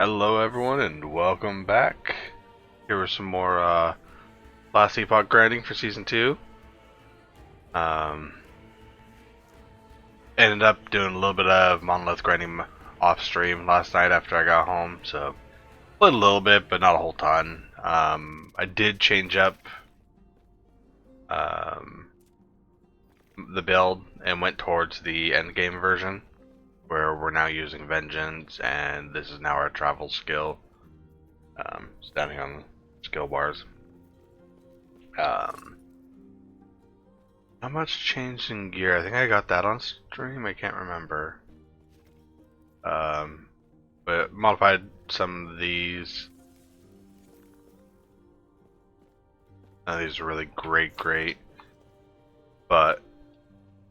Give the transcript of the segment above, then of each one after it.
Hello everyone and welcome back. Here was some more Last Epoch grinding for Season 2. Um, Ended up doing a little bit of Monolith grinding off stream last night after I got home, so played a little bit but not a whole ton. I did change up um, the build and went towards the endgame version where we're now using Vengeance, and this is now our travel skill. It's down here on the skill bars. How much changed in gear? I think I got that on stream. I can't remember. But modified some of these. None of these are really great. But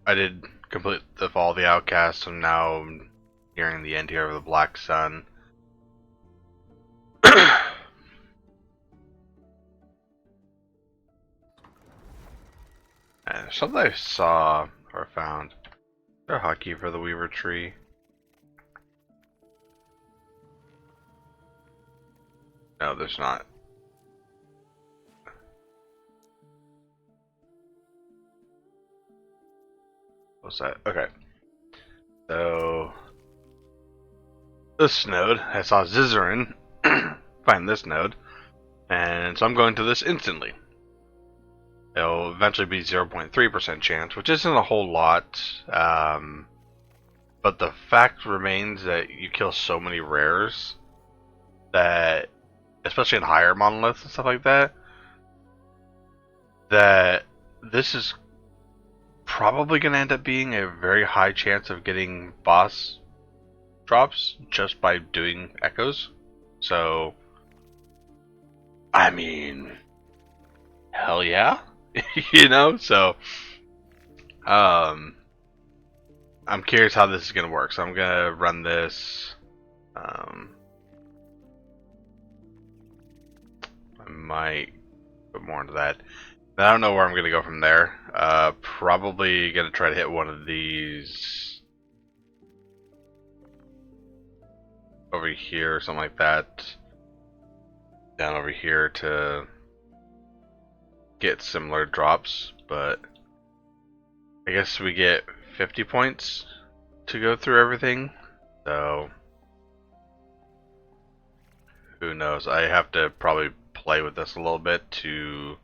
I did complete all the outcasts, and now I'm nearing the end here of the Black Sun. And something I saw or found. Is there a hotkey for the Weaver tree? No, there's not. What's that? Okay. So this node, I saw Zizarin find this node, and so I'm going to this instantly. It'll eventually be 0.3% chance, which isn't a whole lot, but the fact remains that you kill so many rares that, especially in higher monoliths and stuff like that, that this is probably going to end up being a very high chance of getting boss drops just by doing echoes. So, I mean, hell yeah. So I'm curious how this is gonna work. So I'm gonna run this. I might put more into that. I don't know where I'm gonna go from there. Probably gonna try to hit one of these over here or something like that. Down over here to get similar drops, but I guess we get 50 points to go through everything, so who knows. I have to probably play with this a little bit to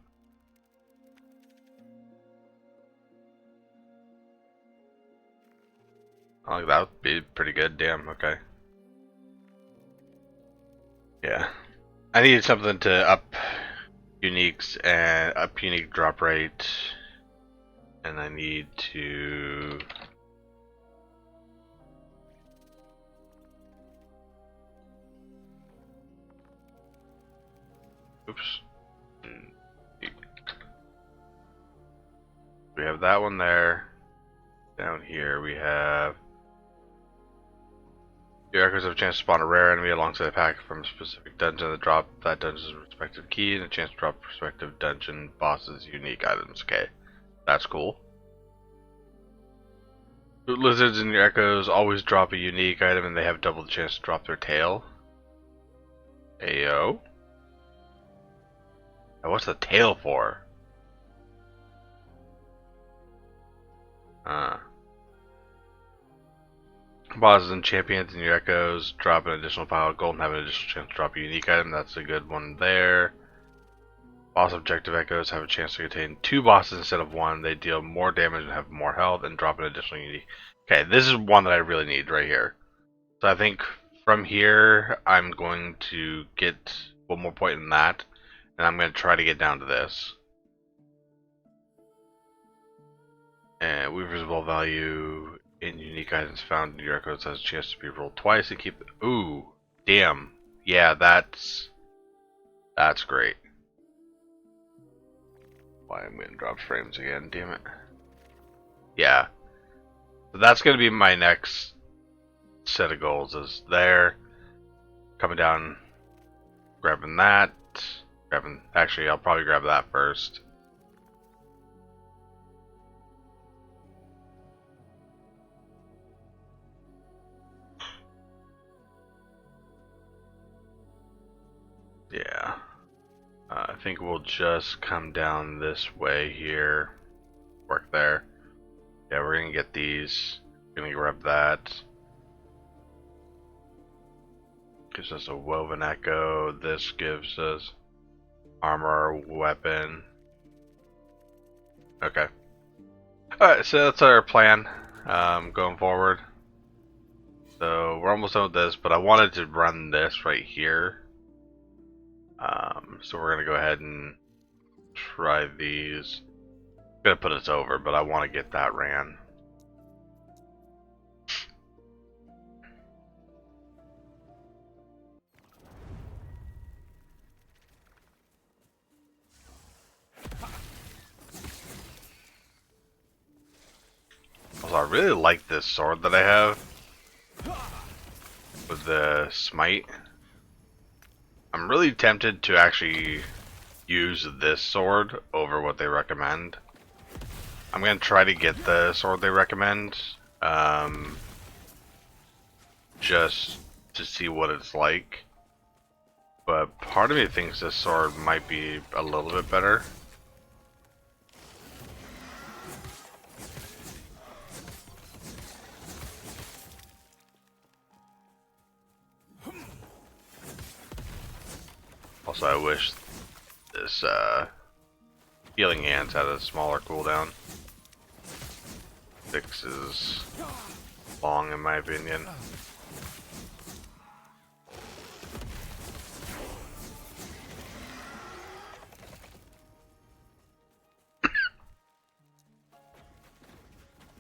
that would be pretty good. Damn, okay. Yeah. I needed something to up uniques and up unique drop rate, and I need to oops. We have that one there. Down here we have your echoes have a chance to spawn a rare enemy alongside a pack from a specific dungeon that drop that dungeon's respective key, and a chance to drop respective dungeon bosses' unique items. Okay, that's cool. Lizards in your echoes always drop a unique item, and they have double the chance to drop their tail. Ayo. Now what's the tail for? Bosses and champions in your echoes drop an additional pile of gold and have an additional chance to drop a unique item. That's a good one there. Boss objective echoes have a chance to contain 2 bosses instead of 1. They deal more damage and have more health and drop an additional unique. Okay, this is one that I really need right here. So I think from here I'm going to get one more point in that, and I'm going to try to get down to this. And Weaver's Ball value in unique items found in your echoes has a chance to be rolled twice and keep. Ooh, damn. Yeah, that's great. Why I'm getting dropped frames again? Damn it. Yeah. So that's gonna be my next set of goals. Is there coming down, grabbing that, grabbing. Actually, I'll probably grab that first. Yeah. I think we'll just come down this way here. Work there. Yeah, we're gonna get these. Gonna grab that. Gives us a woven echo. This gives us armor, weapon. Okay. Alright, so that's our plan going forward. So we're almost done with this, but I wanted to run this right here. So we're gonna go ahead and try these. I'm gonna put us over, but I want to get that ran. Also, I really like this sword that I have with the smite. I'm really tempted to actually use this sword over what they recommend. I'm gonna try to get the sword they recommend, just to see what it's like. But part of me thinks this sword might be a little bit better. Also, I wish this healing hands had a smaller cooldown. 6 is long in my opinion.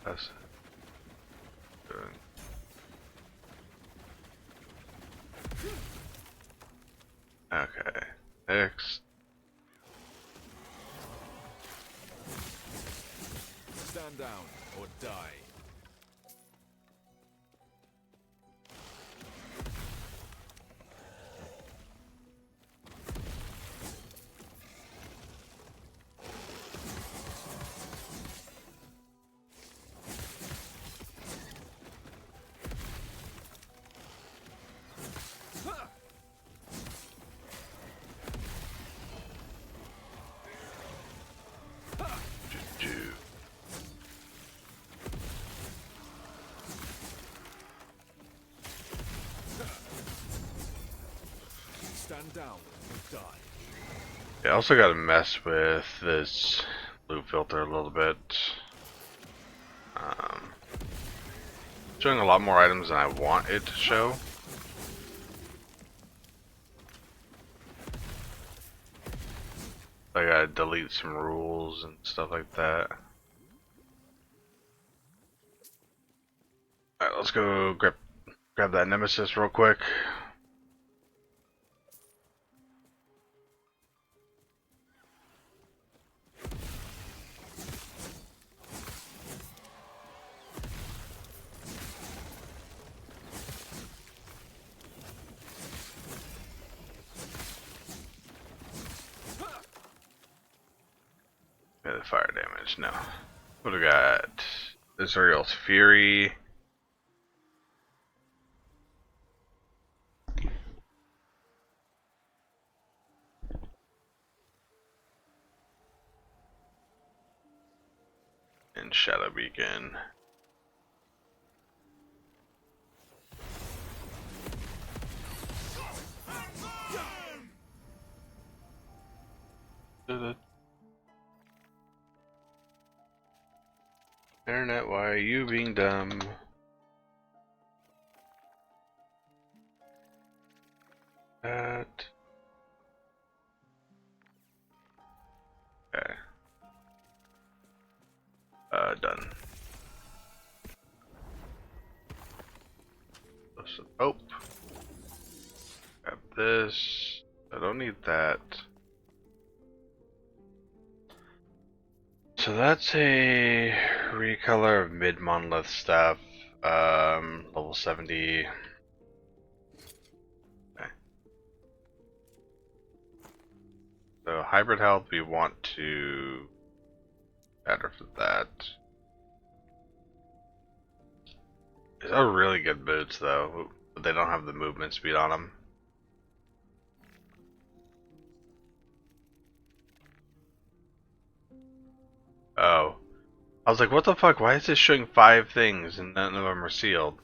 That's good. Okay, next. Stand down or die. Stand down or die. Yeah, I also got to mess with this loop filter a little bit. Showing a lot more items than I want it to show. I gotta delete some rules and stuff like that. Alright, let's go grab that nemesis real quick. Yeah, the fire damage, no. What do we got? Israel's Fury. And Shadow Beacon. Internet, why are you being dumb? That. Okay. Done. Oh. Grab this. I don't need that. So that's a recolor of mid monolith stuff. Level 70. Okay. So hybrid health we want to better for that. These are really good boots though, but they don't have the movement speed on them. I was like, what the fuck? Why is this showing 5 things and none of them are sealed?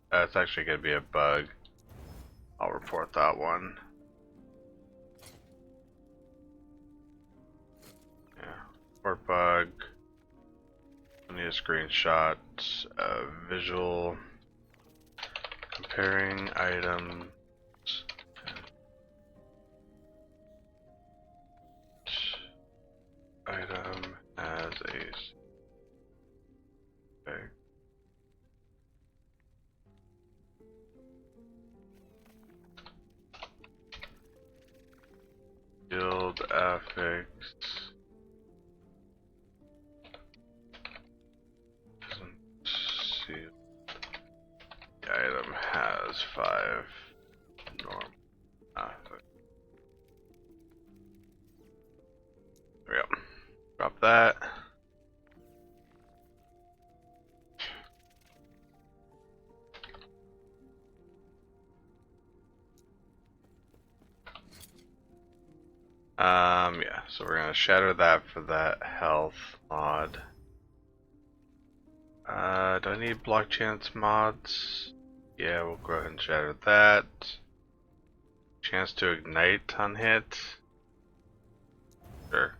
That's actually gonna be a bug. I'll report that one. Yeah, report bug. I need a screenshot. Visual. Comparing items. Item as a spec. Guild affix. Doesn't see. The item has 5 normal affix. There we go. Drop that. Yeah, so we're gonna shatter that for that health mod. Do I need block chance mods? Yeah, we'll go ahead and shatter that. Chance to ignite on hit. Sure.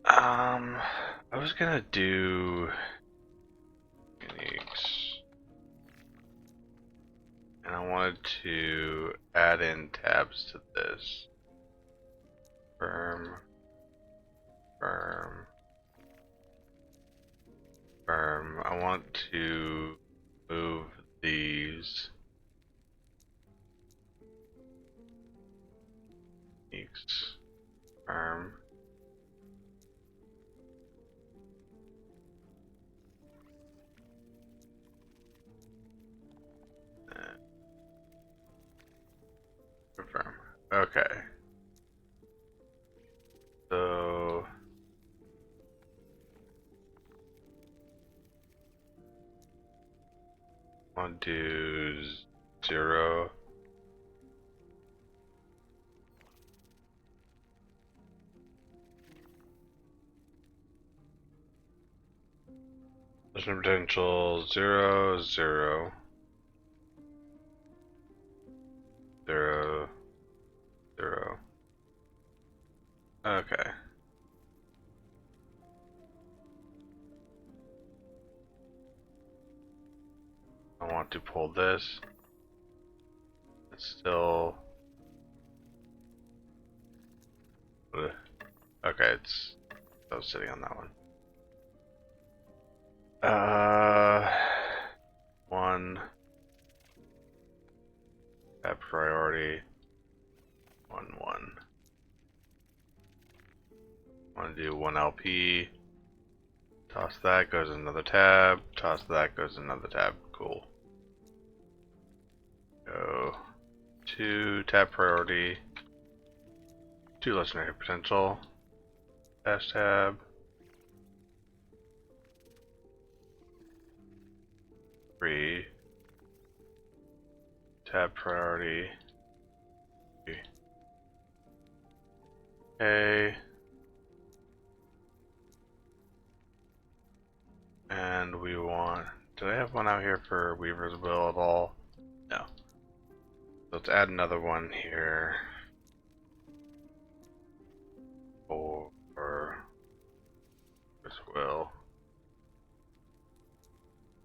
I was gonna do uniques, and I wanted to add in tabs to this. Firm, firm, firm. I want to move these uniques. Firm. Confirm. Okay. So I'll do 0. There's potential 0, 0. 0, 0. Okay. I want to pull this. It's still. Okay, it's. I was sitting on that one. 1. At priority. 1, 1. Want to do 1 LP. Toss that, goes in another tab. Toss that, goes in another tab. Cool. Go 2 tab priority. 2 legendary potential. Dash tab. 3 tab priority. Okay. And we want. Did I have one out here for Weaver's Will at all? No. Let's add another one here. For Weaver's Will.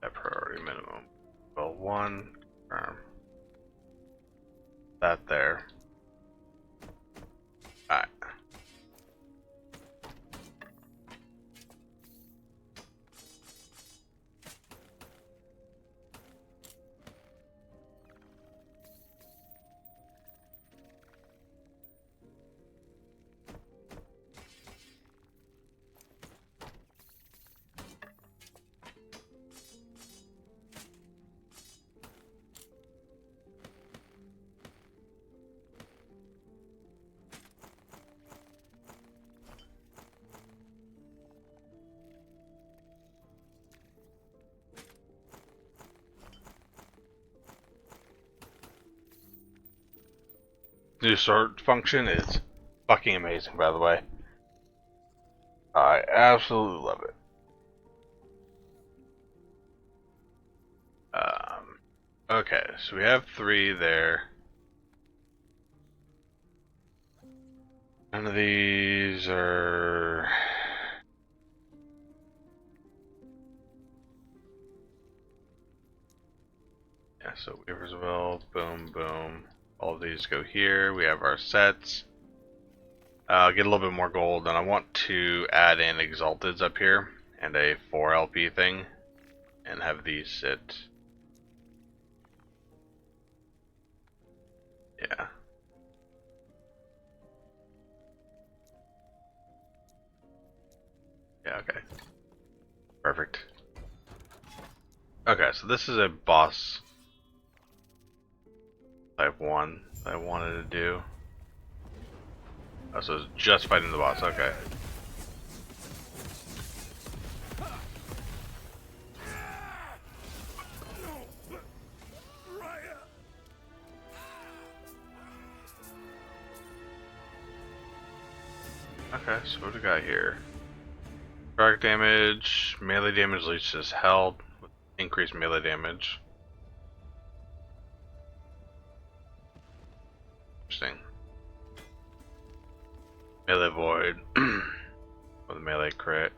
At priority minimum. Well, 1. Confirm. That there. Alright. new sword function is fucking amazing, by the way. I absolutely love it. Okay, so we have 3 there. None of these are... Yeah, so Weaver's Will, boom, boom. All of these go here. We have our sets. I'll get a little bit more gold, and I want to add in Exalteds up here, and a 4 LP thing, and have these sit. Yeah. Yeah, okay. Perfect. Okay, so this is a boss type 1 that I wanted to do. Oh, so it's just fighting the boss, okay. Okay, so what do we got here? Dark damage, melee damage leeches held with increased melee damage. Interesting. Melee void with a melee crit.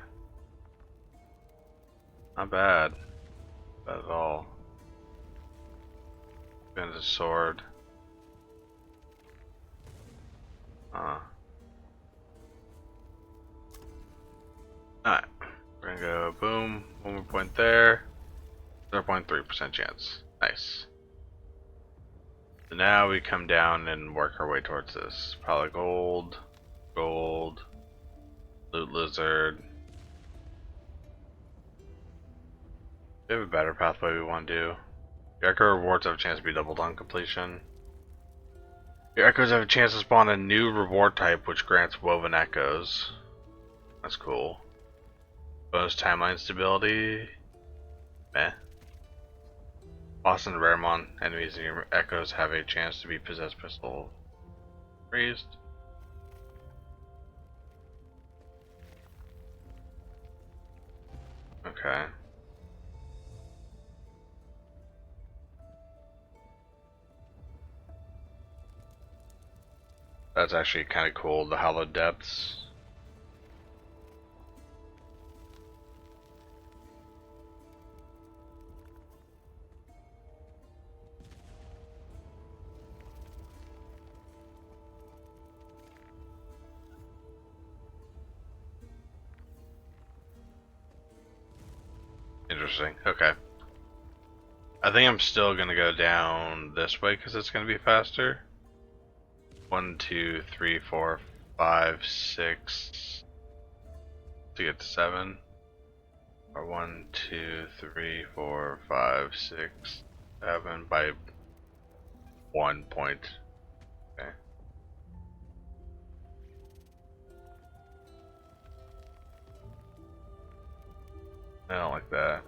Not bad. Not bad at all. Bend sword. Alright. We're gonna go boom, 1 more point there. 0.3% chance. Nice. So now we come down and work our way towards this. Pile of gold, gold, loot lizard. We have a better pathway we want to do. Your echo rewards have a chance to be doubled on completion. Your echoes have a chance to spawn a new reward type which grants woven echoes. That's cool. Bonus timeline stability. Meh. Boss and Raremon enemies in your echoes have a chance to be possessed by soul raised. Okay. That's actually kind of cool, the Hallowed Depths. Interesting. Okay. I think I'm still gonna go down this way because it's gonna be faster. 1, 2, 3, 4, 5, 6 to get to 7. Or 1, 2, 3, 4, 5, 6, 7 by 1 point. Okay. I don't like that.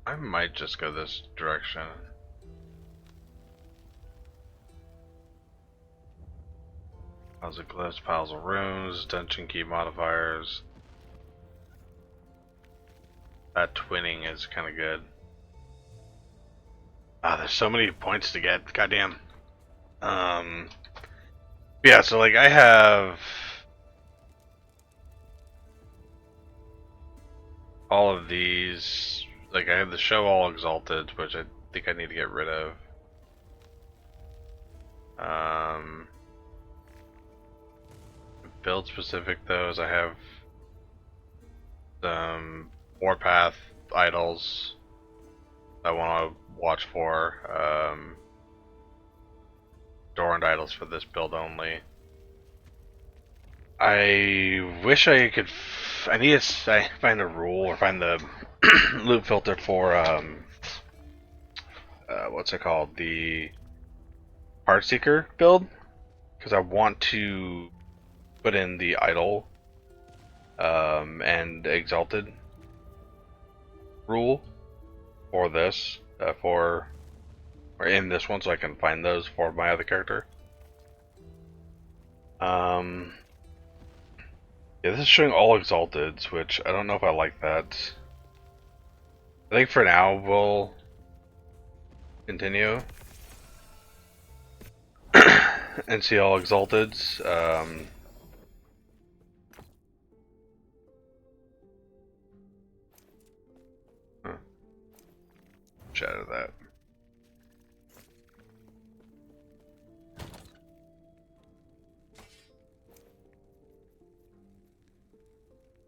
I might just go this direction. Piles of glyphs, piles of runes, dungeon key modifiers. That twinning is kind of good. Ah, there's so many points to get. Goddamn. Yeah, so like I have all of these. Like I have the show all exalted, which I think I need to get rid of. Build specific those. I have some Warpath idols I want to watch for. Dorant idols for this build only. I wish I could. I need to find a rule or find the loot filter for what's it called? The Heartseeker build, because I want to put in the idol and exalted rule for this for or in this one, so I can find those for my other character. Yeah, this is showing all exalteds, which I don't know if I like that. I think for now we'll continue and see all exalteds. Shadow that.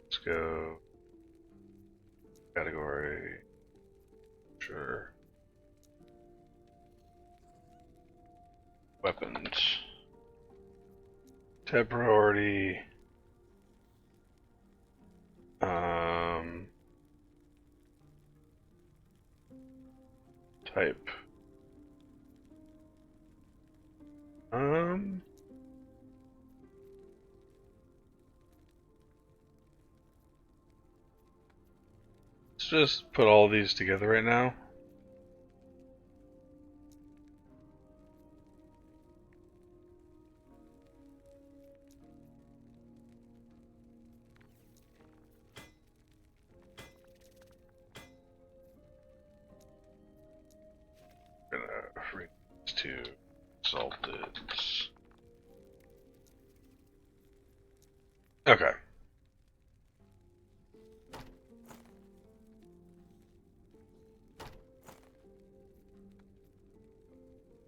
Let's go category. Sure. Weapons. Tab priority. Type. Let's just put all these together right now. I'm gonna read these to exalteds. Okay.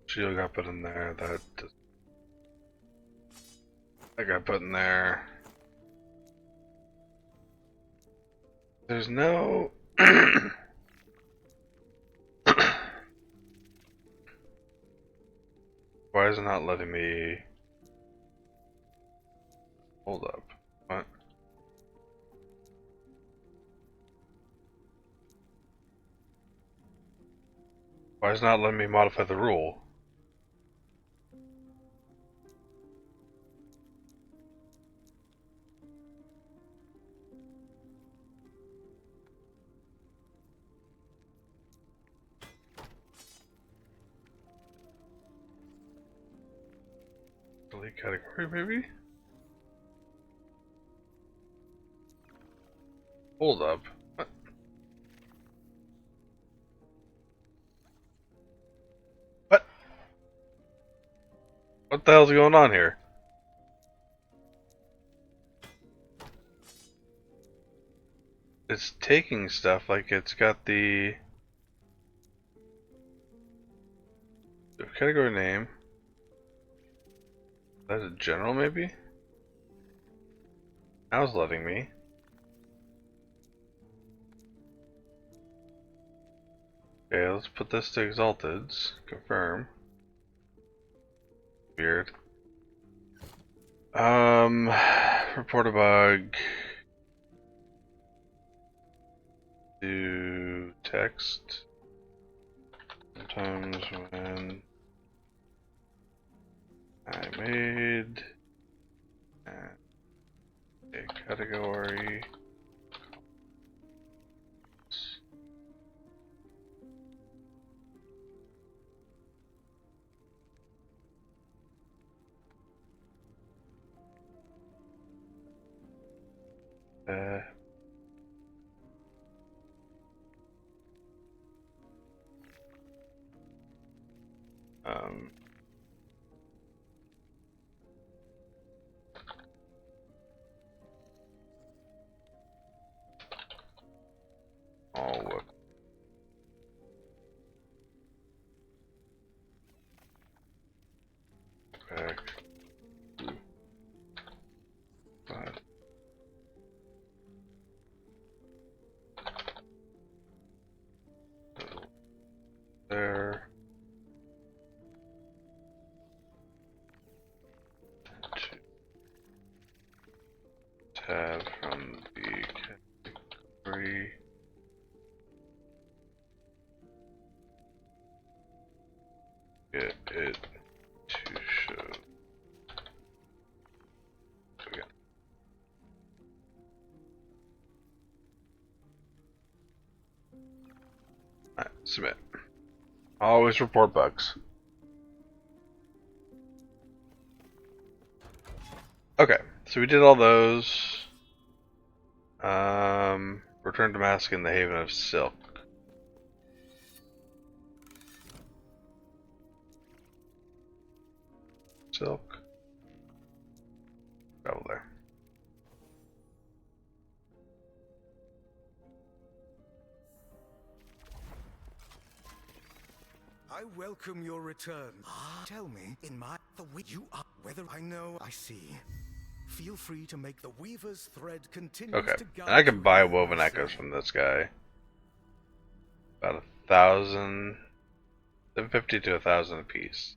Shield got put in there. That got put in there. There's no. Why is it not letting me? Hold up. What? Why is it not letting me modify the rule? Delete category, maybe? Hold up. What? What? What the hell's going on here? It's taking stuff like it's got the category name. That's a general, maybe? Now it's letting me. Okay, let's put this to exalteds. Confirm. Weird. Report a bug. Do text. Sometimes when I made a category um all what back to but there to tab from the category get it to show again. Alright, submit. Always report bugs. Okay, so we did all those. Return to Mask in the Haven of Silk. Silk. Travel there. I welcome your return. Tell me, in my you are whether I know I see. Feel free to make the weaver's thread continue Okay, to guide and I can you buy where woven I echoes say. from this guy. About 1,000, 750 to 1,000 apiece.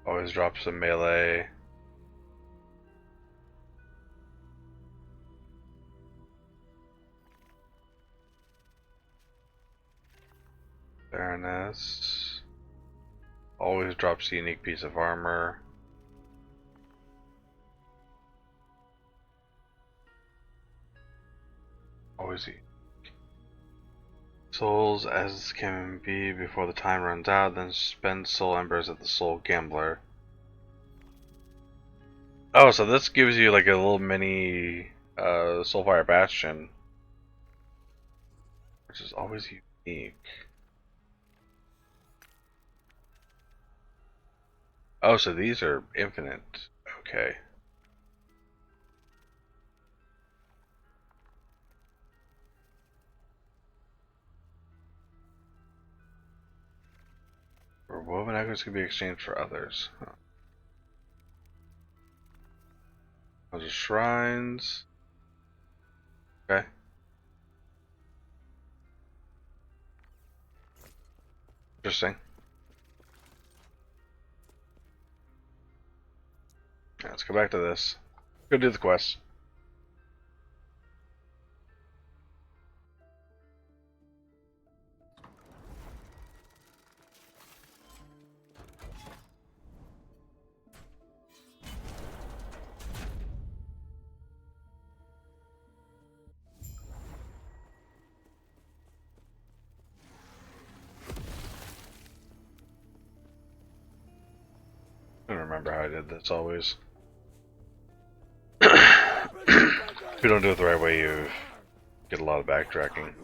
Always drops some melee. Baroness. Always drops a unique piece of armor. Always souls as can be before the time runs out, then spend soul embers at the soul gambler. Oh, so this gives you like a little mini Soulfire Bastion, which is always unique. Oh, so these are infinite. Okay. Or woven echoes can be exchanged for others. Huh. Those are shrines. Okay. Interesting. Yeah, let's go back to this. Go do the quest. I don't remember how I did this always. If you don't do it the right way, you get a lot of backtracking.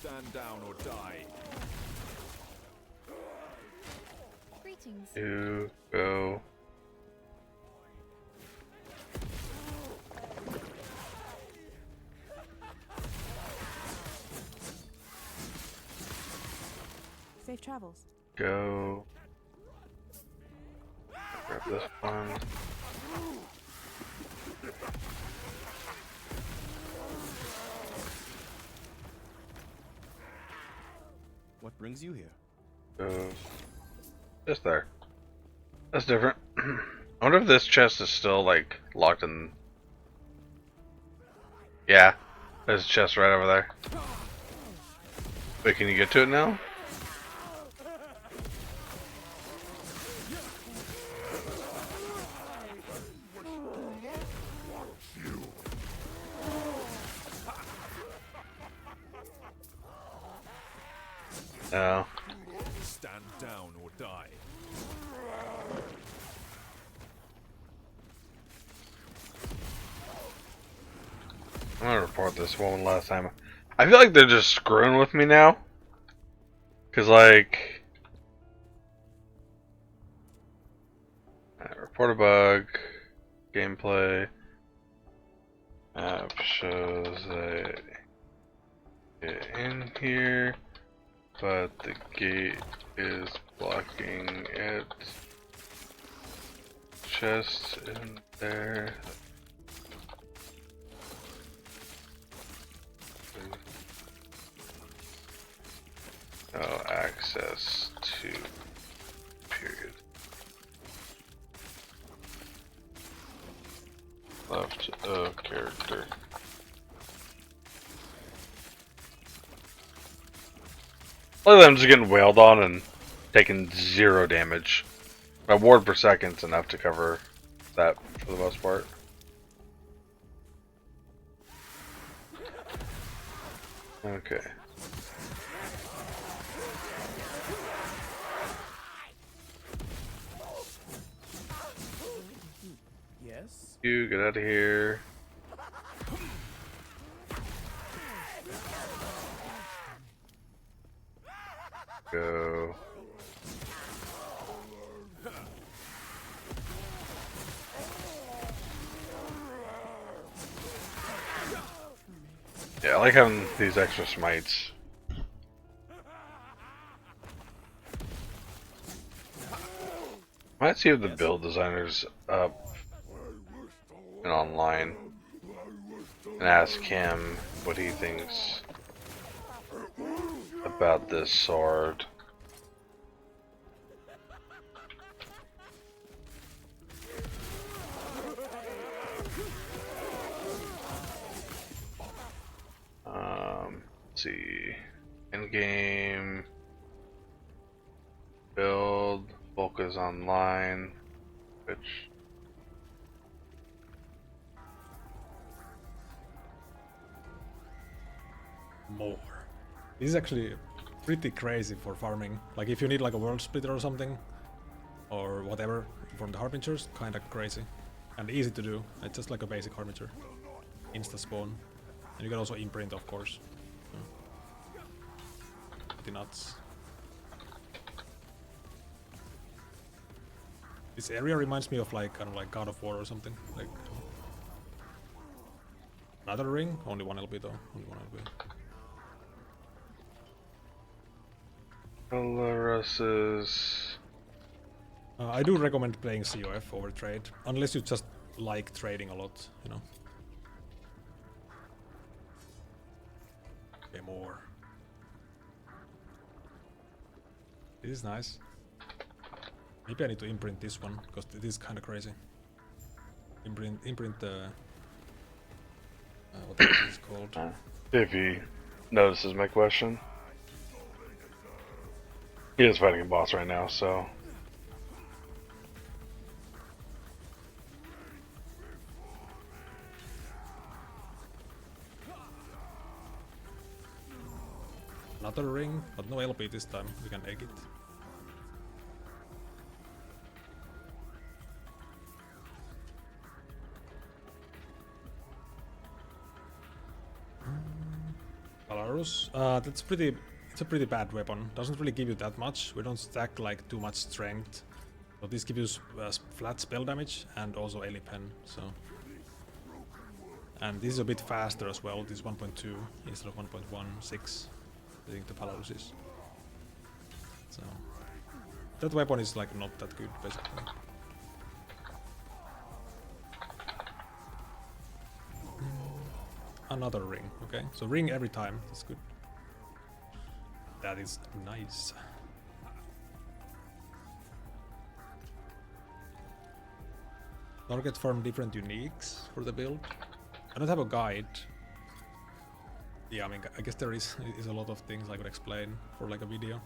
Stand down or die. Greetings. You go. Safe travels. Go. Grab this one. What brings you here? Go. Just there. That's different. I wonder if this chest is still like locked in. Yeah, there's a chest right over there. Wait, can you get to it now? No. Stand down or die. I'm gonna report this one last time. I feel like they're just screwing with me now. Cause like, report a bug, gameplay, app shows that get in here, but the gate is blocking it. Chest in there. No access to period. Left of character. Look at them just getting wailed on and taking 0 damage. My ward per second's enough to cover that for the most part. Okay. Yes? You get out of here. Go. Yeah, I like having these extra smites. Might see if the build designer's up and online and ask him what he thinks about this sword. Let's see. In-game build, bulk is online, which more. This is actually pretty crazy for farming. Like if you need like a world splitter or something, or whatever from the harbingers, kinda crazy. And easy to do. It's just like a basic harbinger. Insta spawn. And you can also imprint, of course. Pretty nuts. This area reminds me of like kind of like God of War or something. Like another ring, only one LB though. Only one LB. Belarus's. I do recommend playing COF over trade, unless you just like trading a lot, you know. Okay, more. This is nice. Maybe I need to imprint this one, because it is kind of crazy. Imprint the... what is this called? If he notices my question. He is fighting a boss right now, so... Another ring, but no LP this time, we can egg it. Belarus, that's pretty. It's a pretty bad weapon. Doesn't really give you that much. We don't stack like too much strength. So this gives you flat spell damage and also Eli pen. So, and this is a bit faster as well. This is 1.2 instead of 1.16. I think the Belarus is. So that weapon is like not that good basically. Another ring, okay? So ring every time, that's good. That is nice. Target farm different uniques for the build. I don't have a guide. Yeah, I mean, I guess there is a lot of things I could explain for like a video.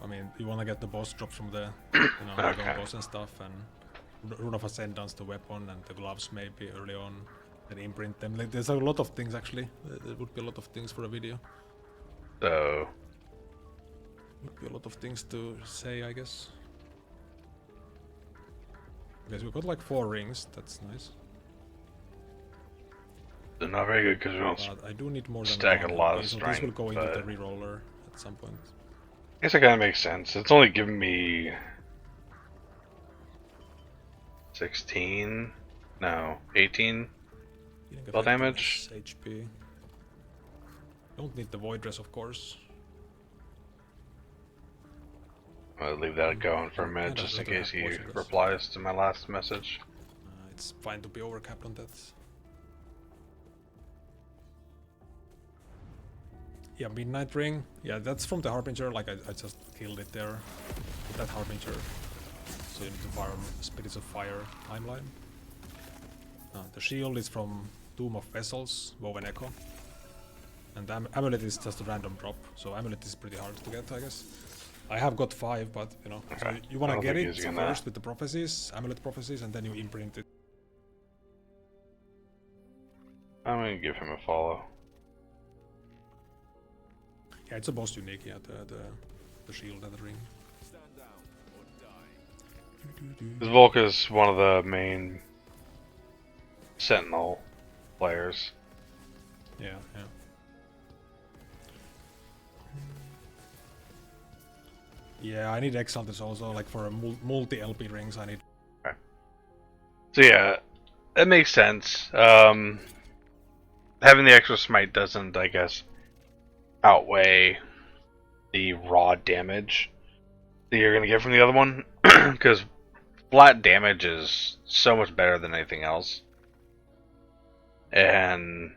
I mean, you want to get the boss drops from the, you know, Okay. boss and stuff, and Rune of Ascendance, the weapon, and the gloves maybe early on. And imprint them. Like, there's a lot of things actually. There would be a lot of things for a video. So... Would be a lot of things to say, I guess. Okay, so we've got like 4 rings. That's nice. They're not very good because we don't But I do need more than stack a one. lot of Okay, so strength, this will go into but... the reroller at some point. I guess that kind of makes sense. It's only giving me 16, no, 18 spell damage. HP. Don't need the void dress, of course. I'm gonna leave that going for a minute just in case he replies to my last message. It's fine to be overcapped on that. Yeah, Midnight Ring. Yeah, that's from the Harbinger. Like I just killed it there with that Harbinger. So you need to farm Spirits of Fire timeline. The shield is from Tomb of Vessels, Woven Echo. And the Amulet is just a random drop. So Amulet is pretty hard to get, I guess. I have got 5, but you know, so Okay. you I wanna don't get think it he's gonna- first with the prophecies, amulet prophecies, and then you imprint it. I'm gonna give him a follow. Yeah, it's a boss unique. Yeah, the shield and the ring. Stand down or die. Because Volk is one of the main Sentinel players. Yeah, yeah. Yeah, I need Exaltus also, like for a multi-LP rings, I need... So yeah, that makes sense. Having the extra smite doesn't, I guess, outweigh the raw damage that you're gonna get from the other one, because flat damage is so much better than anything else. And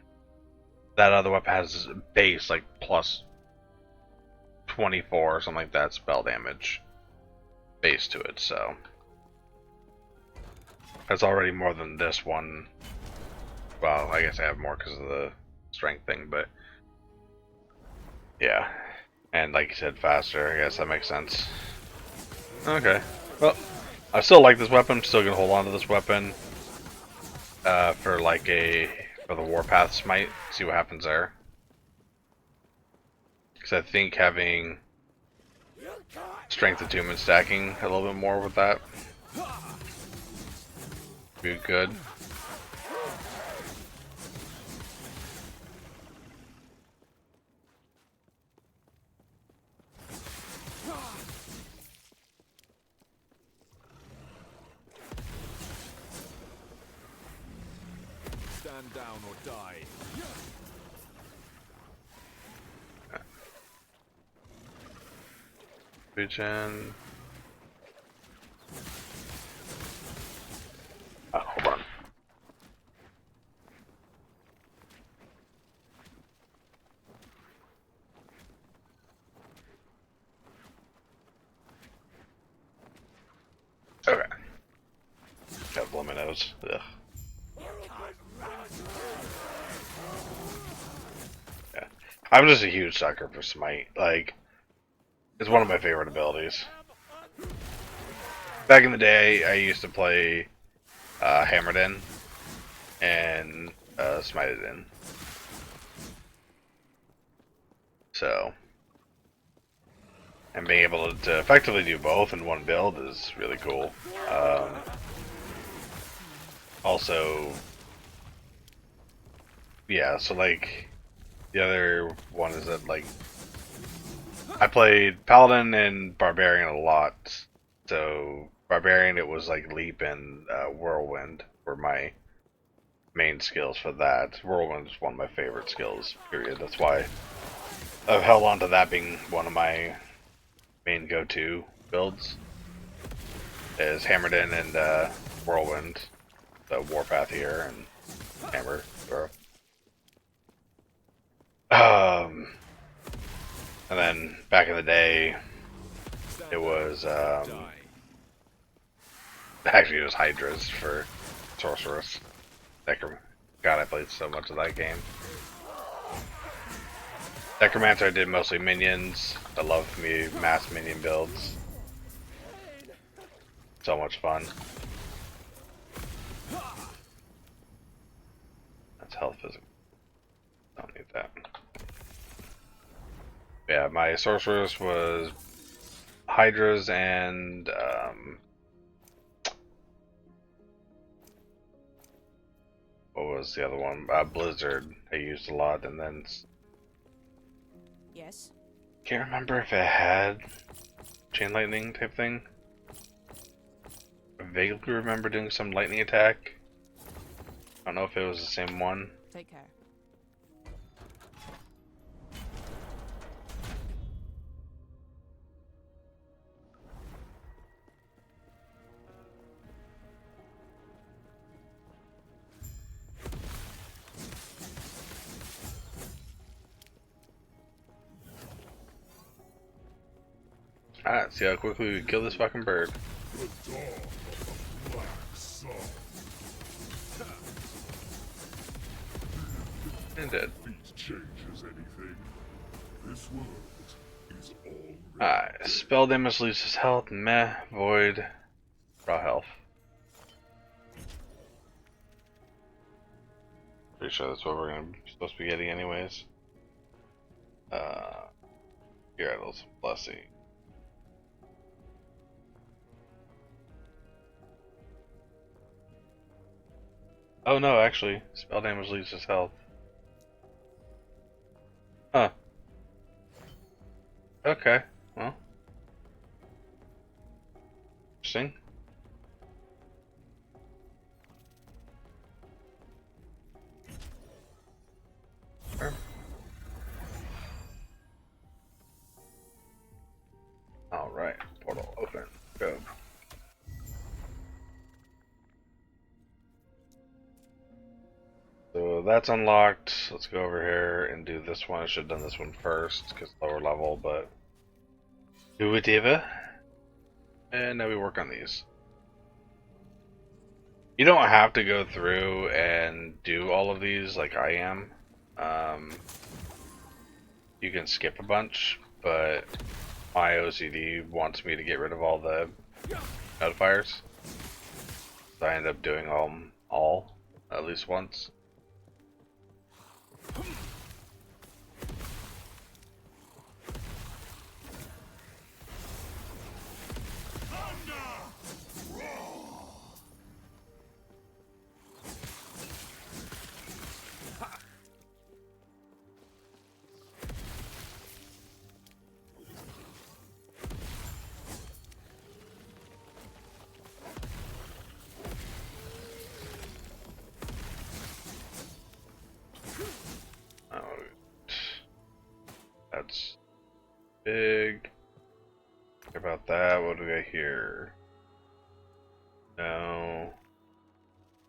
that other weapon has base like plus 24 or something like that spell damage base to it, so that's already more than this one. Well, I guess I have more because of the strength thing, but yeah. And like you said, faster. I guess that makes sense. Okay. Well, I still like this weapon. I'm still gonna hold on to this weapon for the Warpath Smite. See what happens there. Because I think having Strength Attunement stacking a little bit more with that would be good. Stand down or die. Regen. Hold on. Okay. Got blow my nose. Ugh. Yeah. I'm just a huge sucker for Smite. Like, it's one of my favorite abilities. Back in the day, I used to play Hammered In and Smited In. So, and being able to effectively do both in one build is really cool. Also, yeah, so like, the other one is that like, I played Paladin and Barbarian a lot. So, Barbarian, it was like Leap and Whirlwind were my main skills for that. Whirlwind is one of my favorite skills, period. That's why I've held on to that being one of my main go-to builds. Is Hammered In and Whirlwind, the Warpath here, and Hammer. And then back in the day, it was Die. actually it was Hydras for Sorceress. God, I played so much of that game. Necromancer, I did mostly minions. I love me mass minion builds. So much fun. That's health physical. Don't need that. Yeah, my sorceress was Hydras and what was the other one? Blizzard. I used a lot, and then Yes. can't remember if it had chain lightning type thing. I vaguely remember doing some lightning attack. I don't know if it was the same one. Take care. Alright, see how quickly we kill this fucking bird. And dead. Changes anything. This world is Alright, spell damage loses health, meh, void, raw health. Pretty sure that's what we're supposed to be getting anyways. Gyarados, blessing. Oh no, actually, spell damage loses health. Huh. Okay, well. Interesting. Sure. Alright, portal open. Go. So that's unlocked. Let's go over here and do this one. I should have done this one first because lower level, but do whatever. And now we work on these. You don't have to go through and do all of these like I am. You can skip a bunch, but my OCD wants me to get rid of all the notifiers. So I end up doing all at least once. That's big. What about that? What do we got here? No.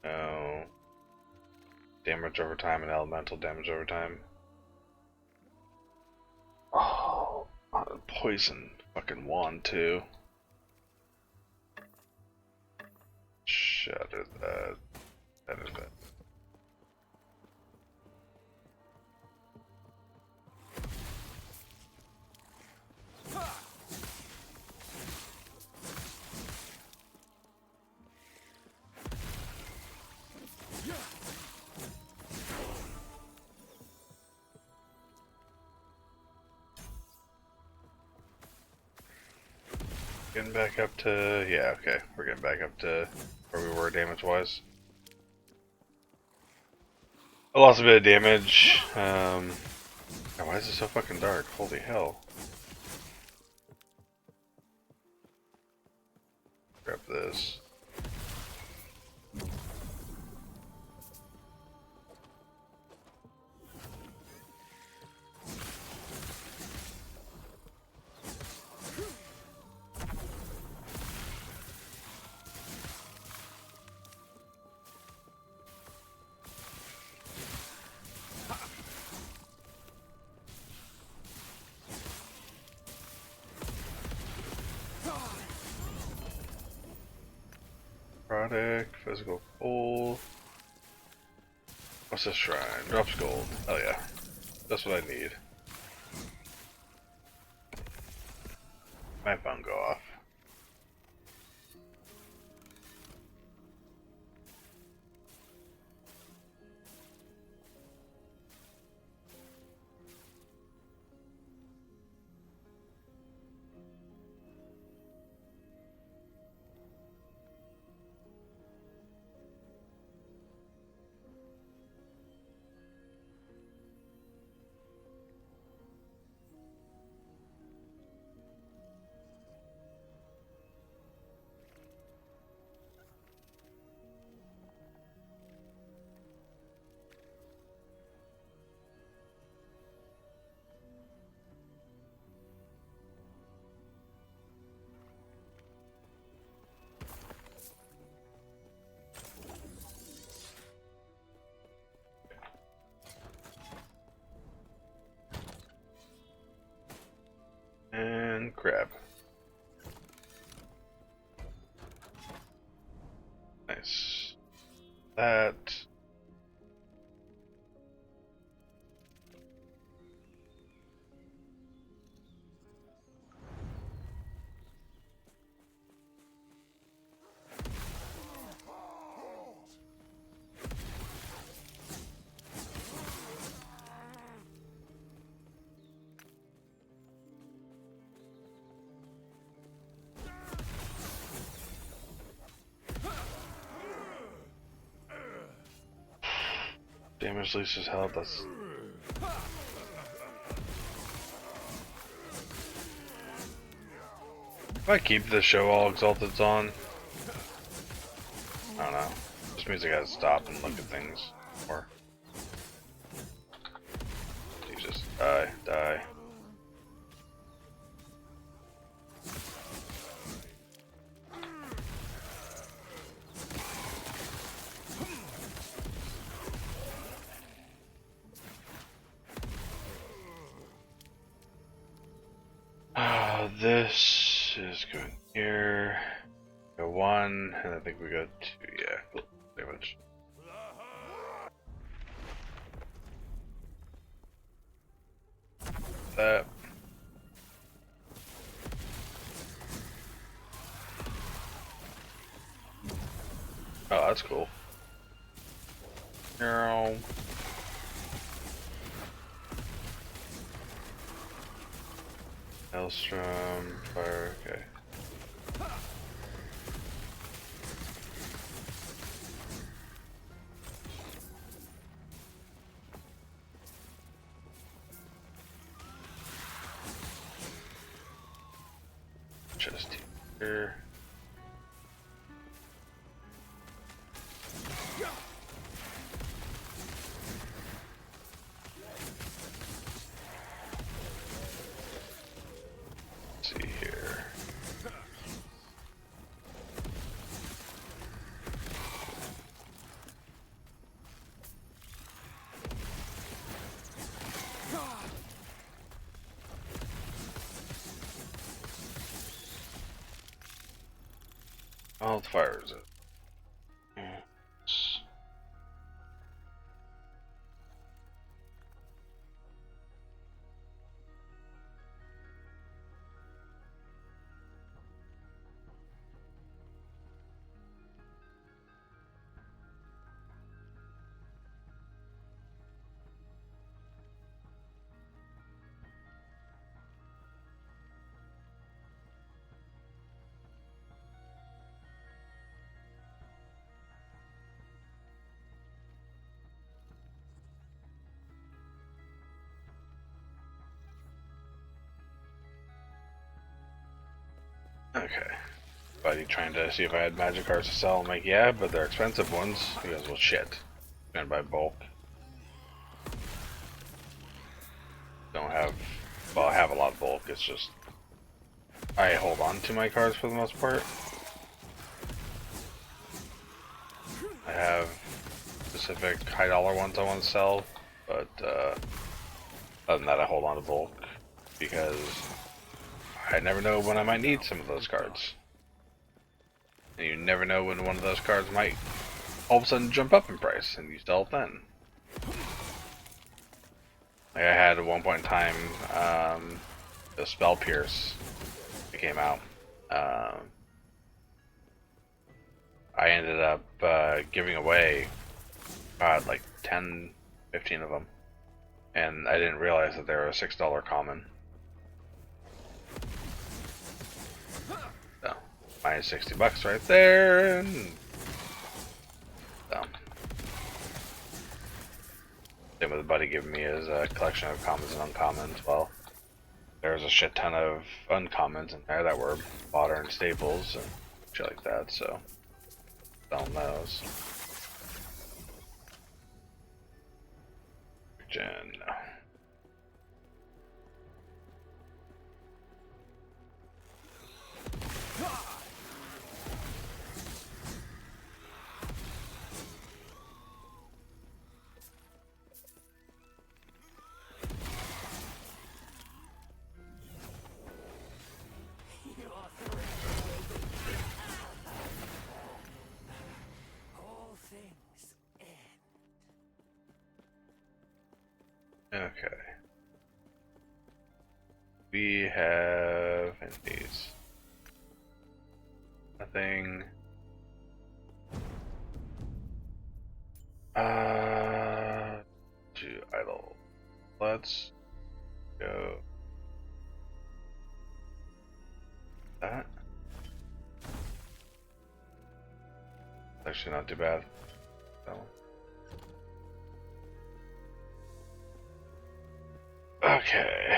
No. Damage over time and elemental damage over time. Oh, poison. Fucking wand too. Shatter that. Shatter that. Getting back up to, yeah, okay. We're getting back up to where we were damage-wise. I lost a bit of damage. God, why is it so fucking dark? Holy hell. Grab this. Product, physical gold. What's this shrine? Drops gold. Oh yeah. That's what I need. My phone go off. And crab. Nice. That. Damage least is held. That's. If I keep the show all exalteds on, I don't know. Just means I gotta stop and look at things more. Jesus, die, die. This is going here. Go 1, and I think we go 2. Yeah, cool. Damage. That. Oh, that's cool. No. Maelstrom, fire, okay. Just here. Let's see here. Wildfire is it? Yes. Okay. Buddy trying to see if I had magic cards to sell. I'm like, yeah, but they're expensive ones. He goes, well, shit. I'm gonna buy bulk. Don't have. Well, I have a lot of bulk. It's just. I hold on to my cards for the most part. I have specific high dollar ones I want to sell, but other than that, I hold on to bulk because I never know when I might need some of those cards. And you never know when one of those cards might all of a sudden jump up in price, and you sell it then. Like I had at one point in time, the Spell Pierce that came out. I ended up giving away like 10, 15 of them, and I didn't realize that they were a $6 common. So, minus $60 right there, and so. Same with a buddy giving me his collection of commons and uncommons. Well, there's a shit ton of uncommons in there that were modern staples and shit like that, so selling those. Gen. Okay. We have these. Nothing. To idle. Let's go. That. Actually not too bad. That one. Okay.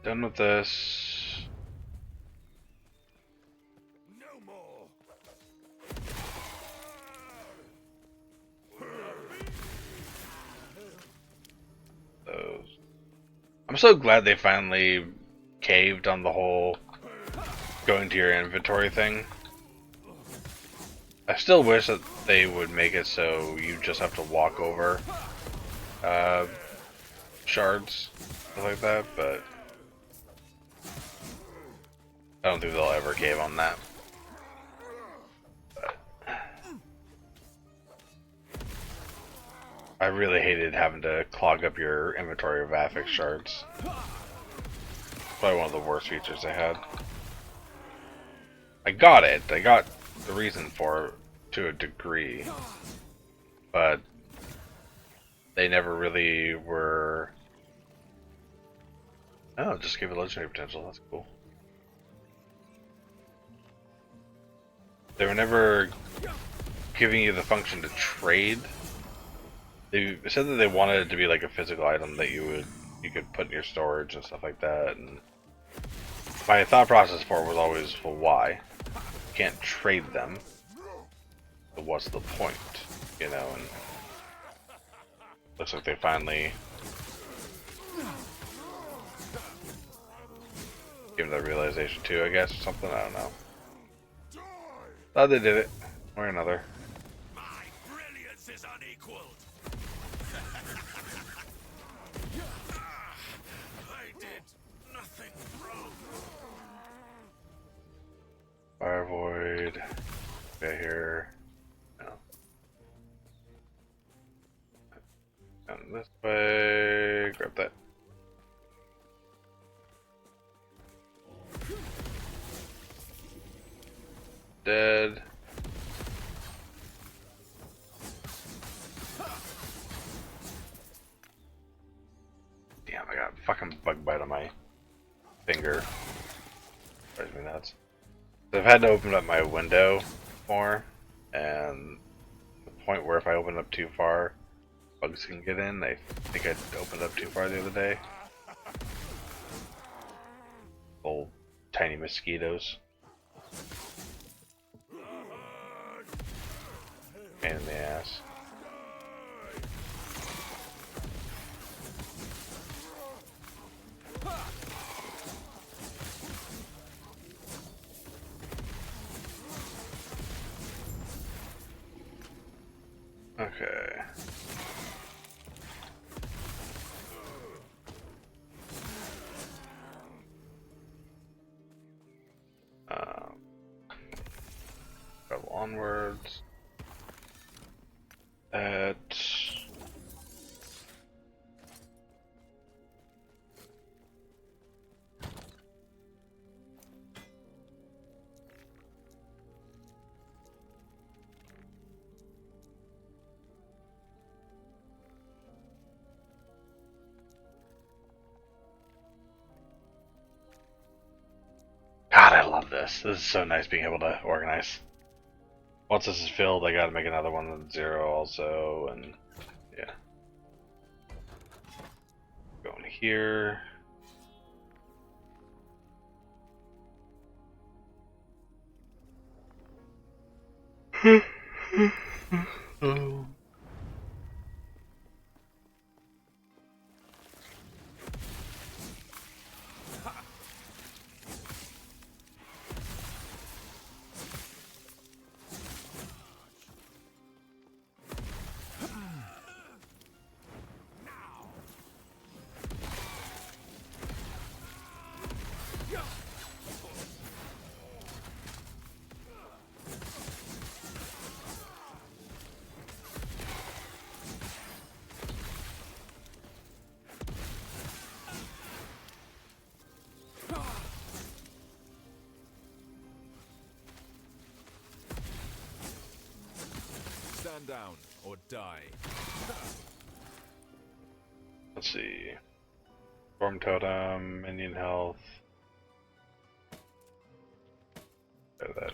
Done with this. No more. Those. I'm so glad they finally caved on the whole going to your inventory thing. I still wish that they would make it so you just have to walk over shards, stuff like that, but I don't think they'll ever cave on that. But I really hated having to clog up your inventory of Affix shards. Probably one of the worst features they had. I got it. I got the reason for it to a degree, but they never really were. Oh, just gave it legendary potential. That's cool. They were never giving you the function to trade. They said that they wanted it to be like a physical item that you could put in your storage and stuff like that. And my thought process for it was always, well, why? You can't trade them. But what's the point? You know, and looks like they finally give that realization too, I guess, or something. I don't know. Thought they did it. Or another. My brilliance is unequaled. I did nothing wrong. Fire Void. Okay, here. No. Down this way. Grab that. Dead. Damn, I got a fucking bug bite on my finger. Drives me nuts. So I've had to open up my window more, and the point where if I open up too far, bugs can get in. I think I opened up too far the other day. Little tiny mosquitoes. Pain in the ass. Okay. Go onwards. That. God, I love this. This is so nice being able to organize. Once this is filled, I gotta make another one with 0 also, and yeah. Going here. Oh. Stand down or die. Let's see. Storm Totem, minion health. Go that.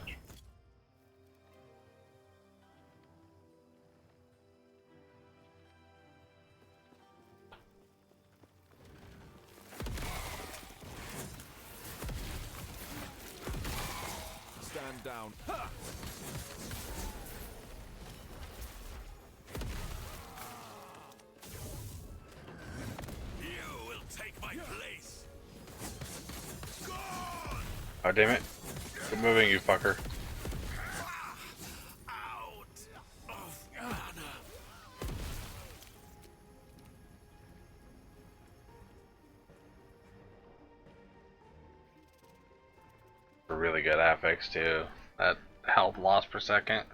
down. Ha! You will take my place. Gone! Oh damn it! Quit moving, you fucker. Out of mana. A really good affix too. That health loss per second.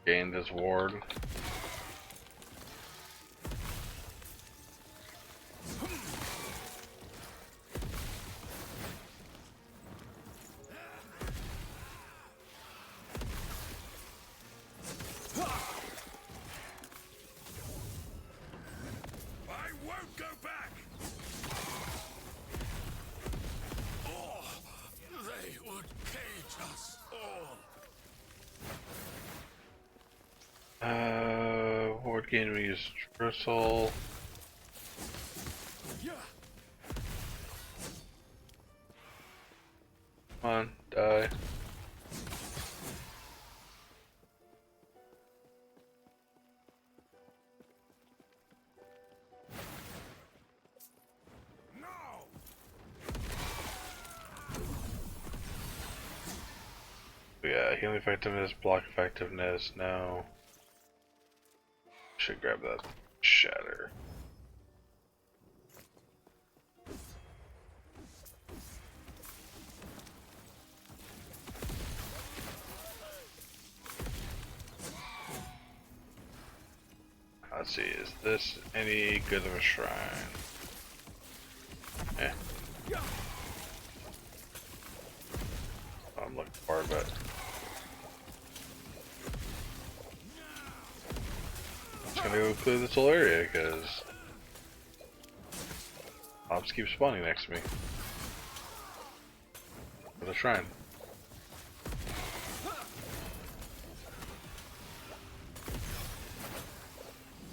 Gained his ward. I won't go back. Oh, they would cage us all. Ward gain we use Bristle. Yeah. Come on, die. No. Yeah, healing effectiveness, block effectiveness, no. Should grab that shatter. Let's see, is this any good of a shrine? Eh. I'm looking for it, but I'm just gonna go clear this whole area because mobs keep spawning next to me. For the shrine.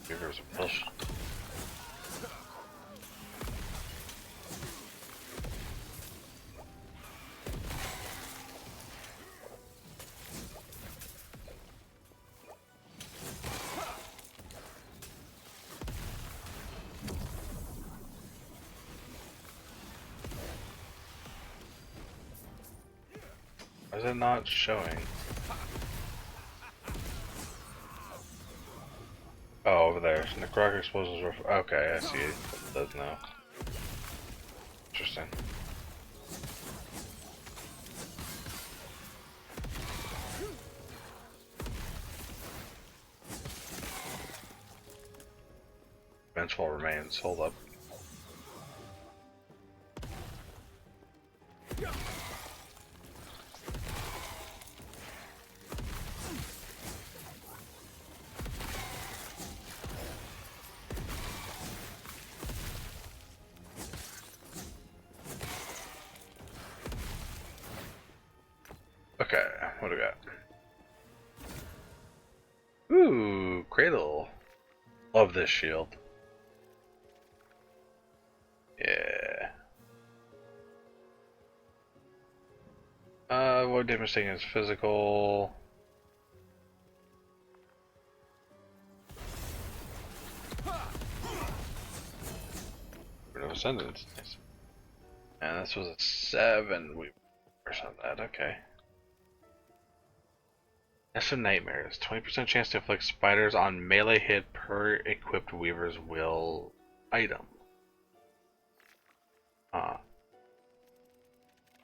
Here's a push. Why is it not showing? Oh, over there. Necrotic explosions were. Okay, I see it. It does now. Interesting. Vengeful remains. Hold up. Okay, what do we got? Ooh, Cradle. Love this shield. Yeah. What damage taken is physical. Rid of Ascendance. Nice. And this was a 7 we or something like that, okay. Nest of Nightmares. 20% chance to inflict spiders on melee hit per equipped Weaver's Will item.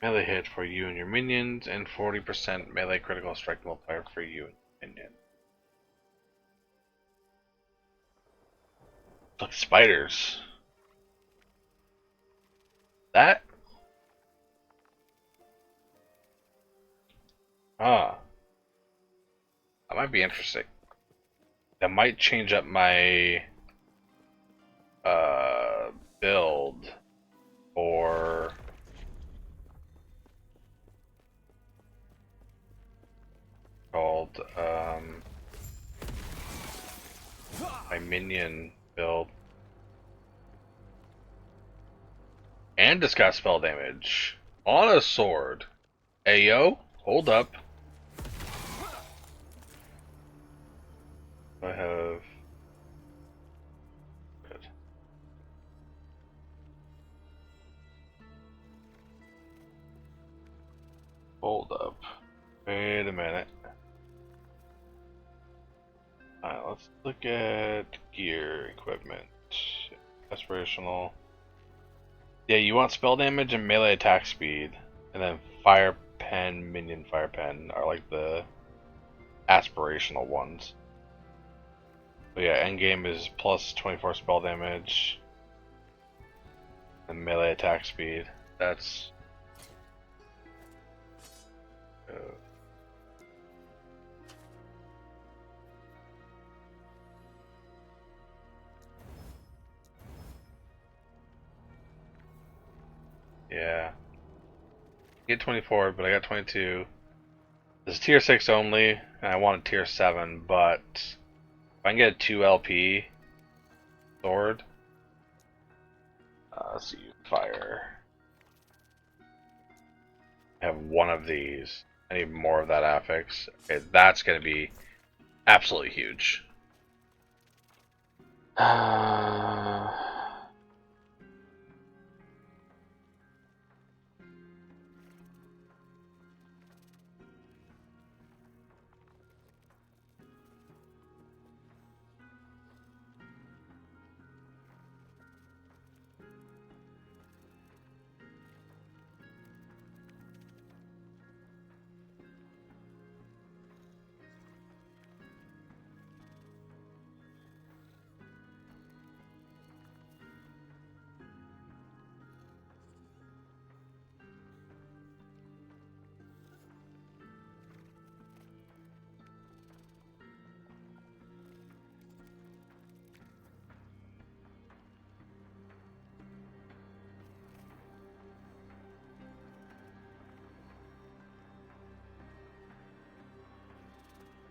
Melee hit for you and your minions, and 40% melee critical strike multiplier for you and your minion. Look, spiders. That? That might be interesting. That might change up my build for called my minion build and discuss spell damage. On a sword. Ayo, hold up. I have... Good. Hold up. Wait a minute. Alright, let's look at gear, equipment, aspirational. Yeah, you want spell damage and melee attack speed, and then fire pen, minion fire pen are like the aspirational ones. But yeah, endgame is plus 24 spell damage and melee attack speed. That's yeah. Get 24, but I got 22. This is tier 6 only, and I wanted tier 7, but if I can get a 2 LP sword, let's see, fire. I have one of these. I need more of that affix. Okay, that's gonna be absolutely huge.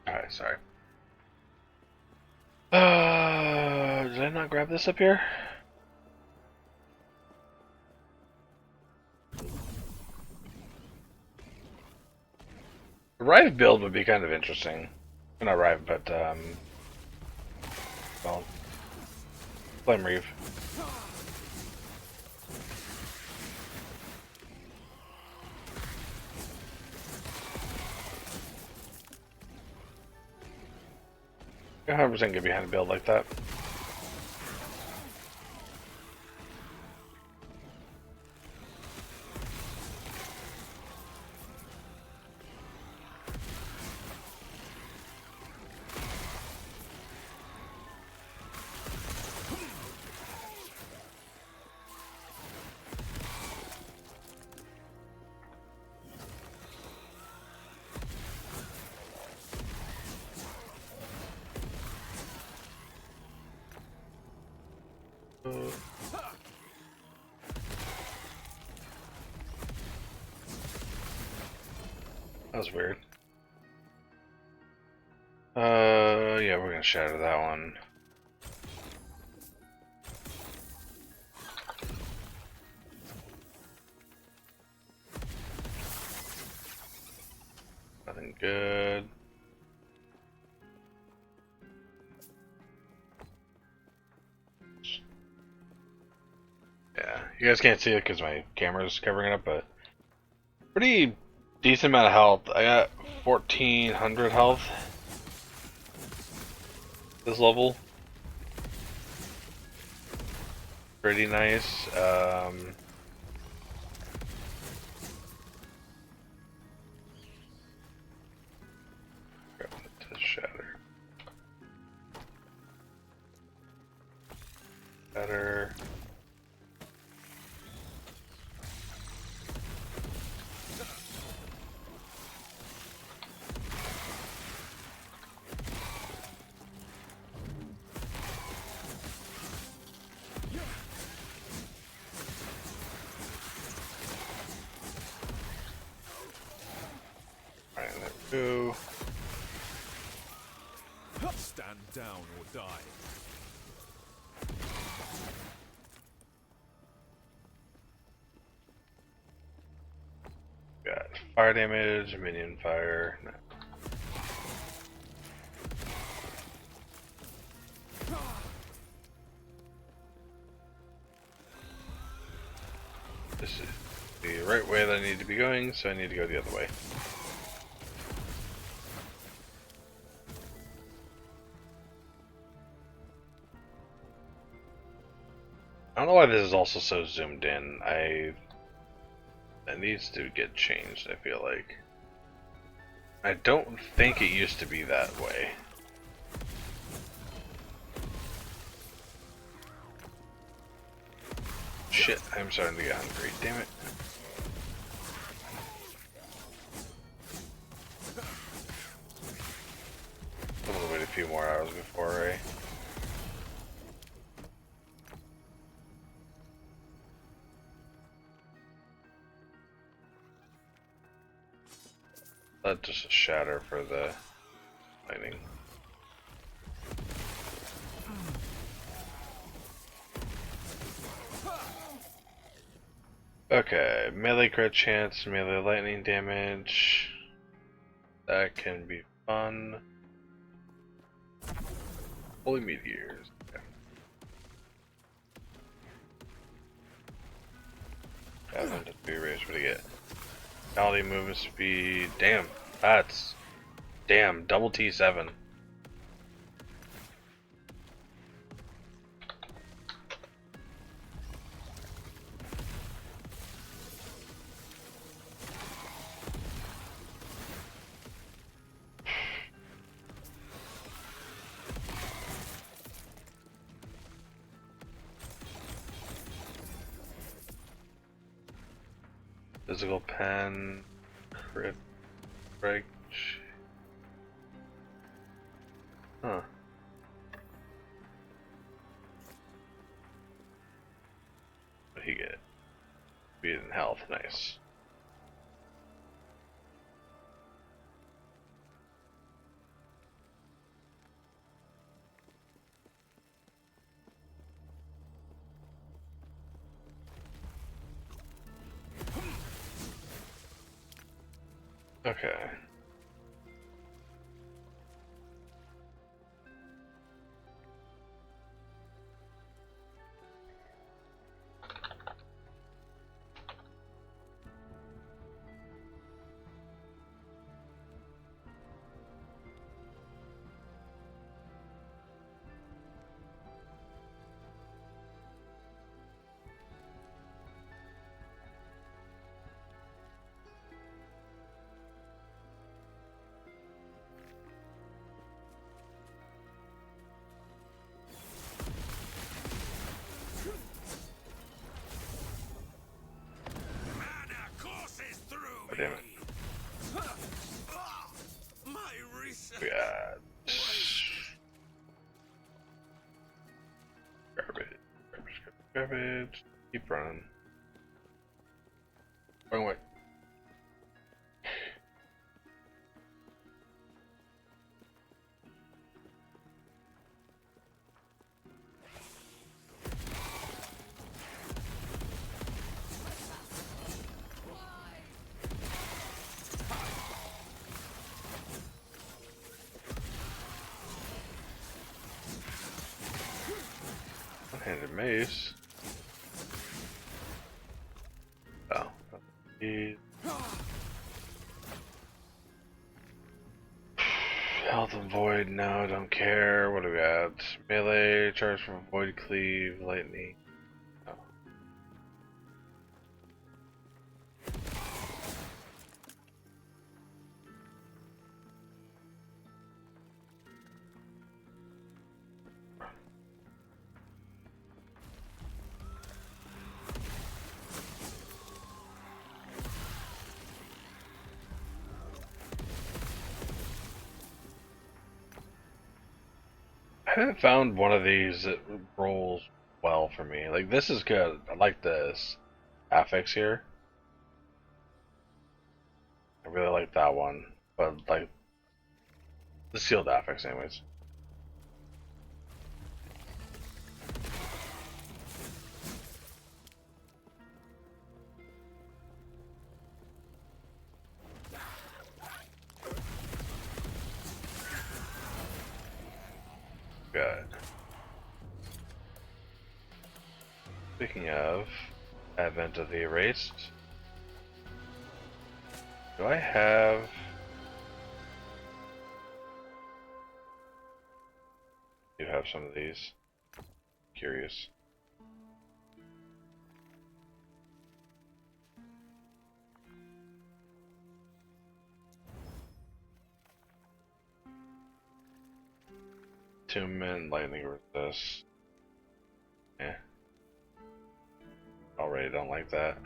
Alright, sorry. Did I not grab this up here? The Rive build would be kind of interesting. Not Rive, but, well, Flame Reeve. You're 100% get behind a build like that. That was weird. Yeah, we're gonna shatter that one. Nothing good. Yeah, you guys can't see it because my camera's covering it up, but pretty decent amount of health. I got 1400 health this level. Pretty nice. Grab it to shatter. Better. Alright, there we go. Stand down or die. Fire damage, minion fire. No. This is the right way that I need to be going, so I need to go the other way. I don't know why this is also so zoomed in. That needs to get changed, I feel like. I don't think it used to be that way. Shit, I'm starting to get hungry, damn it. I'm gonna wait a few more hours before I... That's just a shatter for the lightning. Okay, melee crit chance, melee lightning damage. That can be fun. Holy meteors. Okay. Haven't to be raised. What do you get? Palading movement speed. Damn, that's double T7. Physical pen, crit break. Huh. What did he get? Speed and health, nice. Okay. Damn it. We got garbage. Keep running. Wrong way. One-handed mace. Oh. Health and void, no, don't care. What do we got? Melee, charge from void cleave, lightning. Oh. I haven't found one of these that rolls well for me. Like, this is good. I like this affix here. I really like that one. But, like, the sealed affix, anyways. Speaking of Advent of the Erased, do I have... I do have some of these. Curious. Attunement, lightning resist. Yeah. Already don't like that.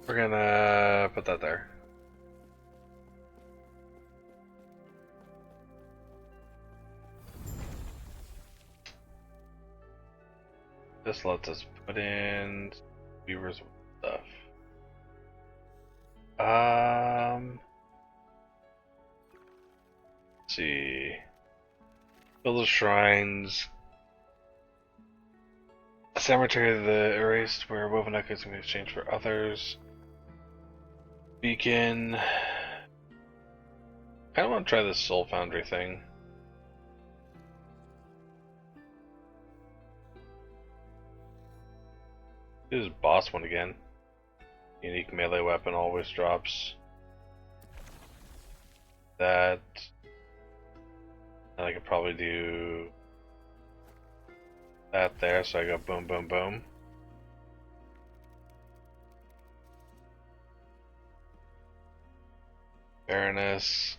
We're gonna put that there. This lets us put in Weaver's stuff. Let's see. Build the shrines. A cemetery of the erased where woven echoes can be exchanged for others. Beacon. I kinda wanna try this Soul Foundry thing. Do this boss one again. Unique melee weapon always drops. That. And I could probably do that there, so I go boom, boom, boom. Baroness.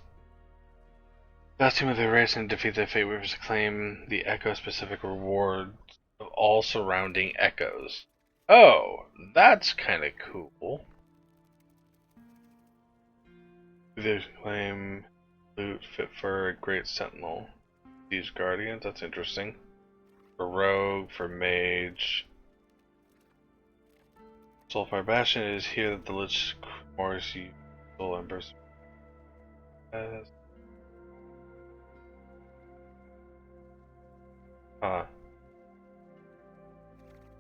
Last team of the race and defeat the Fate Weavers to claim the echo-specific reward of all surrounding echoes. Oh, that's kind of cool. They claim loot fit for a great sentinel. These guardians, that's interesting. For rogue, for mage. Soulfire Bastion is here that the Lich Morris Soul Embers. Huh.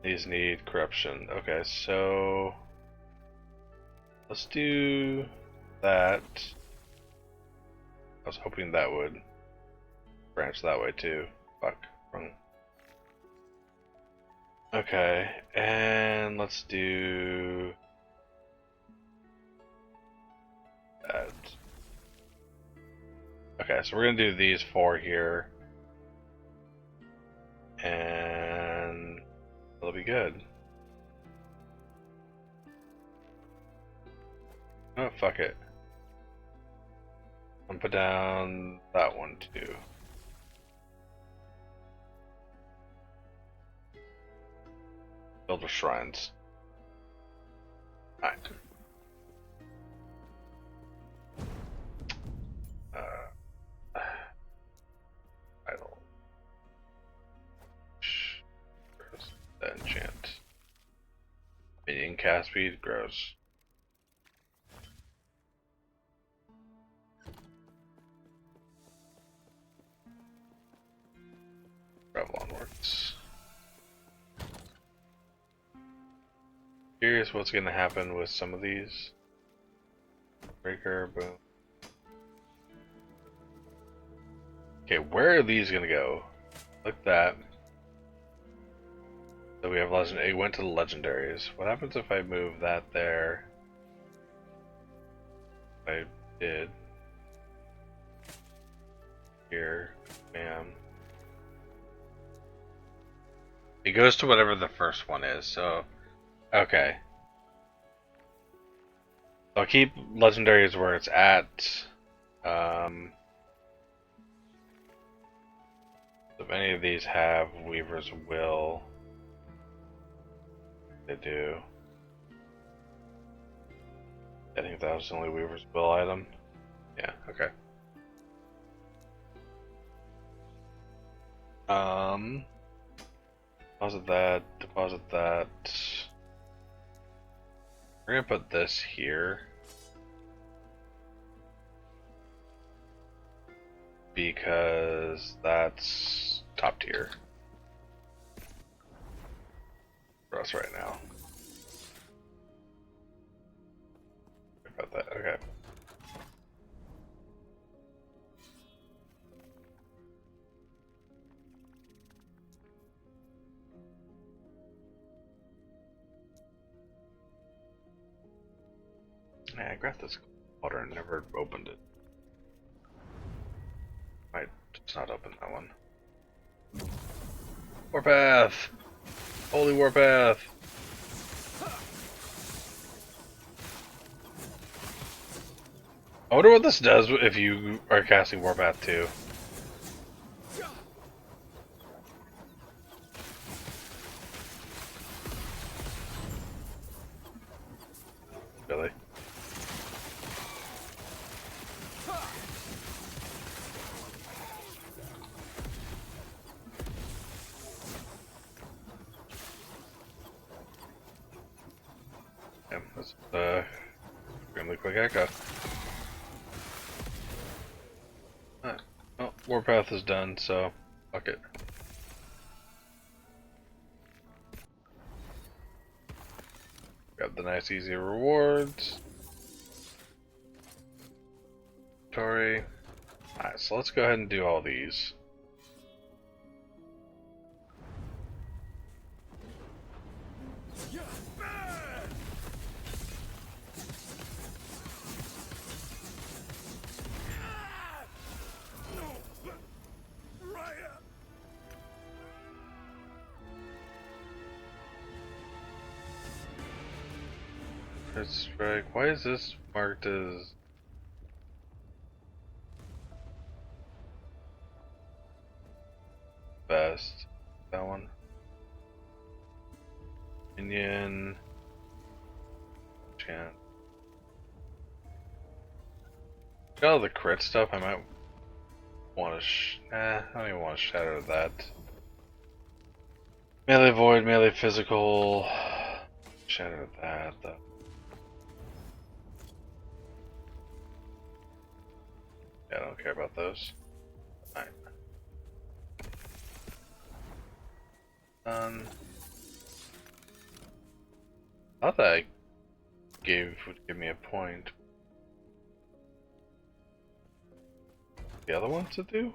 These need corruption. Okay, so let's do that. I was hoping that would branch that way too. Fuck. Wrong. Okay, and let's do that. Okay, so we're gonna do these four here. And it'll be good. Oh, fuck it. I'm put down that one too. Build the shrines. Alright. Idle. Enchant. Minion cast speed grows. Travel onwards. Curious what's gonna happen with some of these. Breaker, boom. Okay, where are these gonna go? Look at that. So we have legend. It went to the legendaries. What happens if I move that there? I did. Here, bam. It goes to whatever the first one is. So, okay. I'll keep legendaries where it's at. If any of these have Weaver's Will. They do. I think that was the only Weaver's Will item. Yeah, okay. Deposit that, deposit that. We're gonna put this here. Because that's top tier for us right now. About that, okay. Man, I grabbed this water and never opened it. Might just not open that one. Warpath! Holy Warpath! I wonder what this does if you are casting Warpath too. Really? Yeah, that's extremely quick echo. Alright. Well, Warpath is done, so fuck it. Grab the nice easy rewards. Tori. Alright, so let's go ahead and do all these. That's right. Why is this marked as best? That one. Minion. Chant. Got all the crit stuff. I might want to. I don't even want to shatter that. Melee void, melee physical. Shatter that. Though. Yeah, I don't care about those. Alright. I thought that would give me a point. The other ones to do?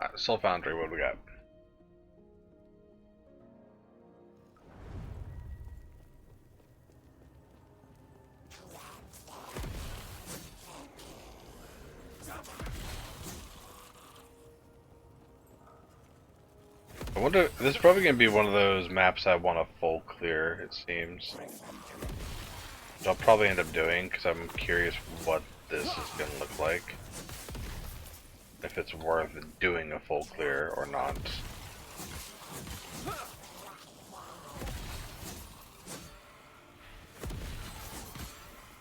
Alright, Soul Foundry, what do we got? I wonder, this is probably going to be one of those maps I want to full clear, it seems. Which I'll probably end up doing, because I'm curious what this is going to look like. If it's worth doing a full clear or not.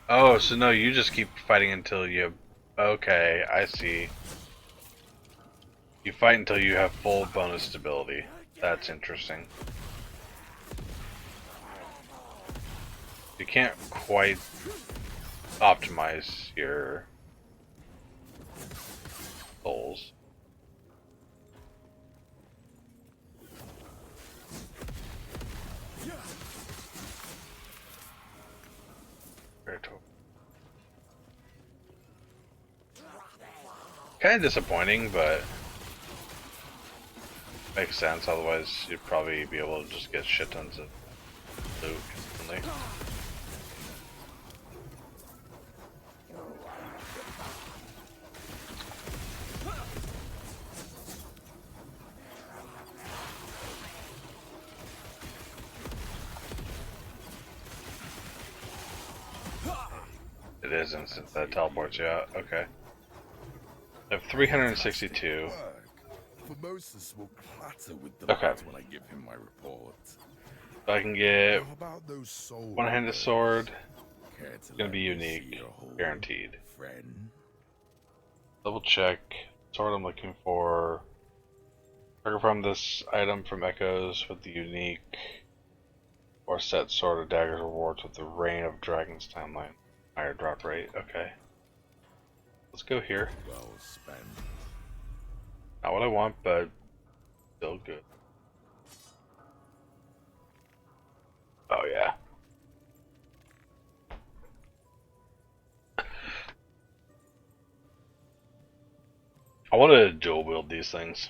Oh, so no, you just keep fighting until you... Okay, I see. You fight until you have full bonus stability. That's interesting. You can't quite optimize your souls. Kind of disappointing, but makes sense. Otherwise, you'd probably be able to just get shit tons of loot instantly. It is instant. That teleports you out. Okay. I have 362. Formosus will clatter with Okay. delight when I give him my report. So I can get How about those soul one-handed sword. Care to It's gonna let be me see unique, your whole guaranteed. Friend. Double check. Sword I'm looking for. Trigger from this item from Echoes with the unique or set sword or dagger rewards with the Reign of Dragons timeline. Higher drop rate. Okay. Let's go here. Well spent. Not what I want, but still good. Oh yeah. I want to dual wield these things.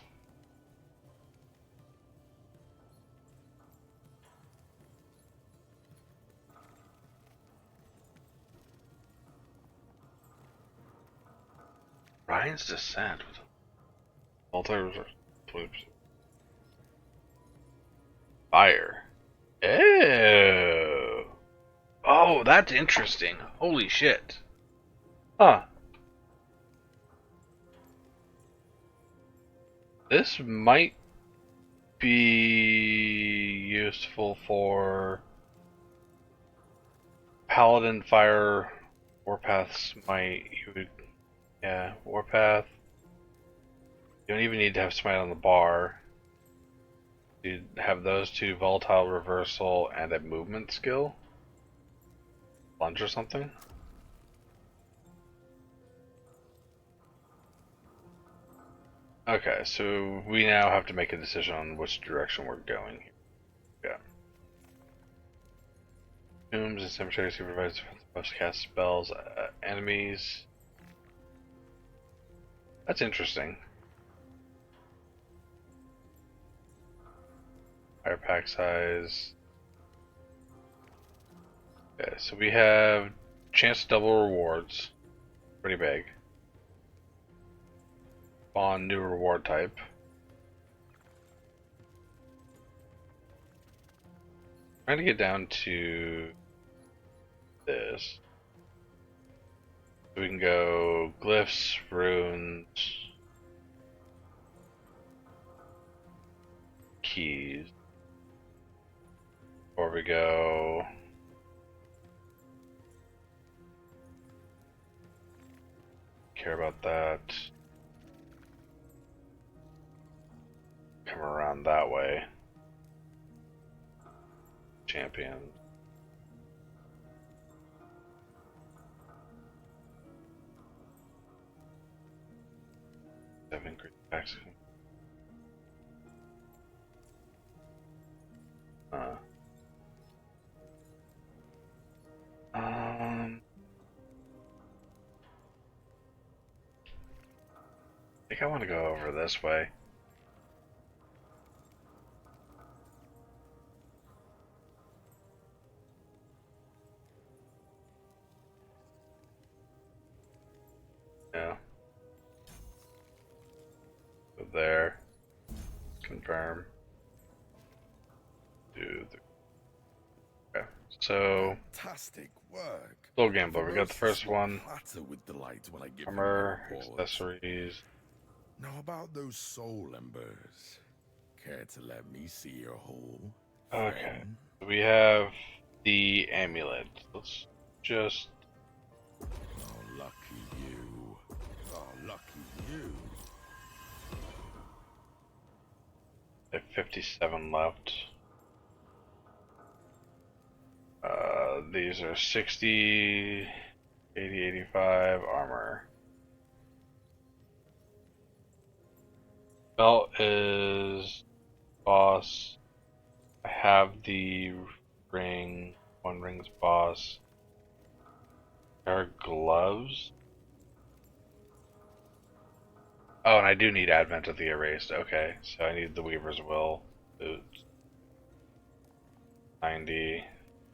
Ryan's Descent. Multi-reserve. 20%. Fire. Ew. Oh, that's interesting. Holy shit. Huh. This might be useful for Paladin Fire Warpath Smite. You would, yeah, Warpath. You don't even need to have Smite on the bar. You have those two, Volatile Reversal and a movement skill. Lunge or something. Okay, so we now have to make a decision on which direction we're going here. Yeah. Tombs and cemeteries supervise defensive buffs to cast spells at enemies. That's interesting. Higher pack size. Okay, so we have chance to double rewards. Pretty big. On new reward type. Trying to get down to this. We can go glyphs, runes, keys. Before we go. Care about that. Come around that way. Champion. Seven great attacks. I think I want to go over this way. Yeah. Go there. Confirm. Do the. Okay. So. Fantastic work. Little gamble. We got the first one. Clatter with delight when I give him Armor, my report. accessories. Now about those soul embers. Care to let me see your hole? Okay. friend? We have the amulet. Let's just. Oh, lucky you. Oh, lucky you. Have 57 left. These are 60, 80, 85 armor. Belt is boss. I have the ring. One ring's boss. There are gloves. Oh, and I do need Advent of the Erased. Okay, so I need the Weaver's Will. Boots. 90.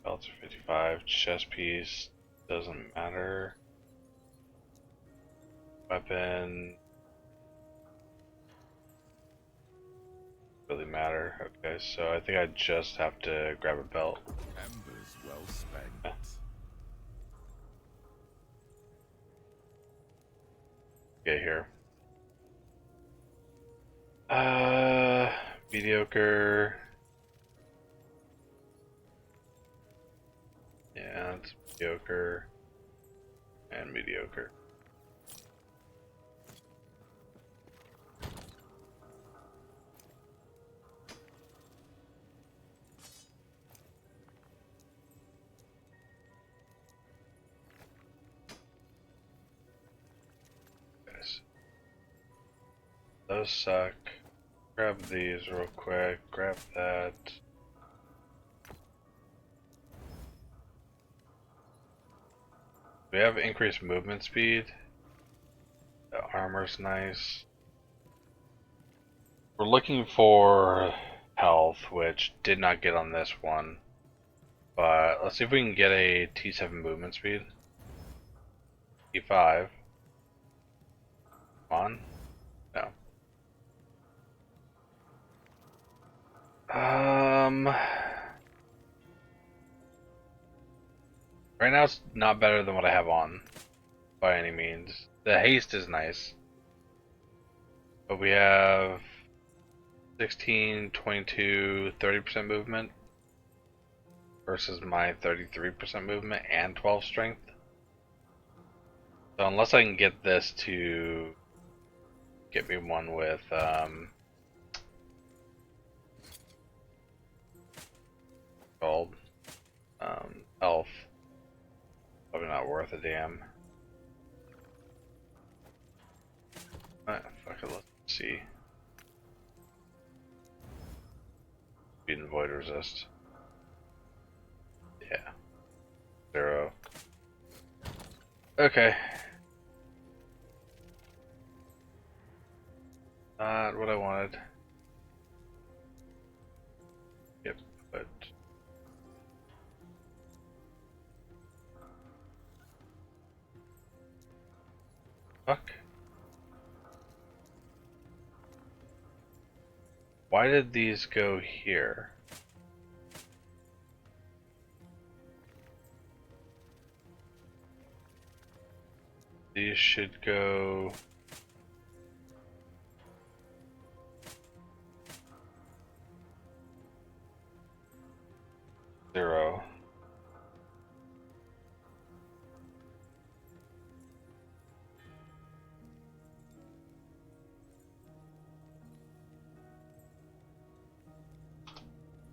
Belts are 55. Chest piece. Doesn't matter. Weapon. Really matter. Okay, so I think I just have to grab a belt. Embers well spent. Get here. Mediocre. Yeah, it's mediocre. And mediocre. Yes. Those suck. Grab these real quick. Grab that. We have increased movement speed. The armor's nice. We're looking for health, which did not get on this one. But let's see if we can get a T7 movement speed. T5. On? No. Right now it's not better than what I have on, by any means. The haste is nice. But we have 16, 22, 30% movement versus my 33% movement and 12 strength. So unless I can get this to get me one with gold, elf, probably not worth a damn. Fuck it, let's see. Speed and void resist. Yeah. 0. Okay. Not what I wanted. Yep, but fuck. Why did these go here? These should go... Zero.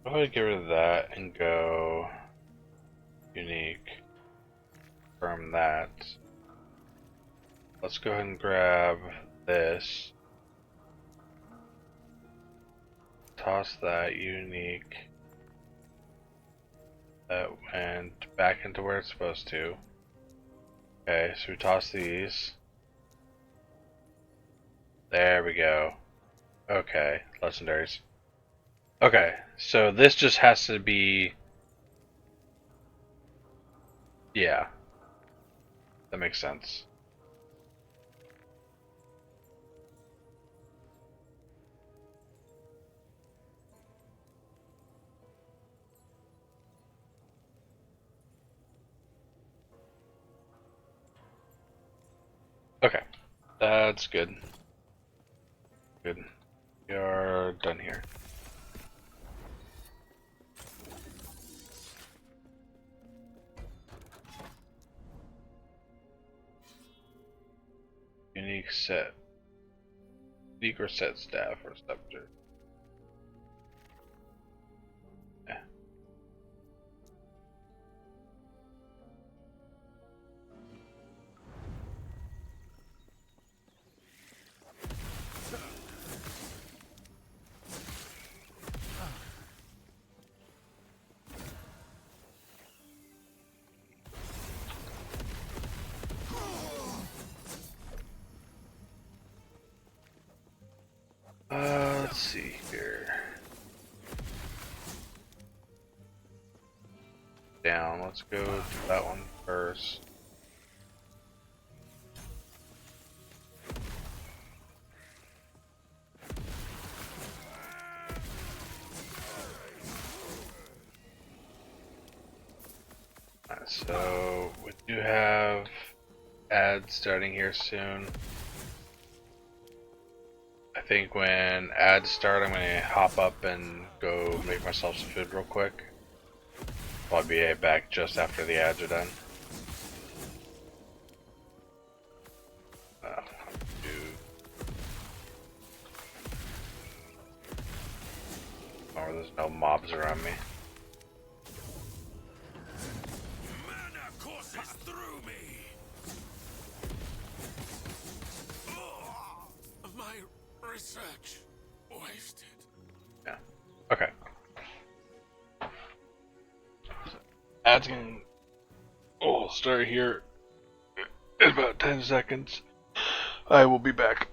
I'm going to get rid of that and go unique. Confirm that. Let's go ahead and grab this. Toss that unique. That went back into where it's supposed to. Okay, so we toss these. There we go. Okay, legendaries. Okay, so this just has to be... Yeah. That makes sense. Okay, that's good. Good. We are done here. Unique set. Unique or set staff or scepter. Yeah. Let's see here. Down. Let's go to that one first. So we do have ads starting here soon. I think when ads start, I'm gonna hop up and go make myself some food real quick. I'll be back just after the ads are done. Or there's no mobs around me. Mana courses through me. My research wasted. Yeah. Okay. Ads can start here in about 10 seconds. I will be back.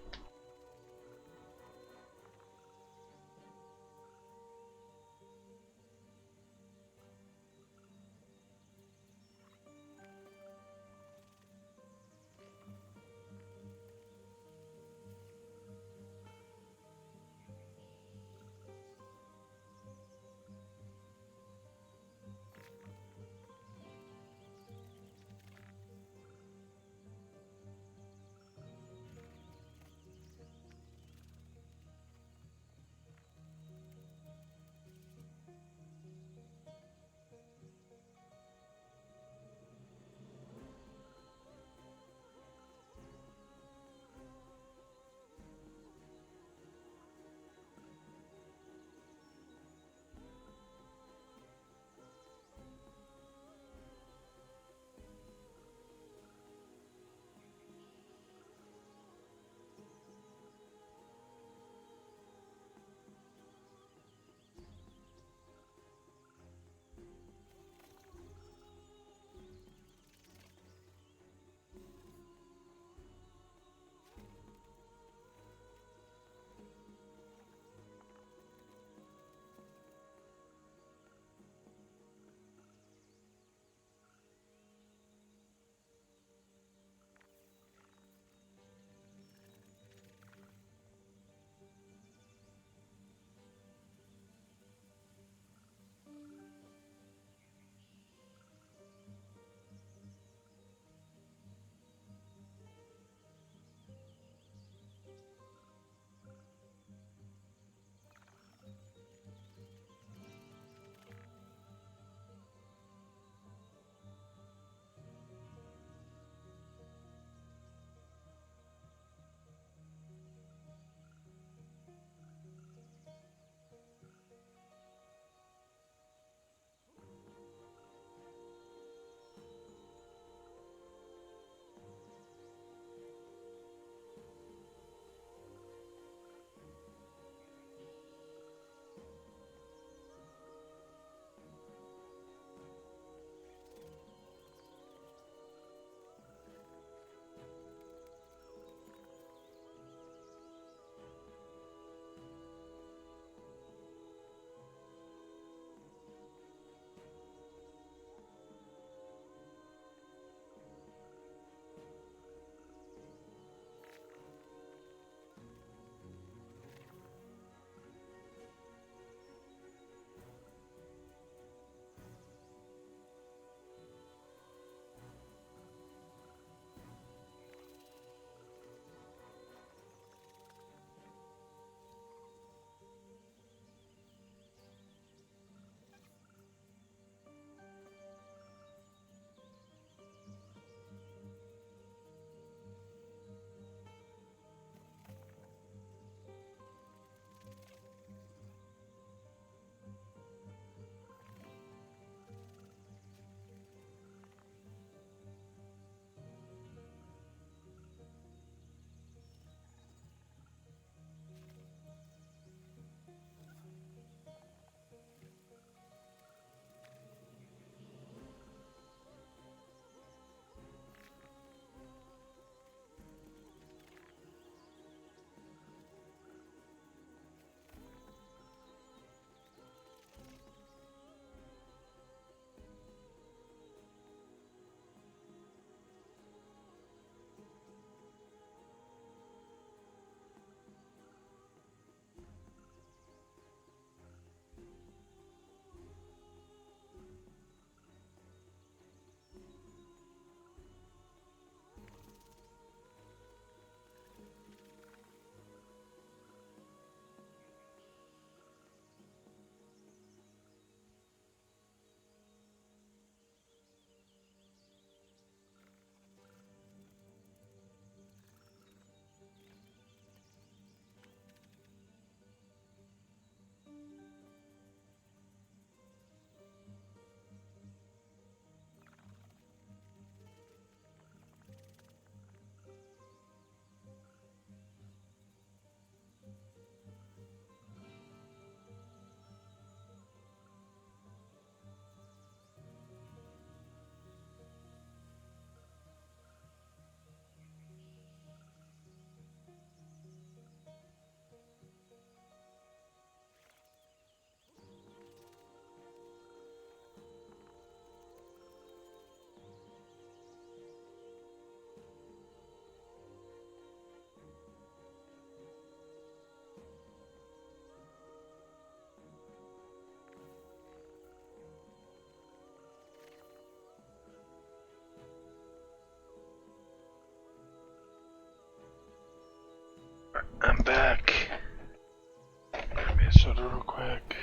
soda real quick.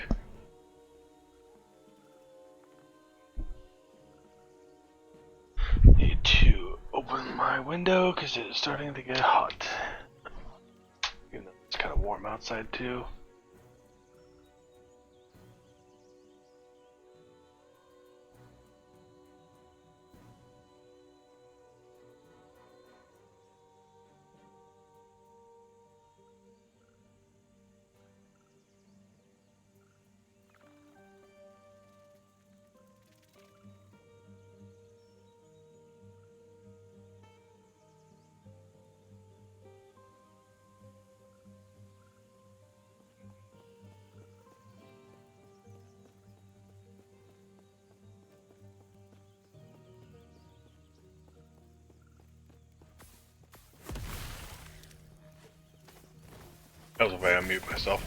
Need to open my window because it is starting to get hot. Even though it's kind of warm outside too. That was the way I mute myself.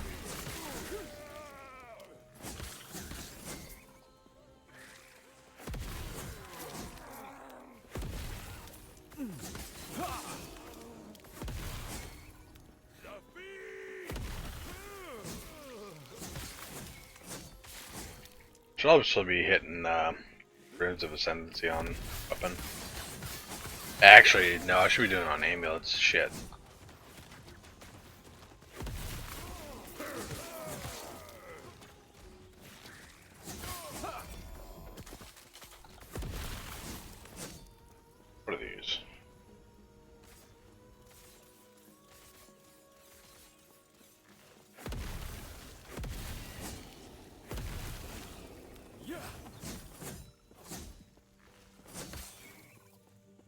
Should obviously be hitting Runes of Ascendancy on weapon. Actually, no, I should be doing it on amulets. Shit. What are these?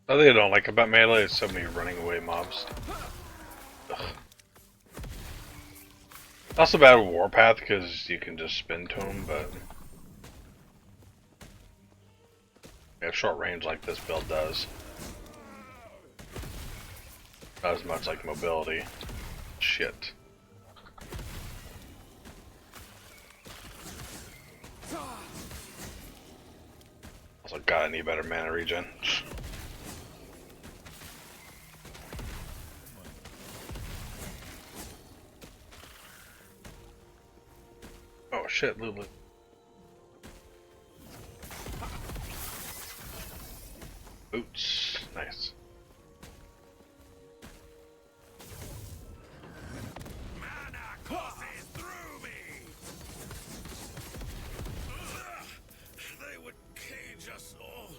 The thing I don't like about melee is so many running away mobs. Ugh. Also bad with Warpath because you can just spin to them, but we have short range like this build does. Not as much like mobility. Shit. Also, God, I need better mana regen. Oh shit, Lulu. Boots. Nice. Mana courses through me. They would cage us all.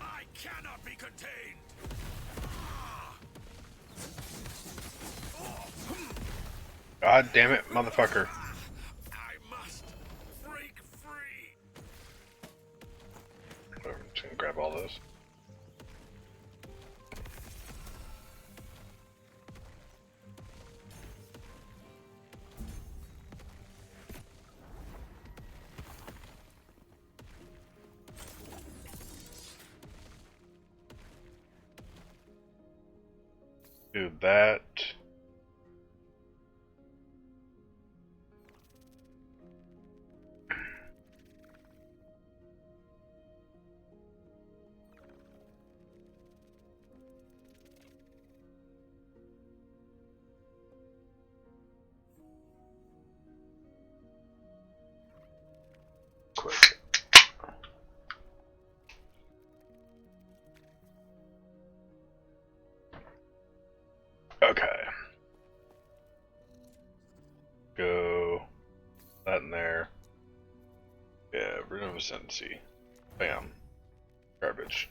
I cannot be contained. God damn it, motherfucker. I must break free. Whatever, I'm just gonna grab all those. Do that. Quick. Okay. Go that in there. Yeah, Rune of Ascendancy. Bam. Garbage.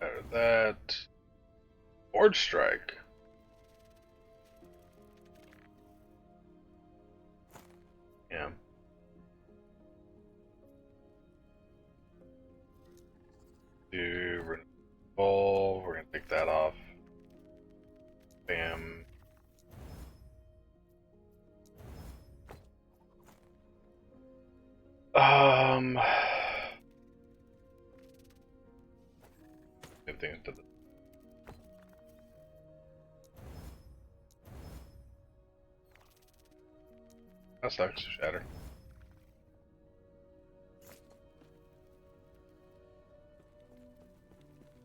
Out of that. Board Strike. Yeah. Do Renewal. that off. Bam. Good thing to the that sucks, shatter.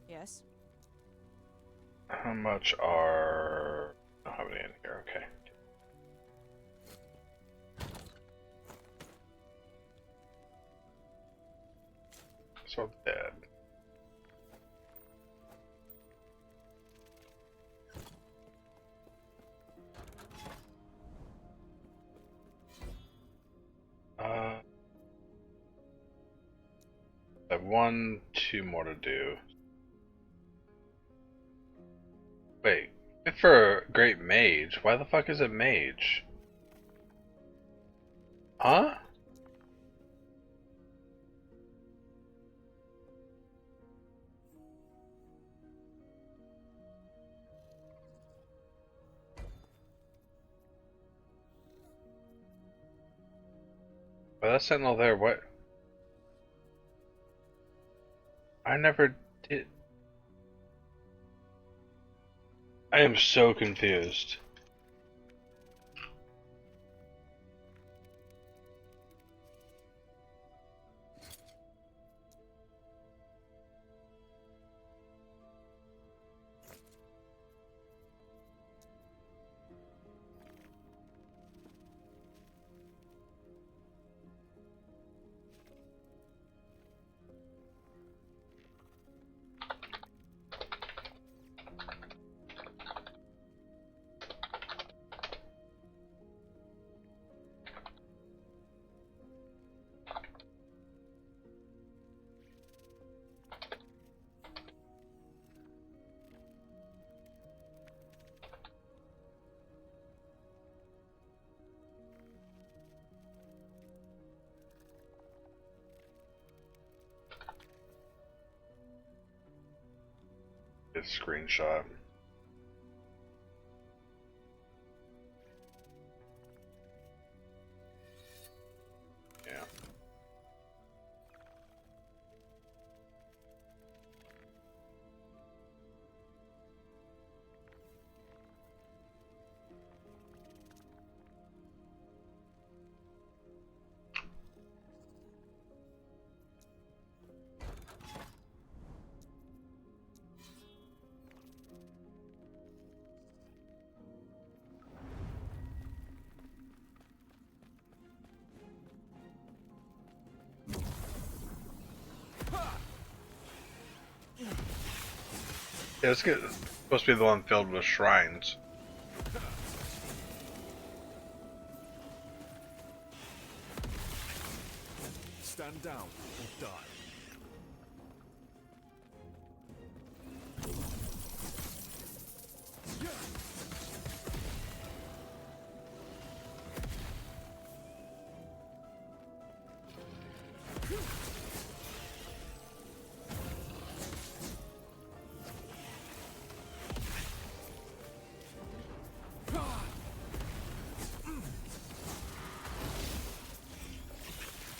Yes. How much are I don't have any in here, okay. So dead. I have 1, 2 more to do. Wait, for Great Mage, why the fuck is it Mage? Huh? But that sentinel there, what? I never did. I am so confused. This screenshot. Yeah. Yeah, it's supposed to be the one filled with shrines. Stand down or die.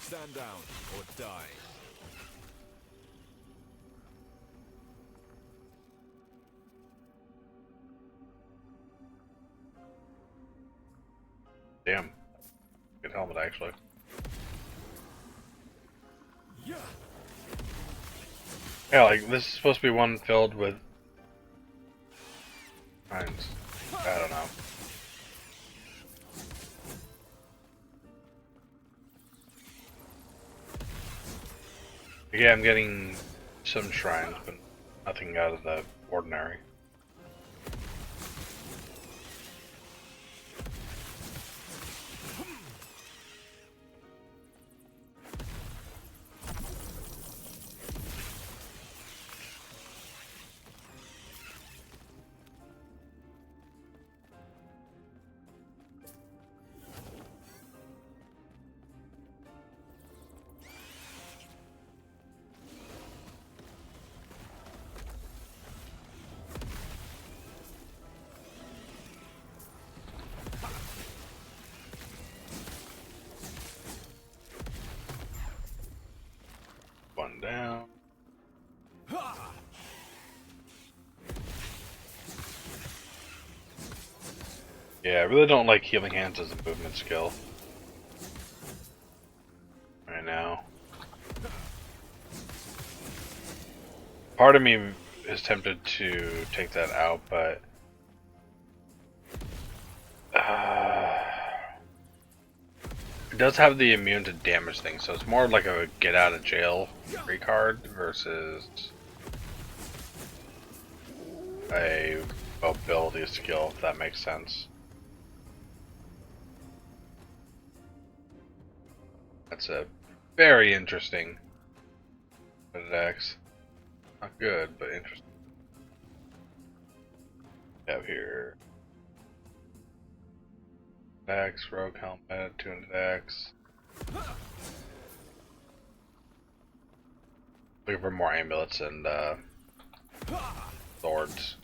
Stand down or die. Damn. Good helmet, actually. Yeah, like, this is supposed to be one filled with shrines. I don't know. Yeah, I'm getting some shrines, but nothing out of the ordinary. Yeah, I really don't like Healing Hands as a movement skill. Right now. Part of me is tempted to take that out, but it does have the immune to damage things, so it's more like a get out of jail free card versus a mobility skill, if that makes sense. That's a very interesting dex. Not good, but interesting. We have here dex, rogue helmet, 200 dex. Looking for more amulets and swords.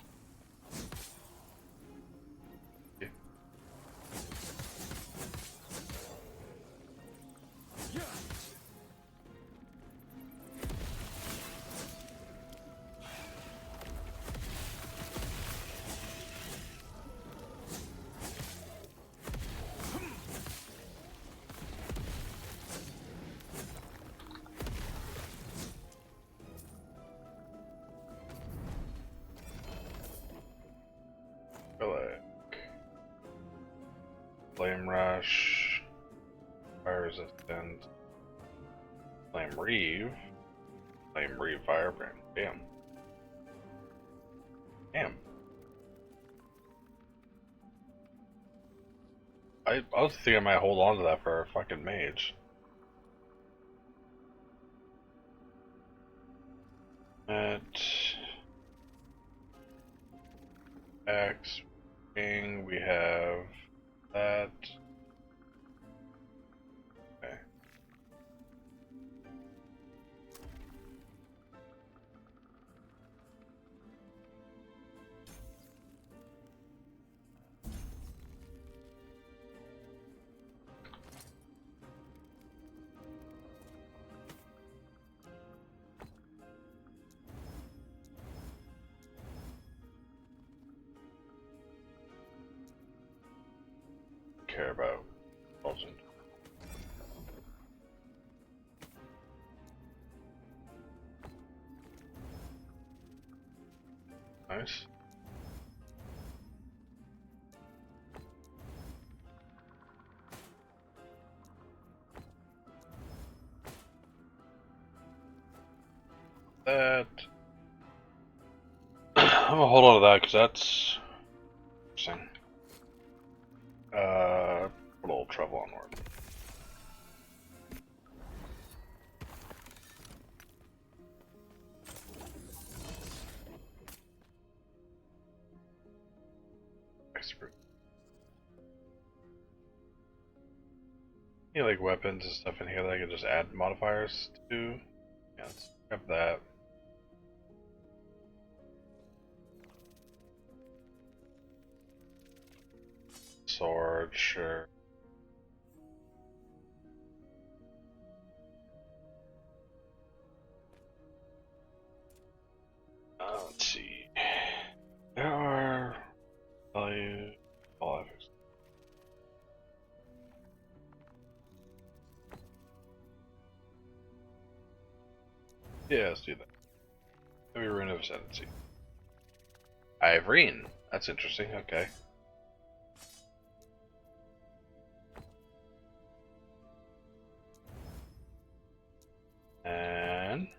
Flame Rush, Fire Resistant, Flame Reeve Firebrand. Damn. Damn. I was thinking I might hold on to that for a fucking mage. At X King, we have that. Okay. Care about Legend. Nice. That I'm gonna hold on to that because that's interesting. Put a little trouble onward. Expert. You like weapons and stuff in here that I can just add modifiers to? Yeah, let's grab that. Sword, sure. Let's see. There are value all efforts. Yeah, let's do that. Maybe Rune of Ascendancy. Ivorine. That's interesting. Okay. And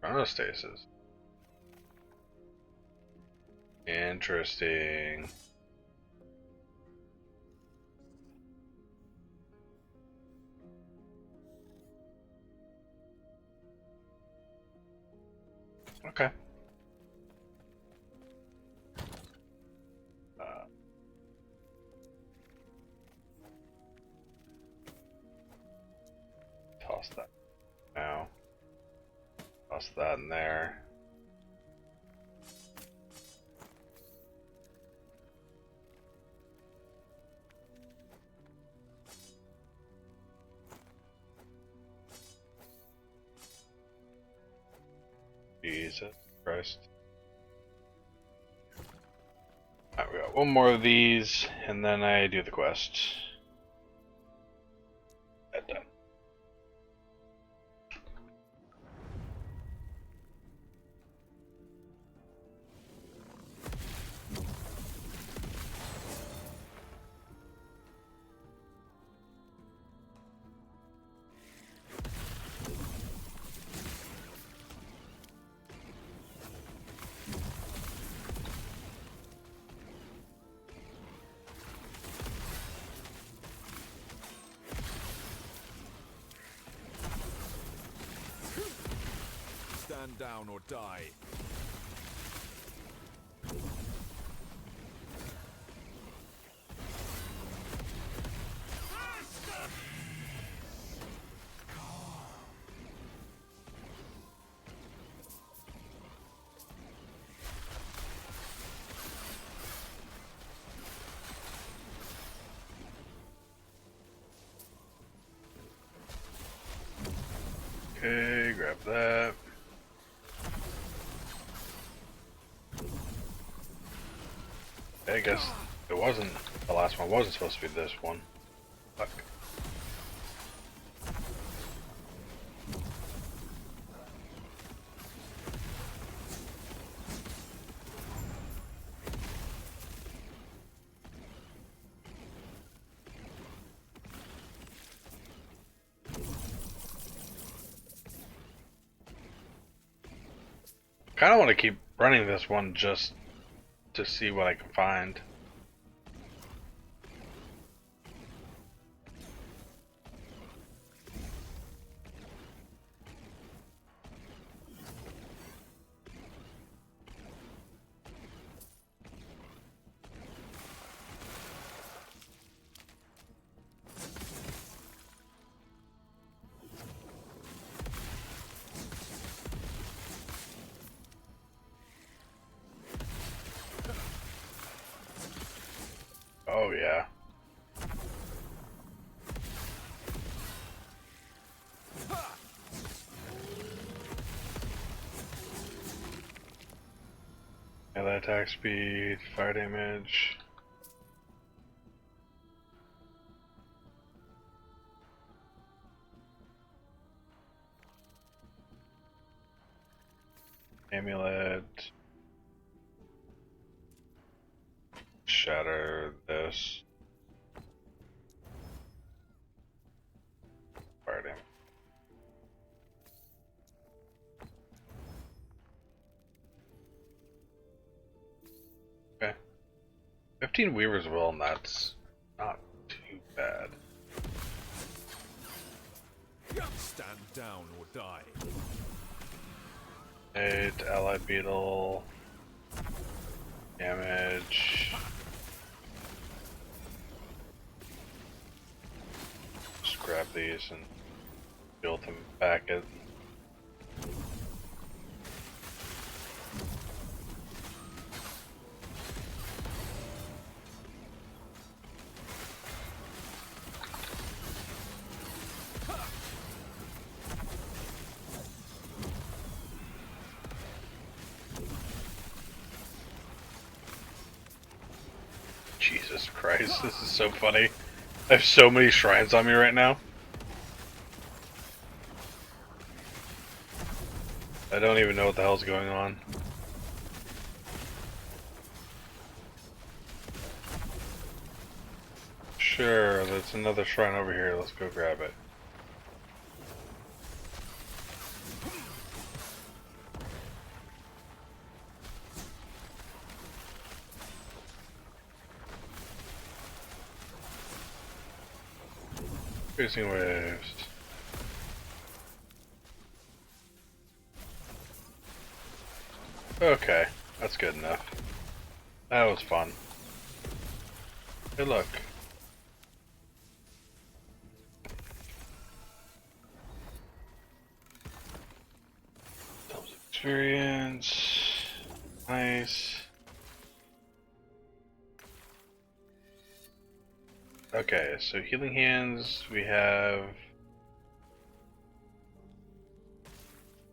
Chronostasis. Interesting. Okay. Toss that now. Toss that in there. Jesus Christ. Alright, we got one more of these, and then I do the quest. That done. Stand down or die. Okay, grab that. I guess it wasn't, the last one wasn't supposed to be this one. Fuck. Kind of want to keep running this one just to see what I can find. Oh yeah. Melee attack speed, fire damage. Amulet. Shatter this. Fire damage. Okay. 15 Weaver's Will, and that's not too bad. Stand down or die. 8 Allied Beetle. Damage. Just grab these and build them back at. Jesus Christ, this is so funny. I have so many shrines on me right now. I don't even know what the hell's going on. Sure, there's another shrine over here. Let's go grab it. Piercing waves. Okay, that's good enough. That was fun. Hey, look. Tons of experience. Nice. Okay, so healing hands, we have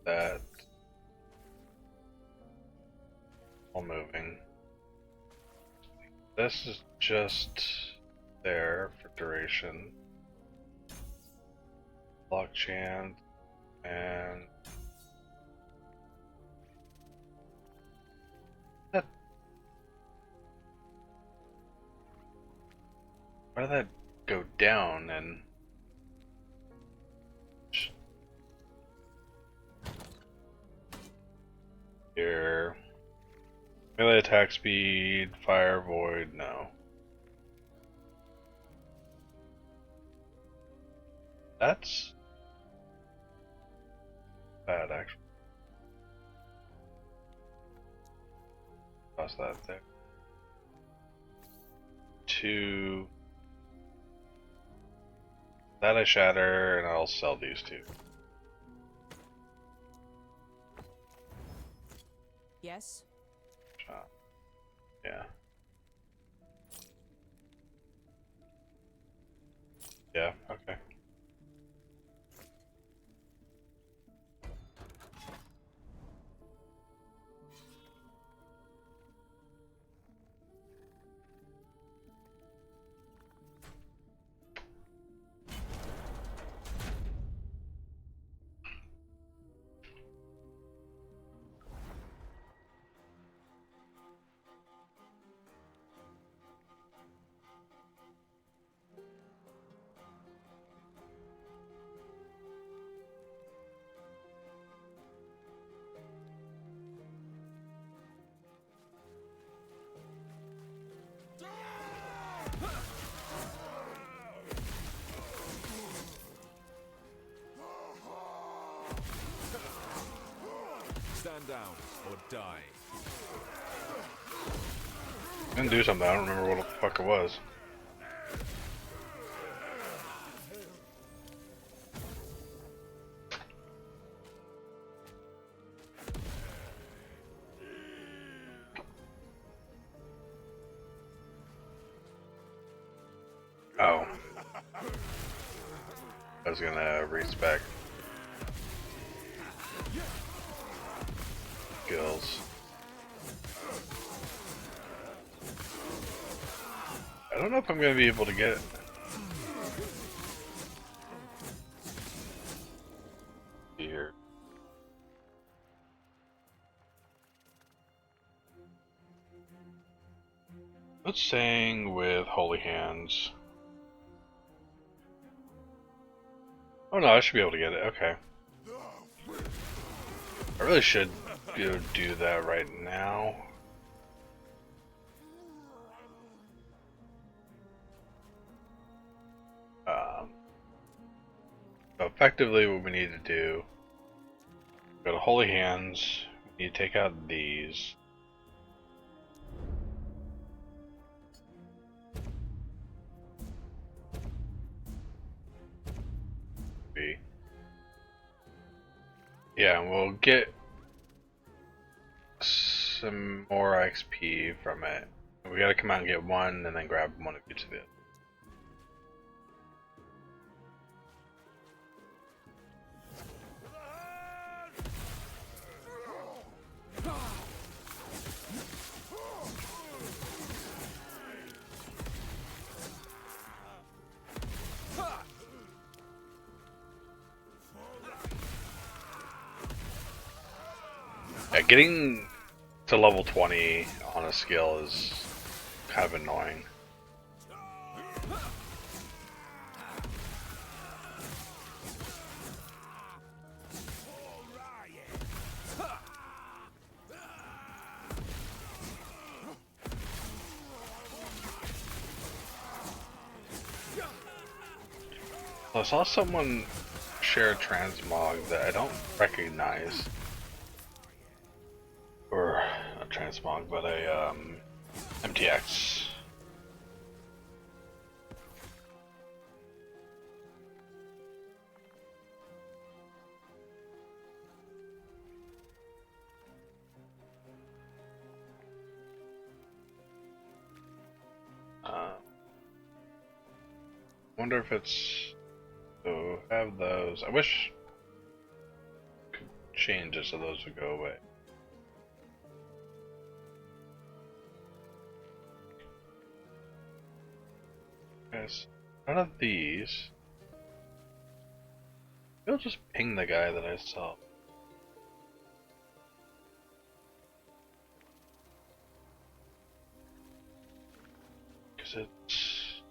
that. All moving. This is just there for duration. Block chance and that. Why did that go down and here? Melee attack speed, fire void, no. That's bad actually. Toss that there. 2. That I shatter, and I'll sell these two. Yes. Yeah. Yeah, okay. Stand down or die. Didn't do something, I don't remember what the fuck it was. Oh. I was gonna respec skills. I don't know if I'm gonna be able to get it. Here. What's saying with Holy Hands? Oh no, I should be able to get it, okay. I really should go do that right now. So effectively what we need to do, go to Holy Hands, we need to take out these. Yeah, and we'll get some more XP from it. We gotta come out and get one, and then grab one of each of it. Yeah, getting to level 20 on a skill is kind of annoying. I saw someone share a transmog that I don't recognize. Or a transmog, but a MTX. Wonder if it's to have those. I wish I could change it so those would go away. Yes. None of these. I'll just ping the guy that I saw. Cause it's...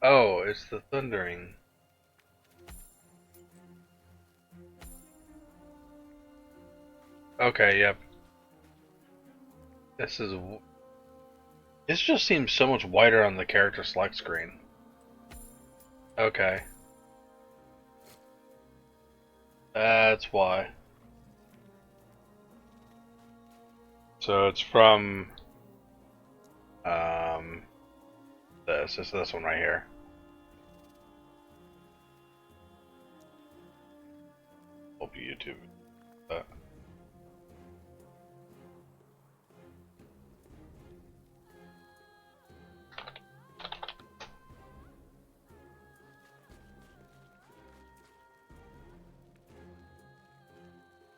Oh, it's the thundering. Okay, yep. This is... This just seems so much wider on the character select screen. Okay. That's why. So it's from... This. It's this one right here. Hope YouTube.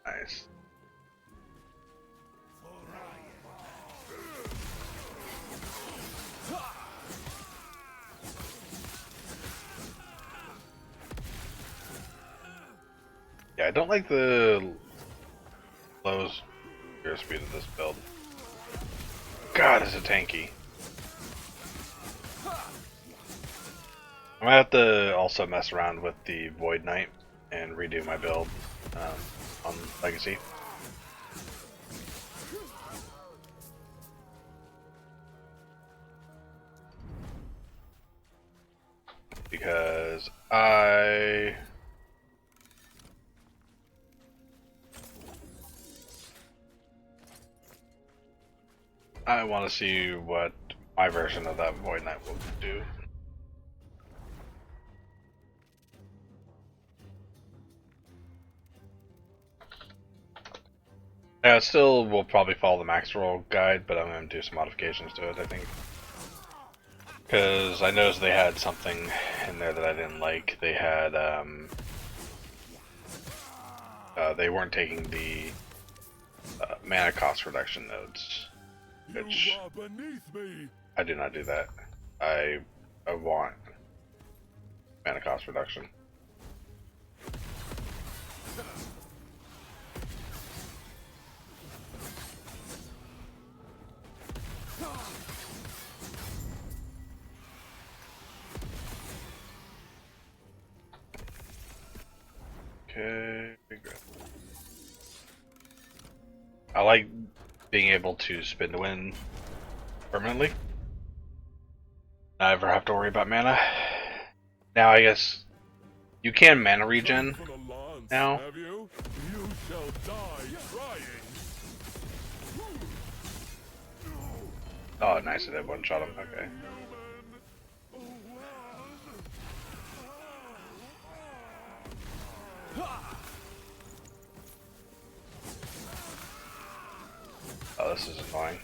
Nice. Yeah, I don't like the low speed of this build. God, is it tanky. I'm gonna have to also mess around with the Void Knight and redo my build on Legacy. Because I want to see what my version of that Void Knight will do. Yeah, it still will probably follow the max roll guide, but I'm going to do some modifications to it, I think. Because I noticed they had something in there that I didn't like. They had, they weren't taking the mana cost reduction nodes. Which, I do not do that. I want mana cost reduction. Okay, good. I like being able to spin to win permanently. Not ever have to worry about mana. Now I guess you can mana regen now. You shall die trying. Oh, nice! I did one shot him. Okay. Oh, this is annoying.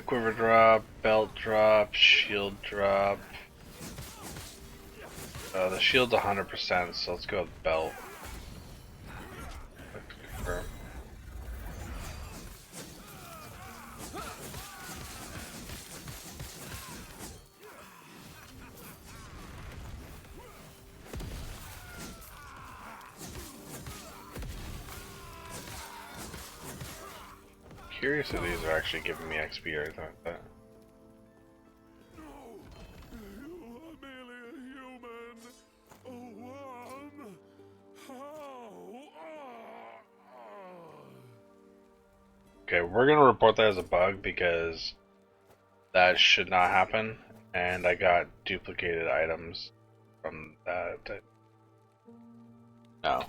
Quiver drop, belt drop, shield drop. The shield's 100%, so let's go with belt. Confirm. Curious if these are actually giving me XP or anything like that. Okay, we're gonna report that as a bug because that should not happen, and I got duplicated items from that. No.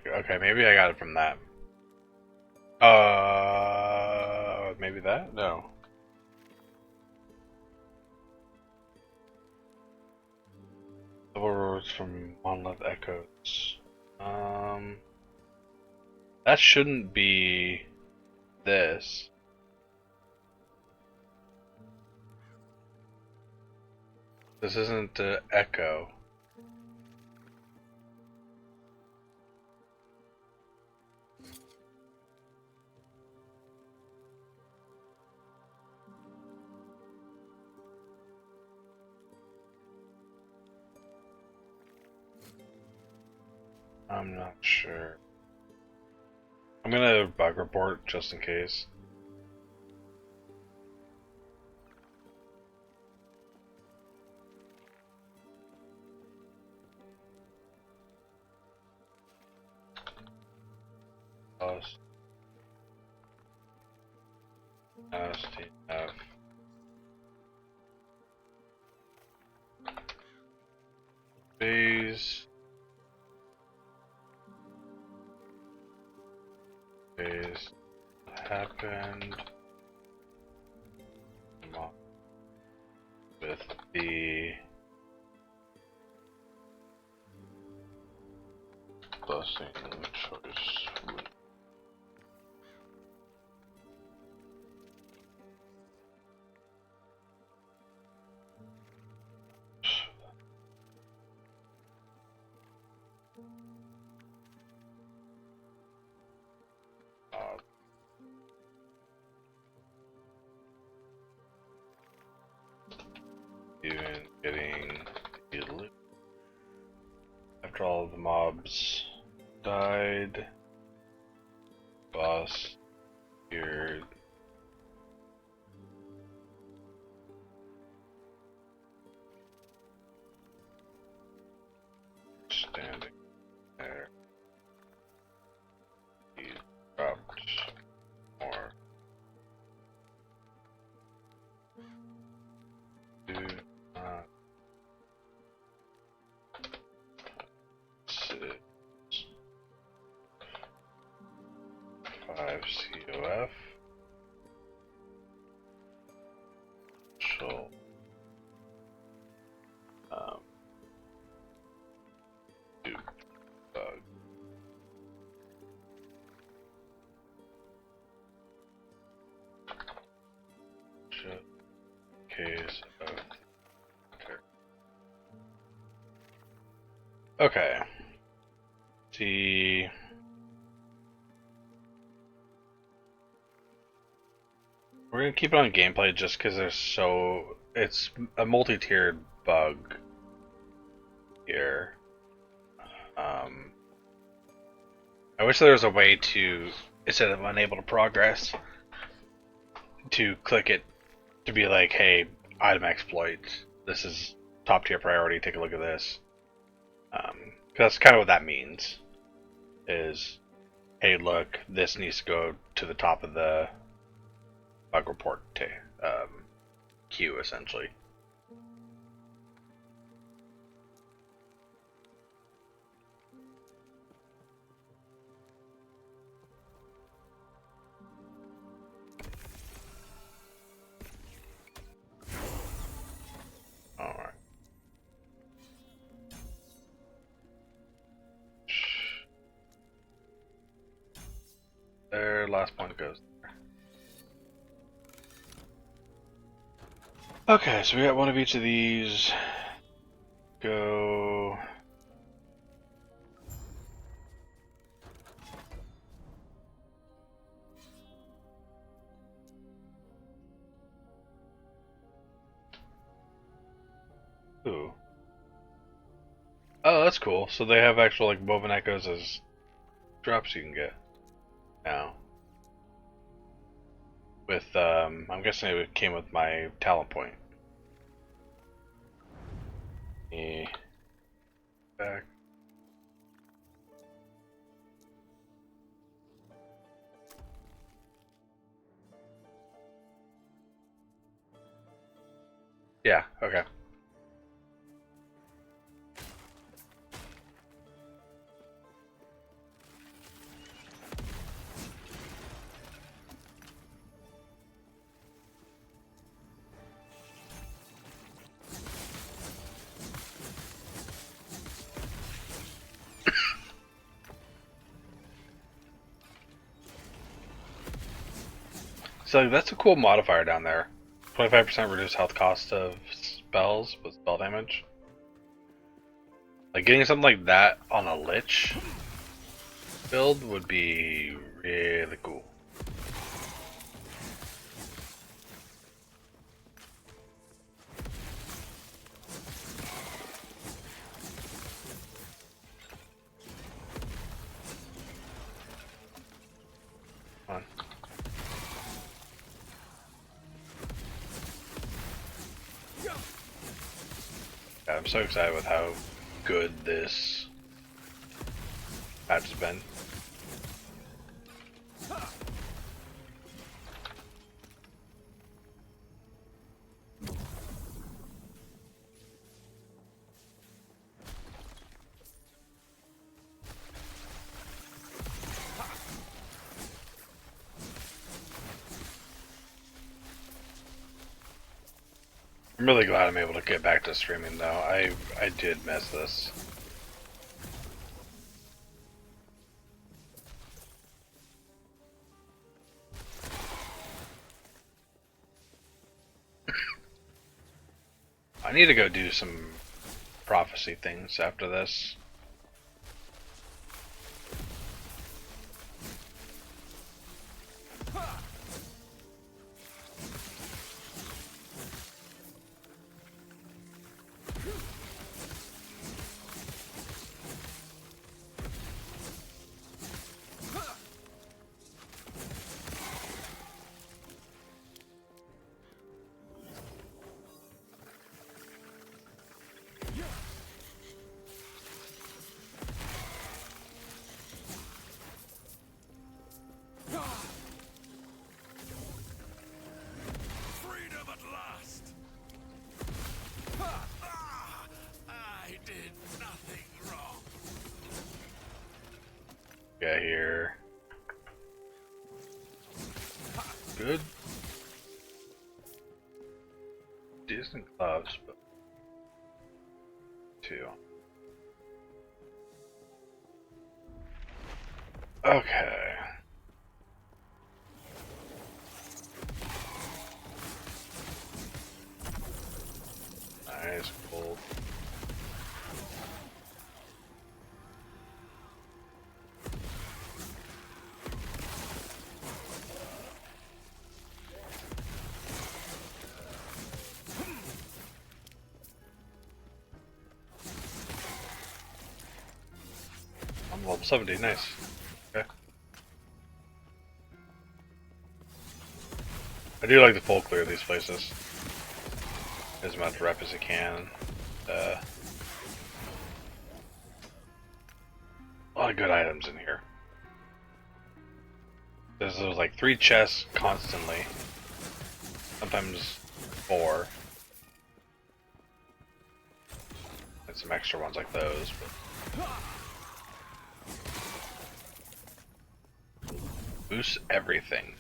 Okay, maybe I got it from that. Maybe that? No. Double roads from Monolith Echoes. That shouldn't be this. This isn't the echo. I'm not sure. I'm gonna bug report just in case. STF. Phase. Phase happened with the blessing choice. Even getting elite after all of the mobs died, boss appeared. Standing there, he dropped more. Do not sit 5 COF. Shall do bug. Just case of okay. See. We're gonna keep it on gameplay just because it's a multi-tiered bug here. I wish there was a way to, instead of unable to progress, to click it to be like, hey, item exploit, this is top tier priority, take a look at this. Because that's kind of what that means, is, hey look, this needs to go to the top of the bug report queue, essentially. Alright. Their last point goes there. Okay, so we got one of each of these. Go. Ooh. Oh, that's cool. So they have actual like woven echoes as drops you can get now. With I'm guessing it came with my talent point. Back. Yeah, okay. So that's a cool modifier down there. 25% reduced health cost of spells with spell damage. Like getting something like that on a Lich build would be really cool. Come on. Yeah, I'm so excited with how good this patch has been. I'm really glad I'm able to get back to streaming though. I did miss this. I need to go do some prophecy things after this. Freedom at last! I did nothing wrong. Get here. Good. Decent gloves, but two. Okay. Nice, cool. I'm level 70, nice. Okay. I do like the full clear of these places. As much rep as I can. A lot of good items in here. There's like 3 chests constantly. Sometimes 4. And some extra ones like those. But boosts everything.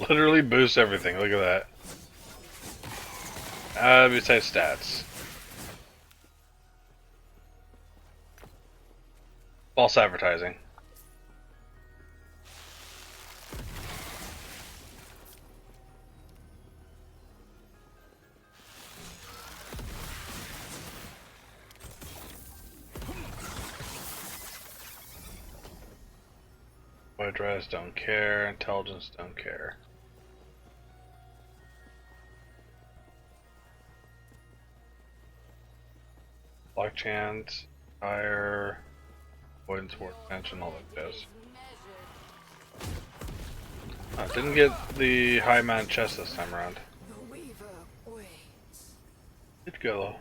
Literally boosts everything. Look at that. Besides stats. False advertising. White dress don't care. Intelligence don't care. Block chance, fire, avoidance, ward attention, all that jazz. I didn't get the high man chest this time around. The Weaver waits. Did go though.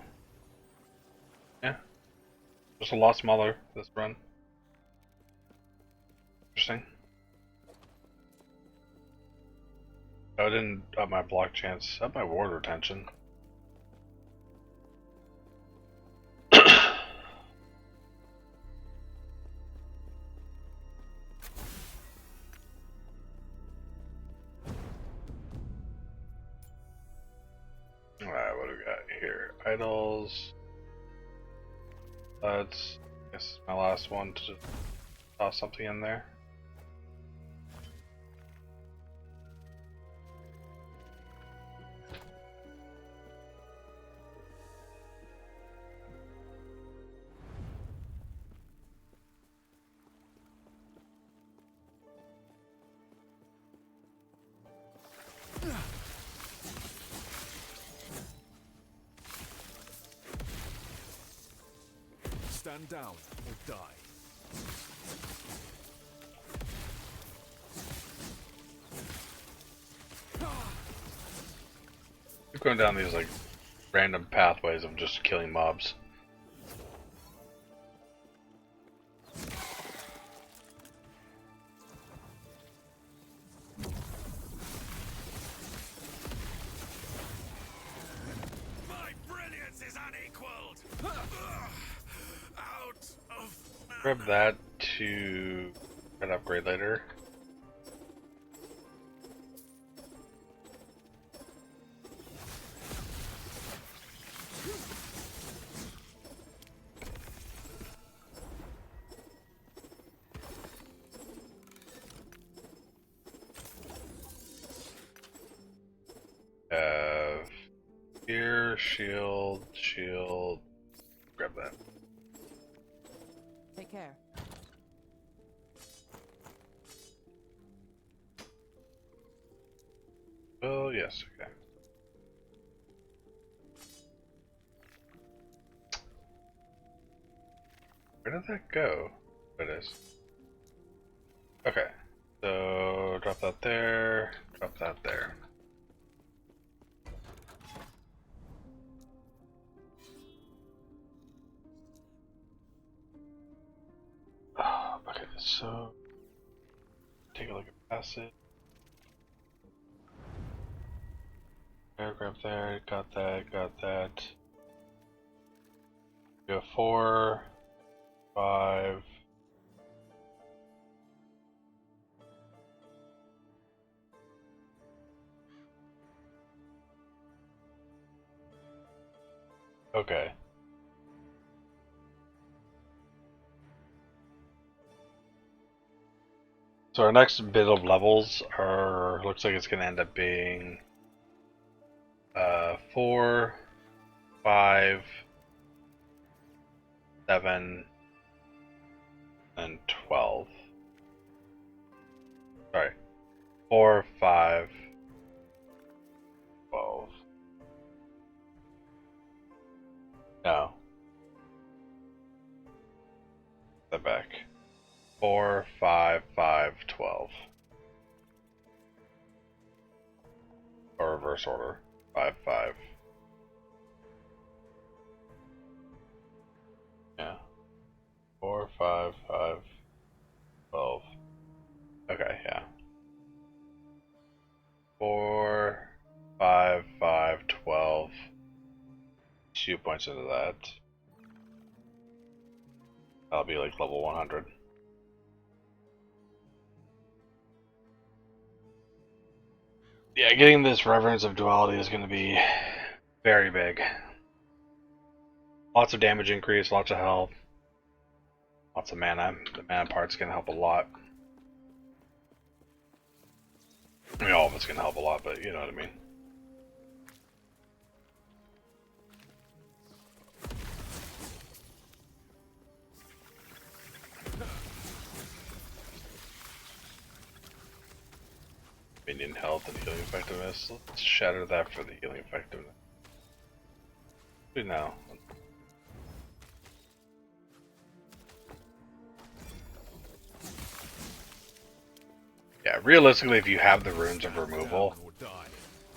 Yeah. Just a lot smaller this run. Interesting. I didn't up my block chance, up my ward retention. Alright, what do we got here? Idols. That's, I guess, my last one to just toss something in there. stand down or die. Keep going down these like random pathways of just killing mobs. My brilliance is unequaled. Out of Grab that to an upgrade later. Here, shield, shield. Grab that. Take care. Oh, yes, okay. Where did that go? There it is. Okay, so drop that there, drop that there. Okay, so take a look at passive. Paragraph there, got that, got that. Go 4, 5. Okay. So our next bit of levels are, looks like it's going to end up being 4, 5, 7, and 12. Sorry. 4, 5, 12. No. Step back. 4, 5, 5, 12. Or reverse order. 5, 5. Yeah. 4, 5, 5, 12. Okay, yeah. 4, 5, 5, 12. 2 points into that. That'll be like level 100. Yeah, getting this Reverence of Duality is going to be very big. Lots of damage increase, lots of health, lots of mana. The mana part's going to help a lot. I mean, all of it's going to help a lot, but you know what I mean. Minion health and healing effectiveness. Let's shatter that for the healing effectiveness. Do now. Yeah, realistically, if you have the runes of removal,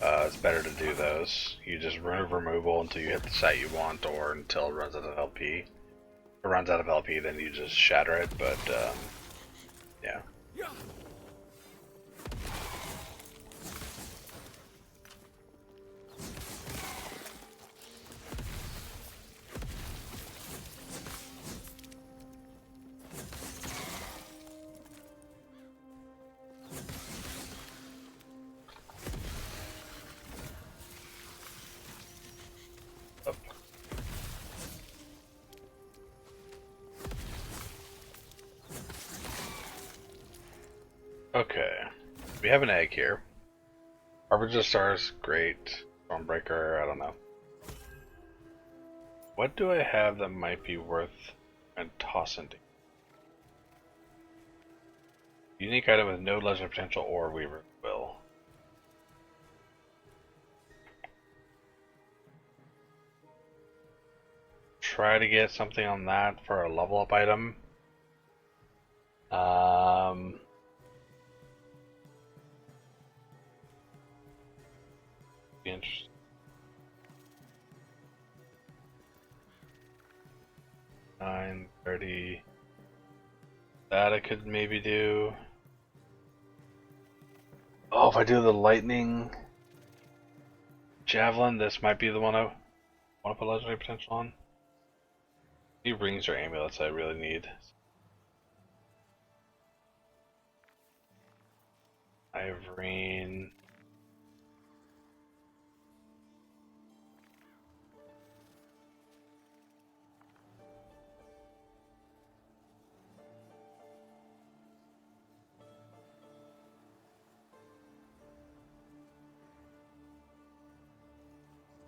it's better to do those. You just rune of removal until you hit the site you want, or until it runs out of LP. If it runs out of LP, then you just shatter it. But yeah. Up. Okay, we have an egg here. Harbinger Stars, great. Stormbreaker, I don't know. What do I have that might be worth and tossing? Unique item with no legend potential or Weaver will. try to get something on that for a level up item. Be interesting. $9.30. That I could maybe do. Oh, if I do the lightning javelin, this might be the one I want to put legendary potential on. Any rings or amulets I really need. Irene.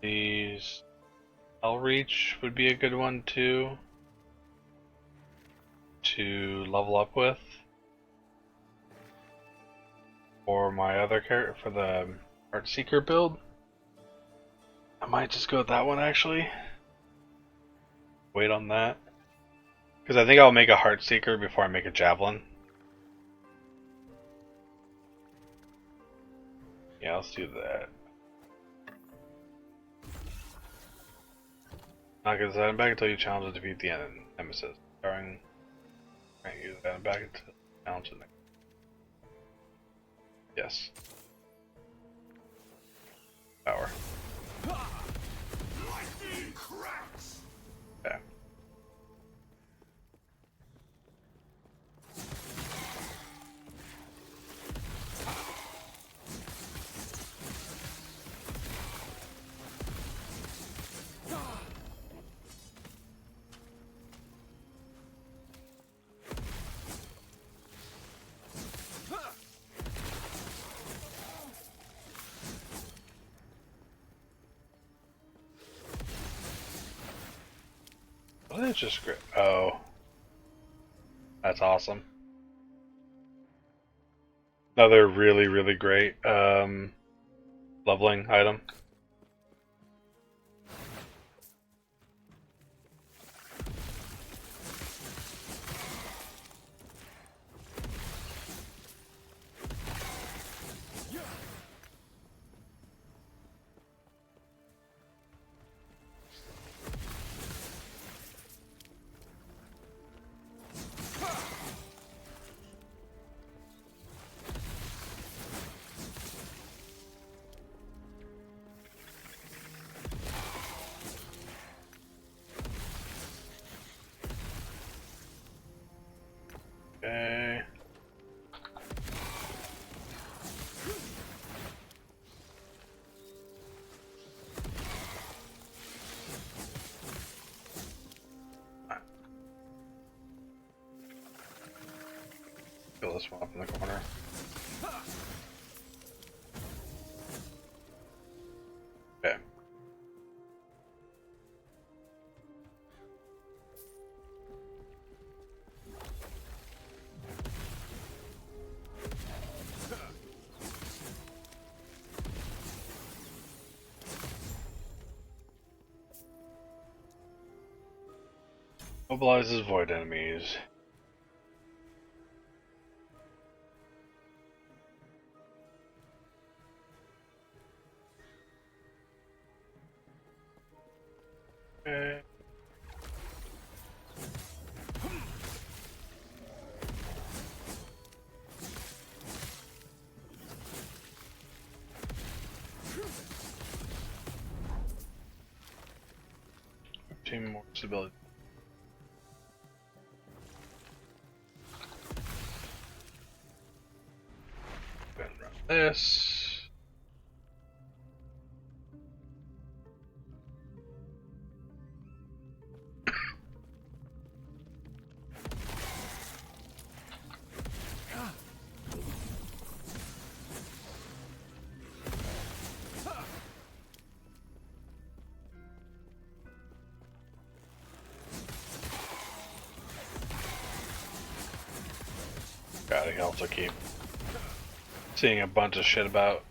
These Outreach would be a good one too to level up with. For my other character, for the Heartseeker build, I might just go with that one actually. Wait on that. Because I think I'll make a Heartseeker before I make a Javelin. Yeah, let's do that. Not get this item back until you challenge to defeat the nemesis. Starring, can't use that item back until challenge the next. Yes. Power. Lightning cracks. Yeah. Well, that's just great. Oh. That's awesome. Another really, really great leveling item. Okay. Kill this one up in the corner. Okay. Mobilizes void enemies. Okay. Team more stability. Then run this. God, I can also keep seeing a bunch of shit about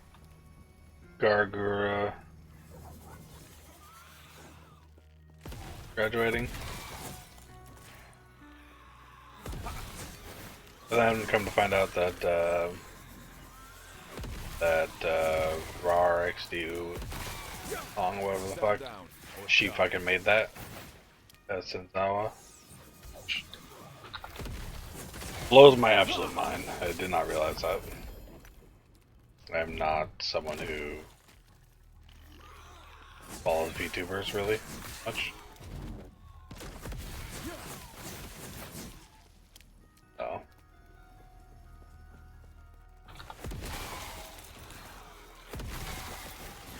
Gargura. graduating. But then come to find out that RAR XDU song, whatever the fuck, she fucking made that. That's Senzawa. Blows my absolute mind. I did not realize that. I'm not someone who follows VTubers really much. Oh.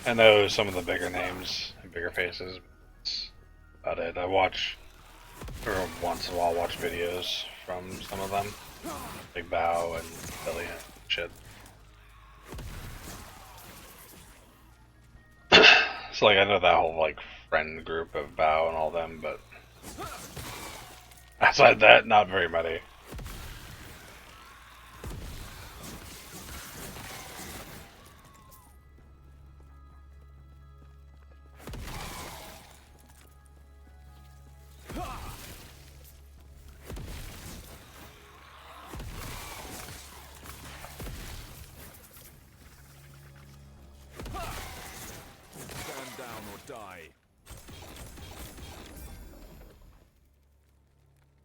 I know some of the bigger names and bigger faces. That's about it. I watch, or once in a while, watch videos from some of them. Big Bow and Billy and shit. So like I know that whole like friend group of Bow and all them, but outside that, not very many. Stand down or die.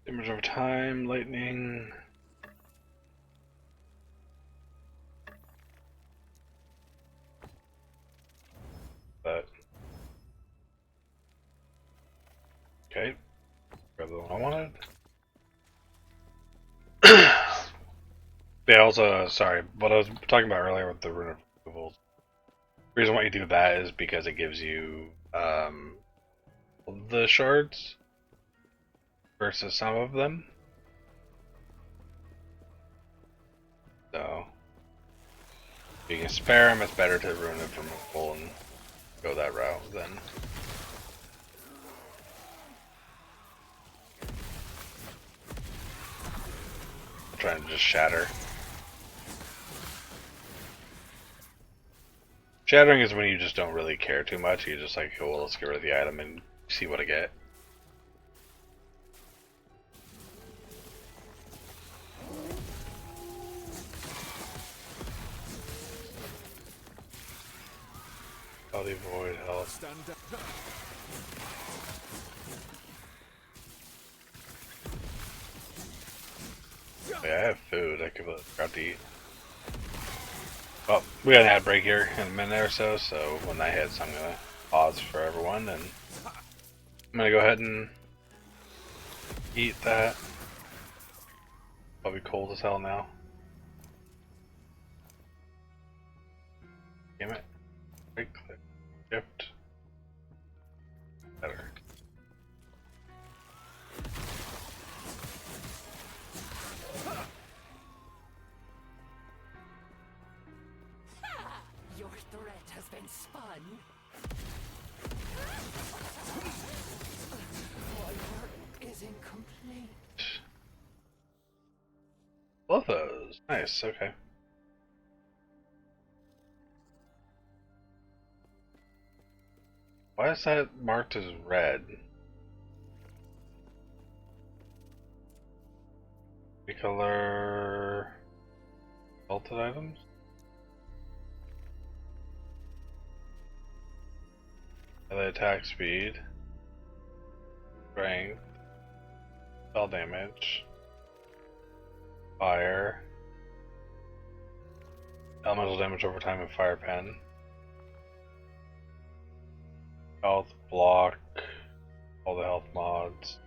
Damage over time, lightning. But okay, grab the one I wanted. Yeah, also, sorry, what I was talking about earlier with the rune of removals. The reason why you do that is because it gives you the shards versus some of them. So, if you can spare them, it's better to rune it from removal and go that route than. Trying to just shatter. Shattering is when you just don't really care too much. You just like, oh, well, let's get rid of the item and see what I get. Body void health. Stand down. Yeah, I have food. I could grab to eat. Well, we got an ad break here in a minute or so, so when that hits, I'm gonna pause for everyone, and I'm gonna go ahead and eat that. Probably cold as hell now. Damn it. Right click. Shift. Better. Your threat has been spun. My work is incomplete. Love those. Nice, okay. Why is that marked as red? Recolor vaulted items? Melee attack speed, strength, spell damage, fire, elemental damage over time and fire pen, health, block, all the health mods.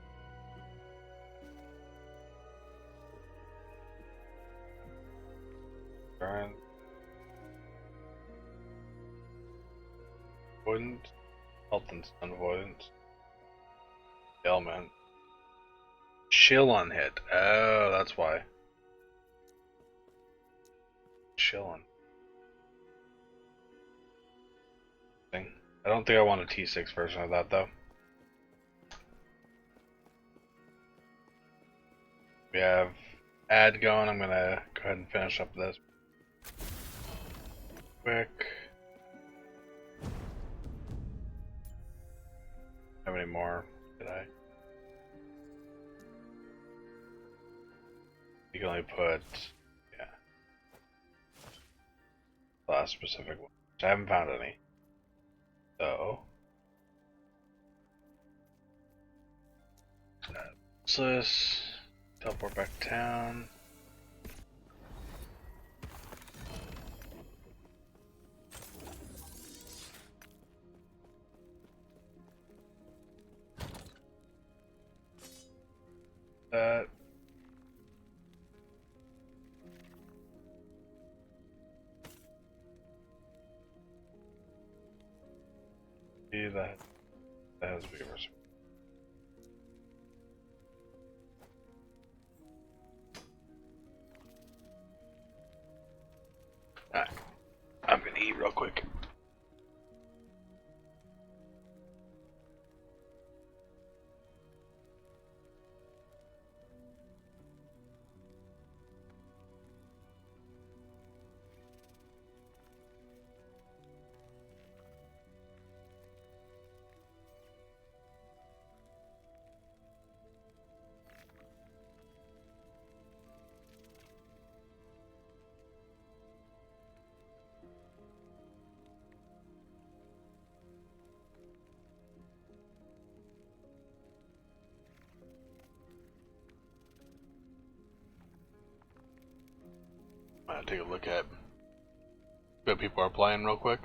Current. Avoidance, health and stun avoidance. Ailment. Chill on hit. Oh, that's why. Chill on. I don't think I want a T6 version of that though. We have ad going. I'm gonna go ahead and finish up this quick. Have any more Did I? You can only put, yeah, last specific one. Which I haven't found any. So, this, teleport back to town. That. See that has beavers. Alright, I'm gonna eat real quick. I'm gonna take a look at what people are playing real quick.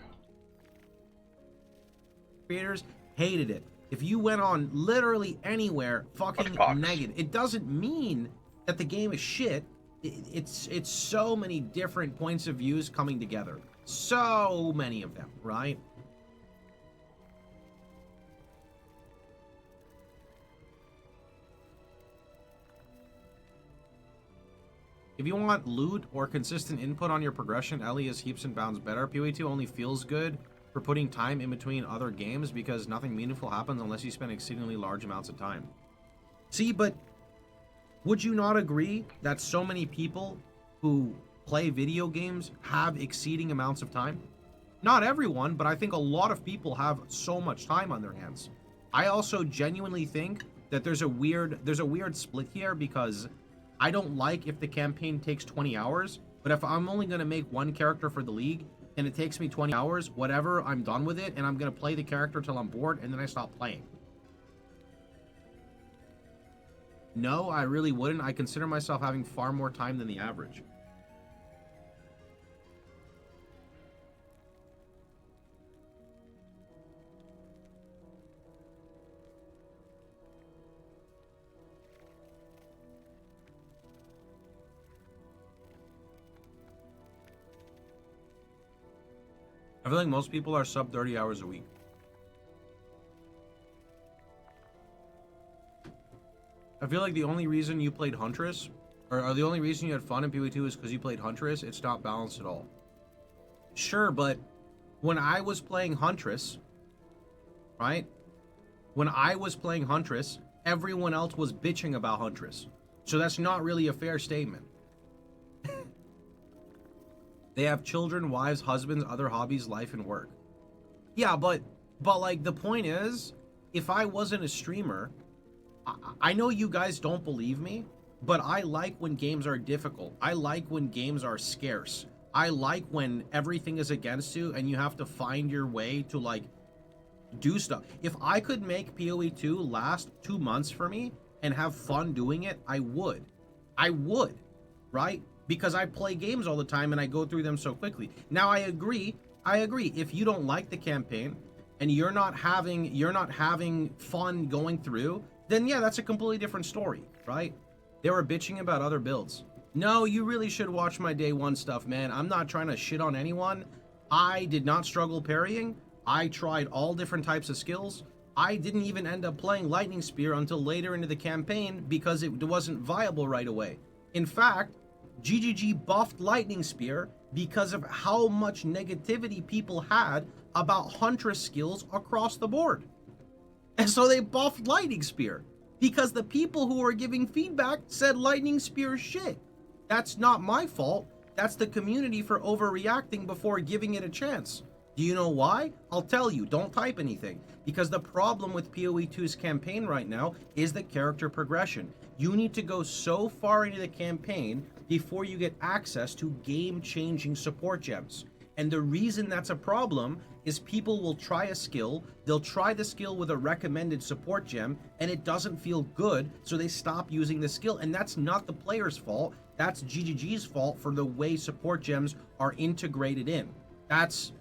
Creators hated it. If you went on literally anywhere, fucking negative. It doesn't mean that the game is shit. It's so many different points of views coming together. So many of them, right? If you want loot or consistent input on your progression, Ellie is heaps and bounds better. PoE2 only feels good for putting time in between other games because nothing meaningful happens unless you spend exceedingly large amounts of time. See, but would you not agree that so many people who play video games have exceeding amounts of time? Not everyone, but I think a lot of people have so much time on their hands. I also genuinely think that there's a weird split here because I don't like if the campaign takes 20 hours, but if I'm only going to make one character for the league and it takes me 20 hours, whatever, I'm done with it and I'm going to play the character till I'm bored and then I stop playing. No, I really wouldn't. I consider myself having far more time than the average. I feel like most people are sub 30 hours a week. I feel like the only reason you played Huntress, or the only reason you had fun in PoE2 is because you played Huntress. It's not balanced at all. Sure, but when I was playing Huntress, right? When I was playing Huntress, everyone else was bitching about Huntress. So that's not really a fair statement. They have children, wives, husbands, other hobbies, life, and work. Yeah, but like the point is, if I wasn't a streamer, I know you guys don't believe me, but I like when games are difficult. I like when games are scarce. I like when everything is against you and you have to find your way to like do stuff. If I could make PoE2 last 2 months for me and have fun doing it, I would. I would, right? Because I play games all the time and I go through them so quickly. Now I agree. If you don't like the campaign and you're not having fun going through, then yeah, that's a completely different story, right? They were bitching about other builds. No, you really should watch my day one stuff, man. I'm not trying to shit on anyone. I did not struggle parrying. I tried all different types of skills. I didn't even end up playing Lightning Spear until later into the campaign because it wasn't viable right away. In fact, GGG buffed Lightning Spear because of how much negativity people had about Huntress skills across the board. And so they buffed Lightning Spear because the people who were giving feedback said Lightning Spear is shit. That's not my fault. That's the community for overreacting before giving it a chance. Do you know why? I'll tell you, don't type anything. Because the problem with PoE 2's campaign right now is the character progression. You need to go so far into the campaign before you get access to game-changing support gems. And the reason that's a problem is people will try a skill, they'll try the skill with a recommended support gem, and it doesn't feel good, so they stop using the skill. And that's not the player's fault, that's GGG's fault for the way support gems are integrated in. That's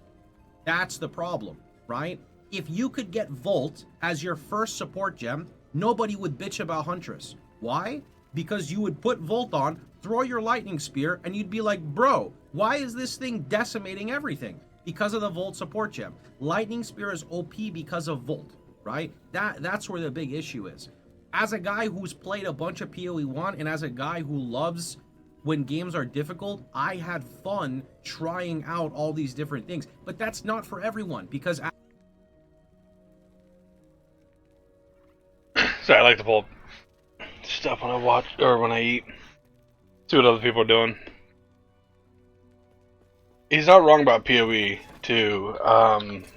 the problem, right? If you could get Volt as your first support gem, nobody would bitch about Huntress. Why? Because you would put Volt on, throw your lightning spear, and you'd be like, bro, why is this thing decimating everything? Because of the Volt support gem. Lightning spear is OP because of Volt, right? That's where the big issue is. As a guy who's played a bunch of PoE 1 and as a guy who loves when games are difficult, I had fun trying out all these different things. But that's not for everyone, because So I like to pull stuff when I watch or when I eat. See what other people are doing. He's not wrong about PoE too.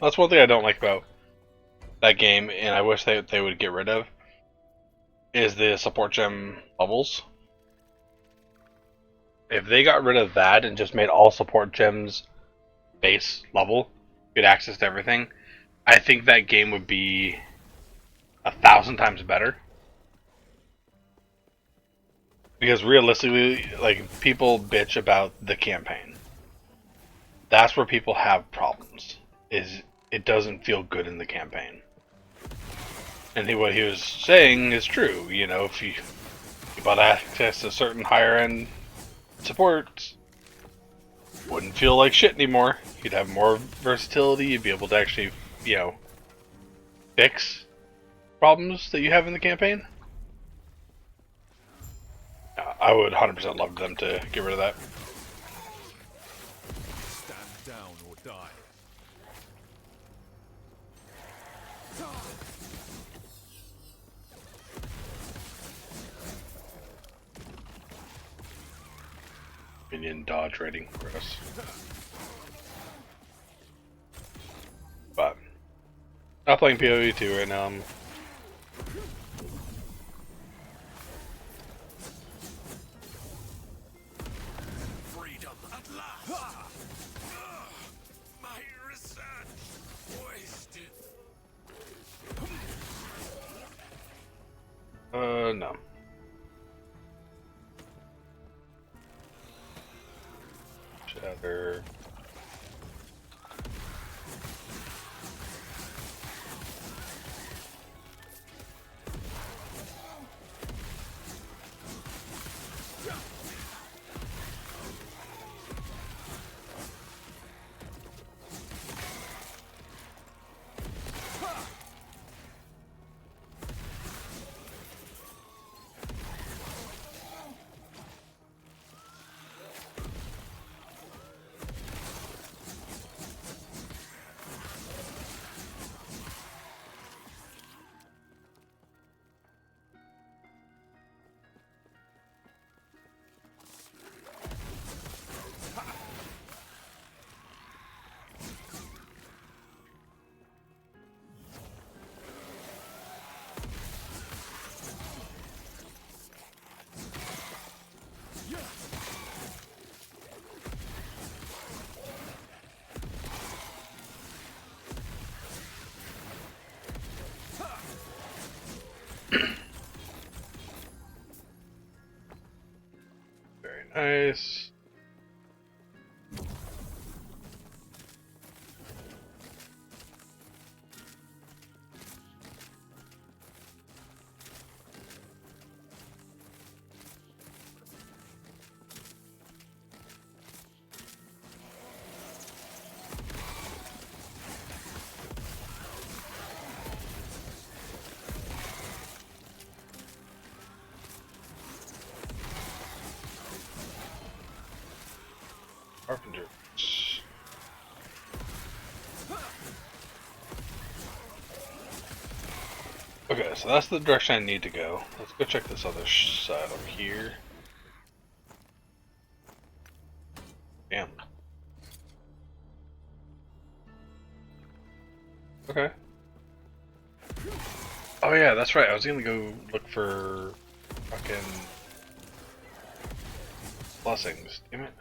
That's one thing I don't like about that game, and I wish they would get rid of, is the support gem levels. If they got rid of that and just made all support gems base level, get access to everything, I think that game would be 1,000 times better. Because realistically, like, people bitch about the campaign. That's where people have problems. Is it doesn't feel good in the campaign. And what he was saying is true. You know, if you bought access to certain higher end supports, wouldn't feel like shit anymore. You'd have more versatility. You'd be able to actually, you know, fix problems that you have in the campaign. I would 100% love them to get rid of that. Stand down or die. Minion dodge rating for us. But not playing PoE 2 right now. Freedom at last. My research wasted. No. Shatter. Very nice. Carpenter. Okay, so that's the direction I need to go. Let's go check this other side up here. Damn. Okay. Oh yeah, that's right. I was gonna go look for fucking blessings. Damn it.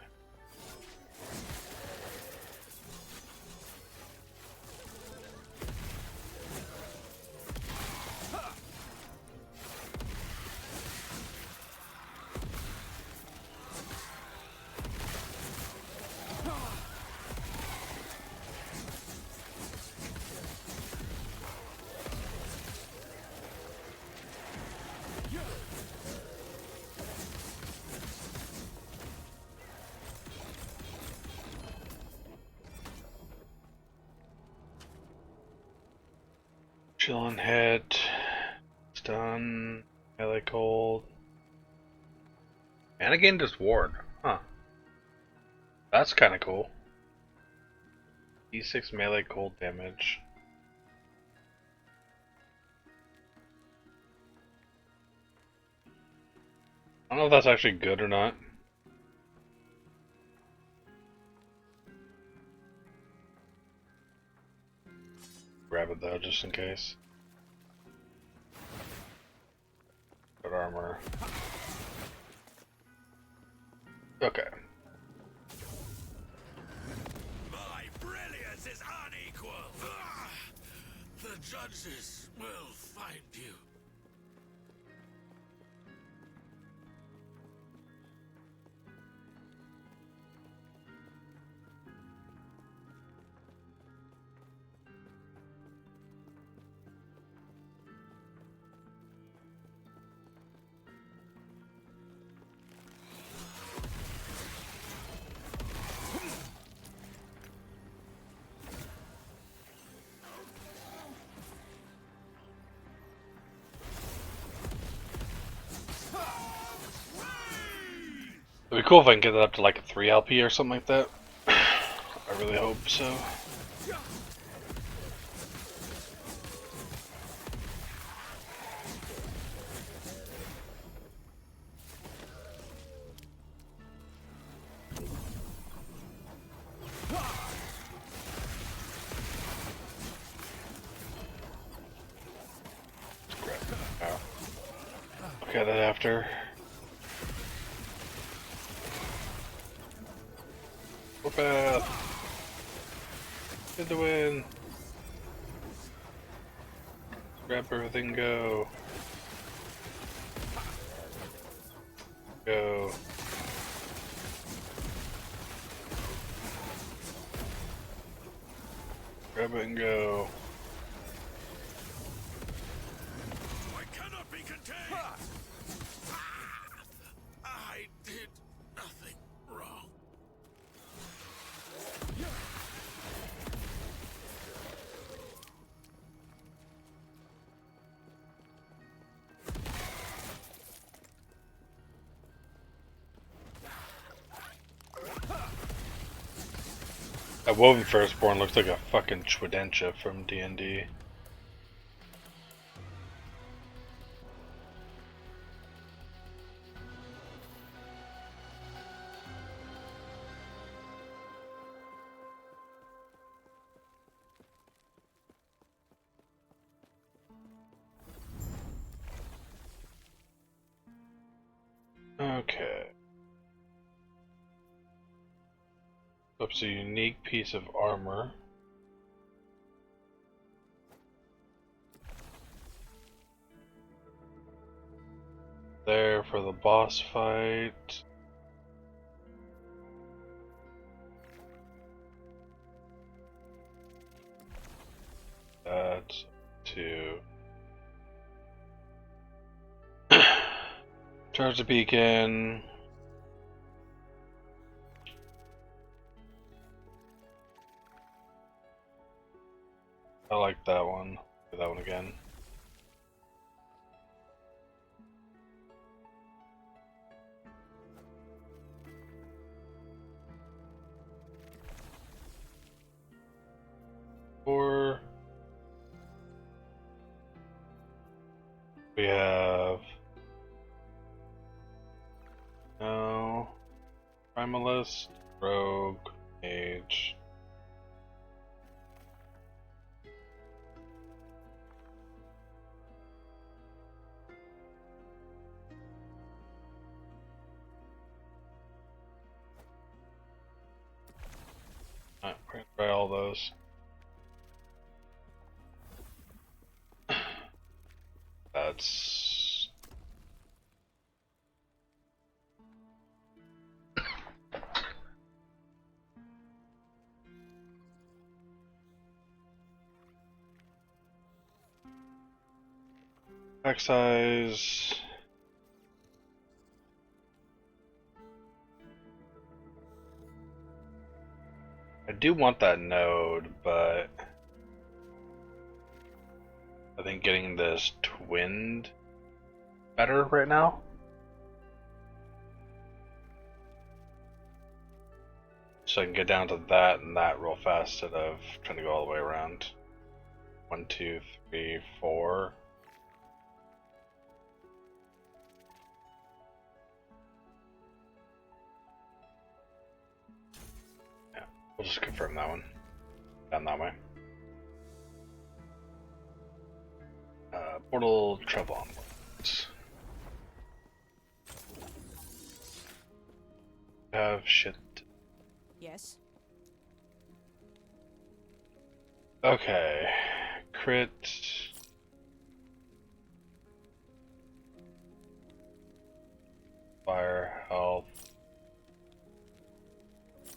Chillin' hit. Stun. Melee cold. And again, just ward. Huh. That's kinda cool. D6 melee cold damage. I don't know if that's actually good or not. Grab it though, just in case. Good armor. Okay. My brilliance is unequal. Ah! The judges will find you. It'd be cool if I can get that up to like a 3 LP or something like that. I really hope so. Okay, that after. Warpath! Get the win! Grab everything, go! Go! Grab it and go! I cannot be contained. I did nothing wrong. That Woven Firstborn looks like a fucking Schwedentia from D&D. Okay. That's a unique piece of armor. There for the boss fight. That's to charge the beacon. I like that one. Do that one again. Or we have no Primalist, Rogue, Mage. Try all those. That's pack size. I do want that node, but I think getting this twinned better right now. So I can get down to that and that real fast instead of trying to go all the way around. 1, 2, 3, 4. Yeah, we'll just confirm that one. Down that way. Portal travel onwards. Have shit. Yes. Okay. Crit. Fire, health.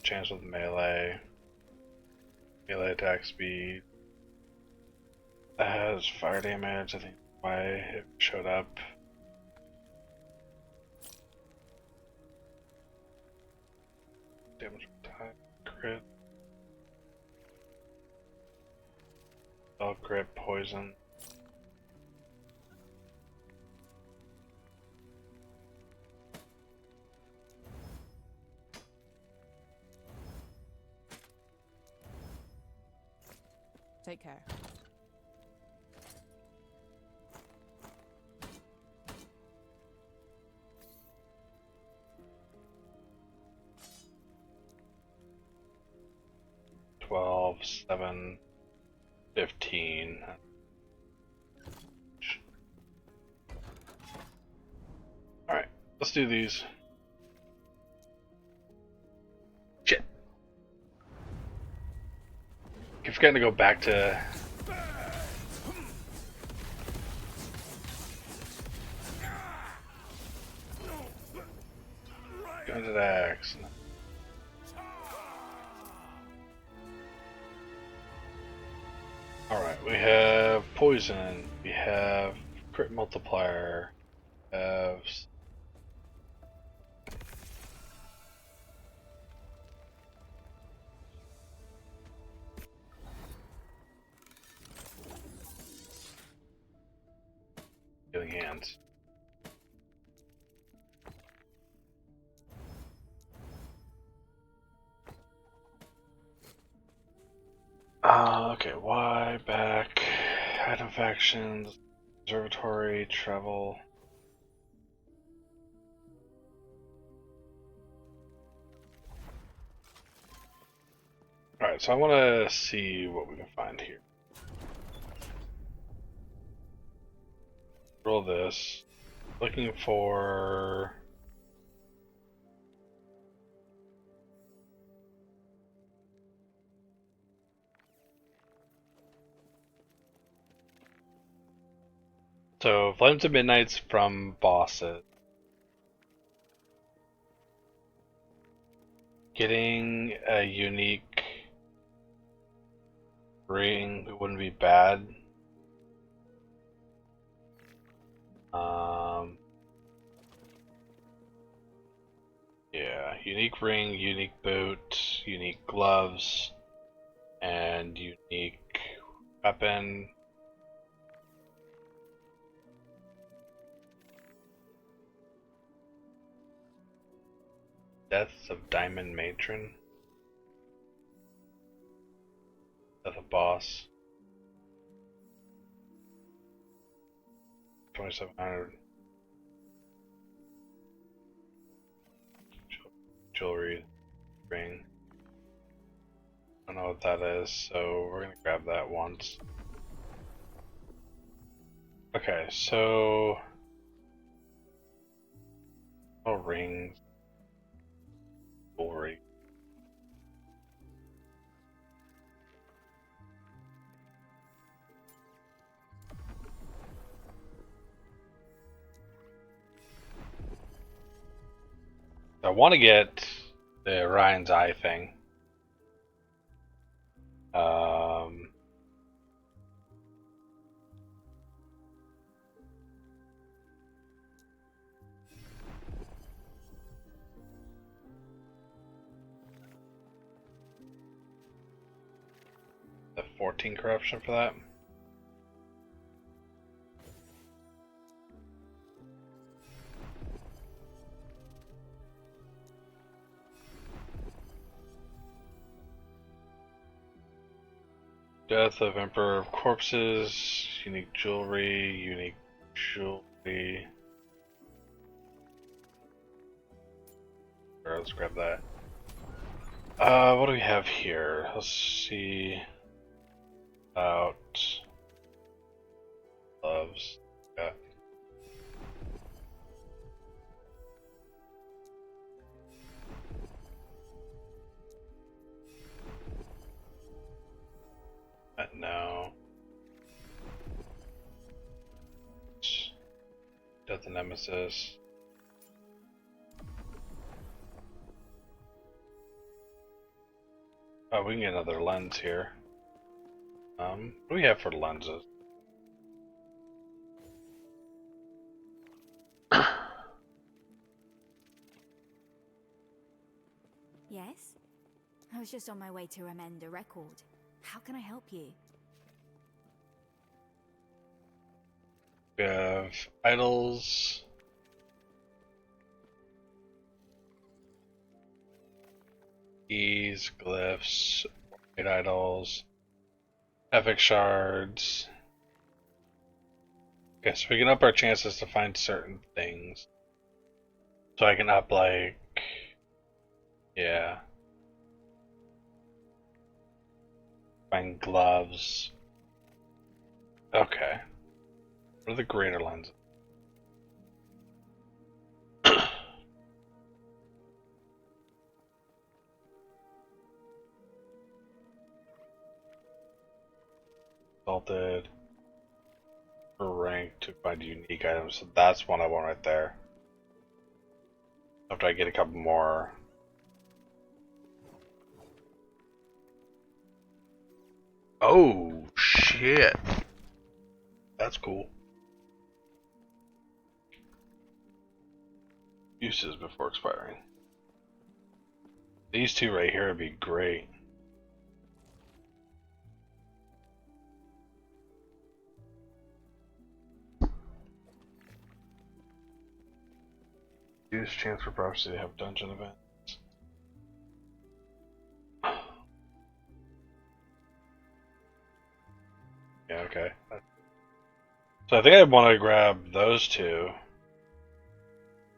Chance with melee. Melee attack speed. That has fire damage, I think why it showed up. Damage time, crit. Spell crit, poison. Take care. $12, $7, $15. Alright, let's do these. Shit. Keep forgetting to go back to go to the axe. Alright, we have poison, we have crit multiplier, we have healing hands. Okay, Y, back, item factions, observatory, travel. Alright, so I want to see what we can find here. Roll this. Looking for... So, Flames of Midnight's from bosses. Getting a unique ring wouldn't be bad. Yeah, unique ring, unique boot, unique gloves, and unique weapon. Deaths of Diamond Matron. Death of Boss. 2700. Jewelry ring. I don't know what that is, so we're gonna grab that once. Okay, so rings. Jewelry. I want to get the Orion's Eye thing. The 14 corruption for that. Death of Emperor of Corpses, unique jewelry. Sure, let's grab that. What do we have here? Let's see. About gloves. Yeah. No. Death and Nemesis. Oh, we can get another lens here. What do we have for lenses? Yes? I was just on my way to amend a record. How can I help you? We have idols. Keys, glyphs, white idols, epic shards. Okay, so we can up our chances to find certain things. So I can up like, yeah. Find gloves. Okay. What are the greater lenses? Salted. For rank to find unique items. So that's one I want right there. After I get a couple more. Oh shit. That's cool. Uses before expiring. These two right here would be great. Use chance for prophecy to have dungeon events. Yeah, okay. So I think I want to grab those two.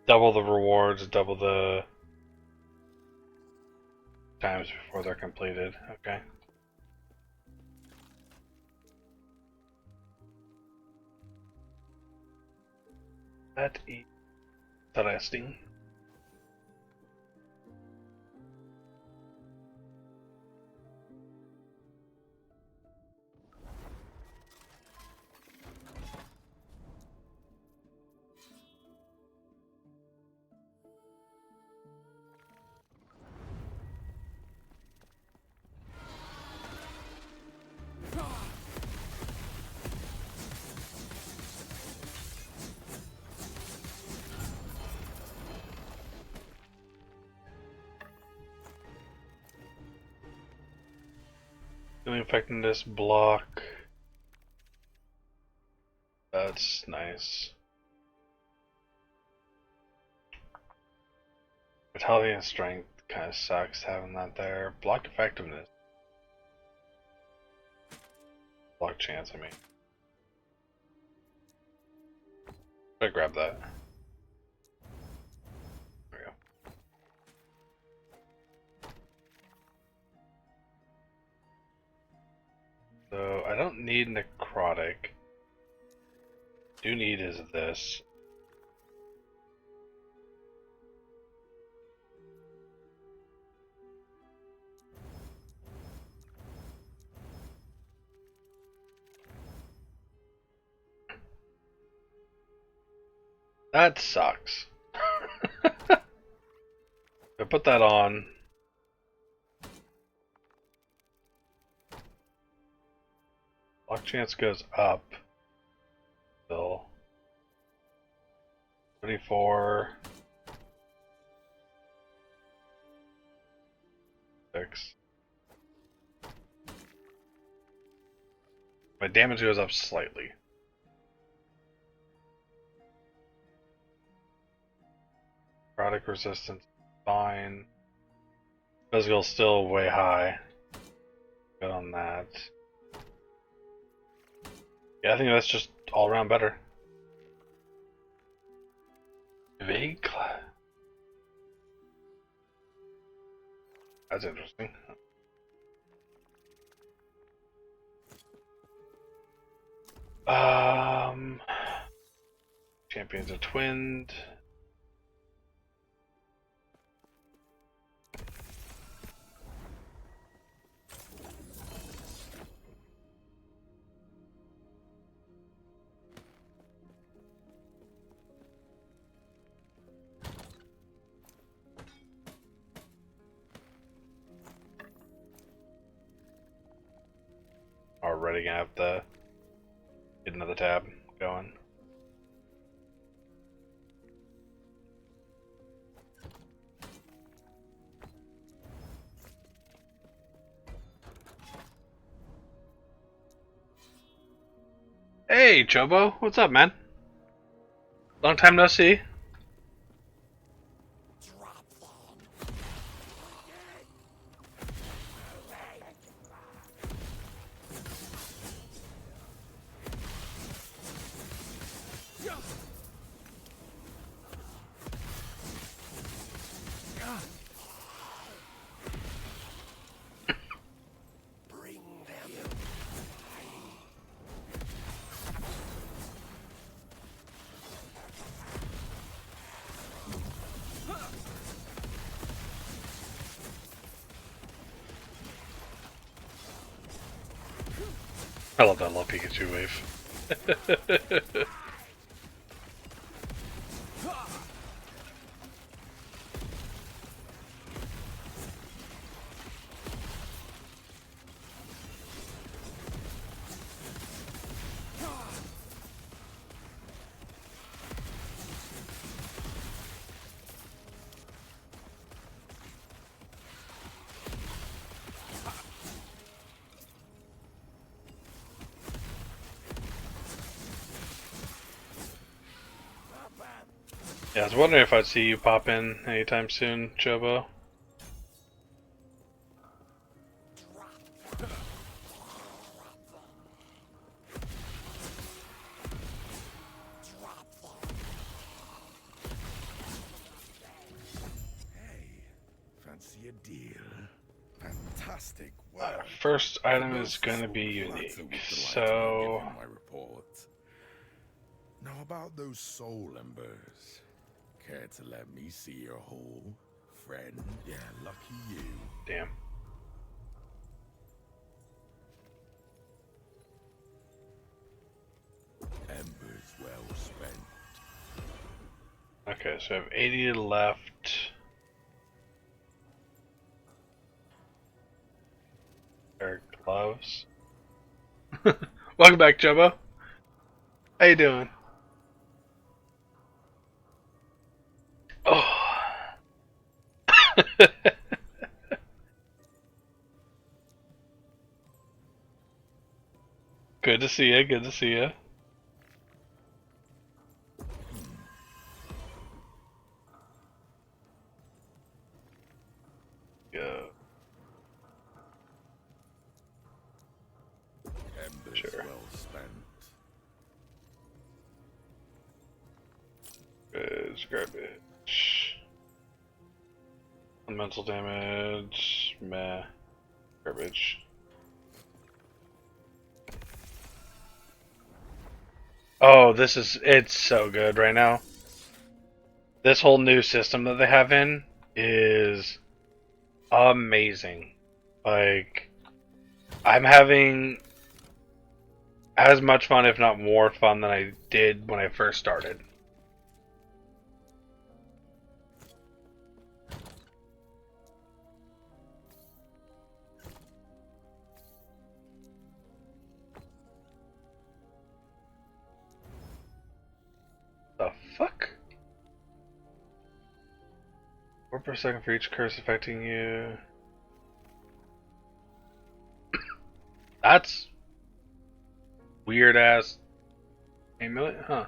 Double the rewards, double the times before they're completed. Okay. That is interesting. Healing effectiveness block. That's nice. Vitality and strength kind of sucks having that there. Block effectiveness. Block chance, I mean. Should I grab that? There we go. So I don't need necrotic. Do need is this. That sucks. I put that on. Luck chance goes up. Still. 24. 6. My damage goes up slightly. Product resistance, fine. Physical still way high. Good on that. Yeah, I think that's just all around better. Vague class. That's interesting. Champions are twinned. Already gonna have to get another tab going. Hey, Chobo, what's up, man? Long time no see. I love that little Pikachu wave. Yeah, I was wondering if I'd see you pop in anytime soon, Chobo. Hey, fancy a deal? Fantastic work. First item is going to be unique, so... My report. Now about those soul embers. Care to let me see your hole, friend? Yeah, lucky you. Damn. Embers well spent. Okay, so I have 80 left. Pair of gloves. Welcome back, Chobo. How you doing? Oh. Good to see you. Good to see you. Go. Embers Sure. well spent. Is garbage. Mental damage. Meh. Garbage. Oh, it's so good right now. This whole new system that they have in is amazing. Like, I'm having as much fun, if not more fun, than I did when I first started. 4 per second for each curse affecting you. That's weird ass amulet, huh?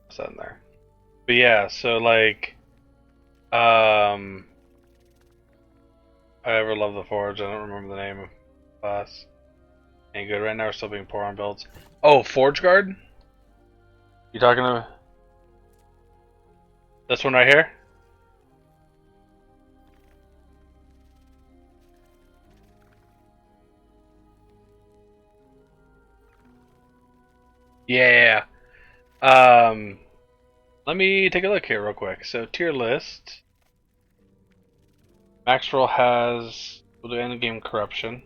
What's that in there? But yeah, so like, I ever love the Forge. I don't remember the name of class. Ain't good right now. We're still being poor on builds. Oh, Forge Guard? You talking to this one right here? Yeah. Let me take a look here real quick. So tier list. Maxwell has. We'll do end game corruption.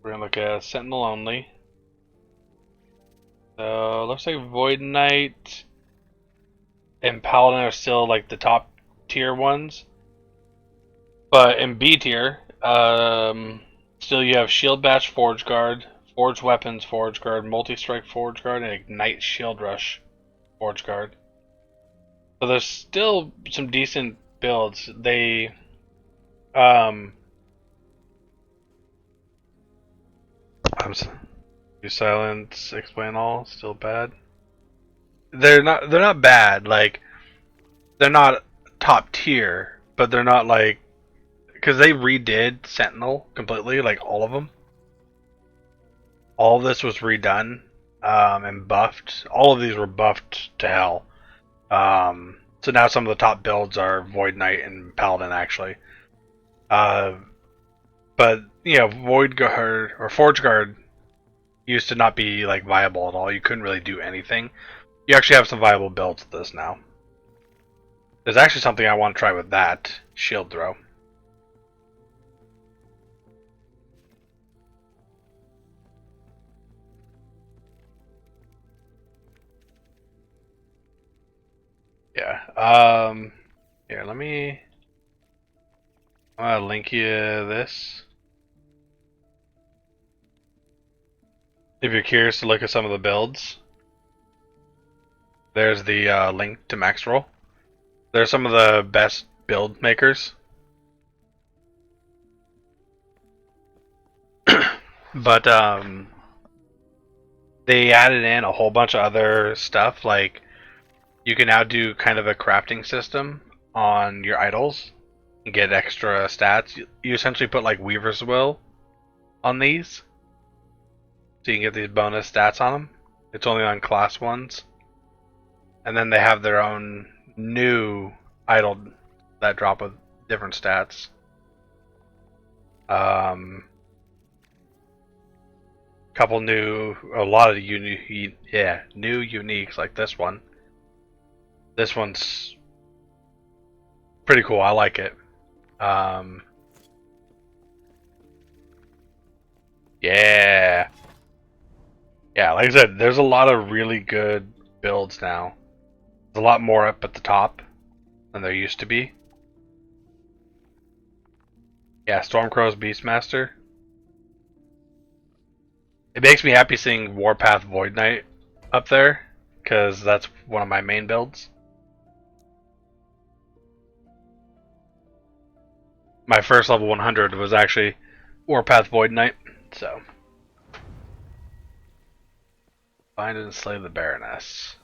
We're gonna look at Sentinel only. So looks like Void Knight and Paladin are still like the top tier ones. But in B tier, still you have Shield Bash Forge Guard, Forge Weapons Forge Guard, Multi-Strike Forge Guard, and Ignite Shield Rush Forge Guard. So there's still some decent builds. They do silence, explain all, still bad. They're not bad, like they're not top tier, but they're not like, because they redid Sentinel completely, like all of them. All of this was redone and buffed. All of these were buffed to hell. So now some of the top builds are Void Knight and Paladin actually. But you know, Void Guard or Forge Guard used to not be like viable at all. You couldn't really do anything. You actually have some viable builds with this now. There's actually something I want to try with that shield throw. Yeah. Here, I'm gonna link you this. If you're curious to look at some of the builds, there's the link to Max Roll. They're some of the best build makers. But they added in a whole bunch of other stuff, like you can now do kind of a crafting system on your idols and get extra stats. You essentially put like Weaver's Will on these, so you can get these bonus stats on them. It's only on class ones. And then they have their own new idol that drop with different stats. Couple new, a lot of new uniques like this one. This one's pretty cool. I like it. Yeah. Yeah, like I said, there's a lot of really good builds now. There's a lot more up at the top than there used to be. Yeah, Stormcrow's Beastmaster. It makes me happy seeing Warpath Void Knight up there, because that's one of my main builds. My first level 100 was actually Warpath Void Knight, so. Find and slay the Baroness.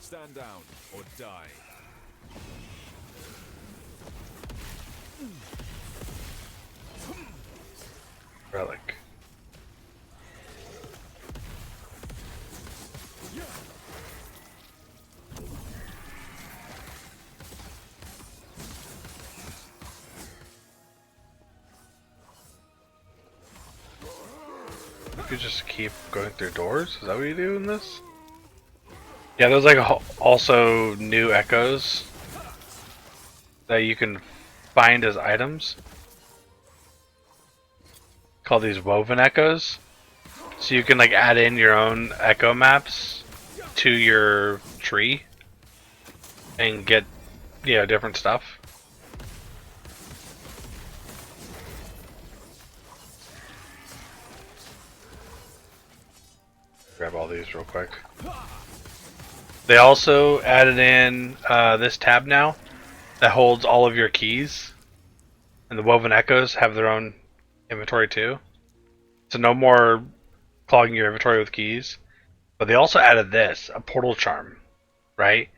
Stand down or die. Relic. You just keep going through doors? Is that what you do in this? Yeah, there's like also new echoes that you can find as items. Called these woven echoes. So you can like add in your own echo maps to your tree and get, you know, different stuff. grab all these real quick. They also added in this tab now that holds all of your keys, and the Woven Echoes have their own inventory too. So no more clogging your inventory with keys. But they also added this, a portal charm, right?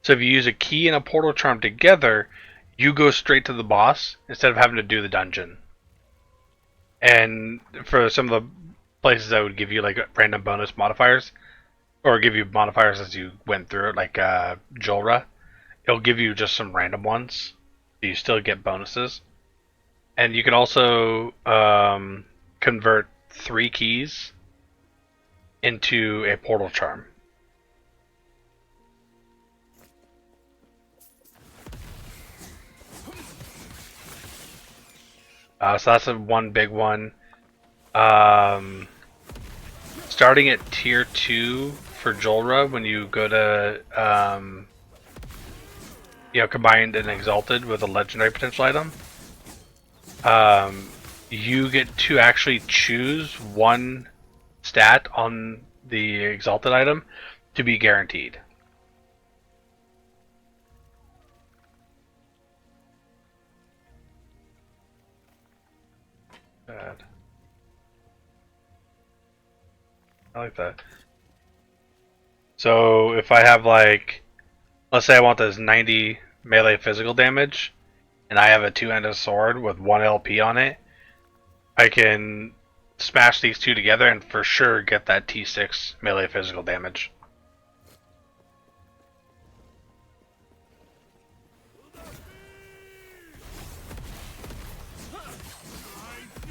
So if you use a key and a portal charm together, you go straight to the boss instead of having to do the dungeon. And for some of the places that would give you like random bonus modifiers, or give you modifiers as you went through it, like Jolra, it'll give you just some random ones. So you still get bonuses. And you can also convert 3 keys into a portal charm. So that's one big one. Starting at tier 2 for Jolra, when you go to combined and exalted with a legendary potential item, you get to actually choose one stat on the exalted item to be guaranteed. Bad. I like that. So if I have like, let's say I want this 90 melee physical damage, and I have a 2-handed sword with 1 LP on it, I can smash these two together and for sure get that T6 melee physical damage.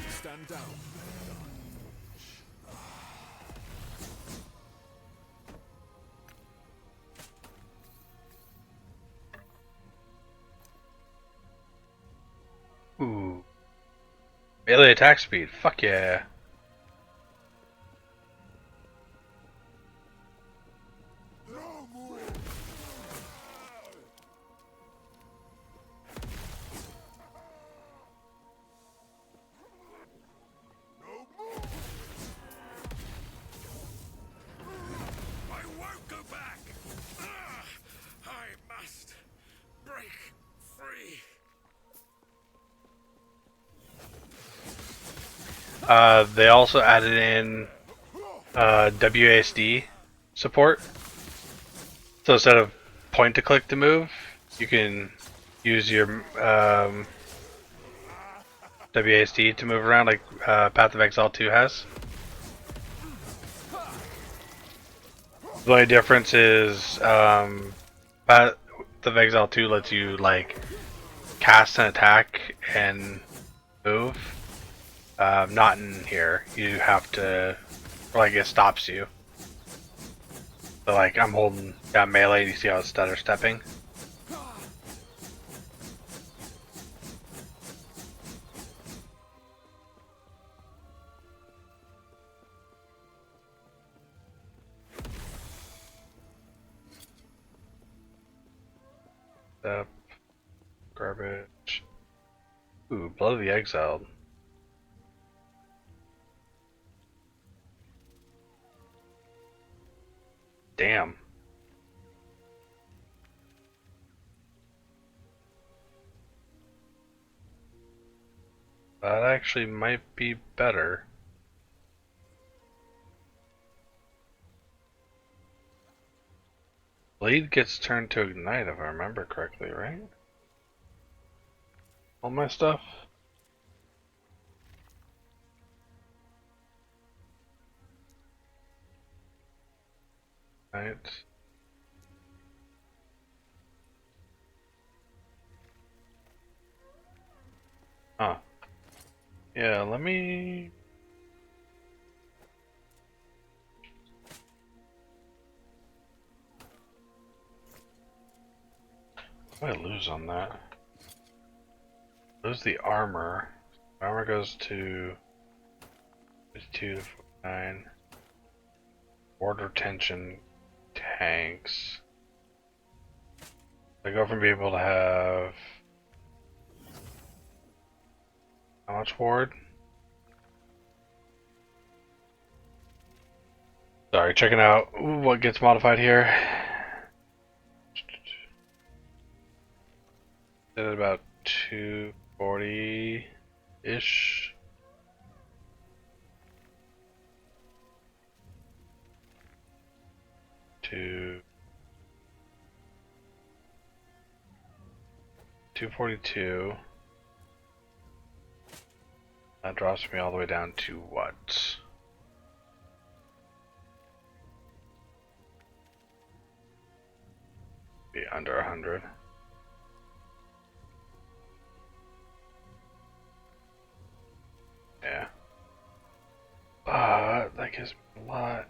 Stand down. Ooh. Melee attack speed, fuck yeah. They also added in WASD support. So instead of point to click to move, you can use your WASD to move around like Path of Exile 2 has. The only difference is Path of Exile 2 lets you like cast an attack and move. Not in here. You have to, or like it stops you. So like I'm holding down melee, you see how it's stutter stepping? Step. Garbage. Ooh, Blood of the Exiled. Damn. That actually might be better. Blade gets turned to ignite if I remember correctly, right? All my stuff? Right. Huh. Yeah, let me... What did I lose on that? Lose the armor. Armor goes to 52 to 49. Ward retention tanks. I go from being able to have how much ward? So sorry, checking out what gets modified here. Did it about 240-ish. To 242. That drops me all the way down to what? Be under 100. Yeah. But that gives me a lot.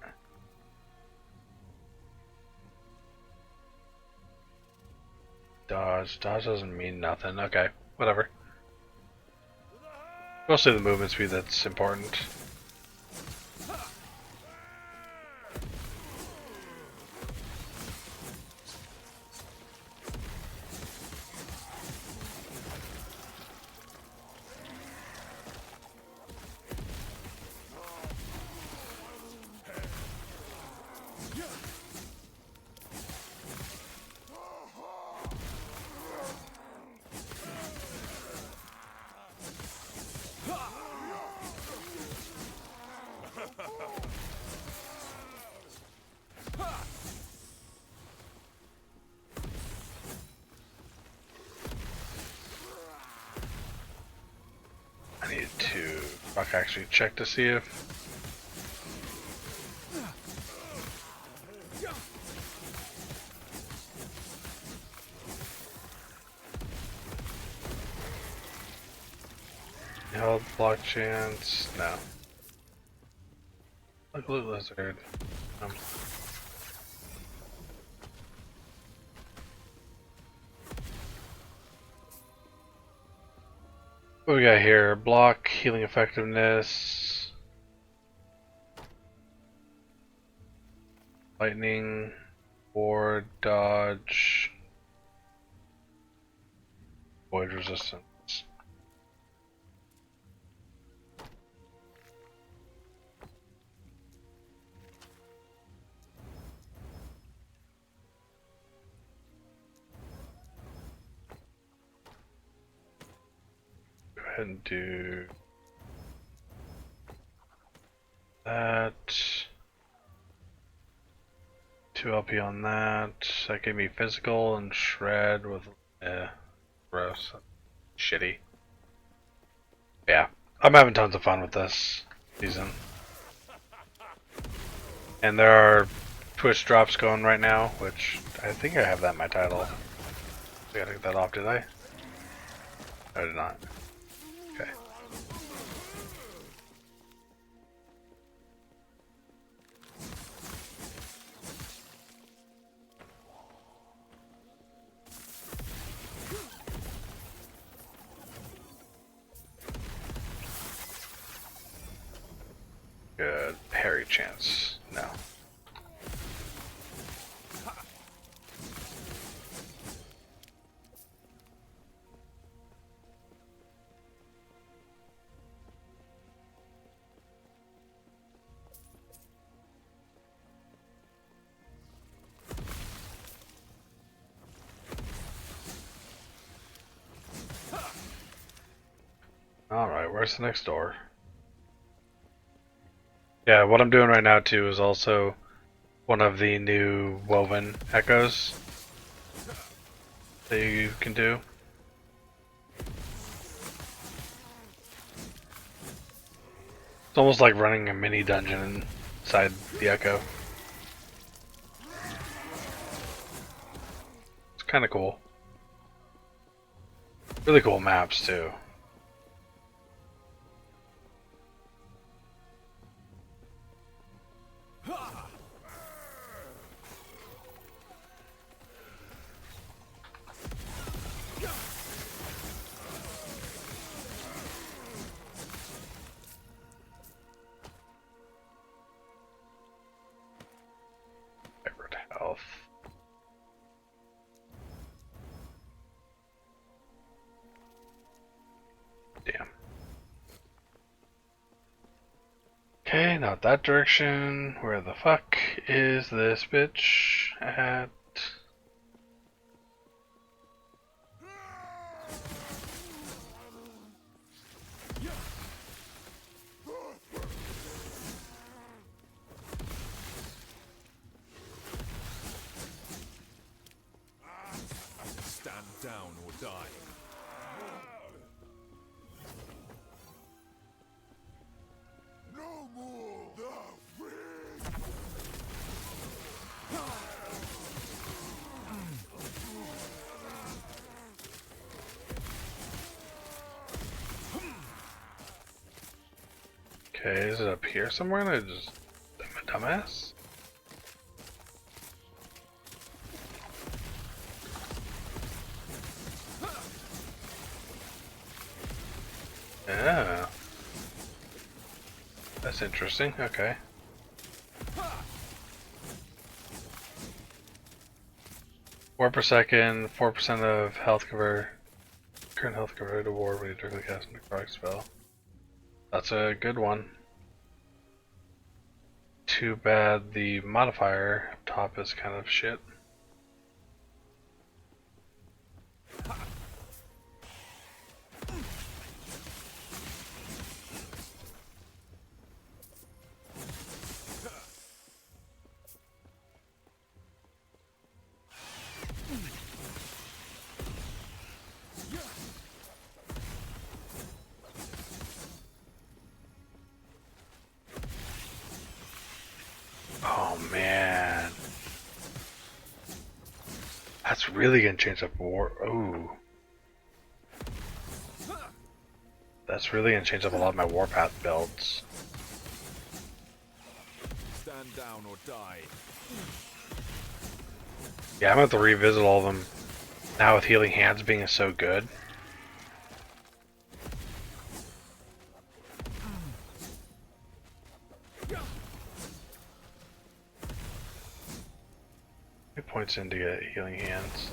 Dodge. Dodge doesn't mean nothing. Okay, whatever. Mostly the movement speed that's important. I need to actually check to see if held block chance. No. Look, loot lizard. What we got here? Block, healing effectiveness, lightning, ward, dodge, void resistance. Go ahead and do that. 2 LP on that. That gave me physical and shred with gross. Shitty. Yeah. I'm having tons of fun with this season. And there are Twitch drops going right now, which I think I have that in my title. I gotta get that off, did I? I did not. Okay. Good. Parry chance. No. Alright, where's the next door? Yeah, what I'm doing right now too is also one of the new woven echoes that you can do. It's almost like running a mini dungeon inside the echo. It's kind of cool. Really cool maps too. Favorite health. Damn. Okay, not that direction. Where the fuck is this bitch at? Stand down or die. No more. The free. Okay, is it up here somewhere? I just I'm a dumbass. Yeah. That's interesting. Okay. Four per second, 4% of health convert, current health converted to war when you directly cast a necrotic spell. That's a good one. Too bad the modifier up top is kind of shit. Oh man. That's really gonna change up war. Ooh. That's really gonna change up a lot of my warpath builds. Stand down or die. Yeah, I'm gonna have to revisit all of them now with Healing Hands being so good. It points in to get Healing Hands.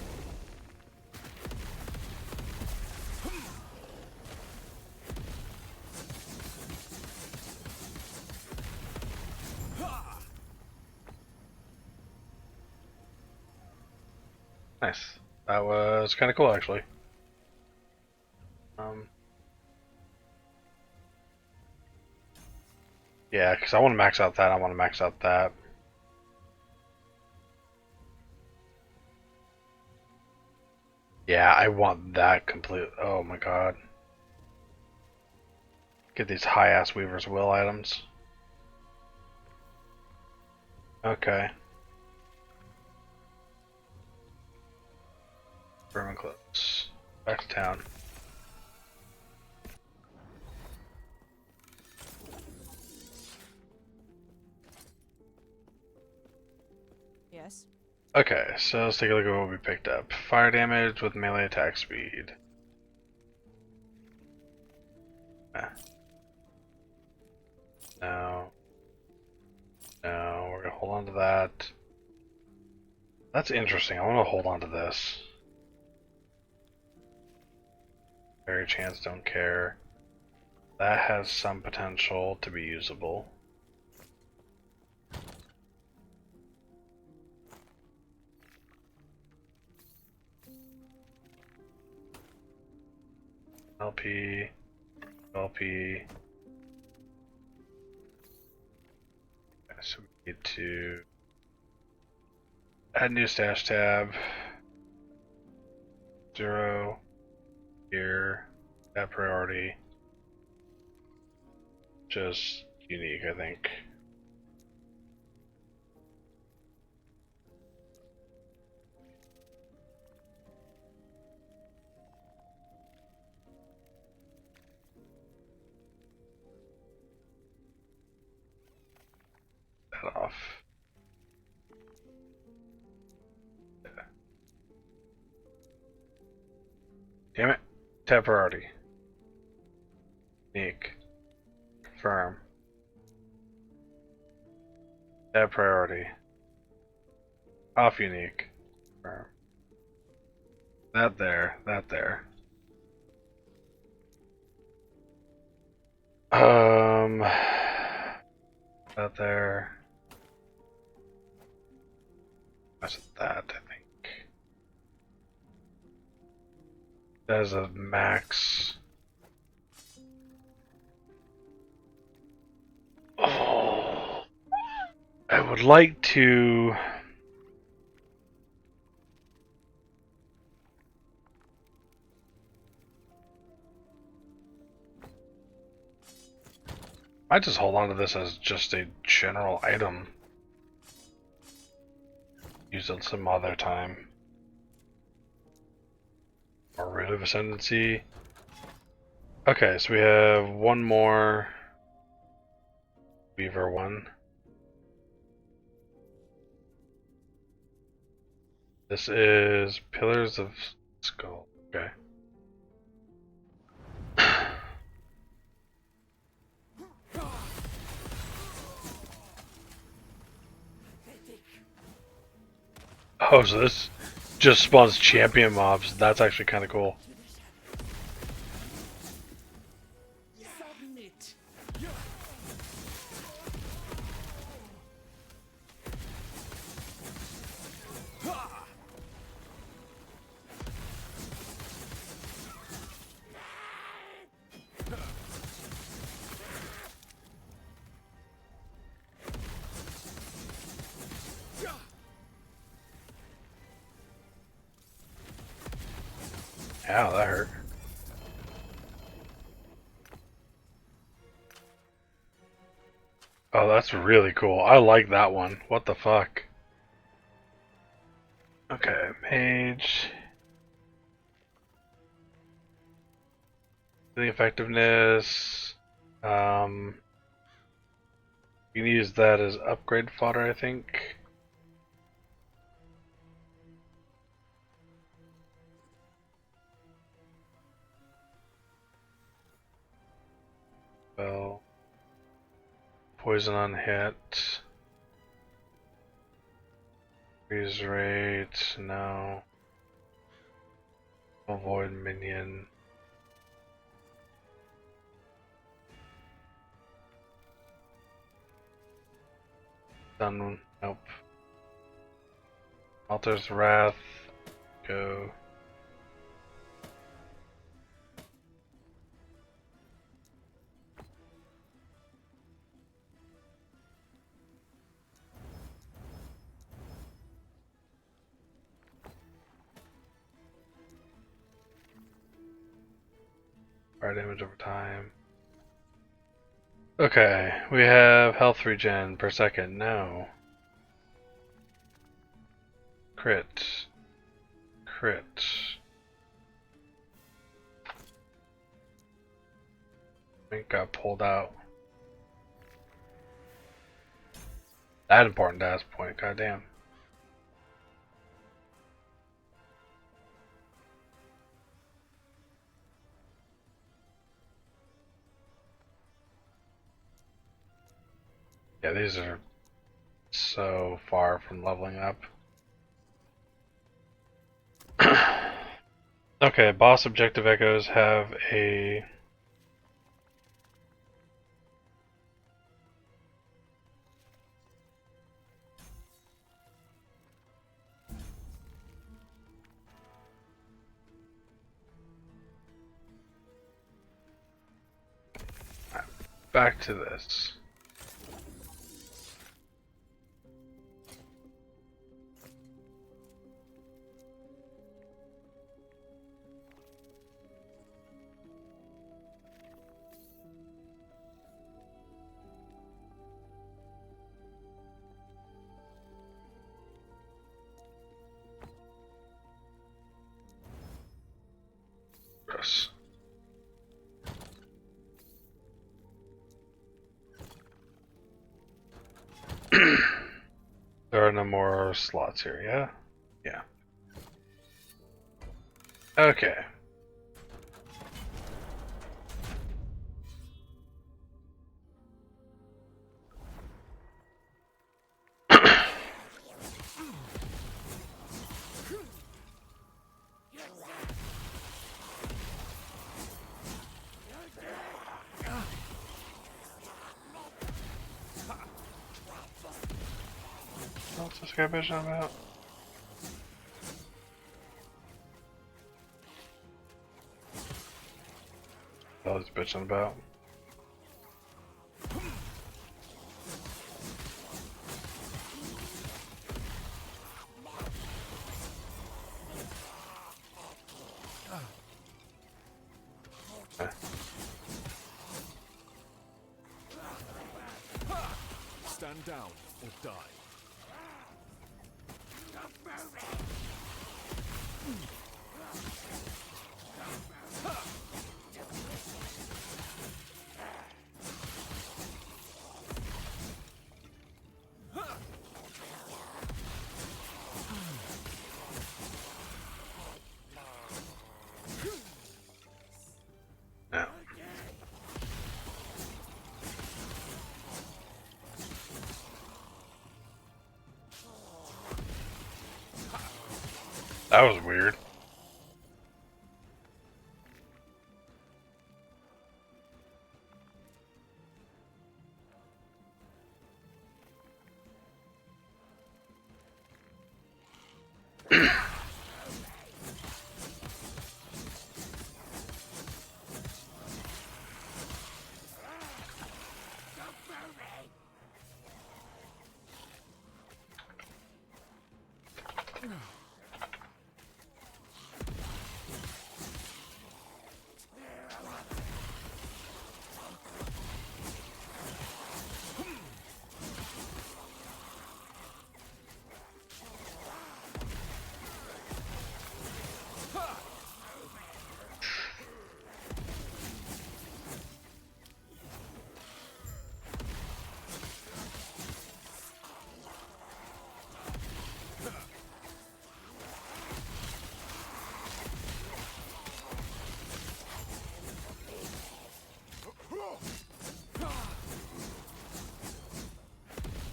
Nice. That was kind of cool, actually. Yeah, because I want to max out that. I want to max out that. Yeah, I want that complete. Oh my god. Get these high-ass Weaver's Will items. Okay. Vermin Clips. Back to town. Yes. Okay, so let's take a look at what we picked up. Fire damage with melee attack speed. No. No, we're gonna hold on to that. That's interesting. I want to hold on to this. Very chance, don't care. That has some potential to be usable. LP, LP. Okay, so we need to add new stash tab. 0 here. Add priority. Just unique, I think. That off. Yeah. Damn it. Tab priority. Unique. Confirm. Tab priority. Off unique. Confirm. That there. That there. Out there. That's that, I think. There's a max. Oh, I would like to. I just hold on to this as just a general item. Use it some other time. Or Root of Ascendancy. Okay, so we have one more Weaver one. This is Pillars of Skull. Okay. Oh, so this just spawns champion mobs. That's actually kind of cool. Submit. Ow, that hurt. Oh, that's really cool. I like that one. What the fuck? Okay, mage. The effectiveness. You can use that as upgrade fodder, I think. Well, poison on hit. Freeze rate, no. Avoid minion. Done. Nope. Altar's Wrath. Go. Fire damage over time. Okay, we have health regen per second. No. Crit. Crit. It got pulled out. That important to ask point, goddamn. Yeah, these are so far from leveling up. Okay, boss objective echoes have a back to this. Gross. There are no more slots here, yeah? Yeah. Okay. guy bitching about? What he's bitching about? Stand down or die. No. That was weird.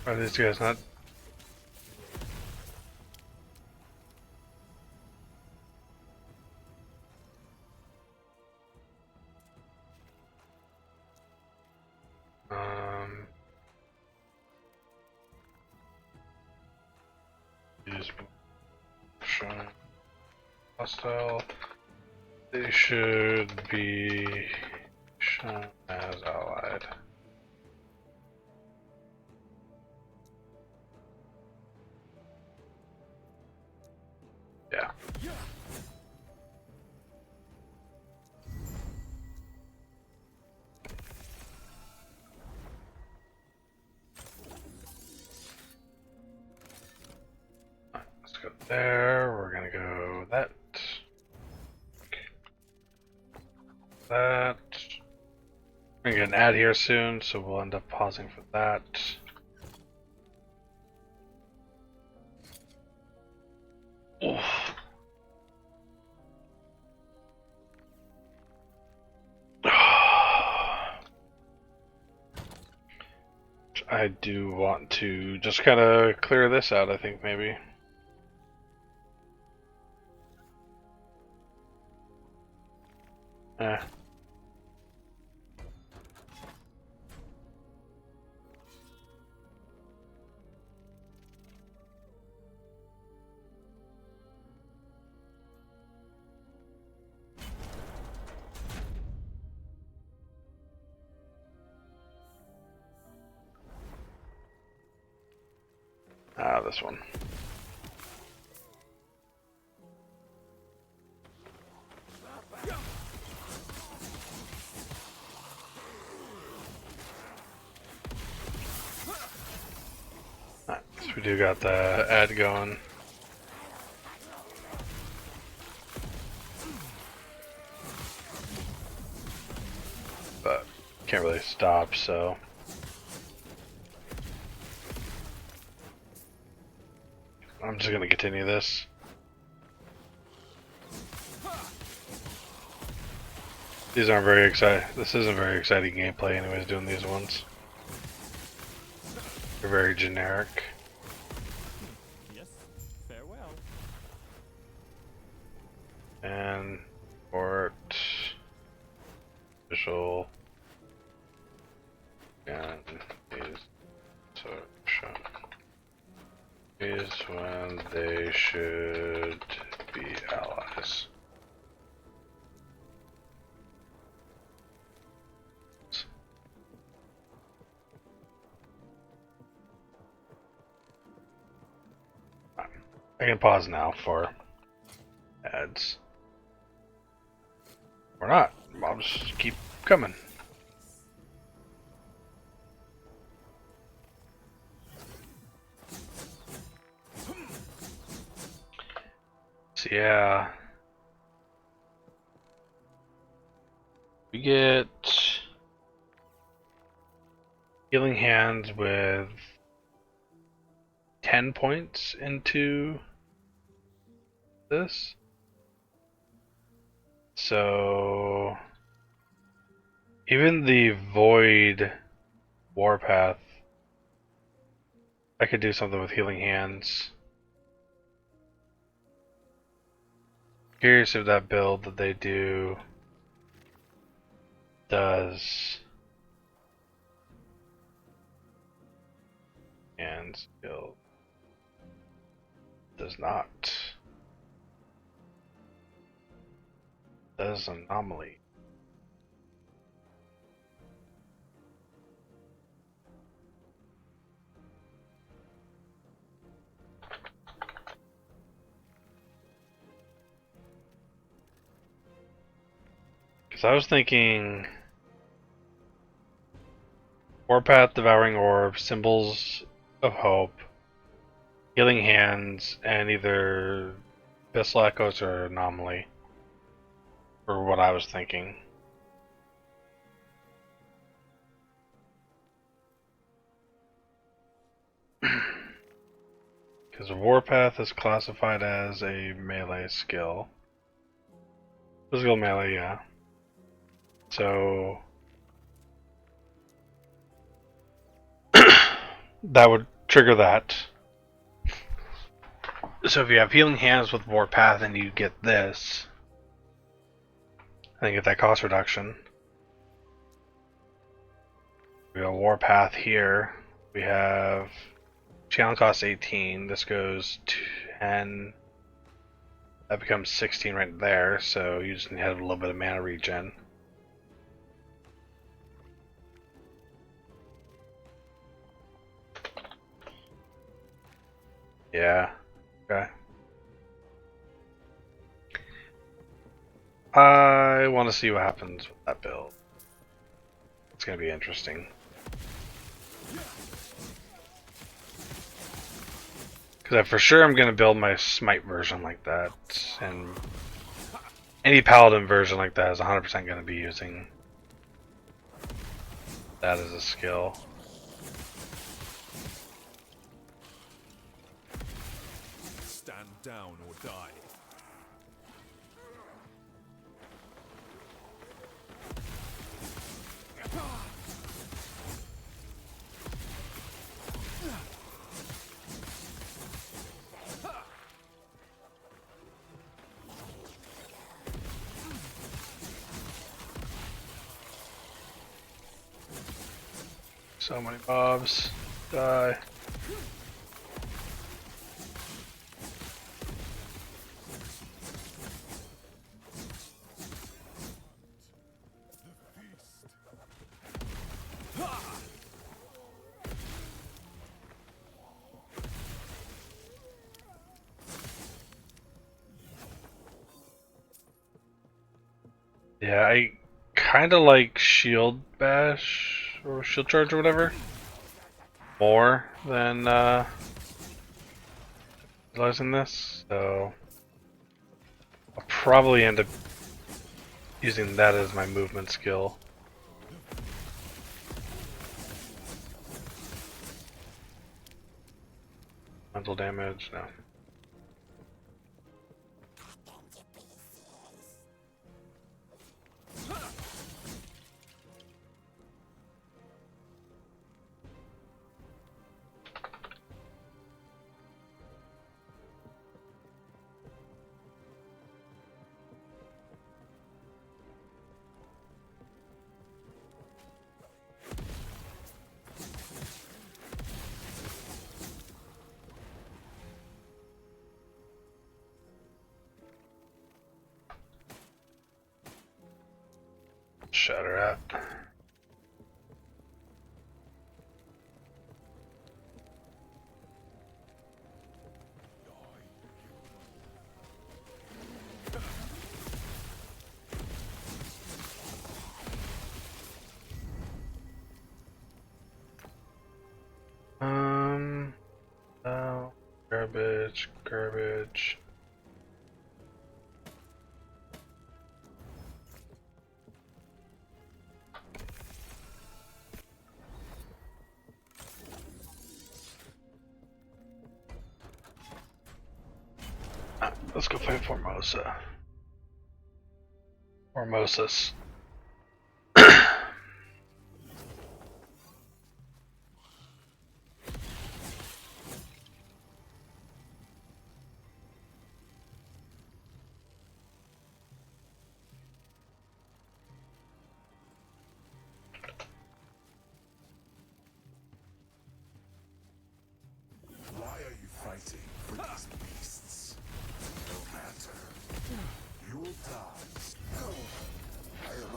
Are these guys not? Use shine hostile. They should be shown as allied. Yeah. Let's go there. We're gonna go that. That. We're gonna get an ad here soon, so we'll end up pausing for that. Oof. I do want to just kind of clear this out, I think, maybe. Eh. Ah, this one. Nice, we do got the ad going. But can't really stop, so. I'm just gonna continue this. These aren't very exciting. This isn't very exciting gameplay, anyways. Doing these ones, they're very generic. Yes, farewell. And port official and is so shown. is when they should be allies. I can pause now for ads. Or not. I'll just keep coming. So yeah. We get Healing Hands with 10 points into this. So even the Void Warpath, I could do something with Healing Hands. Curious if that build that they do does and skill does not. Does anomaly. Because I was thinking Warpath, Devouring Orb, Symbols of Hope, Healing Hands, and either Abyssal Echoes or Anomaly. For what I was thinking. Because Warpath is classified as a melee skill. Physical melee, yeah. So that would trigger that. So if you have Healing Hands with Warpath and you get this, and you get that cost reduction. We have Warpath here. We have channel cost 18. This goes 10. That becomes 16 right there, so you just need to have a little bit of mana regen. Yeah. Okay. I want to see what happens with that build. It's going to be interesting. Because for sure I'm going to build my Smite version like that. And any Paladin version like that is 100% going to be using that as a skill. Stand down or die. So many mobs. Die. Yeah, I kind of like Shield Bash or Shield Charge or whatever more than utilizing this, so I'll probably end up using that as my movement skill. Mental damage, no. shatter at? No, garbage, garbage. Let's go fight Formosa. Formosus. Why are you fighting for these beasts? No matter. You will die. No, I am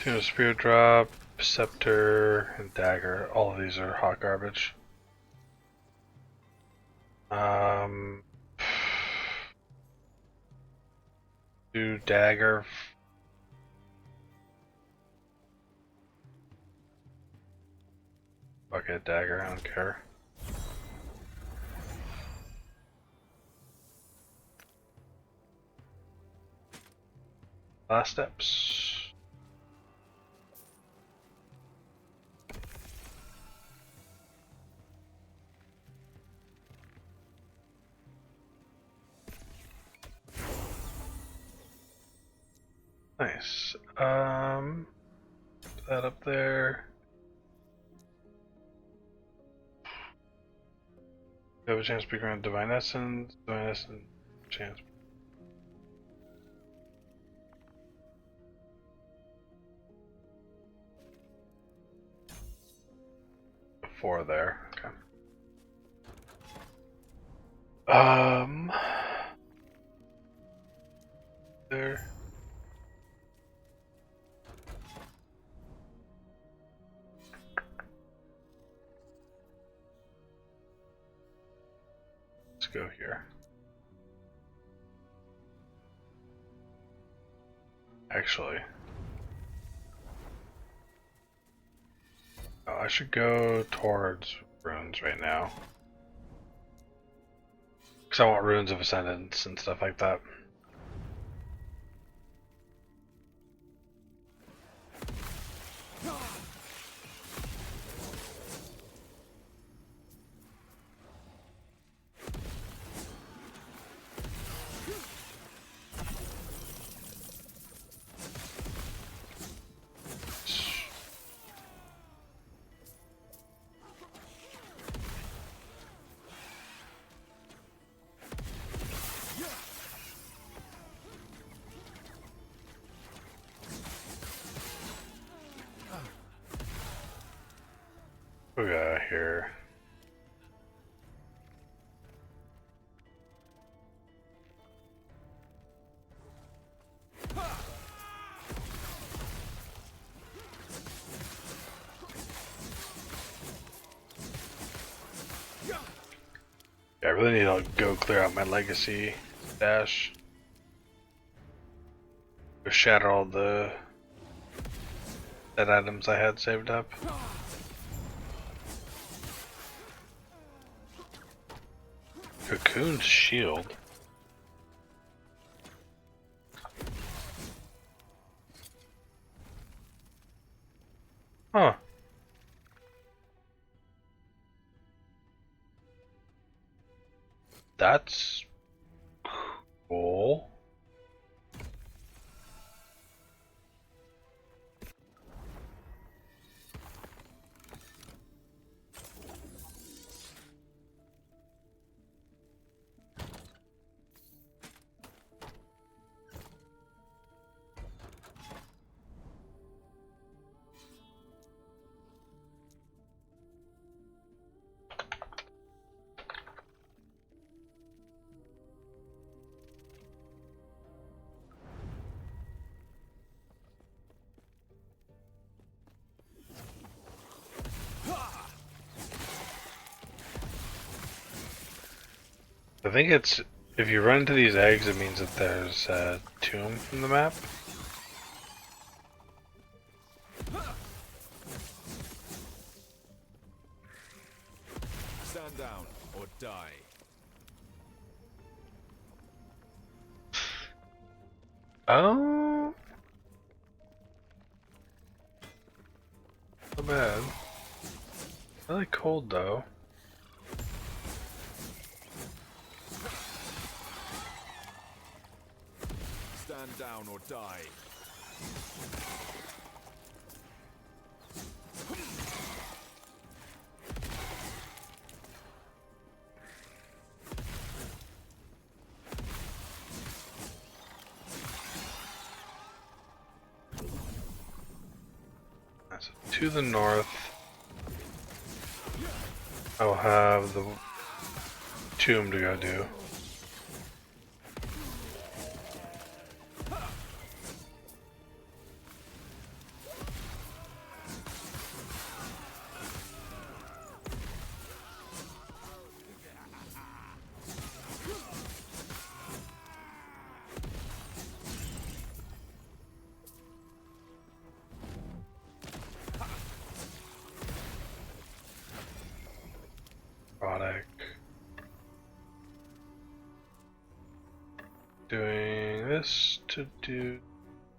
undying. Spear drop, scepter, and dagger. All of these are hot garbage. Do dagger. Fuck it, dagger, I don't care. Last steps. Nice. Put that up there. You have a chance to be granted Divine Essence. Divine Essence. Chance. Four there. Okay. There. Let's go here. Actually, oh, I should go towards runes right now. Because I want runes of ascendance and stuff like that. We got here. Yeah, I really need to go clear out my legacy stash. Go shatter all the dead items I had saved up. Cocoon's shield. Huh. That's cool. think it's if you run into these eggs, it means that there's a tomb from the map. Stand down or die. Oh, not bad. Really cold though. Stand down or die. So to the north, I'll have the tomb to go do. Product. Doing this to do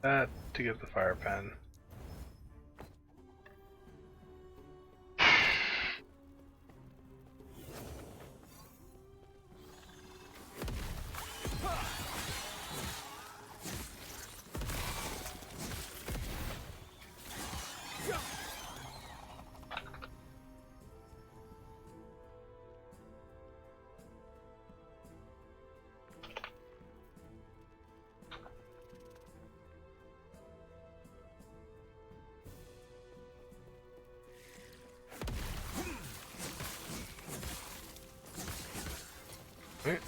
that to get the fire pen. Right.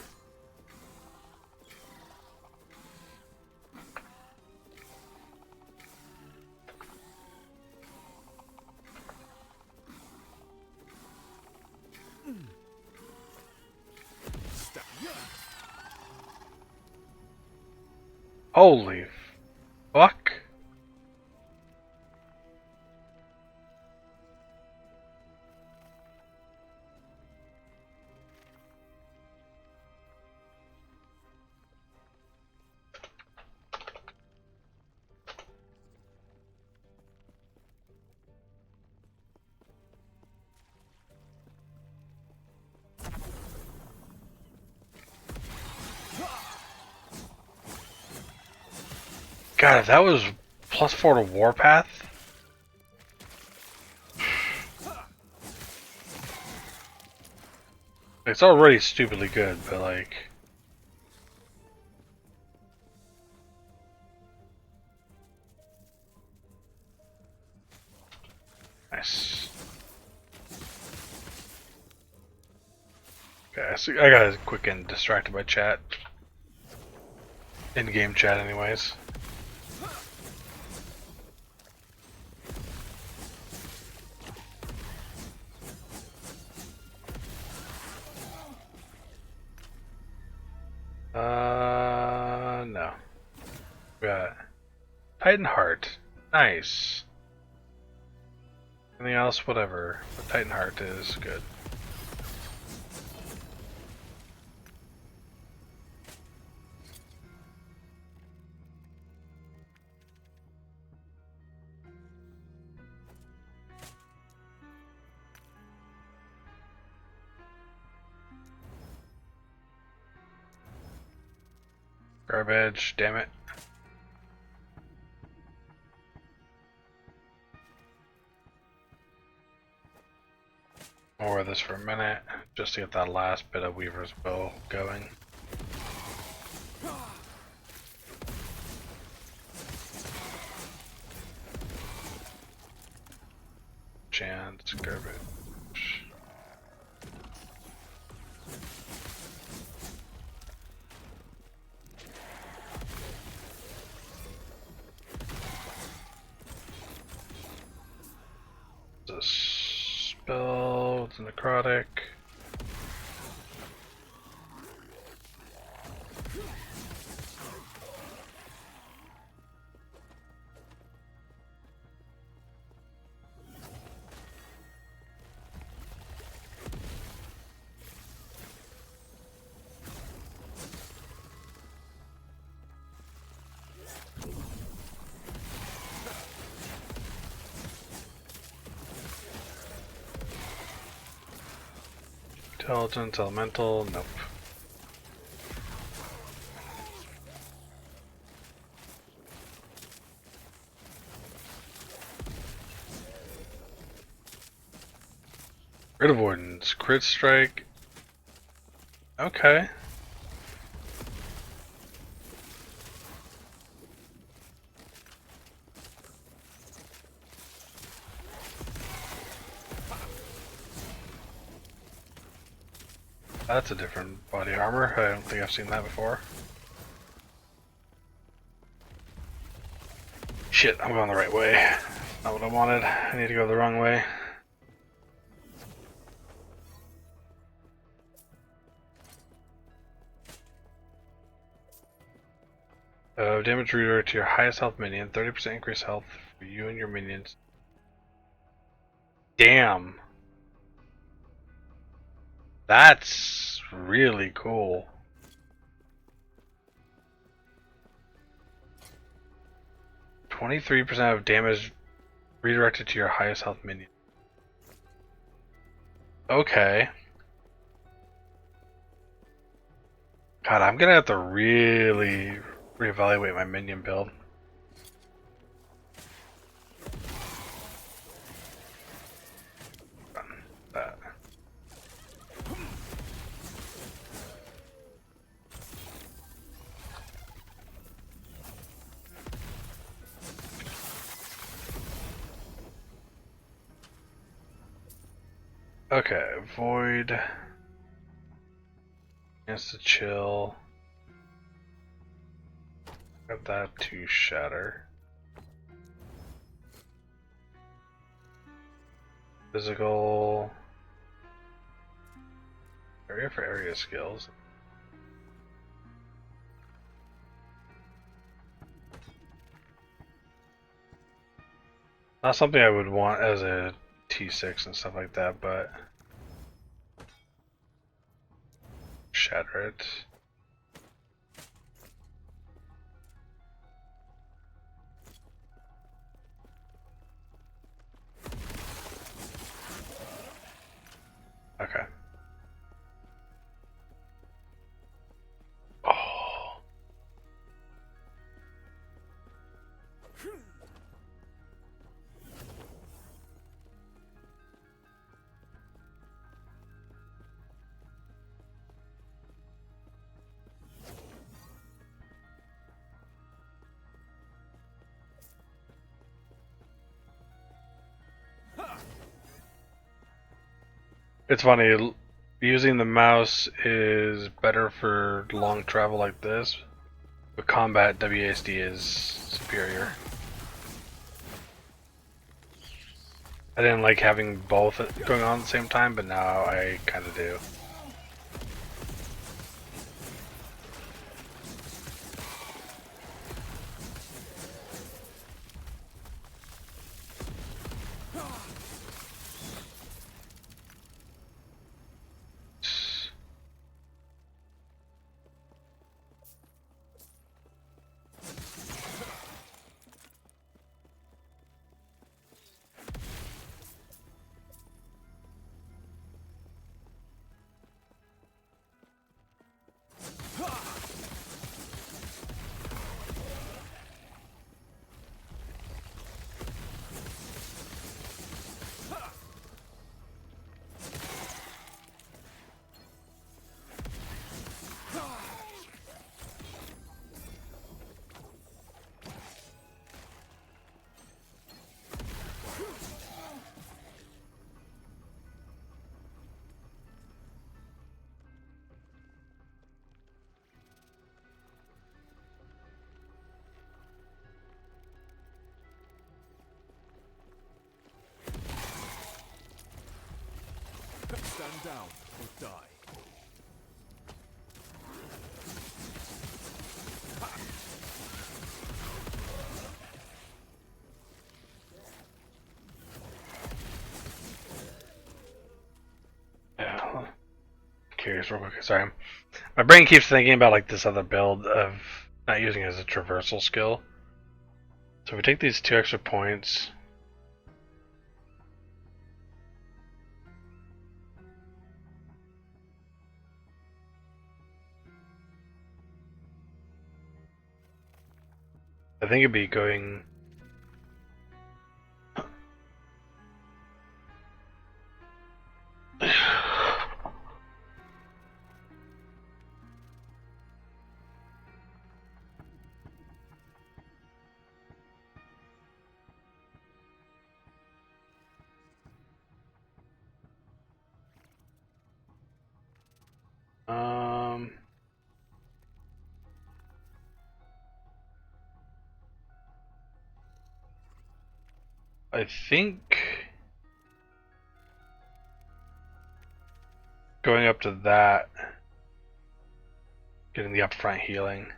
Holy fuck. God, if that was +4 to Warpath. It's already stupidly good, but like. Nice. Okay, so I got quick and distracted by chat. In-game chat, anyways. No. We got Titan Heart. Nice. Anything else? Whatever. But Titan Heart is good. Garbage, damn it. I'll wear this for a minute, just to get that last bit of Weaver's Bow going. Chance, garbage. The spell, it's necrotic. Intelligence, elemental, nope. Crit avoidance, crit strike. Okay. That's a different body armor. I don't think I've seen that before. Shit, I'm going the right way. Not what I wanted. I need to go the wrong way. Damage redirect to your highest health minion. 30% increased health for you and your minions. Damn. That's really cool. %23% of damage redirected to your highest health minion. Okay. God, I'm gonna have to really reevaluate my minion build. That. Okay, void. Chance to chill. Got that to shatter. Physical. Area for area skills. Not something I would want as a T6 and stuff like that, but shatter it. Okay. Oh. It's funny, using the mouse is better for long travel like this, but combat WASD is superior. I didn't like having both going on at the same time, but now I kind of do. Stand down or die. Yeah. Curious real quick. Sorry. My brain keeps thinking about like this other build of not using it as a traversal skill. So if we take these 2 extra points. I think it'd be going. I think going up to that, getting the upfront healing.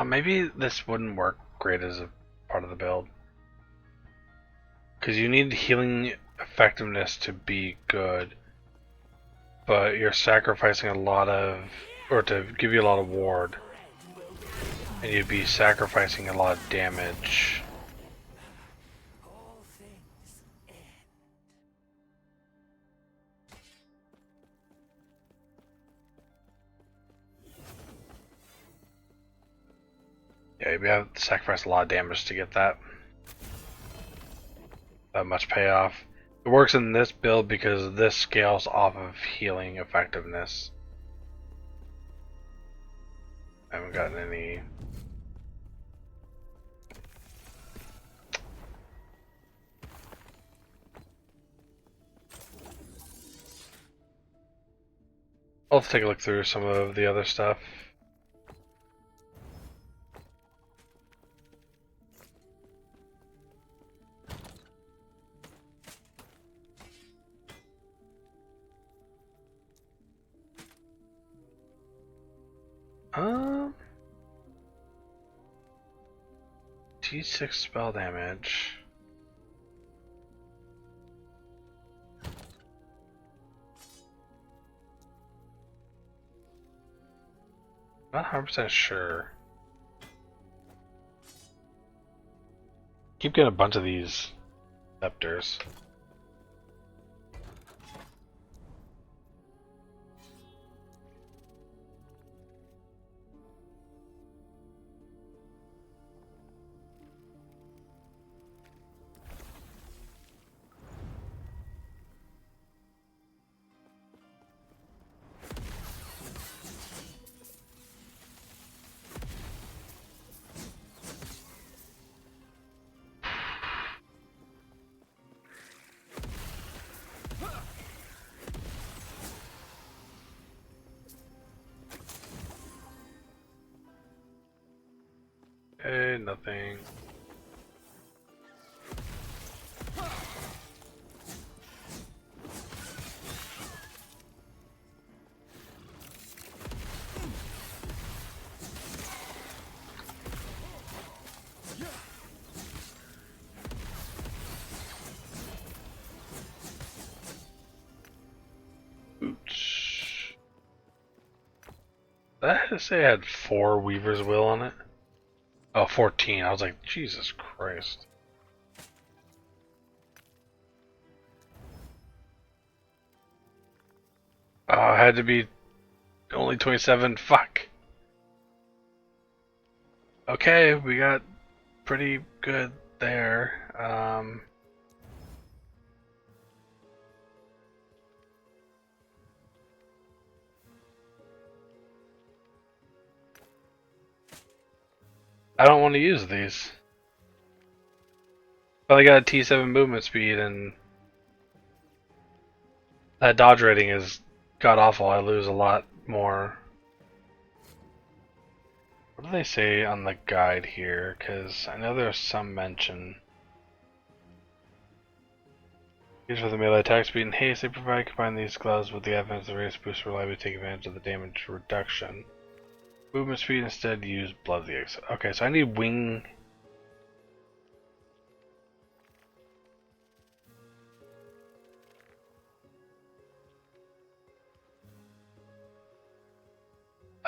Maybe this wouldn't work great as a part of the build. Because you need healing effectiveness to be good. But you're sacrificing a lot of, or to give you a lot of ward. And you'd be sacrificing a lot of damage. All things end. Yeah, you'd have to sacrifice a lot of damage to get that much payoff. It works in this build because this scales off of healing effectiveness. I haven't gotten any. I'll have to take a look through some of the other stuff. T6 spell damage. Not 100% sure. Keep getting a bunch of these scepters. Okay, nothing. Oops. Did I say I had 4 Weaver's Will on it? Oh, 14. I was like, Jesus Christ. Oh, it had to be only 27. Fuck. Okay, we got pretty good there. I don't want to use these. But I got a T7 movement speed and that dodge rating is god awful. I lose a lot more. What do they say on the guide here? Because I know there's some mention. These for the melee attack speed and haste they provide. Combine these gloves with the advent of the race boost reliably take advantage of the damage reduction. Movement speed instead use blood the exit. Okay, so I need wing.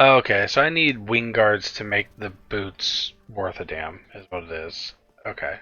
Okay, so I need wing guards to make the boots worth a damn, is what it is. Okay.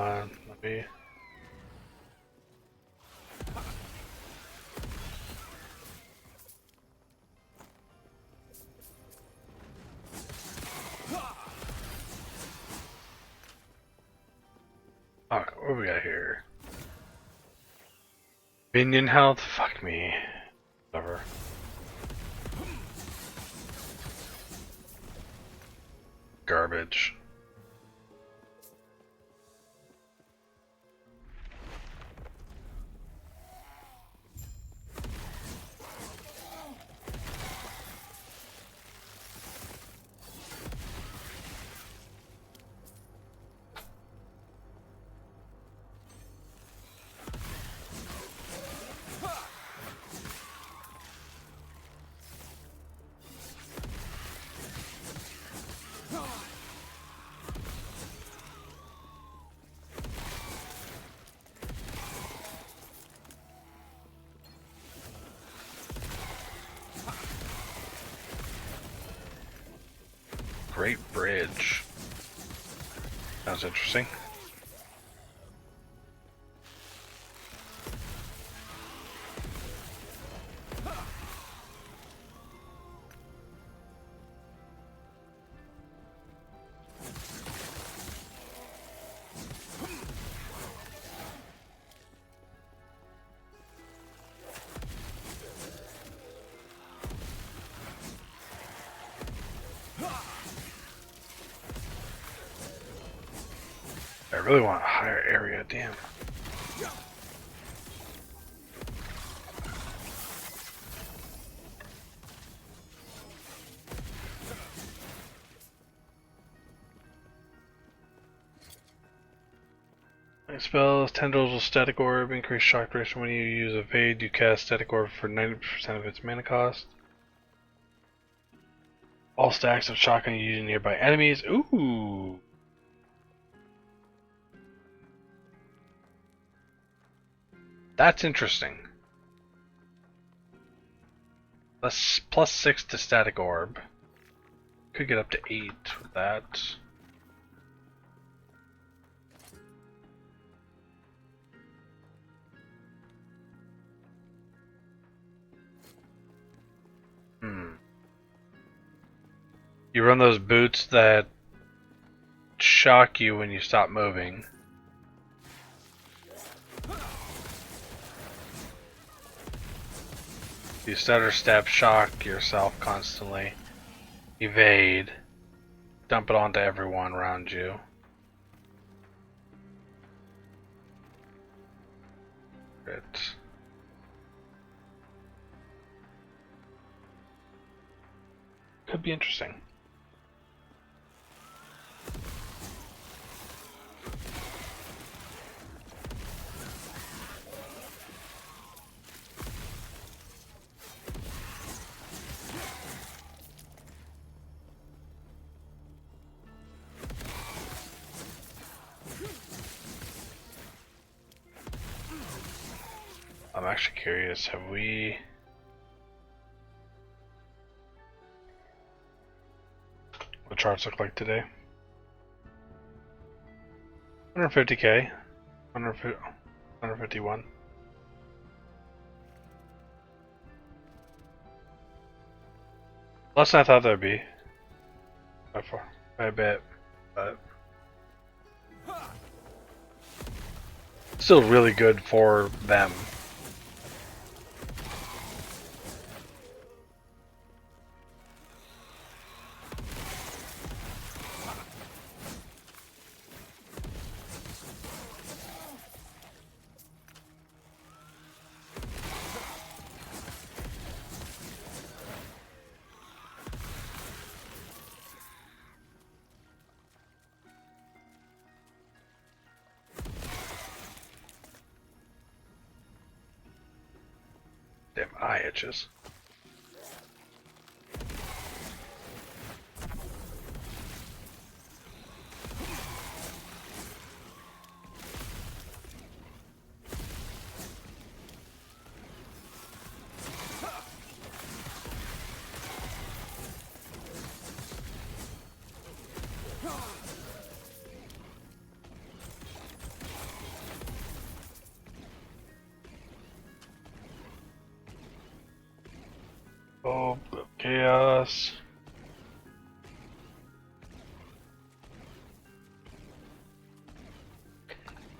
on, let me. Alright, what do we got here? Minion health? Fuck me. Whatever. Garbage. Great bridge. Sounds interesting. I really want a higher area, damn. Spells, Tendrils will Static Orb, increase shock duration when you use Evade, you cast Static Orb for 90% of its mana cost. All stacks of shotgun you use nearby enemies. Ooh! That's interesting. Plus 6 to Static Orb. Could get up to 8 with that. You run those boots that shock you when you stop moving. You stutter step shock yourself constantly. Evade. Dump it onto everyone around you. Good. Could be interesting. I'm actually curious, have we... What charts look like today? 150k, 151. Less than I thought there'd be. By a bit, but still really good for them. Damn eye itches. Chaos.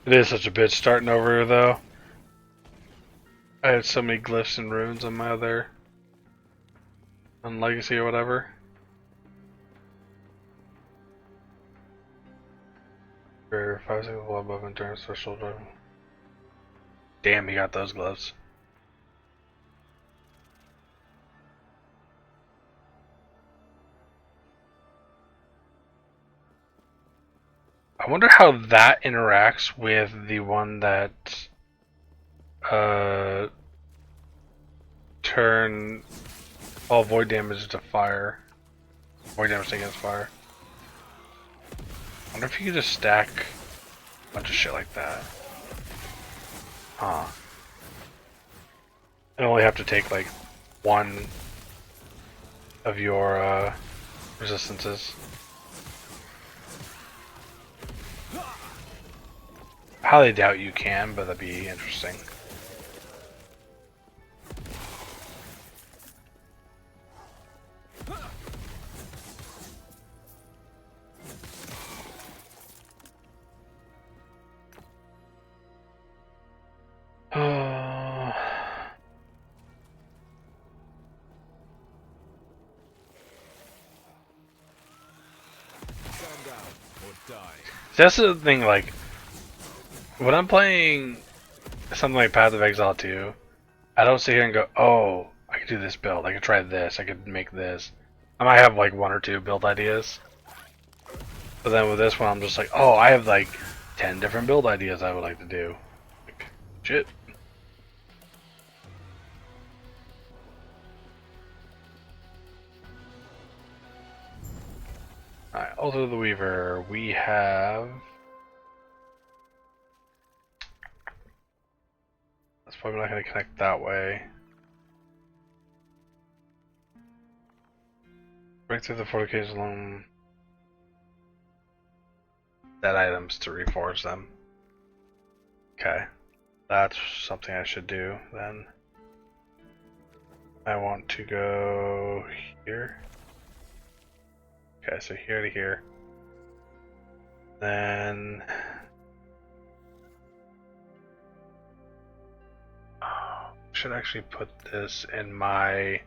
It is such a bitch starting over though. I had so many glyphs and runes on my other on Legacy or whatever. For 5 seconds above endurance threshold. Damn, he got those gloves. I wonder how that interacts with the one that turn all void damage to fire. Void damage against fire. I wonder if you could just stack a bunch of shit like that. Huh. You only have to take like one of your resistances. Highly doubt you can, but that'd be interesting. Stand down or die. That's the thing, like, when I'm playing something like Path of Exile 2, I don't sit here and go, oh, I could do this build, I could try this, I could make this. I might have like 1 or 2 build ideas. But then with this one, I'm just like, oh, I have like 10 different build ideas I would like to do. Like, shit. Alright, Altar of the Weaver. We have... That's probably not going to connect that way. Break through the fortification alone. Dead items to reforge them. Okay. That's something I should do then. I want to go here. Okay, so here to here. Then... Oh, should actually put this in my...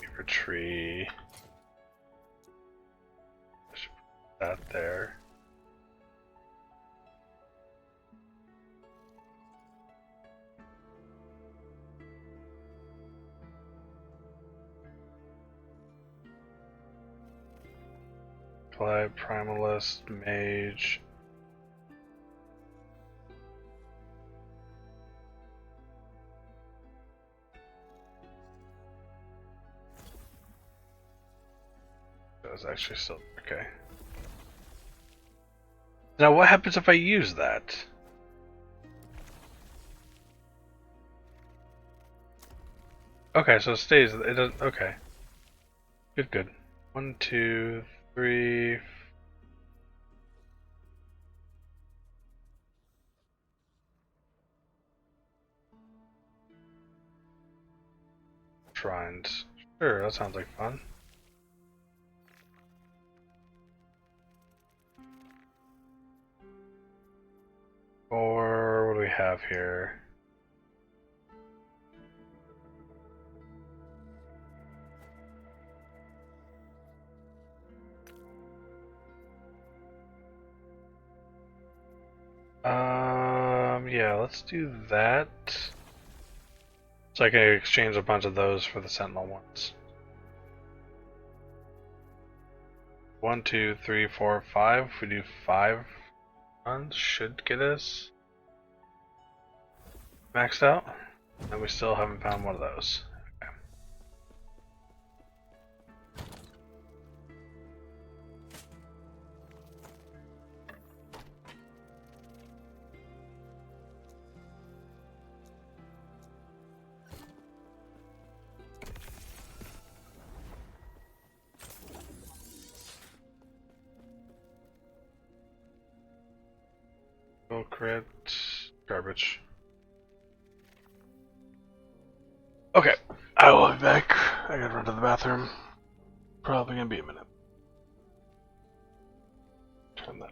Beaver tree. Should put that there. Apply Primalist, Mage. That was actually still okay. Now what happens if I use that? Okay, so it stays. It doesn't. Okay. Good, good. 1, 2, 3. Shrines. Sure, that sounds like fun. Or what do we have here? Yeah, let's do that. So I can exchange a bunch of those for the Sentinel ones. 1, 2, 3, 4, 5. If we do 5 runs, should get us maxed out. And we still haven't found one of those. Okay. Go crit. Garbage. Okay, I will be back. I gotta run to the bathroom. Probably gonna be a minute. Turn that.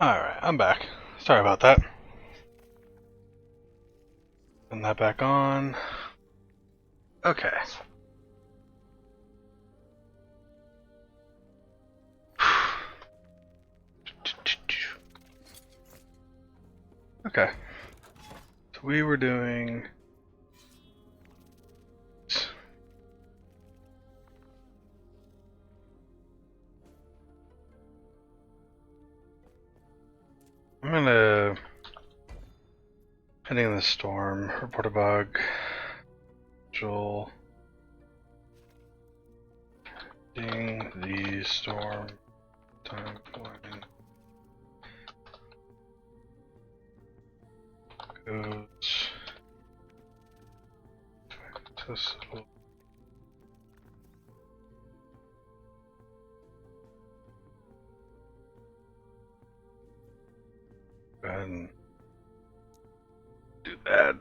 Alright, I'm back. Sorry about that. Putting that back on. Okay. Okay. So we were doing... I'm gonna... Heading in the storm, report a bug. Joel. Heading the storm. Timeline. Goes. Accessible. Go ahead and do that.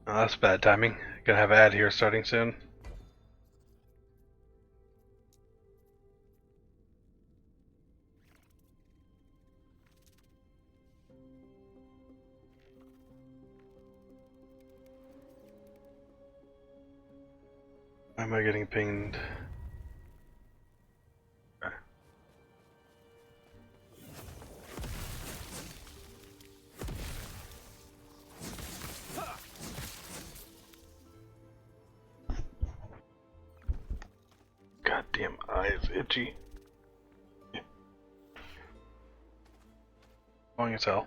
Oh, that's bad timing. Gonna have an ad here starting soon. Why am I getting pinged? Okay. Goddamn eyes itchy. Long as hell.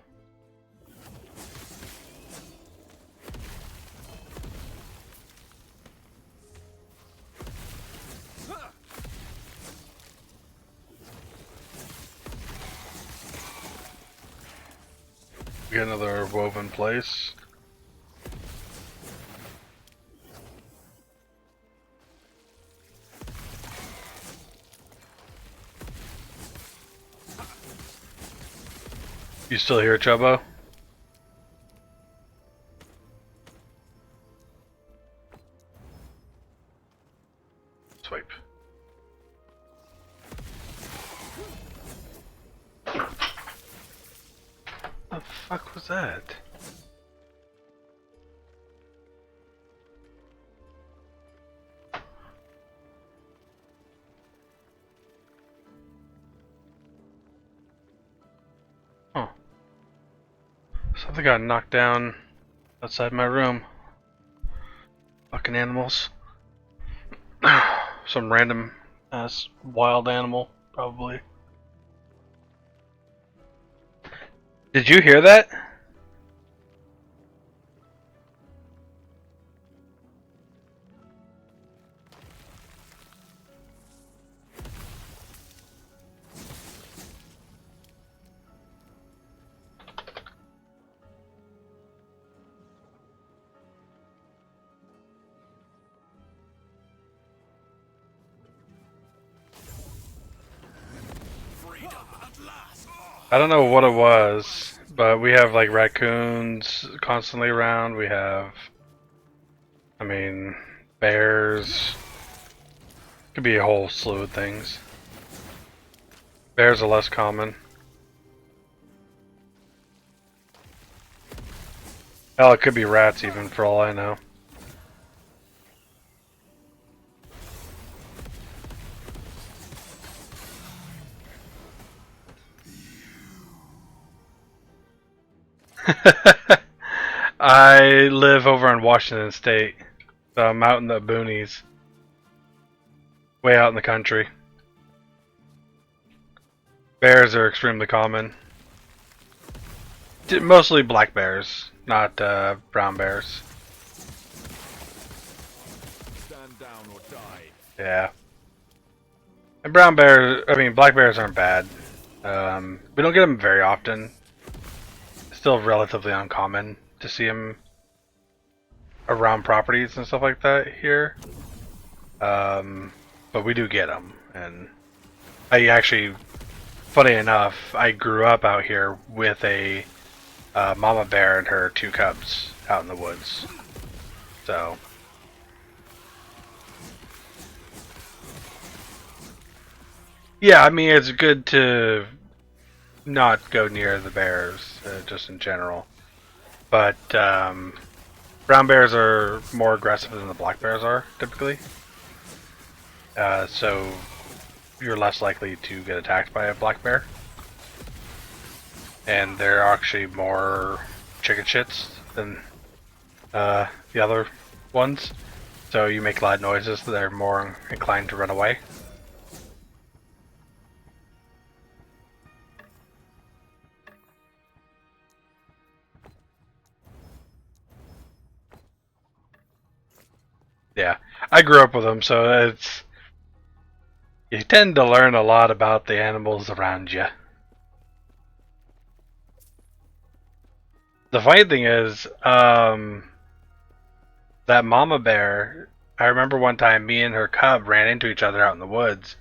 We got another woven place. You still here, Chubbo? Swipe. What the fuck was that? Huh. Something got knocked down outside my room. Fucking animals. Some random ass wild animal, probably. Did you hear that? I don't know what it was, but we have like raccoons constantly around. We have, I mean, bears. Could be a whole slew of things. Bears are less common. Hell, it could be rats even for all I know. I live over in Washington State, so I'm out in the boonies, way out in the country. Bears are extremely common. Mostly black bears, not brown bears. Stand down or die. Yeah. And brown bears, I mean, black bears aren't bad. We don't get them very often. Still relatively uncommon to see them around properties and stuff like that here. But we do get them. And I actually, funny enough, I grew up out here with a mama bear and her 2 cubs out in the woods. So... Yeah, I mean it's good to not go near the bears, just in general. But brown bears are more aggressive than the black bears are typically. So you're less likely to get attacked by a black bear. And they're actually more chicken shits than the other ones. So you make loud noises, they're more inclined to run away. Yeah, I grew up with them, so it's you tend to learn a lot about the animals around you. The funny thing is, that mama bear. I remember one time me and her cub ran into each other out in the woods,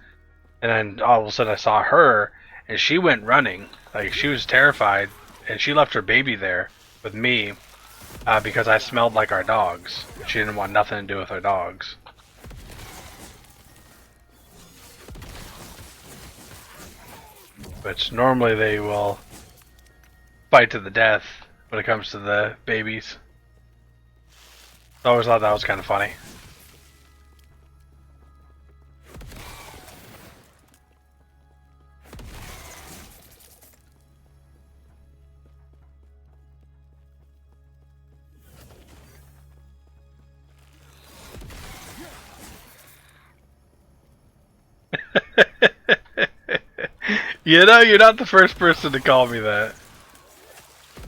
and then all of a sudden I saw her, and she went running. Like she was terrified, and she left her baby there with me because I smelled like our dogs. She didn't want nothing to do with our dogs. Which normally they will fight to the death when it comes to the babies. I always thought that was kind of funny. You know, you're not the first person to call me that.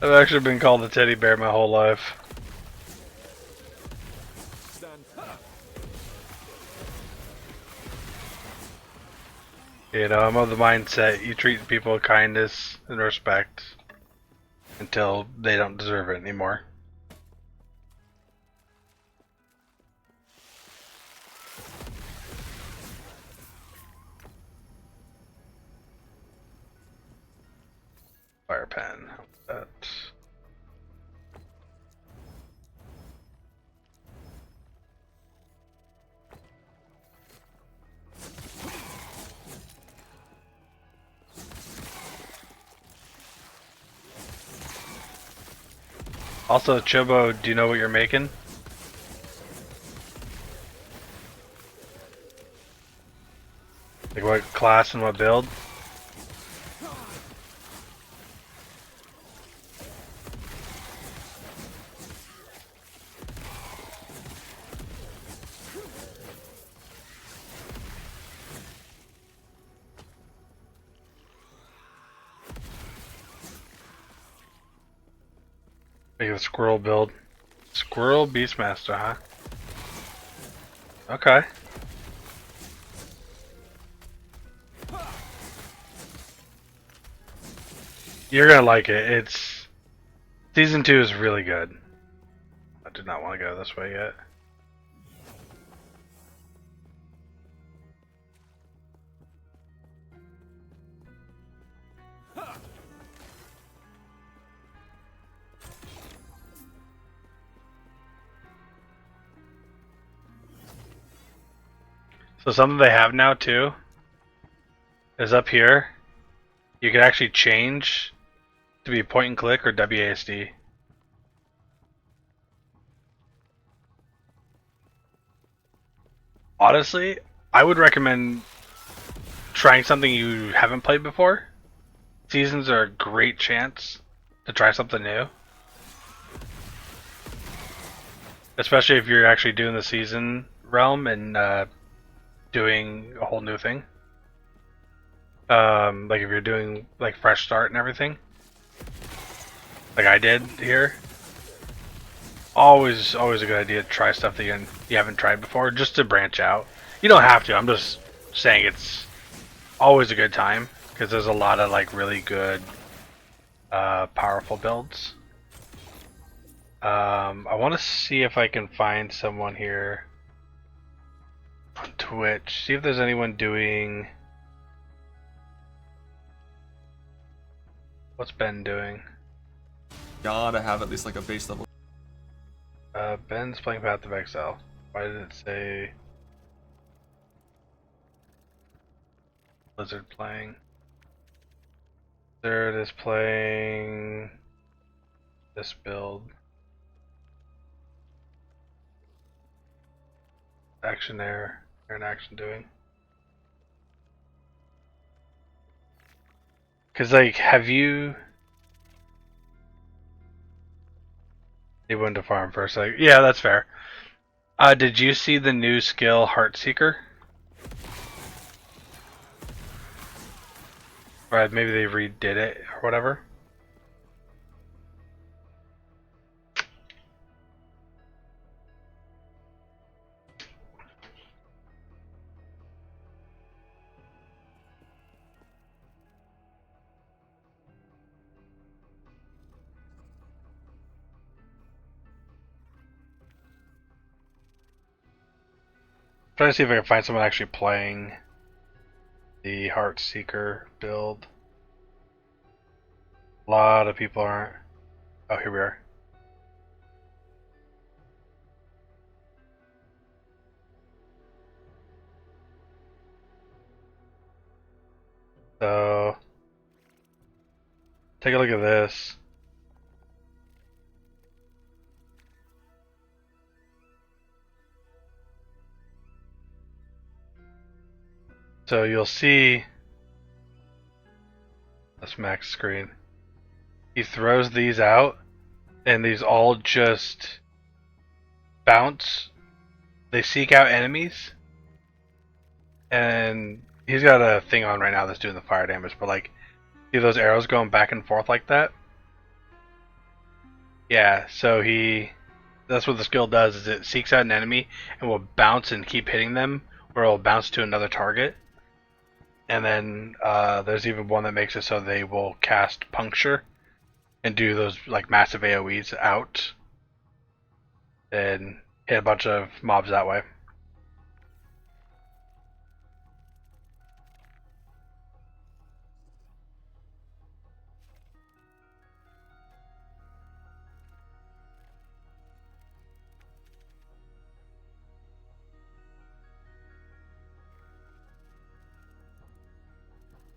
I've actually been called a teddy bear my whole life. Stand. You know, I'm of the mindset you treat people with kindness and respect until they don't deserve it anymore. Fire pen. That. Also, Chobo, do you know what you're making? Like what class and what build? Make a squirrel build. Squirrel Beastmaster, huh? Okay. You're gonna like it. It's season 2 is really good. I did not want to go this way yet. So something they have now too is up here. You can actually change to be point and click or WASD. Honestly, I would recommend trying something you haven't played before. Seasons are a great chance to try something new. Especially if you're actually doing the season realm and doing a whole new thing. Like if you're doing like fresh start and everything. Like I did here. Always a good idea to try stuff that you haven't tried before, just to branch out. You don't have to. I'm just saying it's always a good time because there's a lot of like really good, powerful builds. I want to see if I can find someone here on Twitch. See if there's anyone doing. What's Ben doing? Gotta have at least like a base level. Ben's playing Path of Exile. Why did it say? Blizzard playing? Blizzard is playing this build. Action air and action doing. Cause like, have you? They went to farm first. Like, yeah, that's fair. Did you see the new skill Heartseeker? Or maybe they redid it or whatever. Trying to see if I can find someone actually playing the Heartseeker build. A lot of people aren't. Oh, here we are. So, take a look at this. So you'll see this max screen. He throws these out, and these all just bounce. They seek out enemies, and he's got a thing on right now that's doing the fire damage. But like, see those arrows going back and forth like that? Yeah. So that's what the skill does. Is it seeks out an enemy and will bounce and keep hitting them, or it'll bounce to another target. And then there's even one that makes it so they will cast Puncture and do those like massive AoEs out and hit a bunch of mobs that way.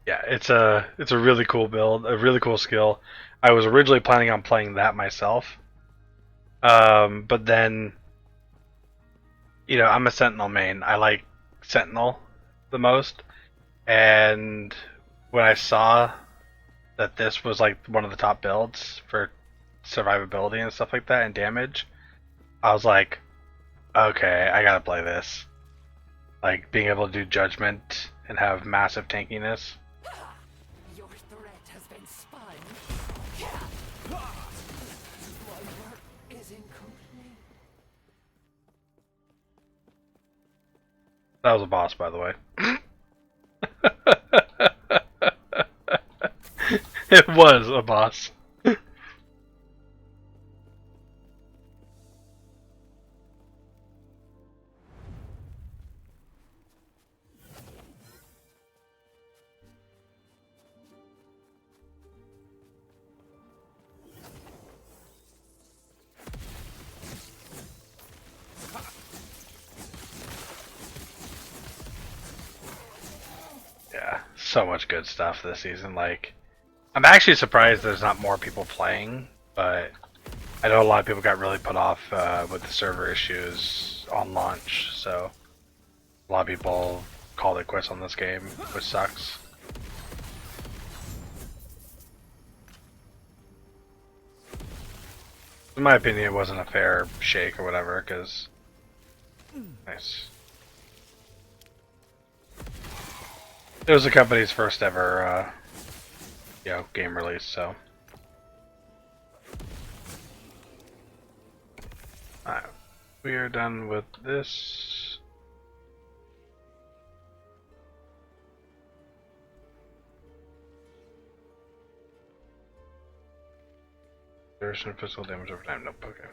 Yeah, it's a really cool build, a really cool skill. I was originally planning on playing that myself, but then, I'm a Sentinel main. I like Sentinel the most, and when I saw that this was like one of the top builds for survivability and stuff like that and damage, I was like, okay, I gotta play this. Like being able to do Judgment and have massive tankiness. Your threat has been spun. My work is incomplete. That was a boss, by the way. It was a boss. Yeah, so much good stuff this season. Like, I'm actually surprised there's not more people playing, but I know a lot of people got really put off with the server issues on launch, so a lot of people called it quits on this game, which sucks. In my opinion, it wasn't a fair shake or whatever, because... Nice. It was the company's first ever, game release, so... Alright, we are done with this. Duration physical damage over time, nope, okay.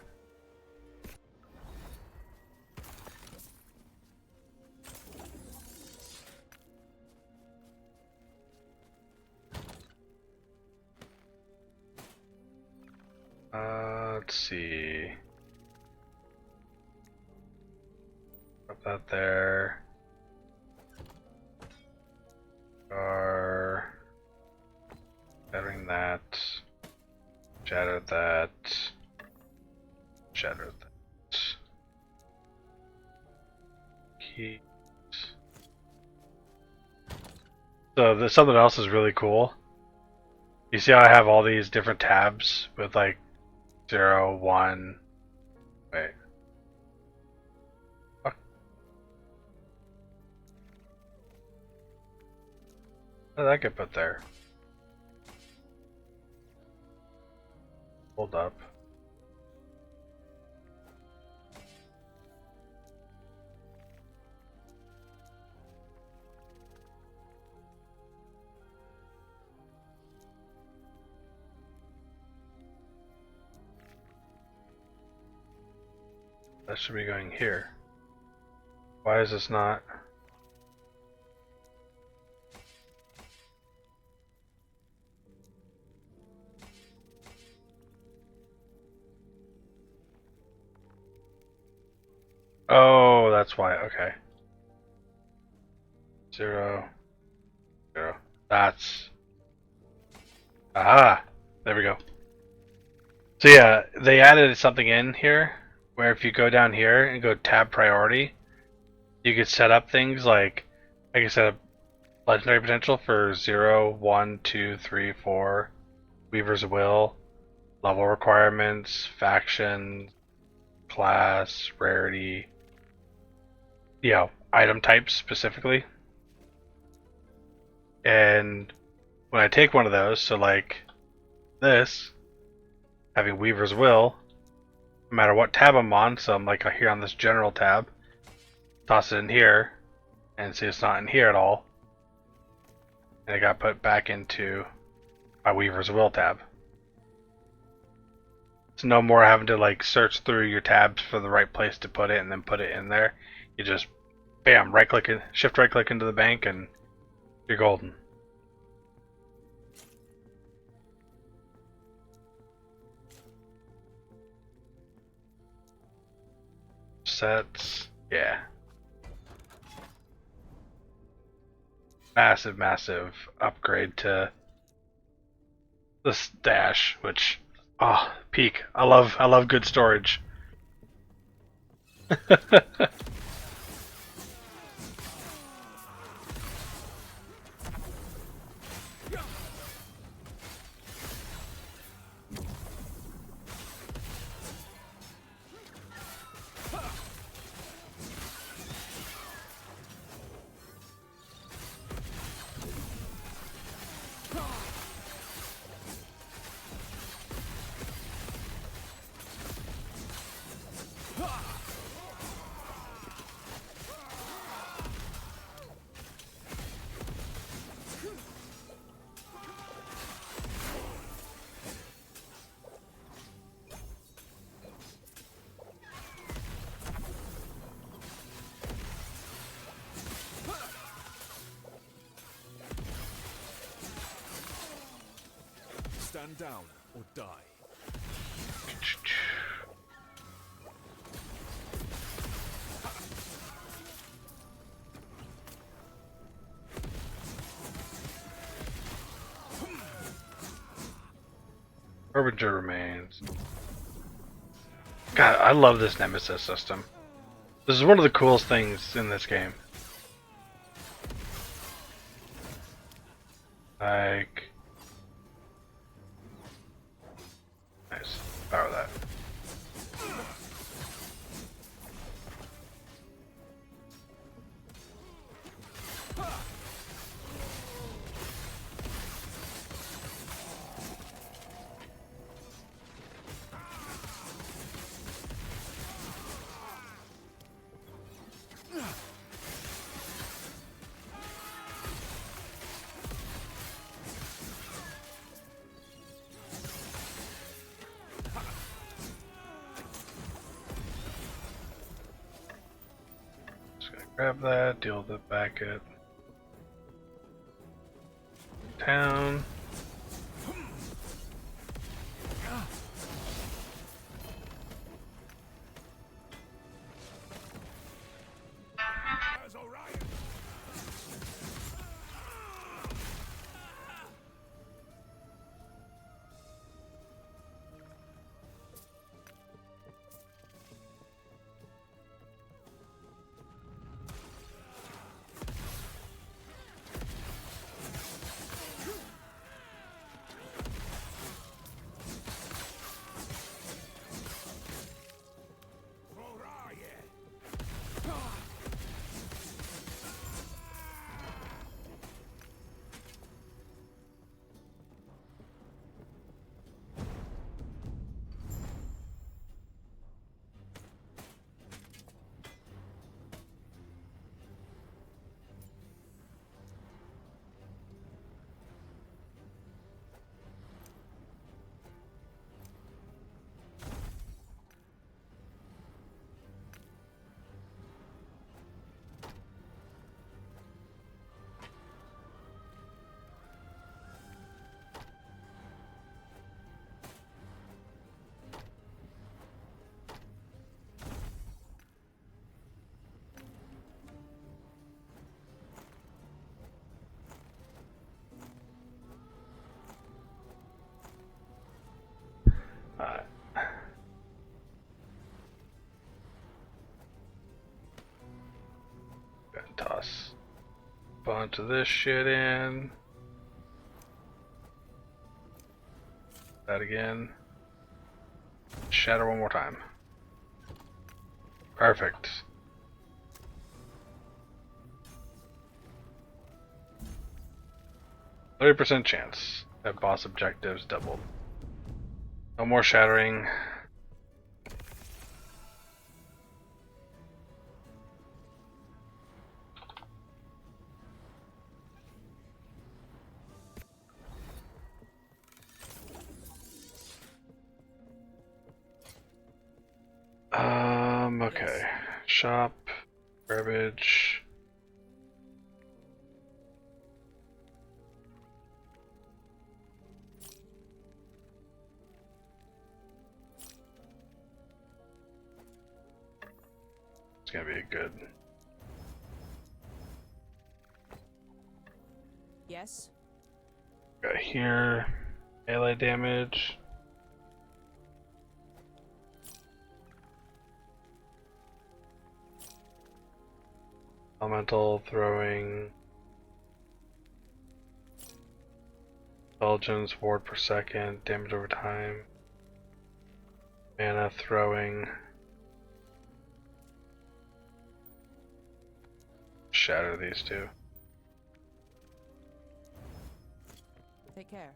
Let's see. Put that there. are shattering that, shatter that, shatter that. Keys. So there's something else is really cool. You see how I have all these different tabs with like 0, 1. Wait. Fuck. How did that get put there? Hold up. That should be going here. Why is this not? Oh, that's why. Okay. 0, 0. That's. Ah, there we go. So yeah, they added something in here where if you go down here and go tab priority, you could set up things like I can set up legendary potential for 0, 1, 2, 3, 4, Weaver's Will, level requirements, factions, class, rarity, item types specifically. And when I take one of those, so like this, having Weaver's Will, no matter what tab I'm on, so I'm like here on this general tab, toss it in here, and see it's not in here at all. And it got put back into my Weaver's Will tab. So no more having to like search through your tabs for the right place to put it and then put it in there. You just, bam, right click it, shift right click into the bank and you're golden. Sets, yeah. Massive upgrade to the stash, which peak. I love good storage. Stand down or die. Harbinger remains. God, I love this Nemesis system. This is one of the coolest things in this game. Like, nice. Power that. Grab that, deal with it back at town. toss. Bunch of this shit in. That again. Shatter one more time. Perfect. %30 chance that boss objectives doubled. No more shattering. Okay. Shop, garbage. It's gonna be a good. Yes. Got here, melee damage. Elemental throwing. Intelligence, ward per second, damage over time. Mana throwing. Shatter these two. Take care.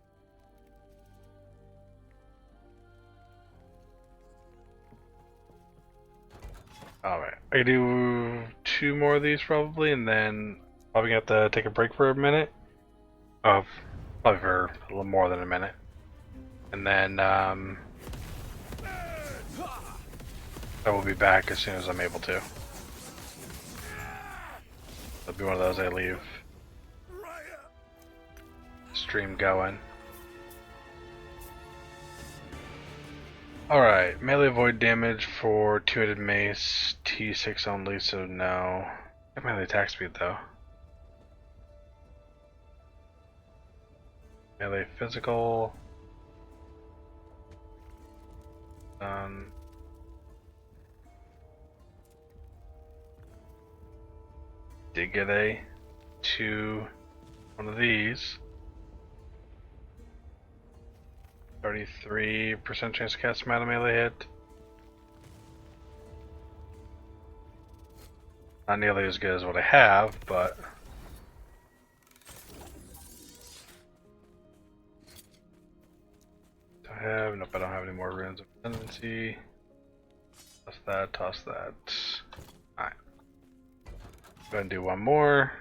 Alright, I can do 2 more of these probably, and then probably gonna have to take a break for a minute. Probably for a little more than a minute. And then, I will be back as soon as I'm able to. It'll be one of those I leave stream going. Alright, melee void damage for 2-handed mace, T6 only, so no. Got melee attack speed though. Melee physical. Did get a 1 of these. 33% chance to cast a melee hit. Not nearly as good as what I have, but I have. Nope, I don't have any more runes of tendency. Toss that, toss that. Alright. Go ahead and do 1 more.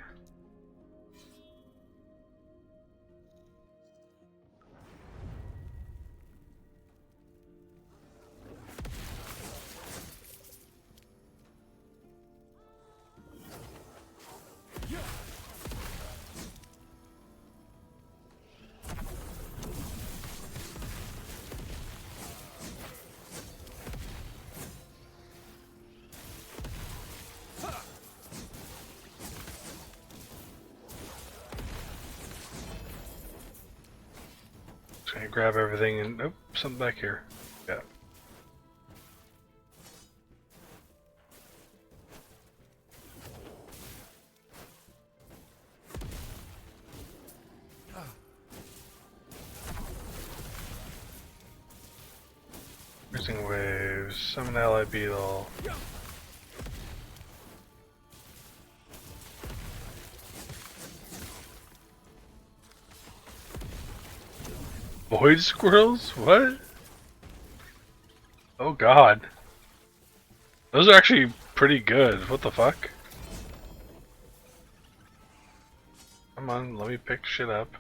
Just gonna grab everything and oh, something back here. Yeah. Missing waves, summon ally beetle. Void squirrels? What? Oh god. Those are actually pretty good. What the fuck? Come on, let me pick shit up.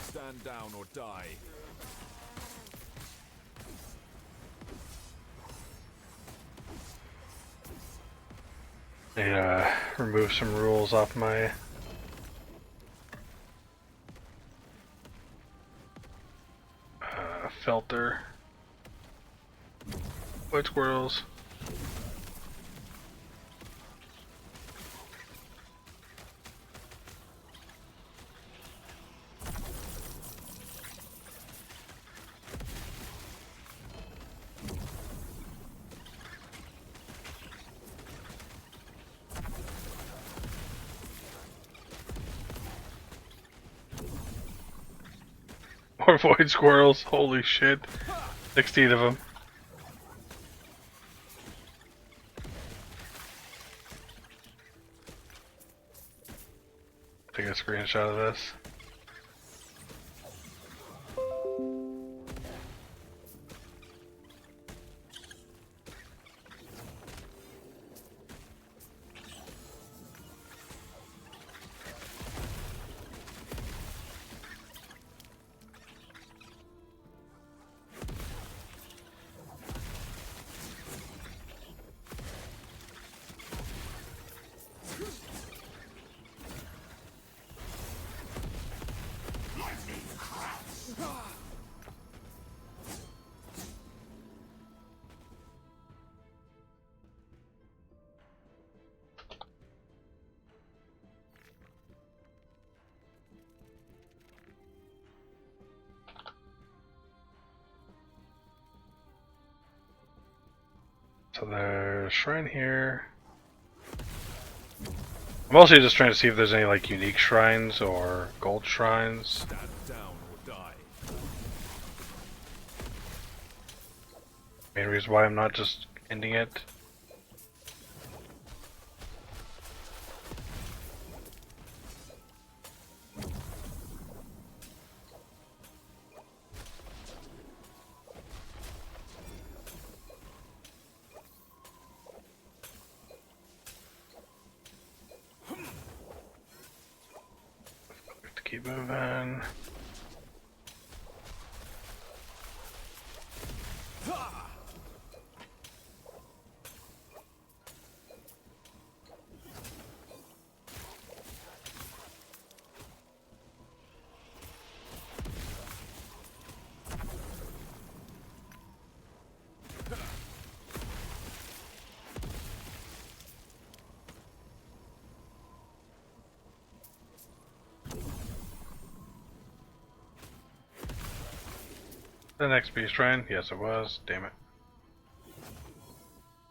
Stand down or die. Remove some rules off my filter. White squirrels. More void squirrels, holy shit. 16 of them. Take a screenshot of this. So there's shrine here. I'm also just trying to see if there's any like unique shrines or gold shrines. Stand down or die. Main reason why I'm not just ending it. Keep moving. The next beast shrine? Yes, it was. Damn it.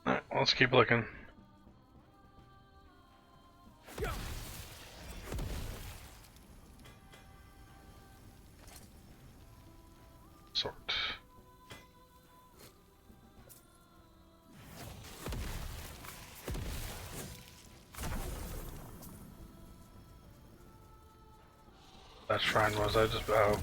Alright, let's keep looking. Sort. That shrine was, I just, oh.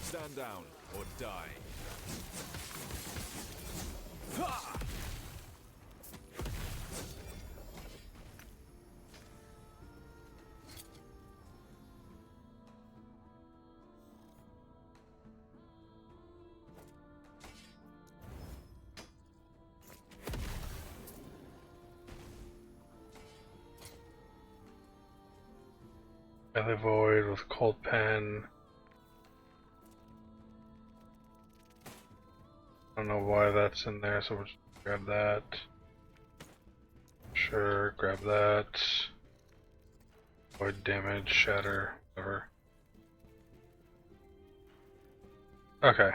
Stand down or die. Belly void with cold pen. I don't know why that's in there, so we'll just grab that. Sure, grab that. Void damage, shatter, whatever. Okay.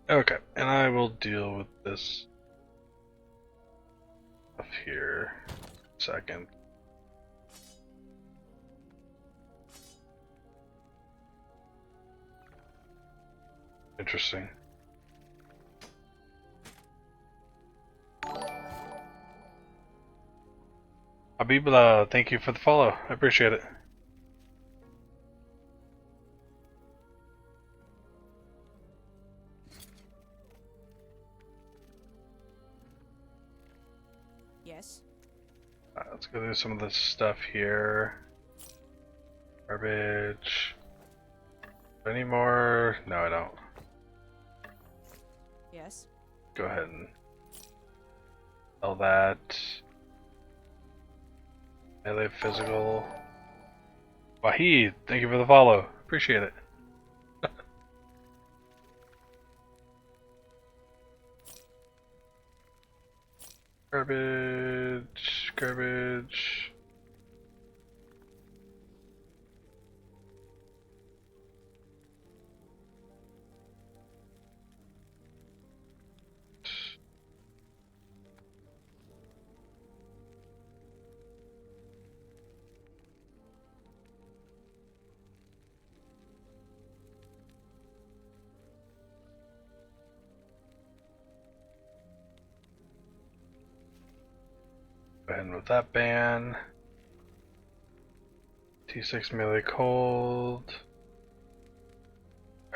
Okay, and I will deal with this up here. Second. Interesting. Habibla, thank you for the follow. I appreciate it. Yes. Alright, let's go through some of this stuff here. Garbage. Any more? No, I don't. Yes. Go ahead and sell that. Melee physical. Wahid, thank you for the follow. Appreciate it. Garbage, garbage. Go ahead and with that ban. T6 melee cold.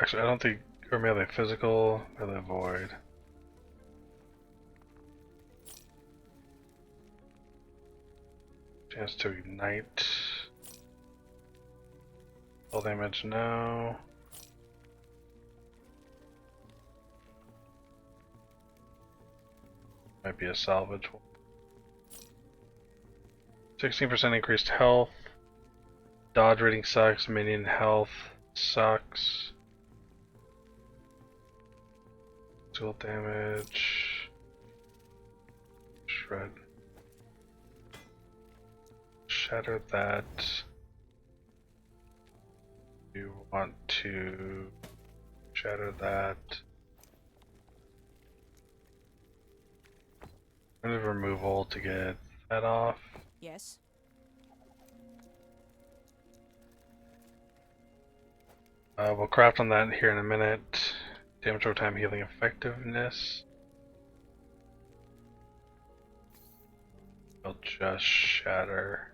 Actually, I don't think, or melee physical, melee void. Chance to ignite. Full damage, no. Might be a salvage one. 16% increased health. Dodge rating sucks. Minion health sucks. Tool damage. Shred. Shatter that. You want to shatter that. Removal to get that off. Yes. We'll craft on that here in a minute. Damage over time, healing effectiveness. We'll just shatter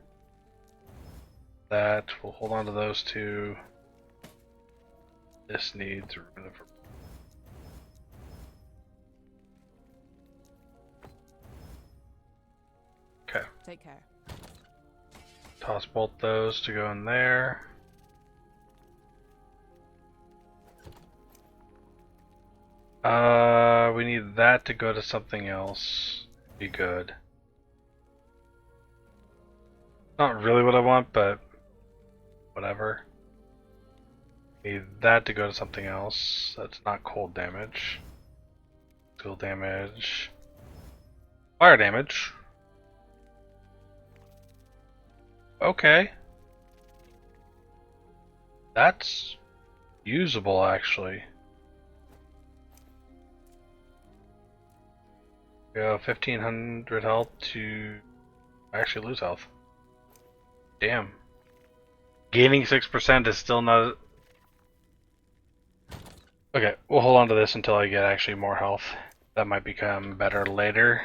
that. We'll hold on to those two. This needs Rune of Okay. Take care. Toss both those to go in there. We need that to go to something else. Be good. Not really what I want, but whatever. Need that to go to something else. That's not cold damage. Cool damage. Fire damage. Okay. That's usable, actually. Go 1500 health to actually lose health. Damn. Gaining 6% is still not... Okay, we'll hold on to this until I get actually more health. That might become better later.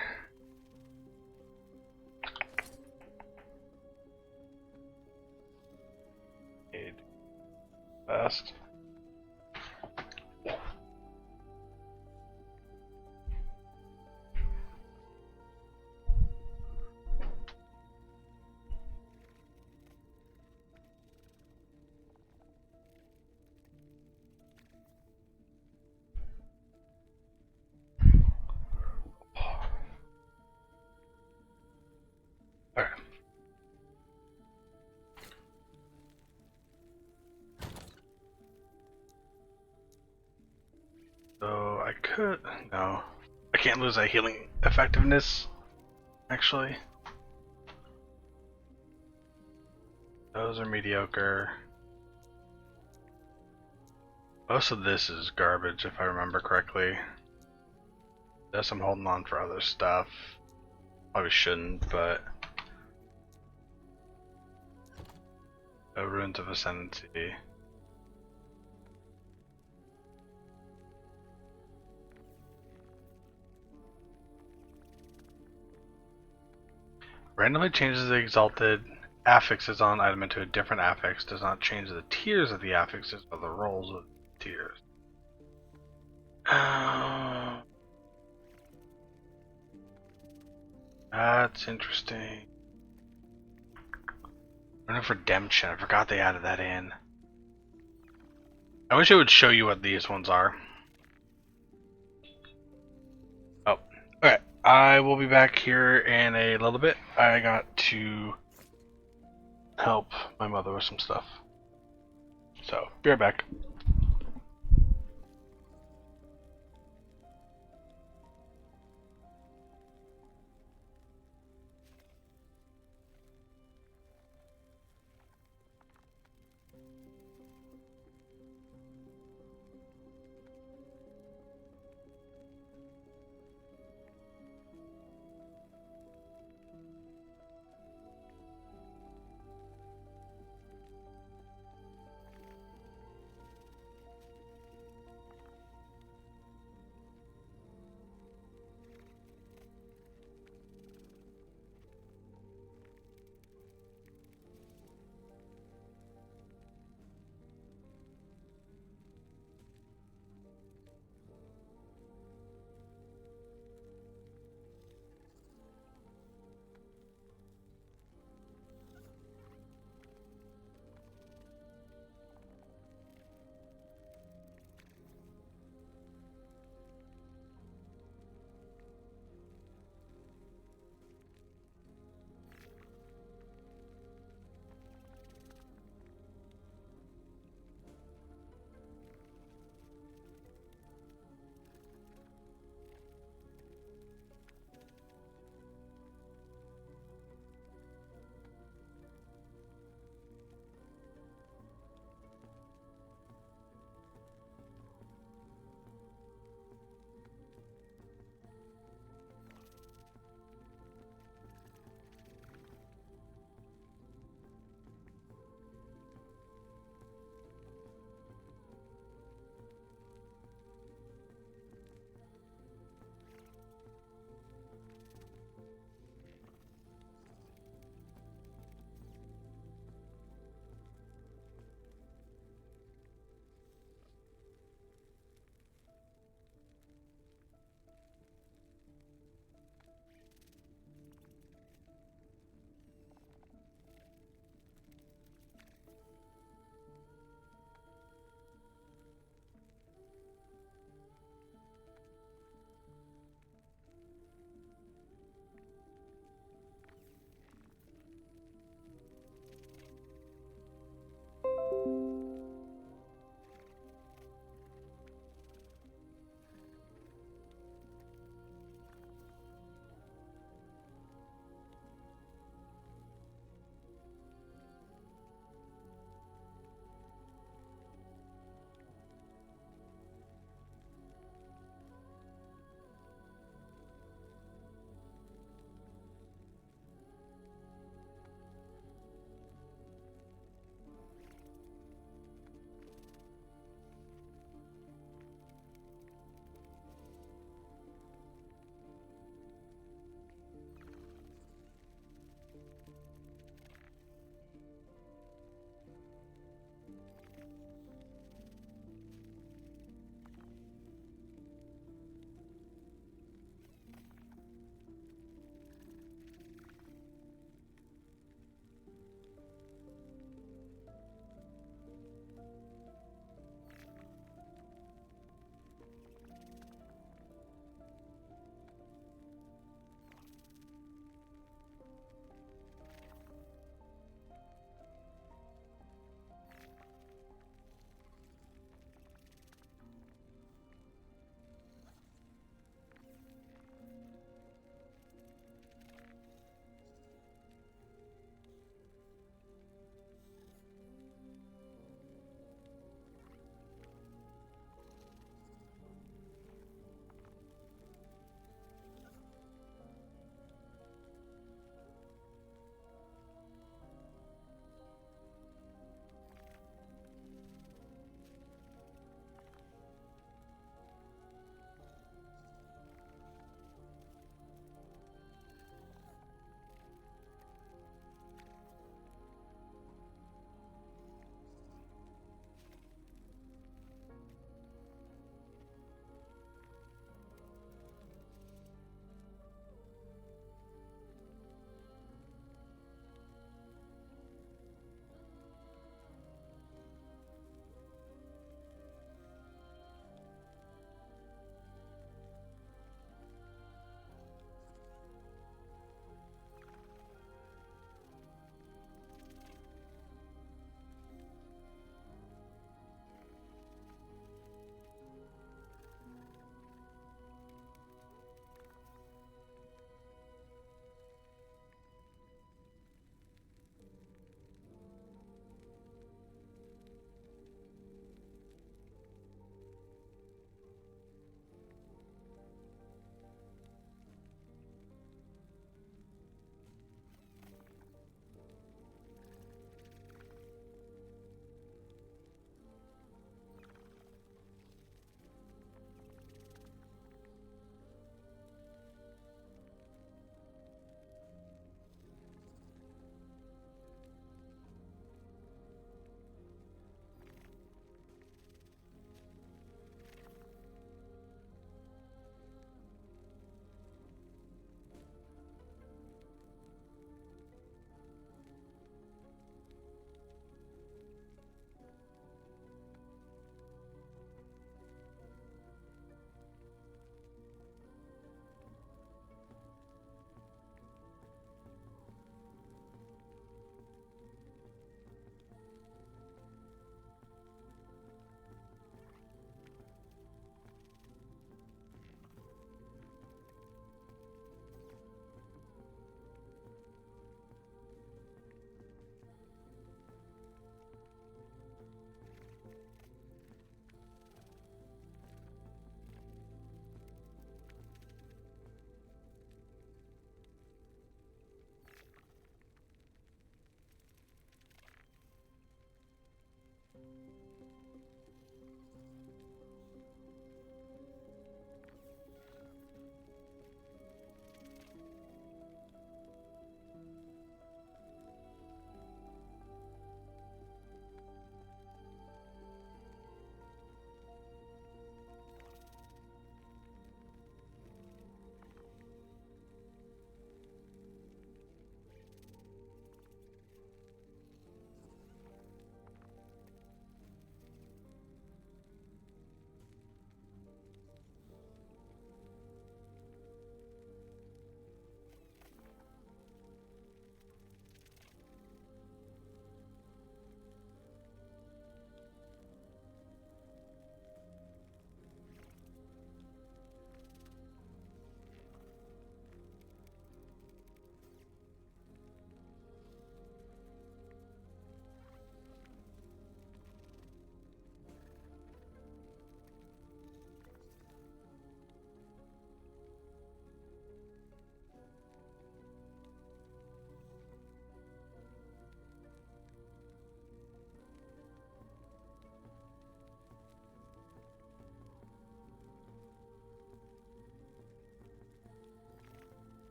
Fast. Alright. So I could... No. I can't lose that healing effectiveness, actually. Those are mediocre. Most of this is garbage, if I remember correctly. Guess I'm holding on for other stuff. Probably shouldn't, but... Ruins of Ascendancy. Randomly changes the exalted affixes on an item into a different affix. Does not change the tiers of the affixes or the rolls of the tiers. That's interesting. Rune of Redemption. I forgot they added that in. I wish it would show you what these ones are. Oh, okay. I will be back here in a little bit. I got to help my mother with some stuff. So, be right back.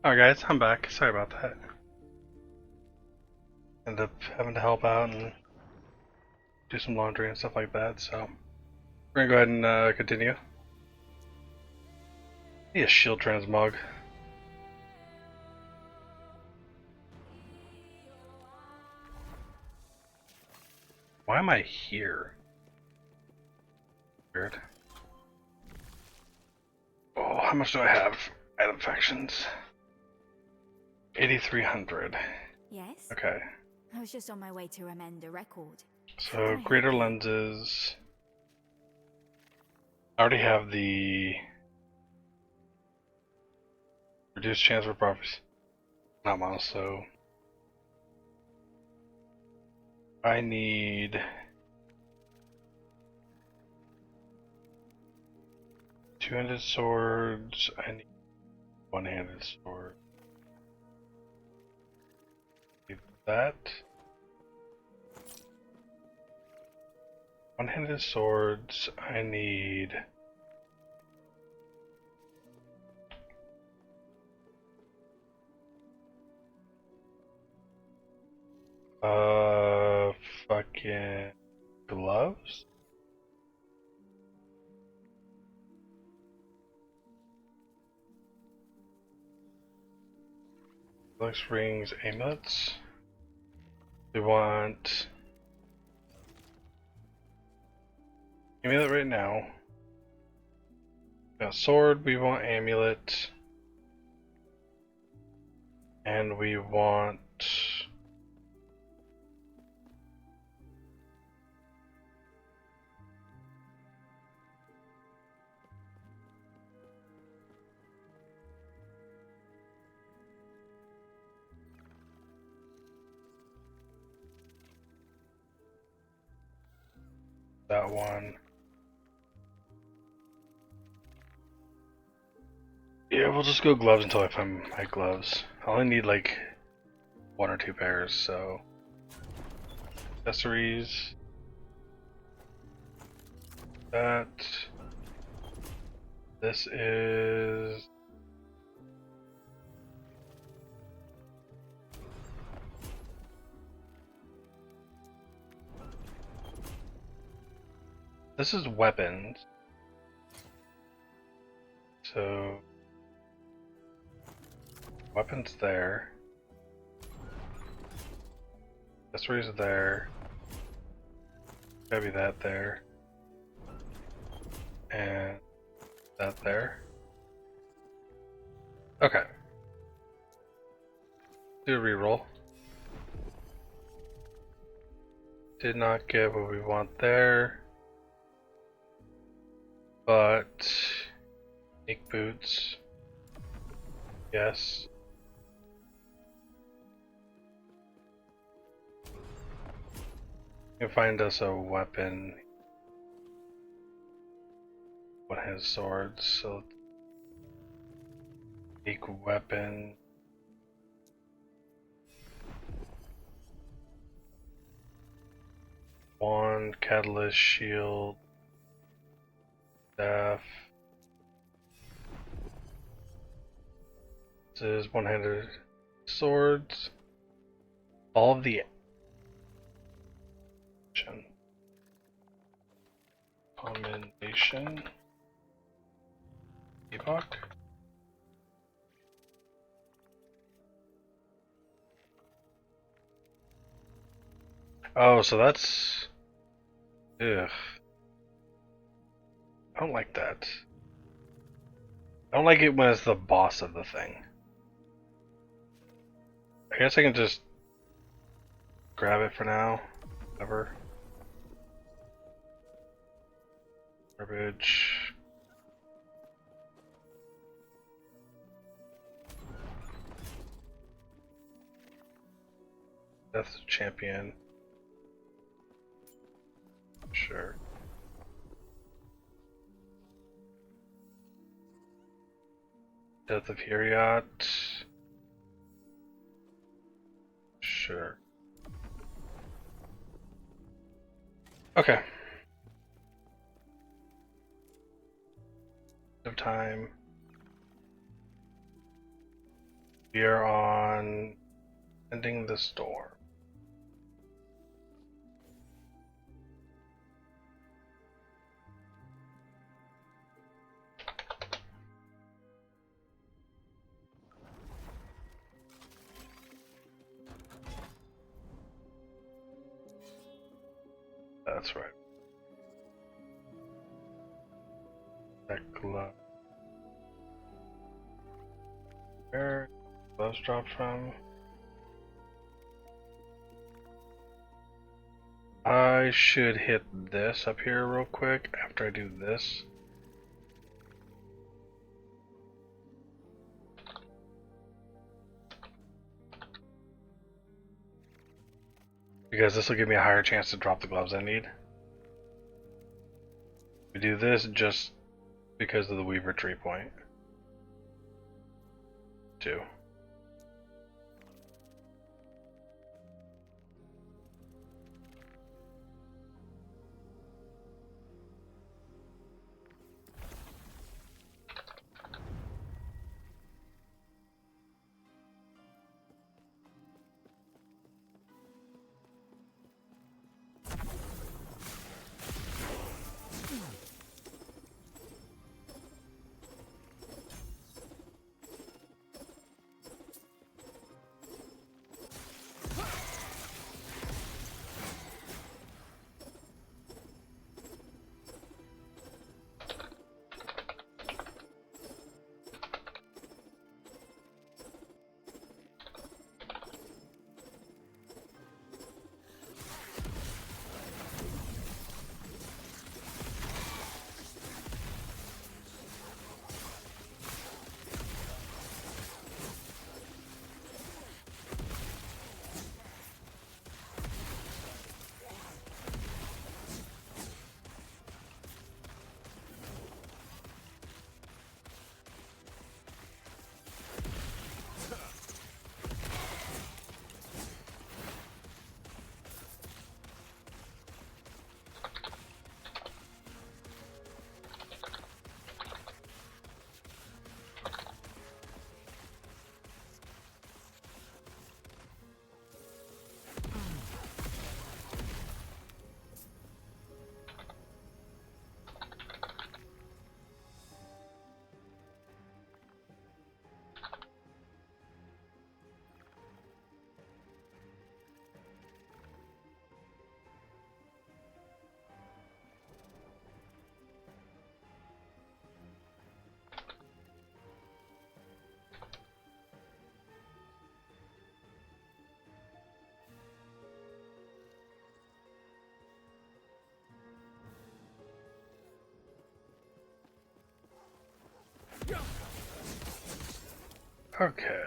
Alright guys, I'm back. Sorry about that. Ended up having to help out and do some laundry and stuff like that, so we're gonna go ahead and continue. Need a shield transmog. Why am I here? Weird. Oh, how much do I have? Item factions. 8,300. Yes? Okay. I was just on my way to amend a record. How can I So help greater you? lenses. I already have the reduced chance for properties. Not mouse, so I need two-handed swords. I need one-handed sword. Need that. One-handed swords. I need fucking gloves. Lux rings, amulets. We want amulet right now. Got sword, we want amulet. And we want that one. Yeah, we'll just go gloves until I find my gloves. I only need like one or two pairs, so accessories. That. This is weapons. So weapons there. Accessories there. Gotta be that there. And that there. Okay. Do a reroll. Did not get what we want there. But unique boots. Yes. You can find us a weapon. One has swords, so unique weapon. Wand, catalyst, shield, staff. This is one-handed swords. All of the commendation. Epoch. Oh, so that's... Ugh. I don't like that. I don't like it when it's the boss of the thing. I guess I can just grab it for now. Whatever. Garbage. Death champion. Sure. Death of Heriot. Sure. Okay. Of time. We are on ending this door. That's right. That glove. Where gloves dropped from? I should hit this up here real quick after I do this. Because this will give me a higher chance to drop the gloves I need. We do this just because of the Weaver tree point. 2. Okay.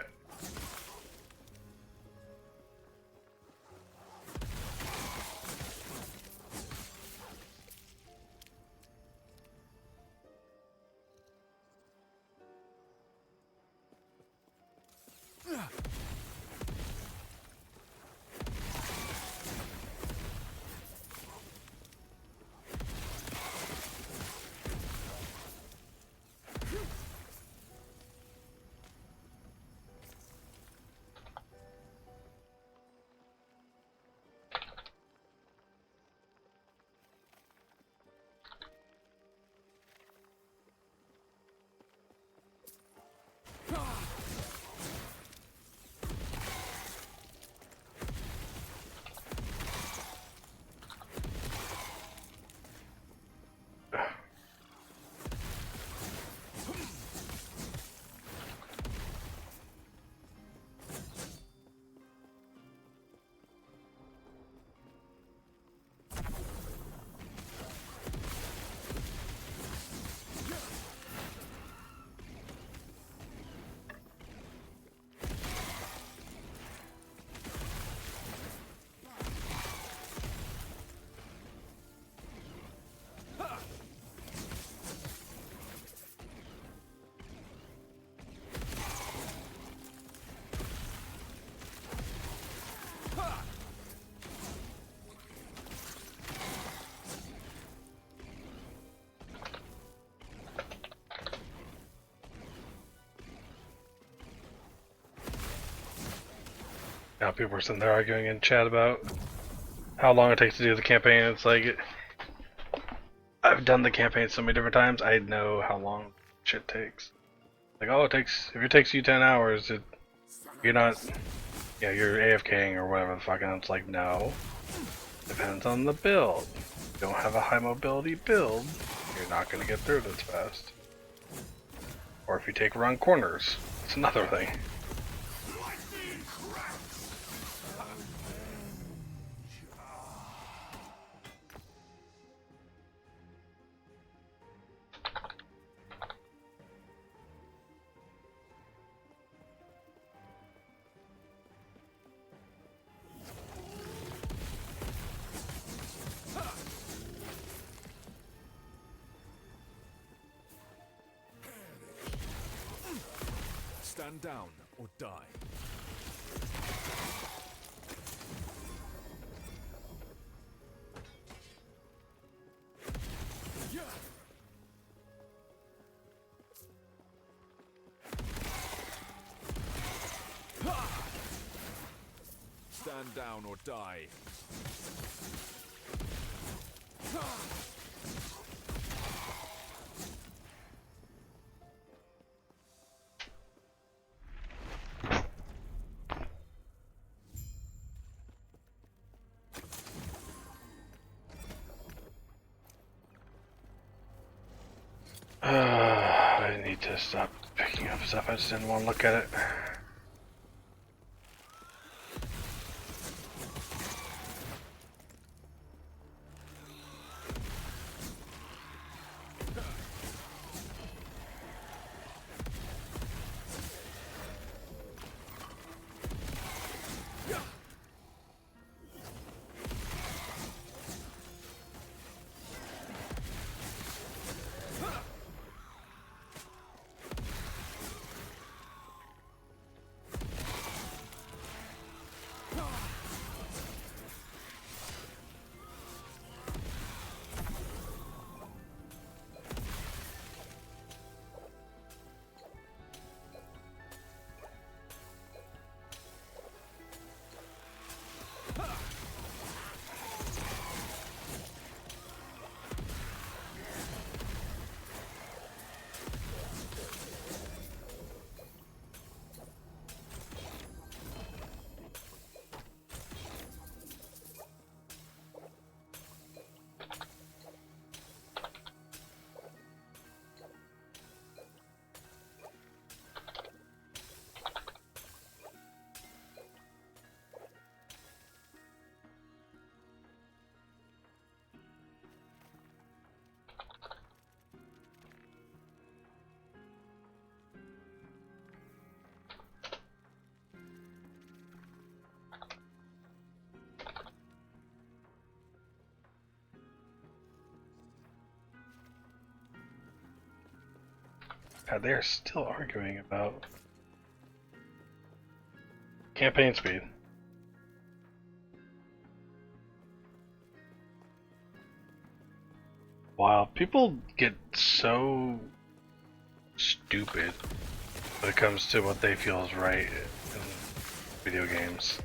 Now people are sitting there arguing in chat about how long it takes to do the campaign. It's like, I've done the campaign so many different times, I know how long shit takes. Like, oh, if it takes you 10 hours, you're not, you're AFKing or whatever the fuck, and it's like, no. Depends on the build. If you don't have a high mobility build, you're not going to get through this fast. Or if you take wrong corners, it's another thing. Stand down or die. Stand down or die. I need to stop picking up stuff. I just didn't want to look at it. God, they're still arguing about campaign speed. Wow, people get so stupid when it comes to what they feel is right in video games.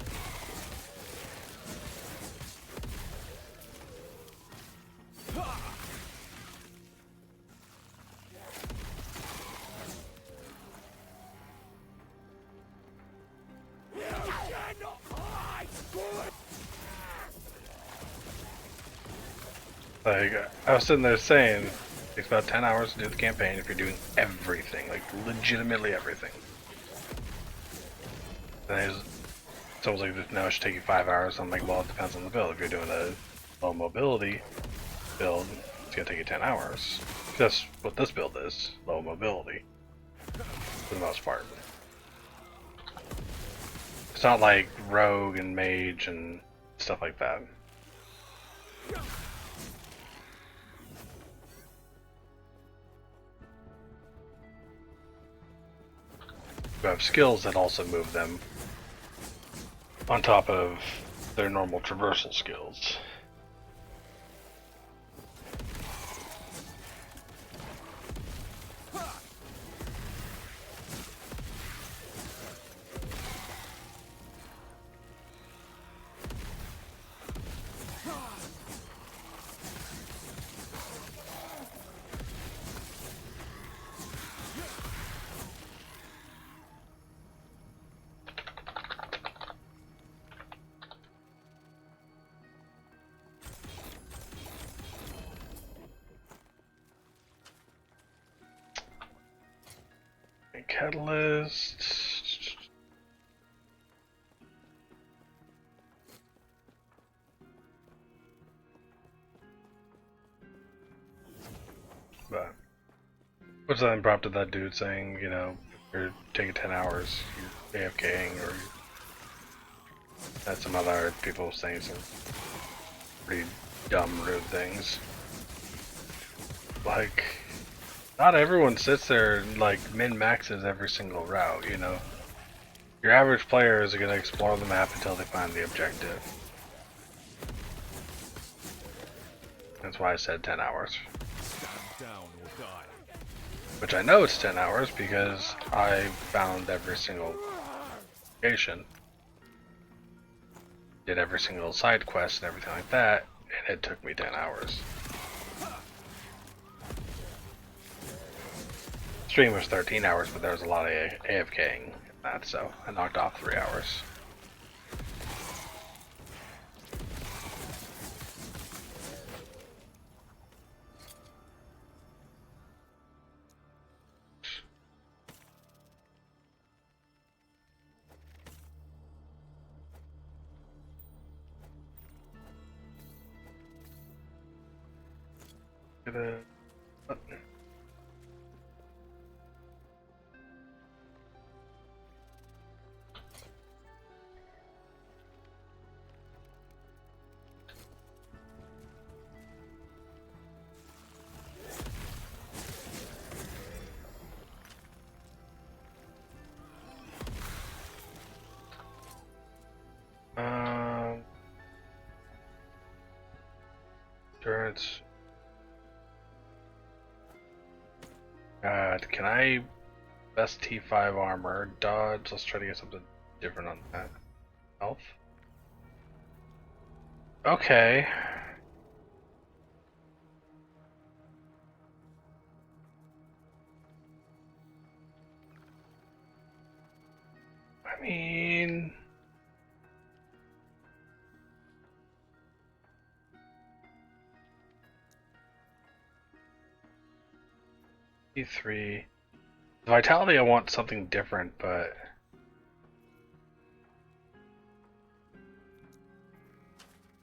Like, I was sitting there saying, it takes about 10 hours to do the campaign if you're doing everything, like legitimately everything. And someone's like, no, it should take you 5 hours. I'm like, well, it depends on the build. If you're doing a low mobility build, it's gonna take you 10 hours. That's what this build is, low mobility, for the most part. It's not like rogue and mage and stuff like that. Who have skills that also move them on top of their normal traversal skills. Catalyst. But which then prompted that dude saying, you know, you're taking 10 hours, you're AFKing, or had some other people saying some pretty dumb, rude things. Like, not everyone sits there and like min-maxes every single route, you know. Your average player is going to explore the map until they find the objective. That's why I said 10 hours. Stand down or die. Which I know it's 10 hours because I found every single location, did every single side quest and everything like that, and it took me 10 hours. Stream was 13 hours, but there was a lot of AFKing in that, so I knocked off 3 hours. Get a button. Endurance. God, can I best T5 armor? Dodge, let's try to get something different on that. Health? Okay. I mean... T3. The vitality, I want something different, but...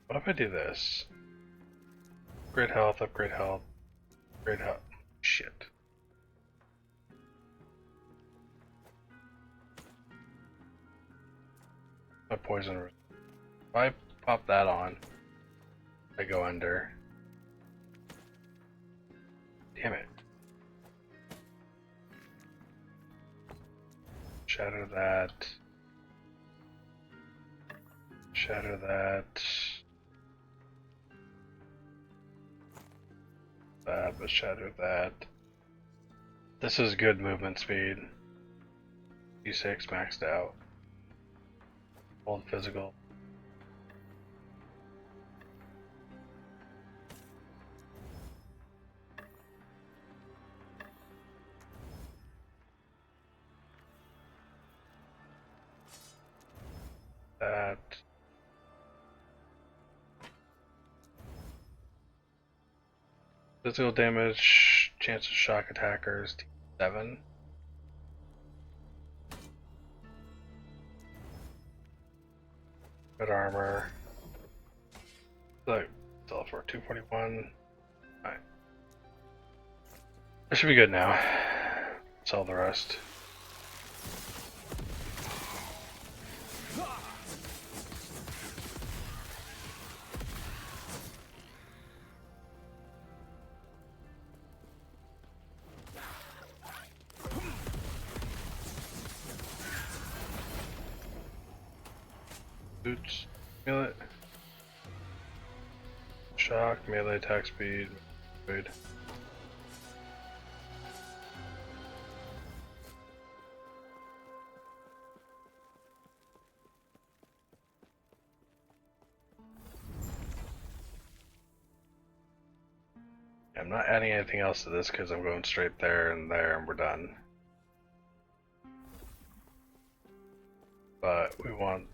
What if I do this? Upgrade health, upgrade health, upgrade health. Shit. My poison. If I pop that on, I go under. Damn it. Shatter that. Shatter that. That, but shatter that. This is good movement speed. D6 maxed out. Hold physical. That. Physical damage, chance of shock attackers, T7. Good armor. Look, still for 241. Alright. That should be good now. Sell the rest. Boots, melee, shock, melee attack speed, good. I'm not adding anything else to this because I'm going straight there and we're done. But we want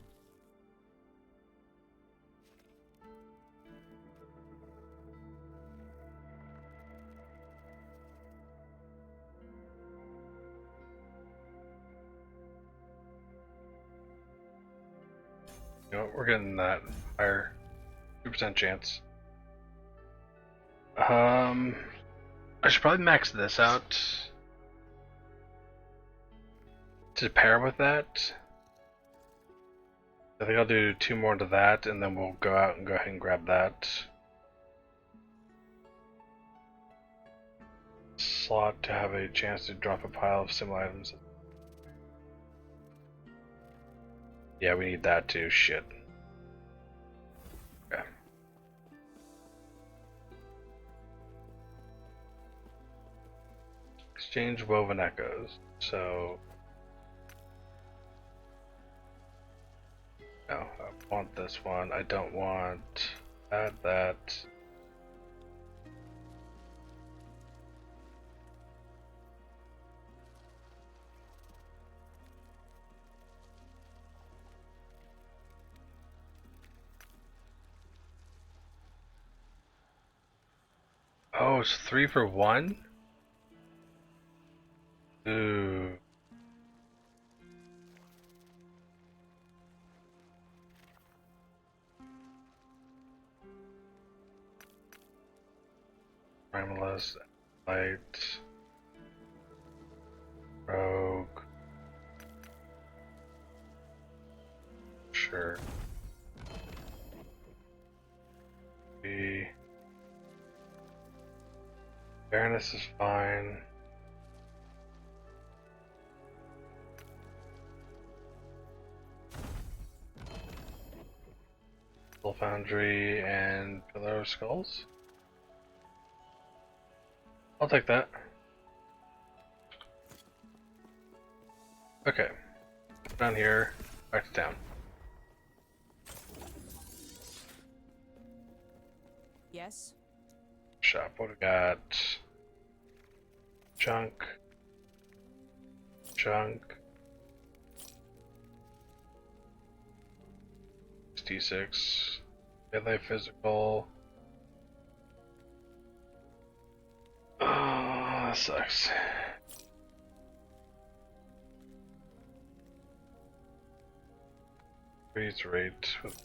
You know, we're getting that higher 2% chance. I should probably max this out to pair with that. I think I'll do 2 more into that, and then we'll go out and go ahead and grab that slot to have a chance to drop a pile of similar items. Yeah, we need that too. Shit. Okay. Exchange woven echoes. So. No, I want this one. I don't want that. Oh, it's 3 for 1? Ooh. Primalist, Light, Rogue. Sure. Fairness is fine. Soul Foundry and Pillar of Skulls. I'll take that. Okay. Down here, back to town. Yes. Shop. What we got? Junk. 66. Melee physical. Oh, that sucks. Freeze rate with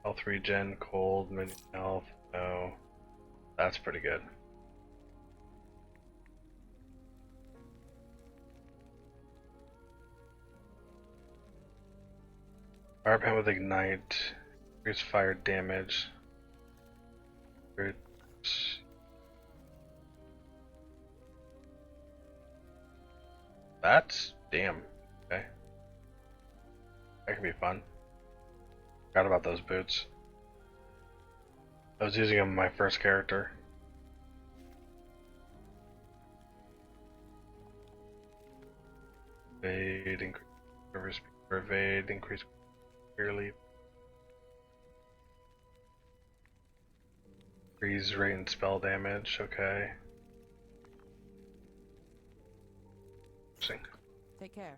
health regen, cold, mini health. No, that's pretty good. Fire pen with ignite, increase fire damage. That's damn. Okay, that could be fun. Forgot about those boots. I was using them on my first character. Evade, increase recovery speed for evade, increase clearly. Freeze rate and spell damage, okay. Interesting. Take care.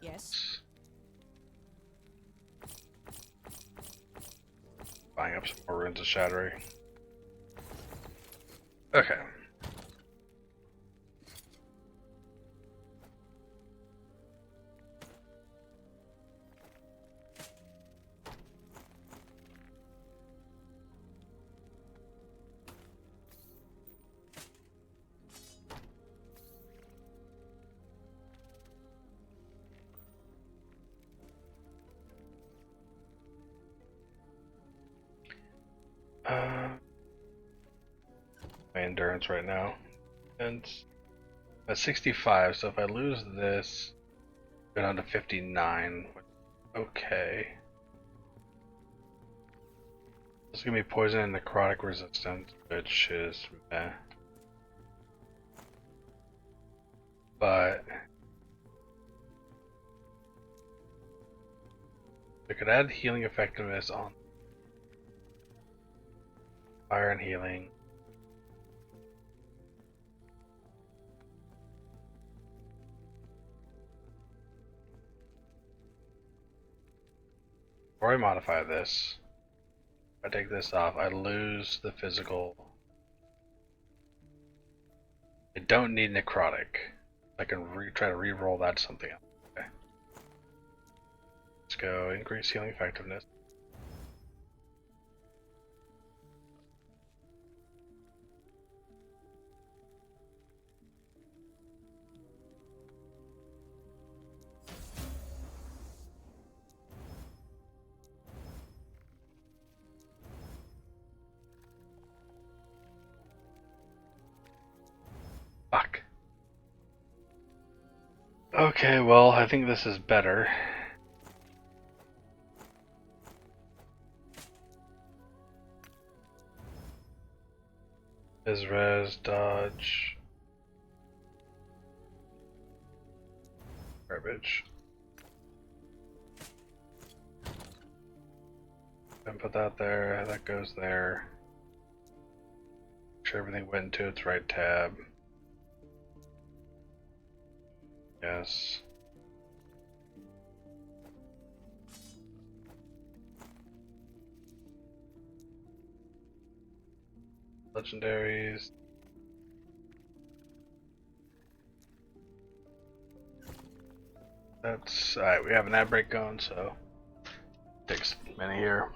Yes. Buying up some more runes of shattering. Okay. My endurance right now, and at 65. So if I lose this, go down to 59. Okay. This is gonna be poison and necrotic resistance, which is meh. But I could add healing effectiveness on fire and healing. Before I modify this, if I take this off, I lose the physical. I don't need necrotic, I can try to re-roll that to something else. Okay. Let's go increase healing effectiveness. Fuck. Okay, well, I think this is better. Is res, dodge. Garbage. And put that there, that goes there. Make sure everything went into its right tab. Yes. Legendaries. That's alright, we have an ad break going, so takes a minute here.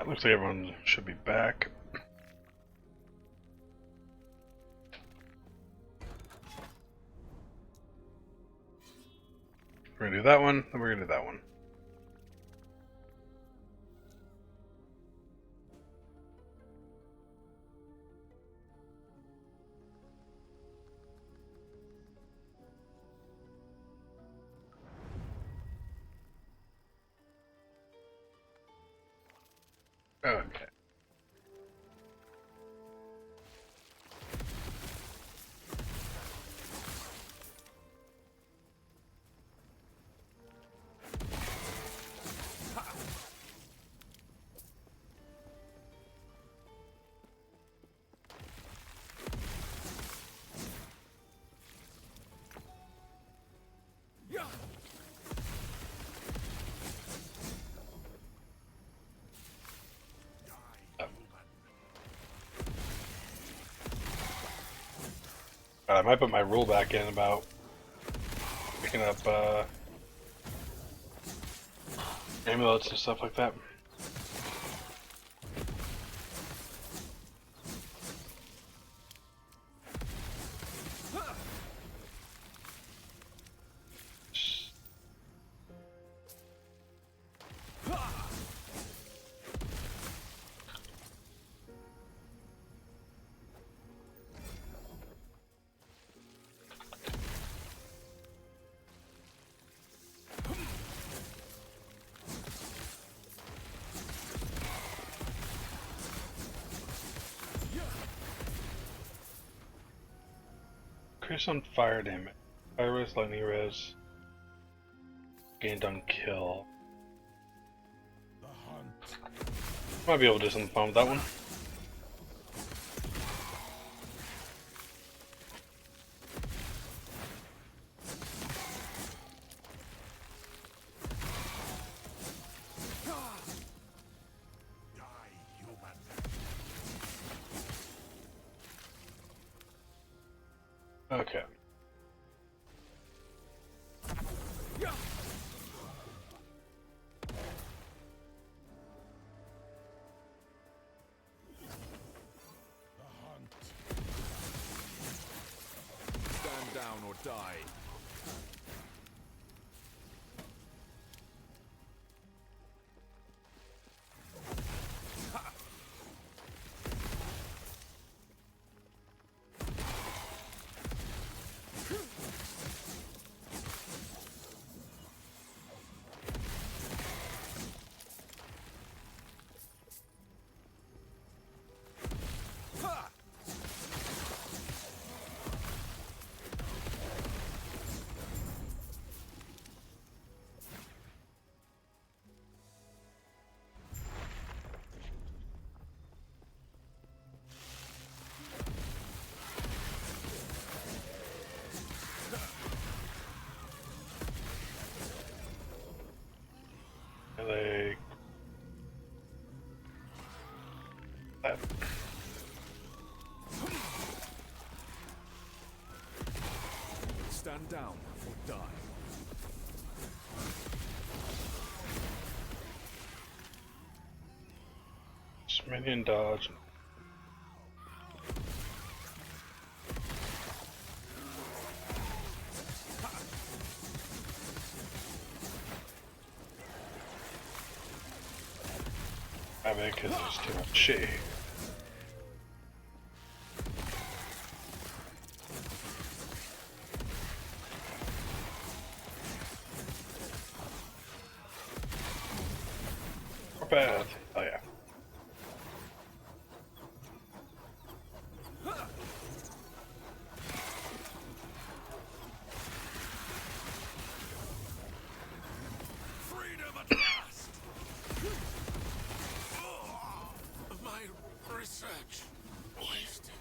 Looks like everyone should be back. We're gonna do that one, then we're gonna do that one. Okay. I might put my rule back in about picking up amulets and stuff like that. Increase on fire damage. Fire res, lightning res. Gained on kill. Might be able to do something fun with that one. Okay. Stand down or die. Like that. Stand down or die. Minion dodge. I mean, because it's too much shit. Or bad. Oh yeah. Freedom at last! My research wasted.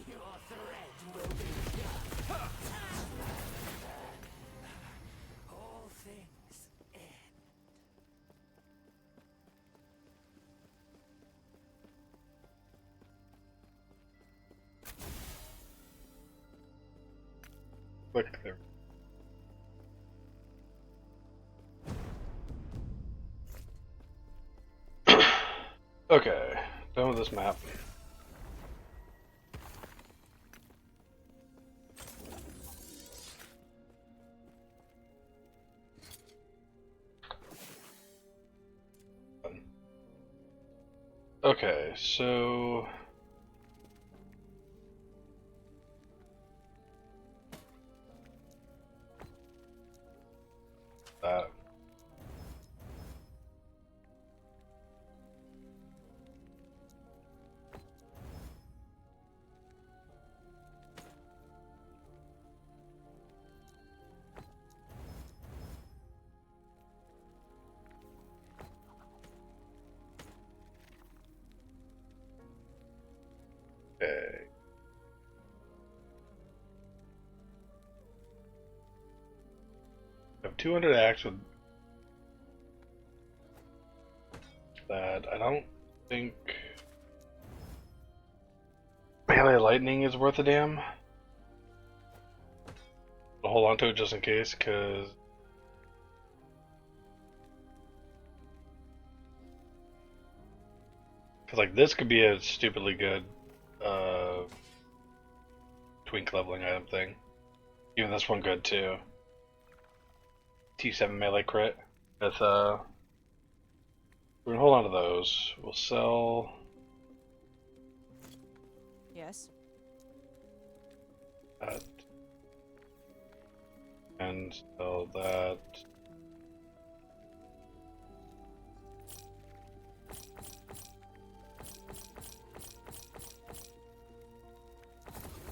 Your threat will be done. All things end. Click there. Okay, done with this map. Okay, so that. Okay. I have 200 axe with that. I don't think melee lightning is worth a damn. I'll hold on to it just in case, cause like this could be a stupidly good twink leveling item thing. Even this one good too. T7 melee crit with we're gonna hold on to those. We'll sell Yes. that and sell that.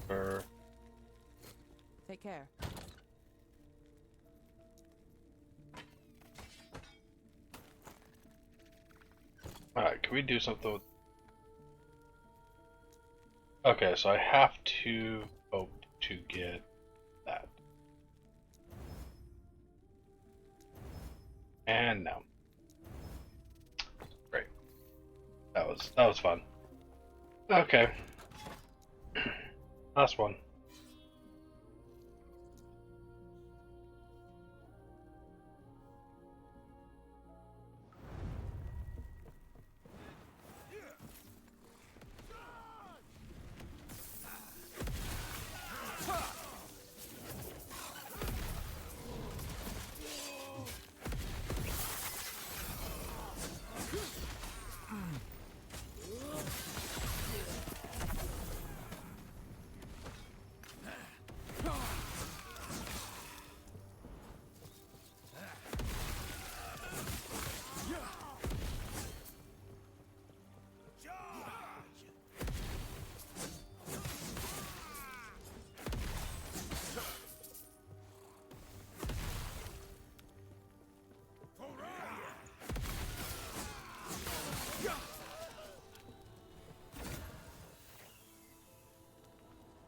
For Take care. alright, can we do something with... Okay, so I have to hope to get that. And no. Great. That was fun. Okay. Last one.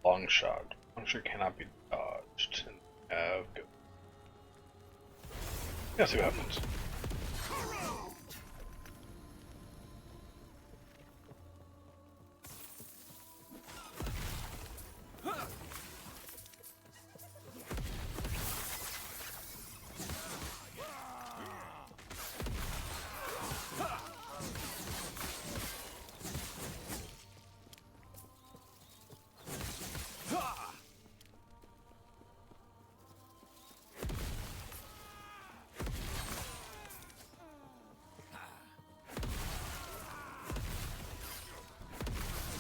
Long shot. Long shot cannot be dodged. Go. Yeah, see what happens.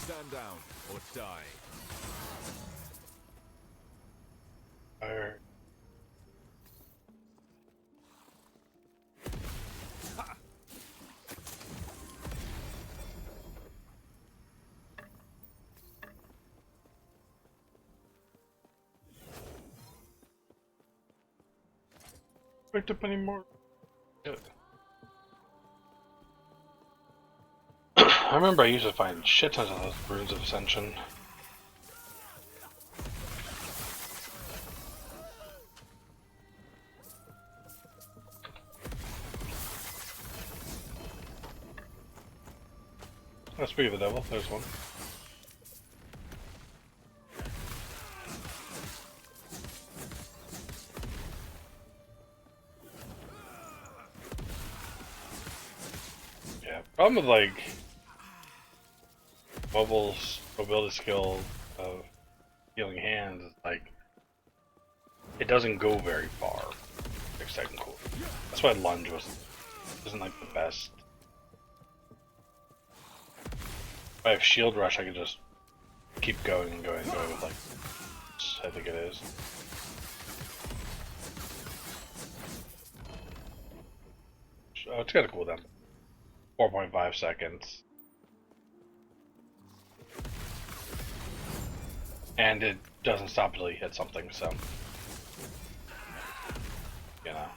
Stand down or die. Fire. Picked up any more? Good. I remember I used to find shit tons of those runes of ascension. Oh, speaking of the devil, there's one. Yeah, problem with like mobility skill of healing hands is like it doesn't go very far. It's technical. That's why lunge isn't like the best. If I have shield rush, I can just keep going and going and going with like I think it is. Oh, it's got a cooldown. 4.5 seconds. And it doesn't stop until you hit something, so you know.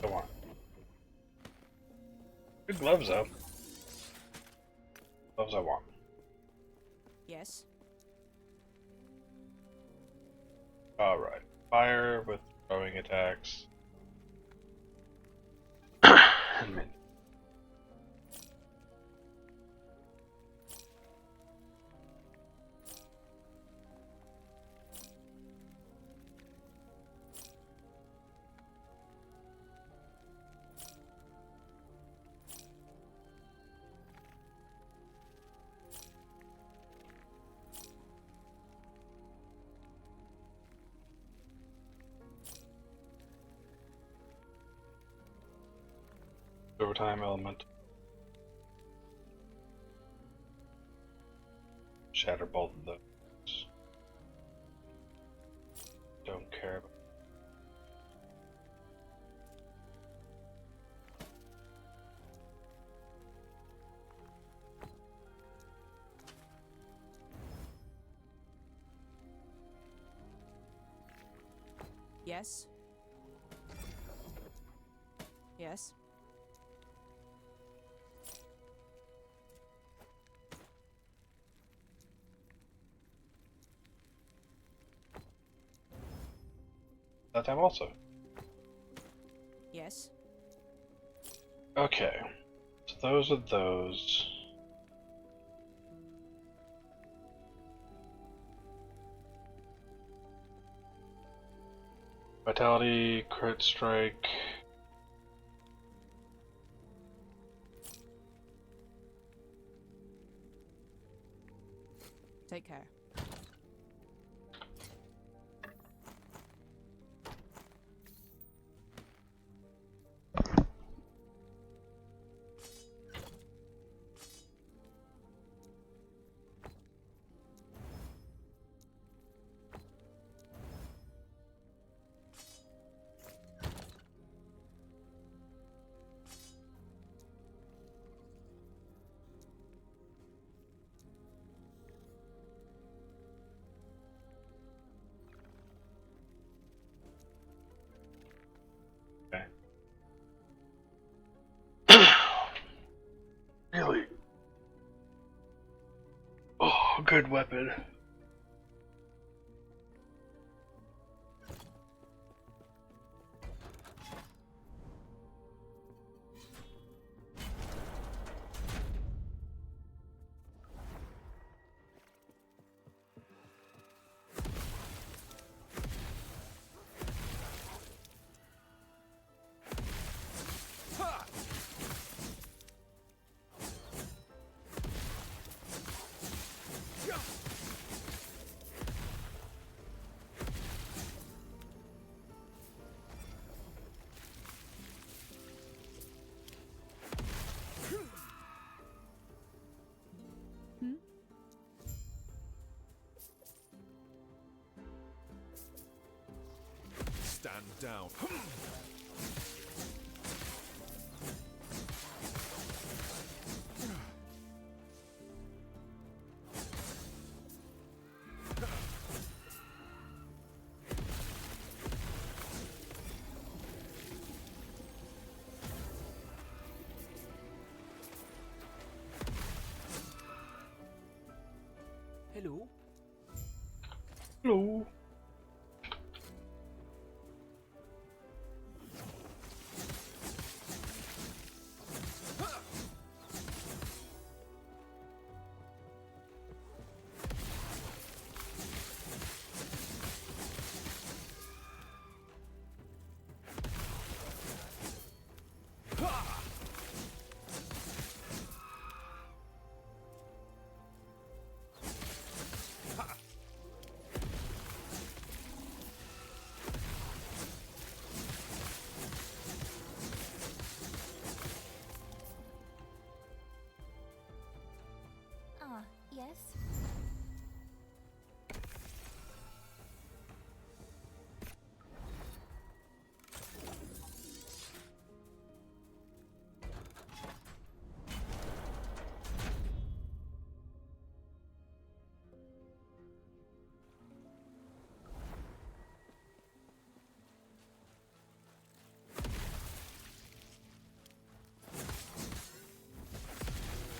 Come on. Good gloves though. Gloves I want. Yes. Alright. Fire with throwing attacks. And min. Overtime element. Shatter both of those. Don't care about. Yes. Yes. That time also. Yes. Okay. So those are those. Vitality, crit strike. Take care. Really? Oh, good weapon. Stand down. Hello. Hello.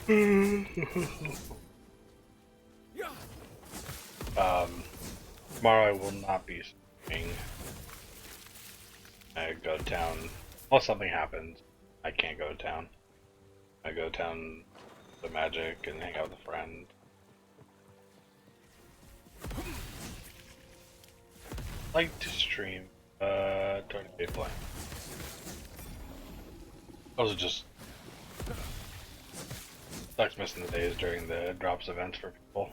Tomorrow I will not be streaming. I go to town. Unless something happens, I can't go to town. I go to town to Magic and hang out with a friend. I like to stream tournament play. Those are just sucks missing the days during the drops events for people.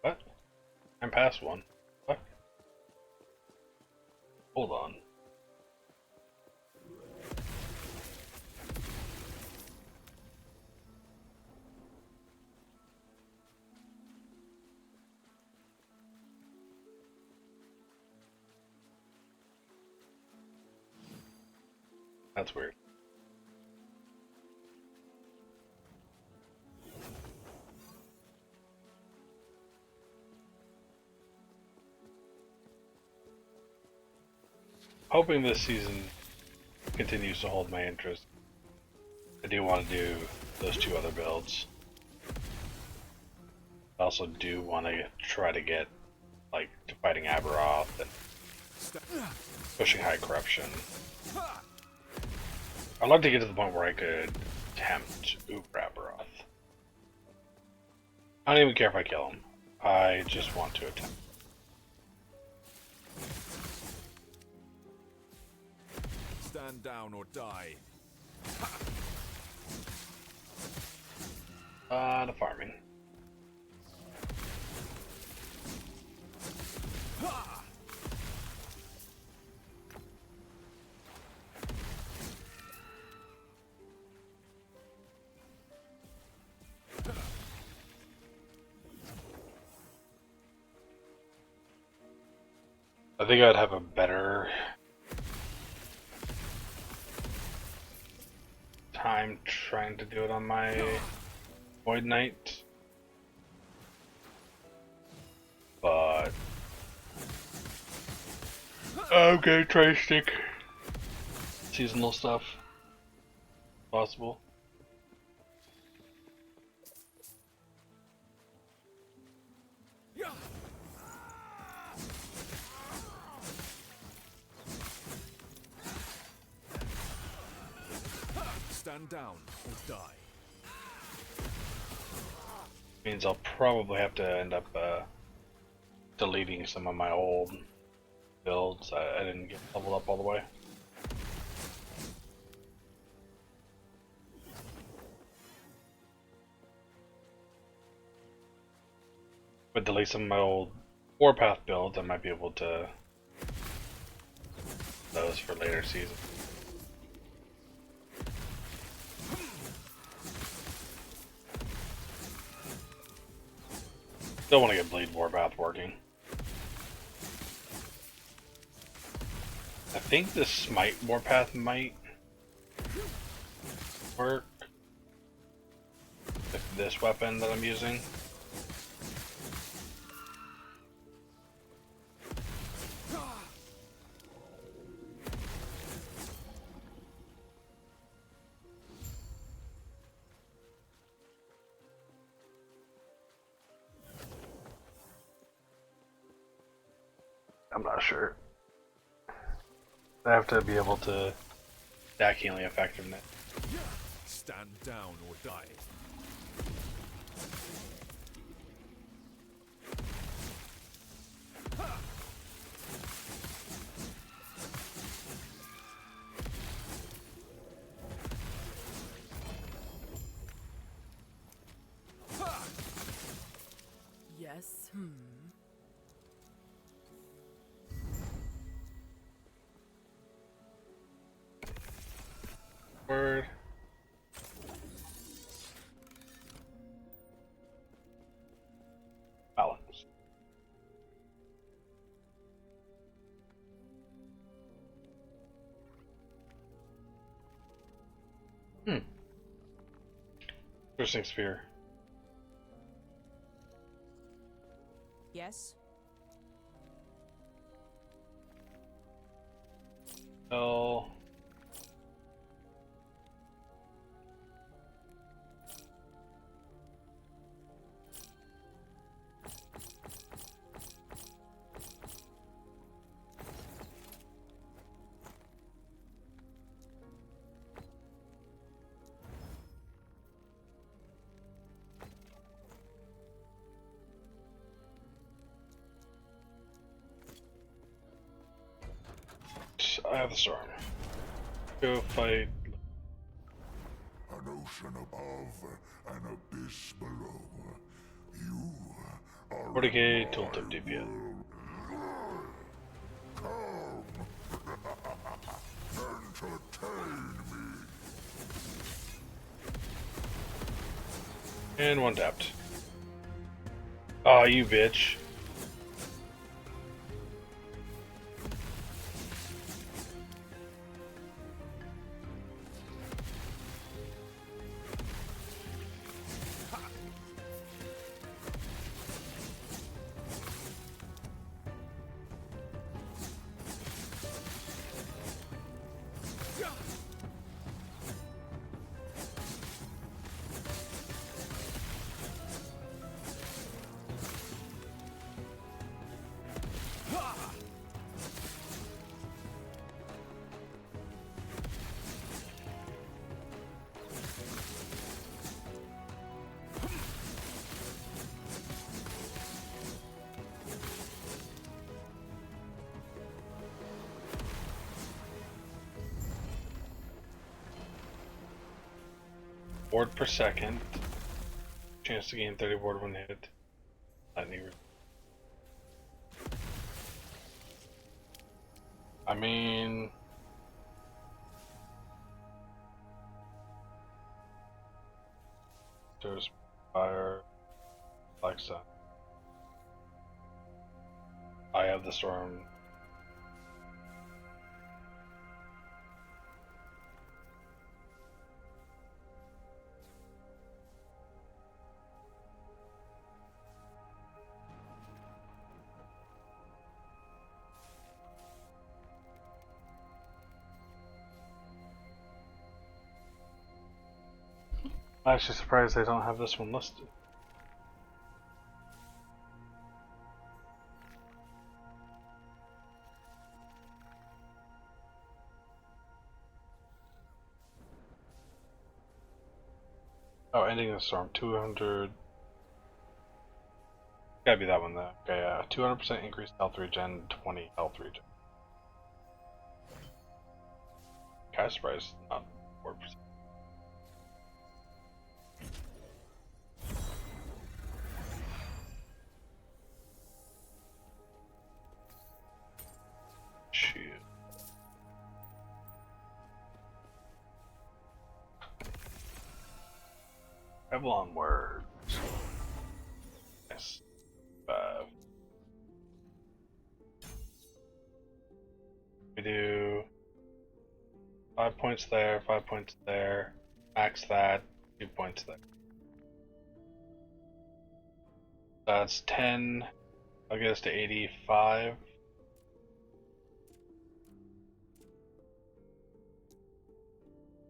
What? I'm past one. What? Hold on. That's weird. Hoping this season continues to hold my interest. I do want to do those two other builds. I also do want to try to get like to fighting Aberoth and pushing high corruption. I'd like to get to the point where I could attempt Uber Aberoth. I don't even care if I kill him. I just want to attempt. Stand down or die. The farming. I think I'd have a better time trying to do it on my Void Knight, but okay, try to stick seasonal stuff possible. Stand down or die. Means I'll probably have to end up deleting some of my old builds. I didn't get leveled up all the way. But delete some of my old Warpath builds, I might be able to those for later seasons. Still want to get Bleed Warpath working. I think the Smite Warpath might work with this weapon that I'm using. I'm not sure. I have to be able to stack healing effectiveness. Stand down or die. Yes. Word. Balance. Interesting sphere. Yes. Oh. I have the storm. Go fight. An ocean above, an abyss below. You are 40k tooltip DPS. Come, entertain me. And one tapped. Aw, you bitch. Board per second. Chance to gain 30 board when hit. Lightning. I mean, there's fire, like so. I have the storm. I'm actually surprised they don't have this one listed. Oh, ending the storm, 200. Gotta be that one though. Okay, 200% increased health regen, 20 health regen. Kind of surprised, not 4%. Shit. Revlon words. Yes. 5. We do 5 points there, 5 points there. Max that, 2 points there. That's 10. I'll get us to 85.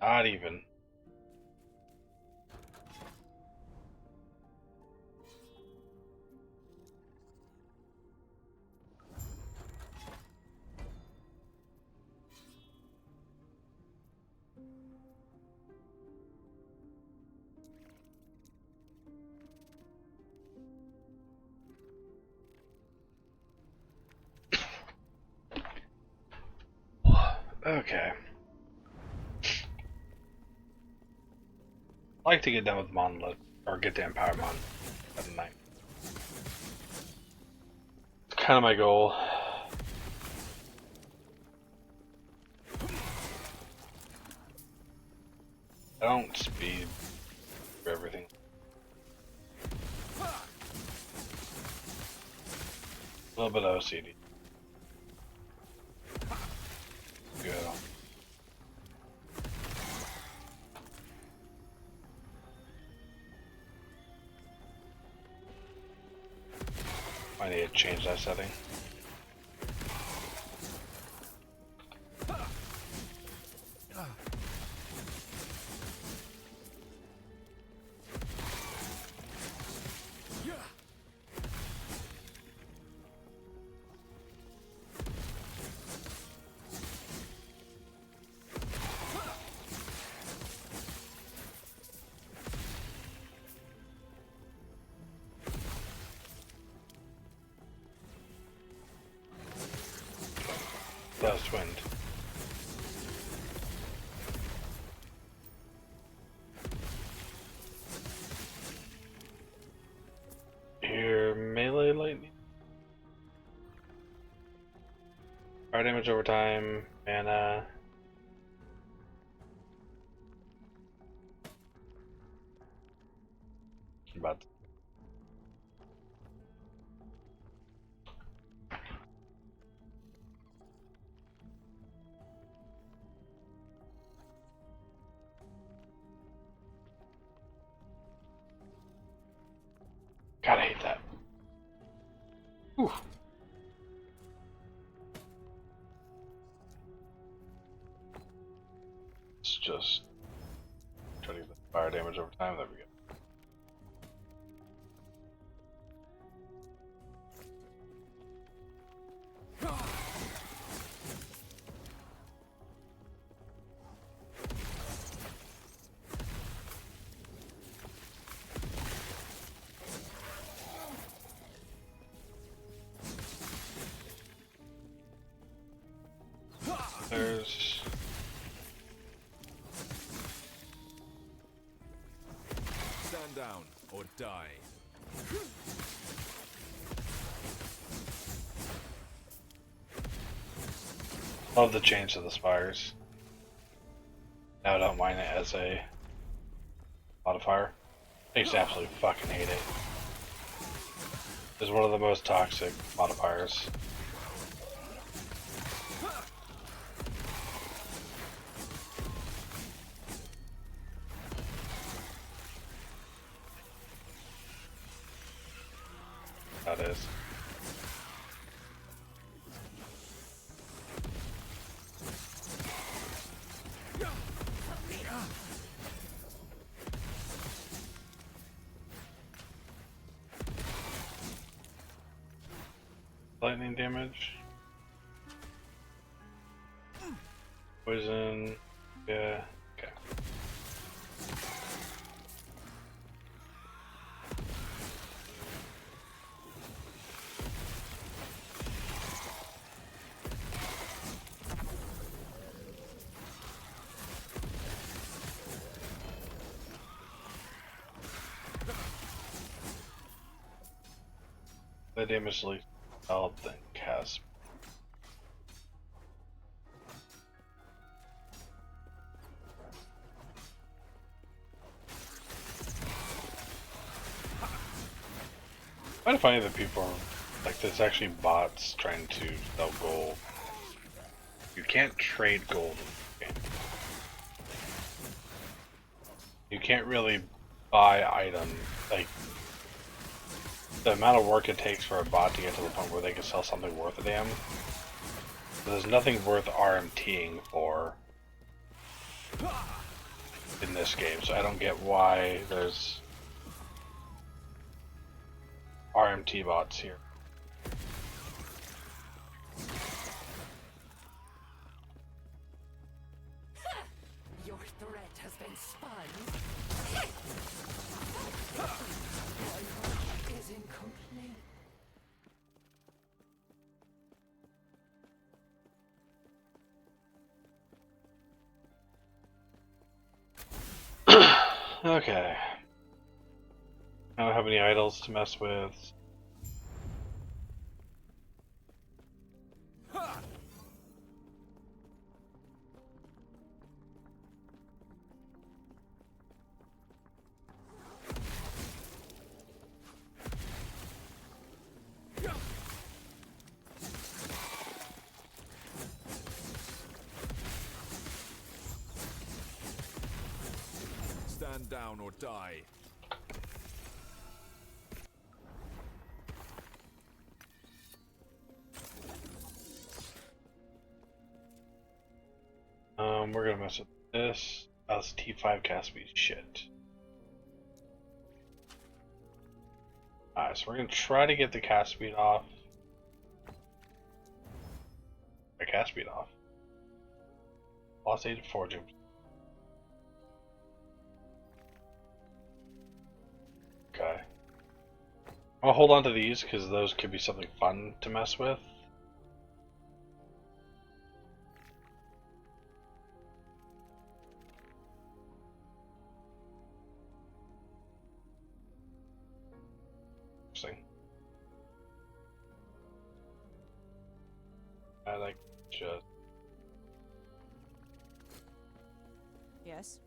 Not even. Okay. I like to get done with Monolith, or get to Empower Monolith at night. It's kind of my goal. I don't speed for everything. A little bit of OCD. Good. I need to change that setting. Dust wind. Here, melee lightning. Fire damage over time, mana. About God, I hate that. Whew. It's just try to get the fire damage over time. There we go. There's Stand down or die. love the change to the spires. Now I don't mind it as a modifier. I used to absolutely fucking hate it. It's one of the most toxic modifiers. That is. Lightning damage. Poison. Yeah. Okay. The damage leak out then cast. I find it funny that people are like there's actually bots trying to sell gold. You can't trade gold in this game. You can't really buy items like the amount of work it takes for a bot to get to the point where they can sell something worth a damn. There's nothing worth RMTing for in this game, so I don't get why there's RMT bots here. Your threat has been spun. Is incomplete. Okay. I don't have any idols to mess with. Stand down or die. We're gonna mess with this. That's T5 cast speed shit. Alright, so we're gonna try to get the cast speed off. The cast speed off. Lost 8 to forging. Okay. I'll hold on to these because those could be something fun to mess with. Interesting. I like just. Yes.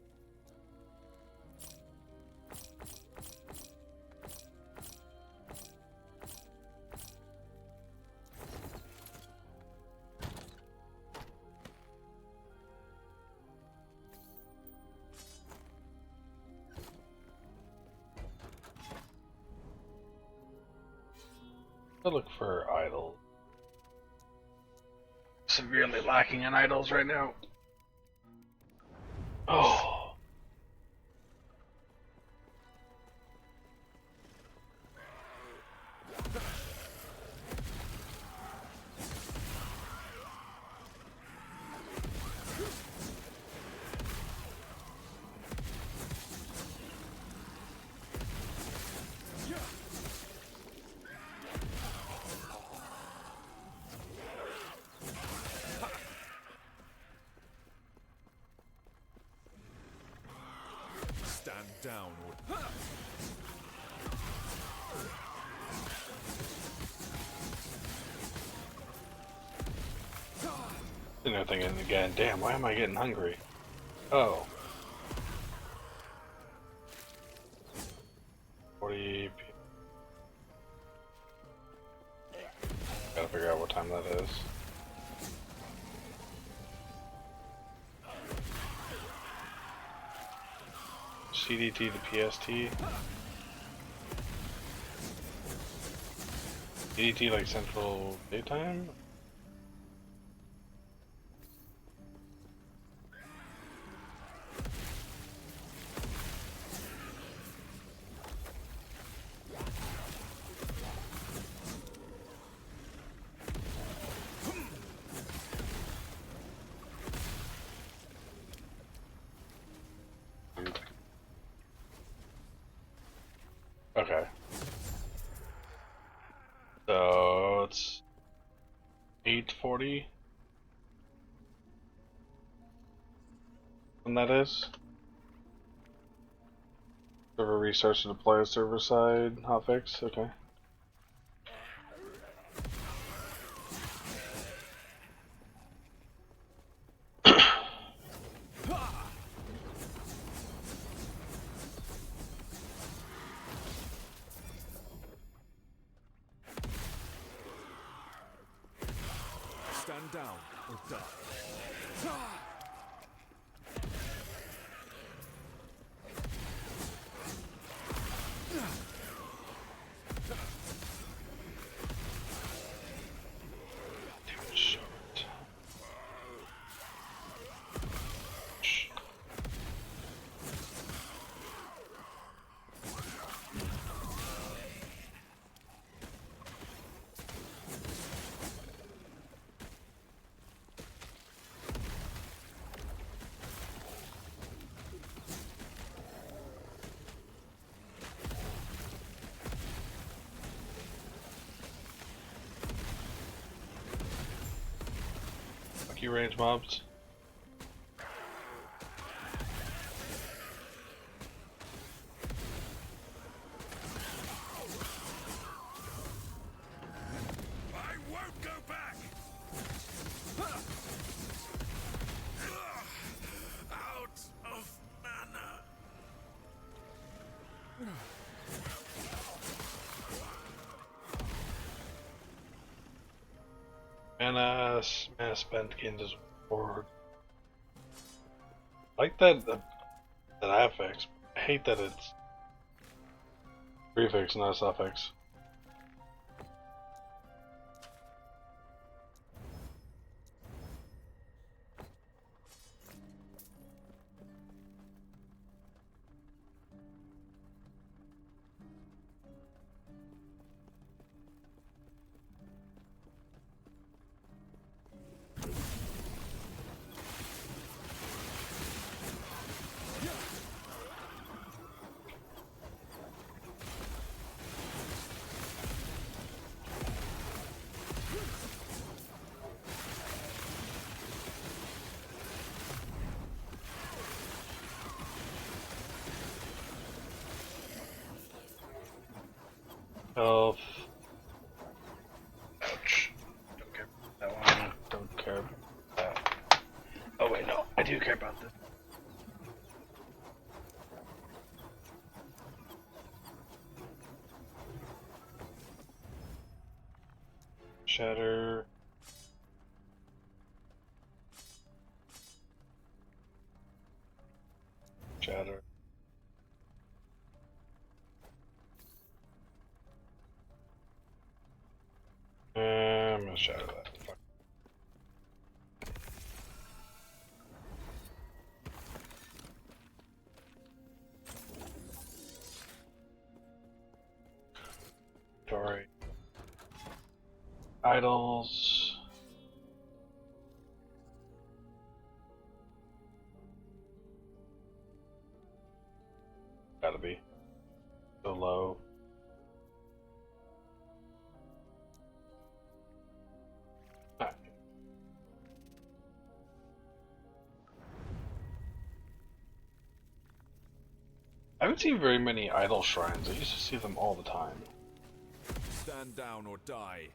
To look for idols. Severely lacking in idols right now. Oh. Stand down or... And they're thinking again, damn, why am I getting hungry? Oh. 40. Gotta figure out what time that is. CDT to PST. CDT like Central Daytime? Okay. So it's 8:40. And that is. Server restarts to deploy a server side hotfix. Okay. Stand down or die. Fuck you, range mobs. I won't go back! Out of mana! Mana spent gained his reward. I like that affix. I hate that it's prefix, not a suffix. Health. Ouch. Don't care about that one. Don't care about that. Oh wait, no. I do care about this. Shatter. Shatter. I'm gonna shatter that. Fuck. Sorry. Idols. Gotta be so low. I haven't seen very many idol shrines. I used to see them all the time. Stand down or die.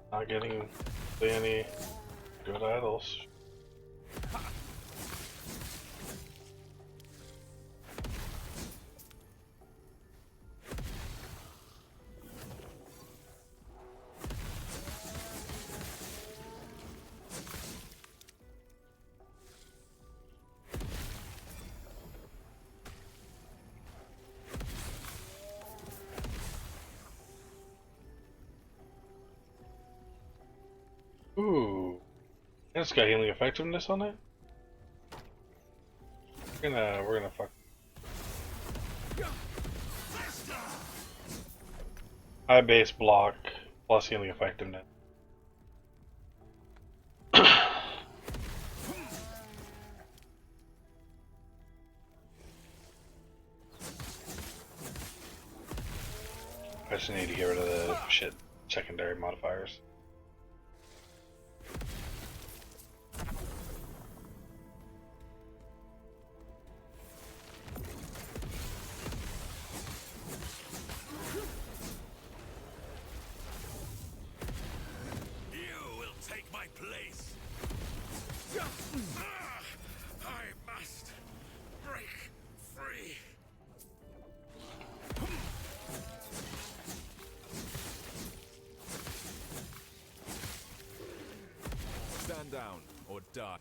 Not getting any good idols. Ooh, it's got healing effectiveness on it. We're gonna fuck. High base block plus healing effectiveness. I just need to get rid of the shit secondary modifiers. Stand down or die.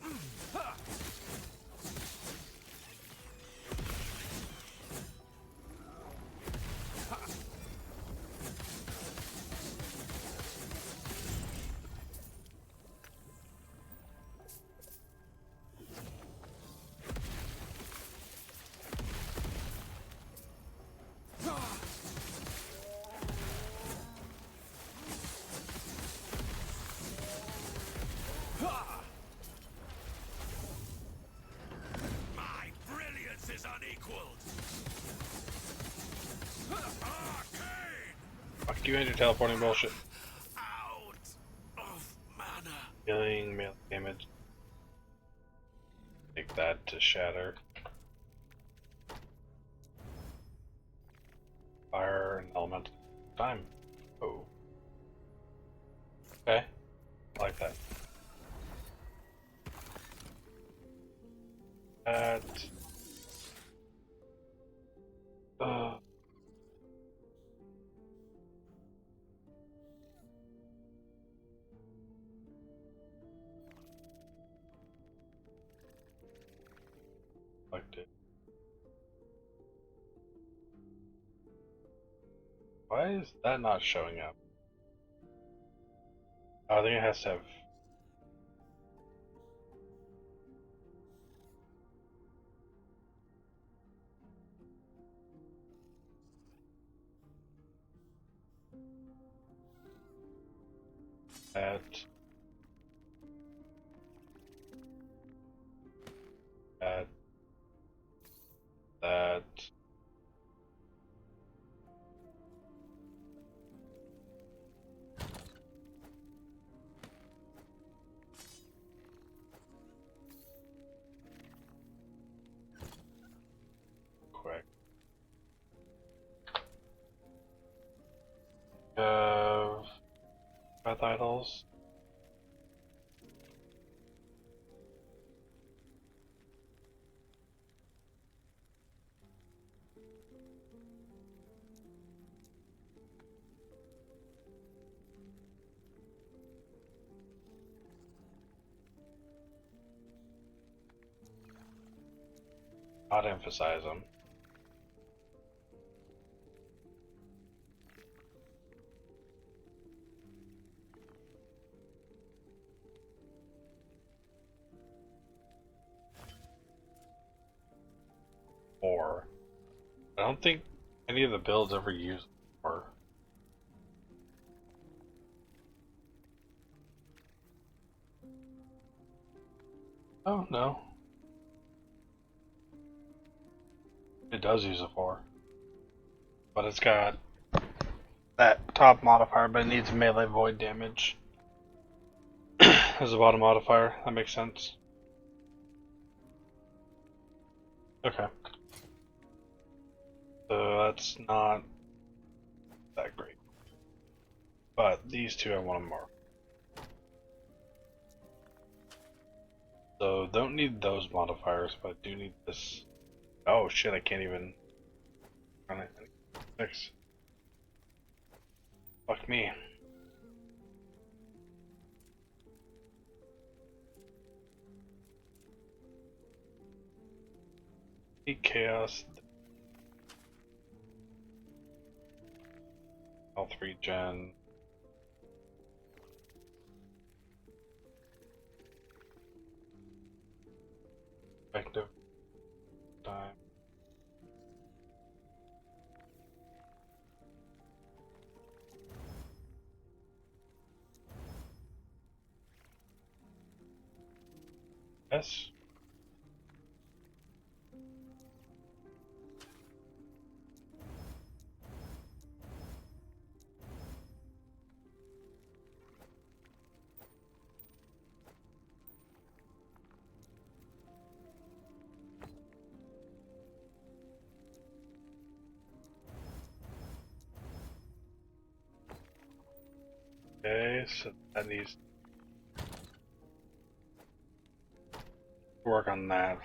My brilliance is unequaled. Fuck you and your teleporting bullshit. Out of mana. Healing, melee damage. Take that to shatter. Fire and elemental. Time. Okay, I like that. That. Liked it. Why is that not showing up? Oh, I think it has to have. That. That. That. Correct. Path idols. Not emphasize them. Or I don't think any of the builds ever use or. Oh no. It does use a 4. But it's got that top modifier, but it needs melee void damage as a bottom modifier. That makes sense. Okay. So that's not that great. But these two I want them more. So don't need those modifiers, but I do need this. Oh shit, I can't even run it. 6. Fuck me. Chaos. All 3 gen. Effective time. Yes. Okay, so that needs to work on that.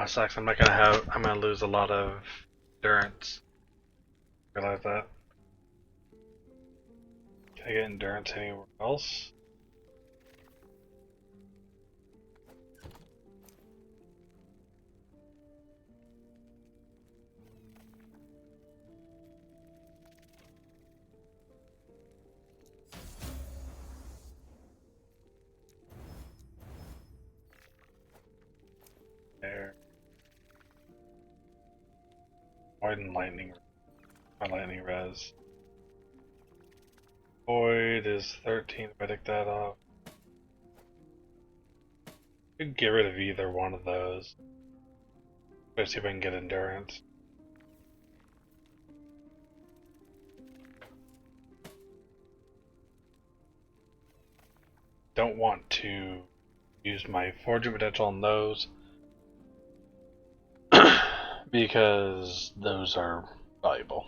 Sucks. I'm gonna lose a lot of endurance. Realize that. Can I get endurance anywhere else? There. Void and lightning. My lightning res. Void is 13 if I take that off. I could get rid of either one of those. Let's see if I can get endurance. Don't want to use my forging potential on those because those are valuable.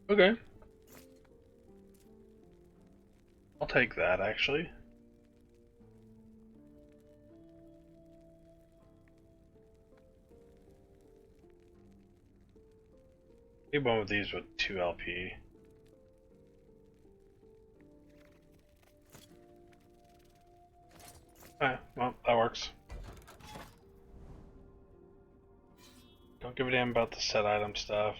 Okay. I'll take that, actually. Need one of these with 2 LP. Alright, well, that works. Don't give a damn about the set item stuff.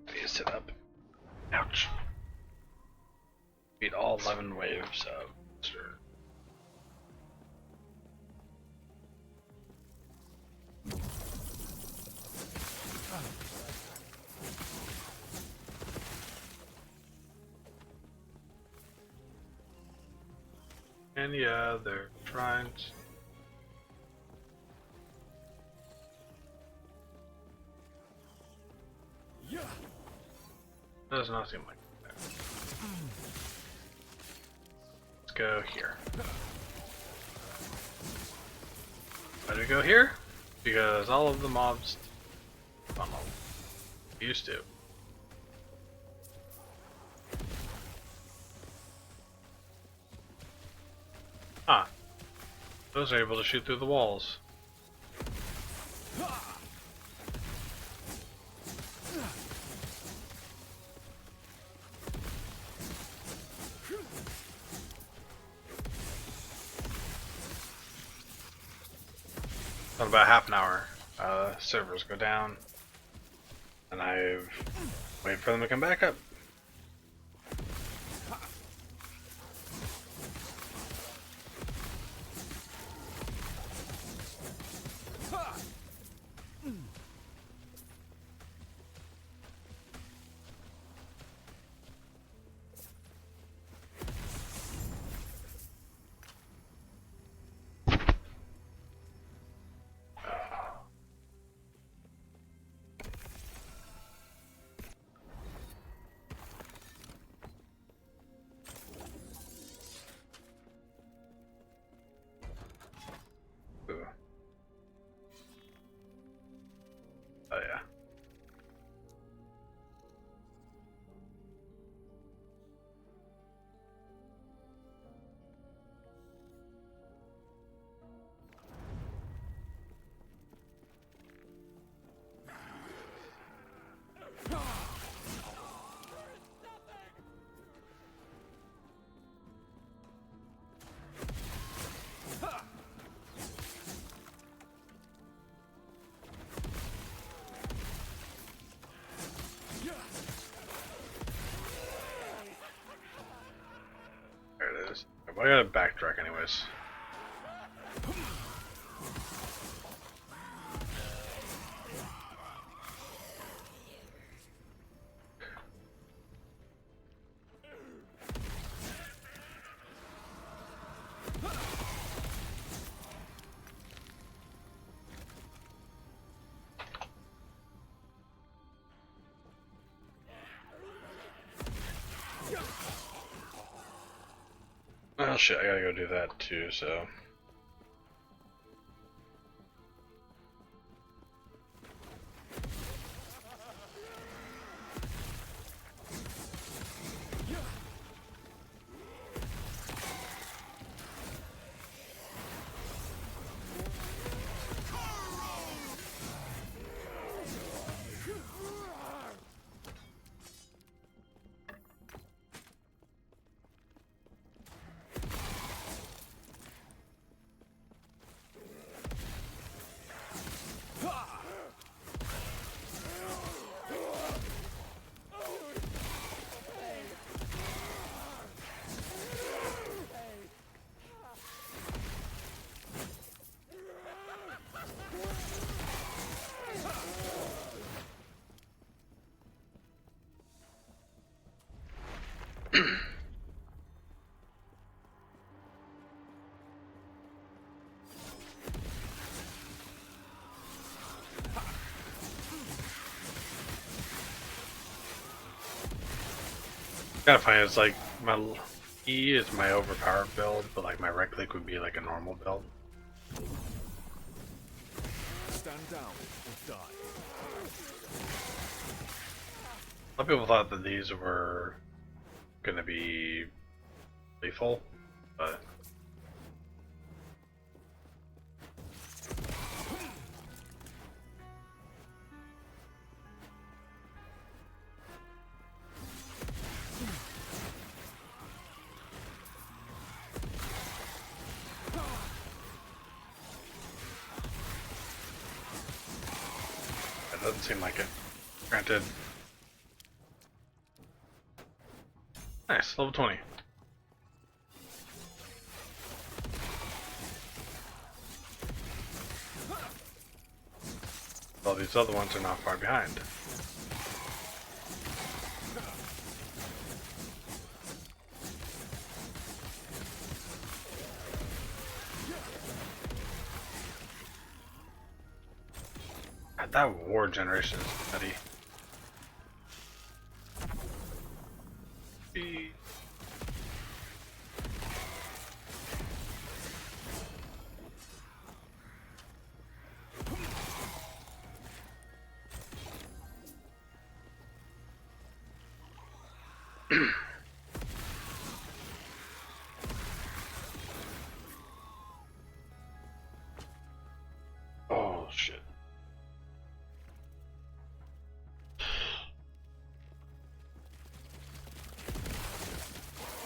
Please sit up. Ouch. Beat all 11 waves of stir. And yeah, they're trying to... Does not seem like that. Let's go here. Why do we go here? Because all of the mobs funnel. Used to. Ah. Those are able to shoot through the walls. In about half an hour, servers go down, and I've waited for them to come back up. Oh yeah. There it is. But I gotta backtrack anyways. Oh shit, I gotta go do that too, so... Kind of funny. It's like my E is my overpowered build, but like my right click would be like a normal build. Stand down or die. A lot of people thought that these were gonna be lethal, but it doesn't seem like it. Granted. Nice, level 20. Well, these other ones are not far behind. God, that war generation is nutty. Oh shit.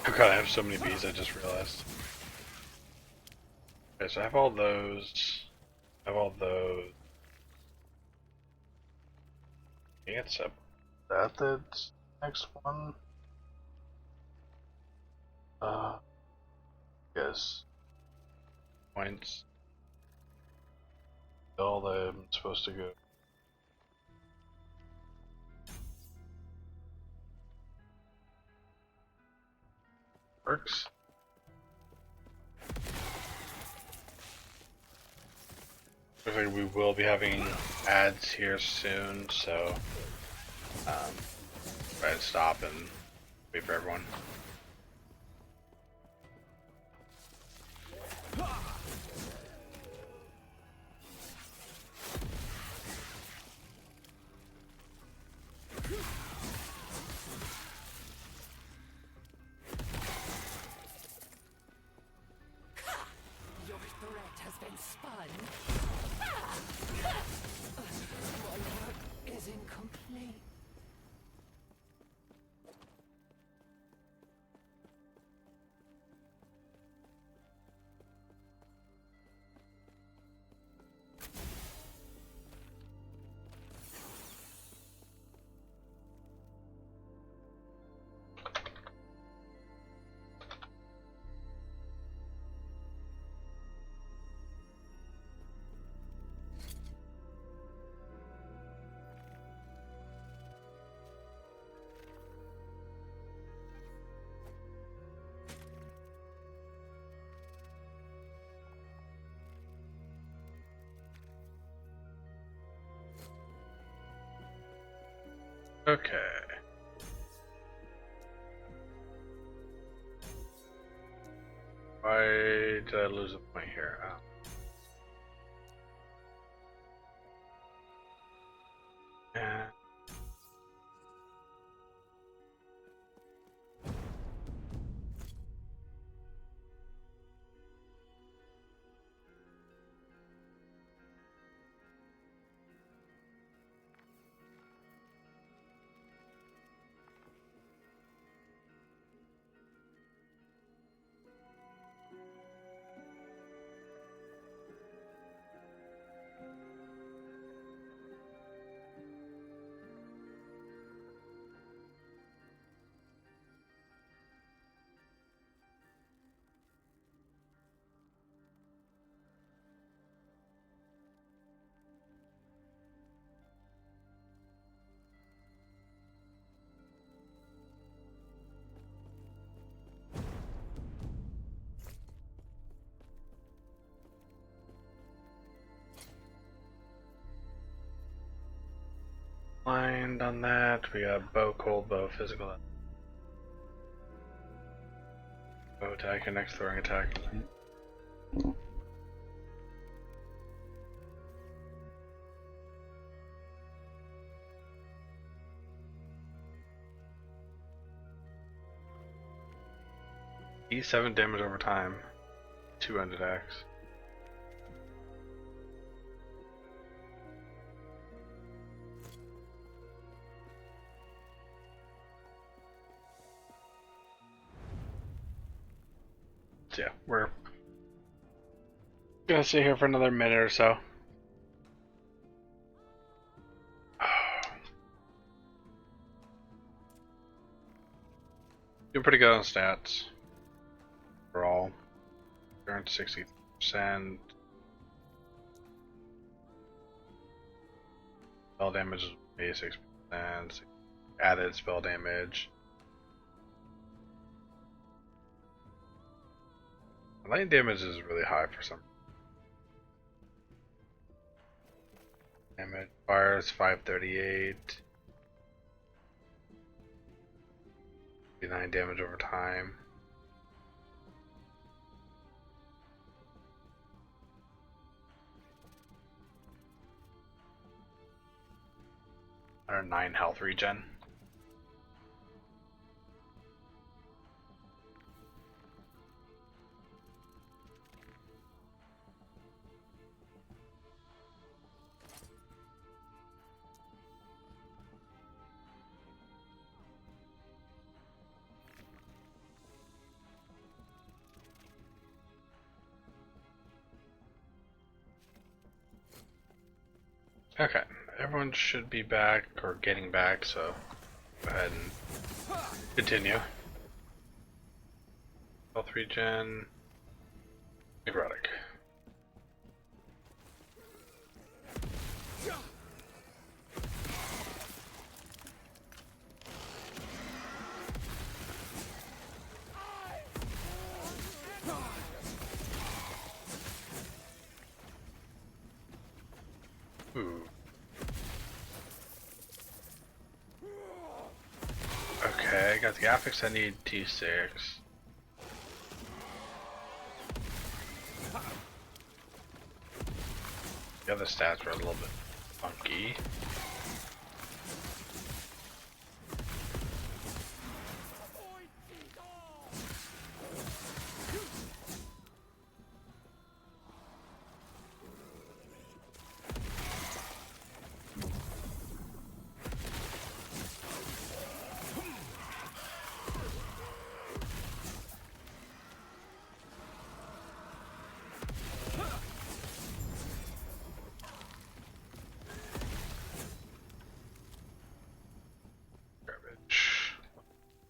Oh god, I have so many bees, I just realized. Okay, so I have all those. I have all those. I think it's that that's next one. Yes. Points. All I'm supposed to go. Works. Looks like we will be having ads here soon, so try to stop and wait for everyone. Your threat has been spun. My work is incomplete. Okay. Why did I lose a point here? Oh. And blind on that. We got bow, cold bow, physical. Bow attack and next throwing attack. E7 damage over time. 200 axe. So yeah, we're gonna sit here for another minute or so. Doing pretty good on stats. Overall. Turn 60%. Spell damage is 86%. Added spell damage. Lightning damage is really high for some. Damage. Fire is 538. 59 damage over time. Or 9 health regen. Okay, everyone should be back or getting back, so go ahead and continue. Health regen, necrotic. Ooh. Okay, I got the affix. I need T6. The other stats were a little bit funky.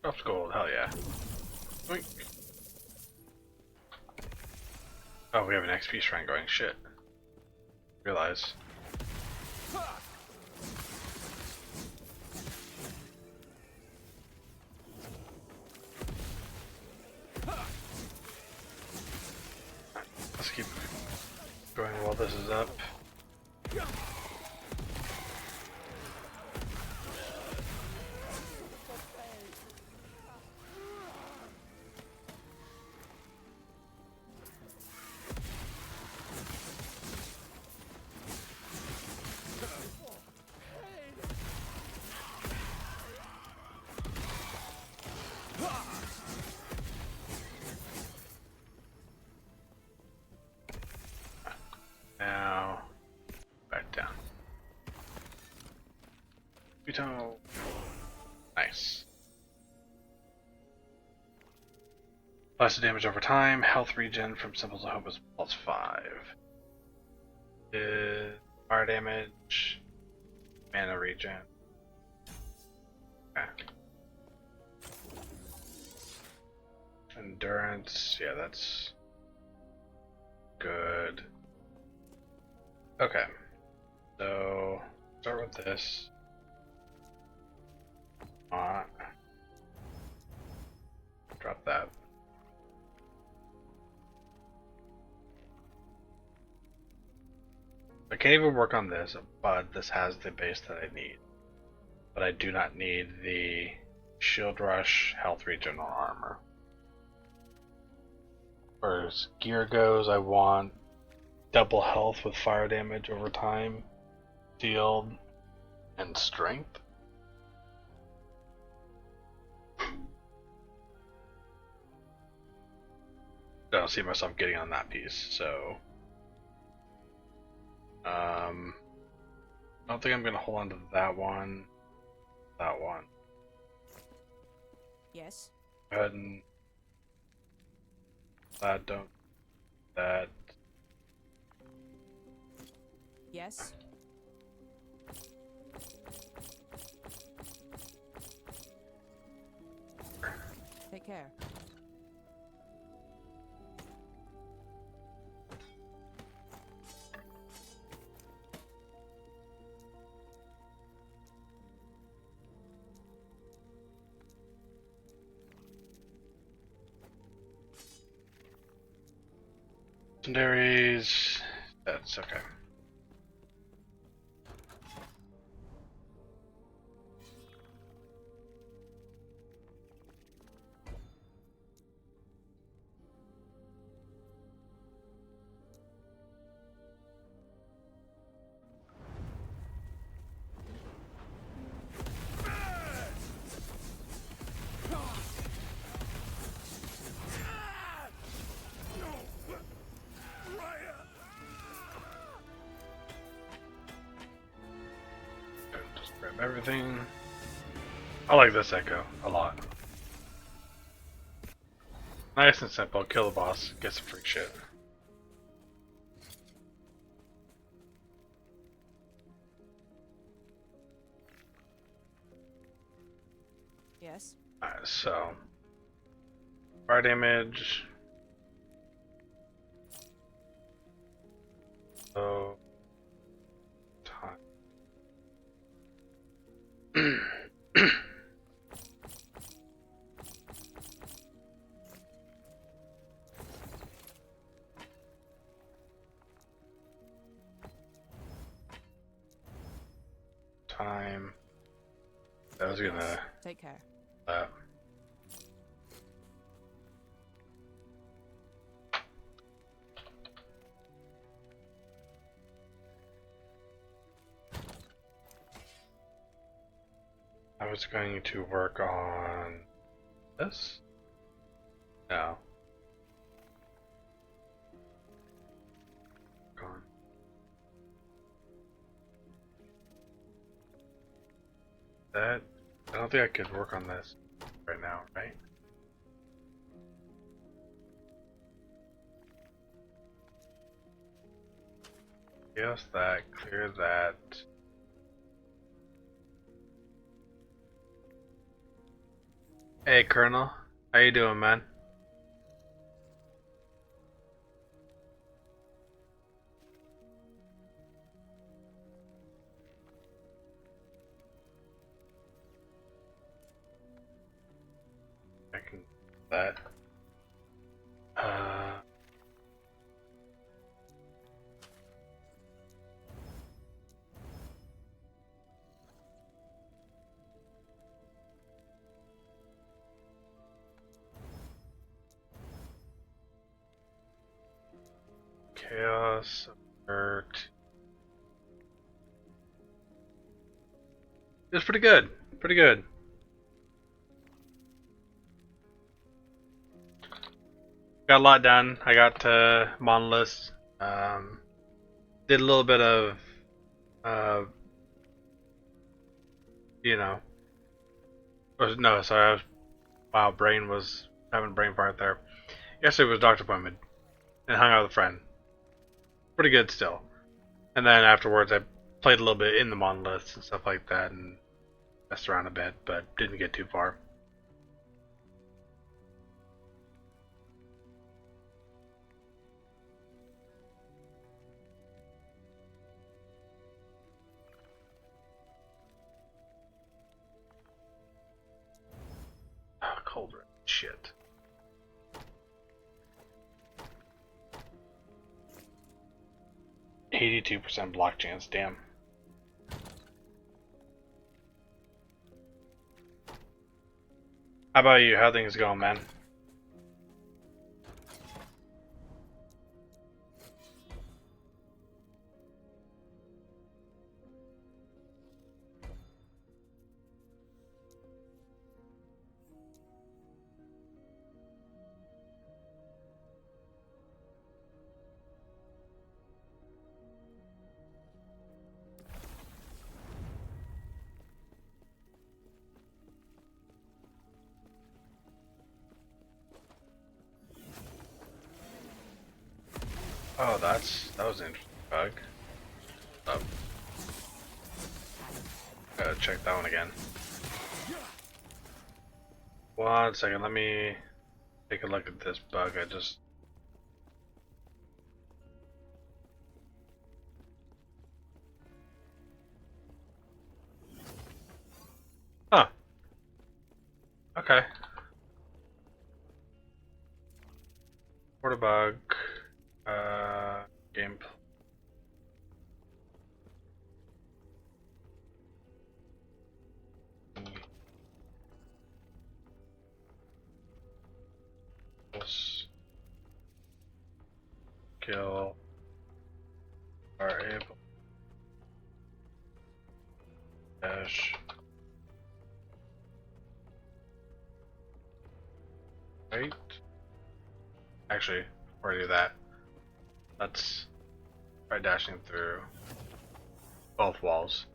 Drops gold, hell yeah. Oink. Oh, we have an XP shrine going, shit. Realize. Let's keep going while this is up. Now, back down. Buto. Nice. Less damage over time. Health regen from Symbols of Hope is +5. Fire damage. Mana regen. Okay. Endurance. Yeah, that's good. Okay, so start with this. Drop that. I can't even work on this, but this has the base that I need. But I do not need the shield rush, health regen, or armor. far as gear goes, I want double health with fire damage over time, shield, and strength. I don't see myself getting on that piece, so I don't think I'm gonna hold on to that one. That one. Yes. Go ahead and that don't that. Yes. Take care. Legendaries. That's okay. Just grab everything. I like this echo a lot. Nice and simple. Kill the boss. Get some free shit. Yes. Alright, so fire damage. So time. Time. That was gonna. Take care. I was going to work on this. No. Gone. That. I don't think I could work on this right now, right? Yes, that. Clear that. Hey, Colonel. How you doing, man? I can that. Chaos alert. It's pretty good. Pretty good. Got a lot done. I got Monolith. Did a little bit of, uh, you know, or, no, sorry. Wow, brain was having a brain fart there. Yesterday was doctor appointment, and hung out with a friend. Pretty good still. And then afterwards, I played a little bit in the Monoliths and stuff like that, and messed around a bit, but didn't get too far. Cauldron. Shit. %82 block chance, damn. How about you? How things going, man? Oh, that was an interesting bug. Gotta check that one again. 1 second, let me take a look at this bug. I just. Huh. Okay. What a bug. Gameplay. Skill are able dash right. Actually, before I do that, let's try dashing through both walls.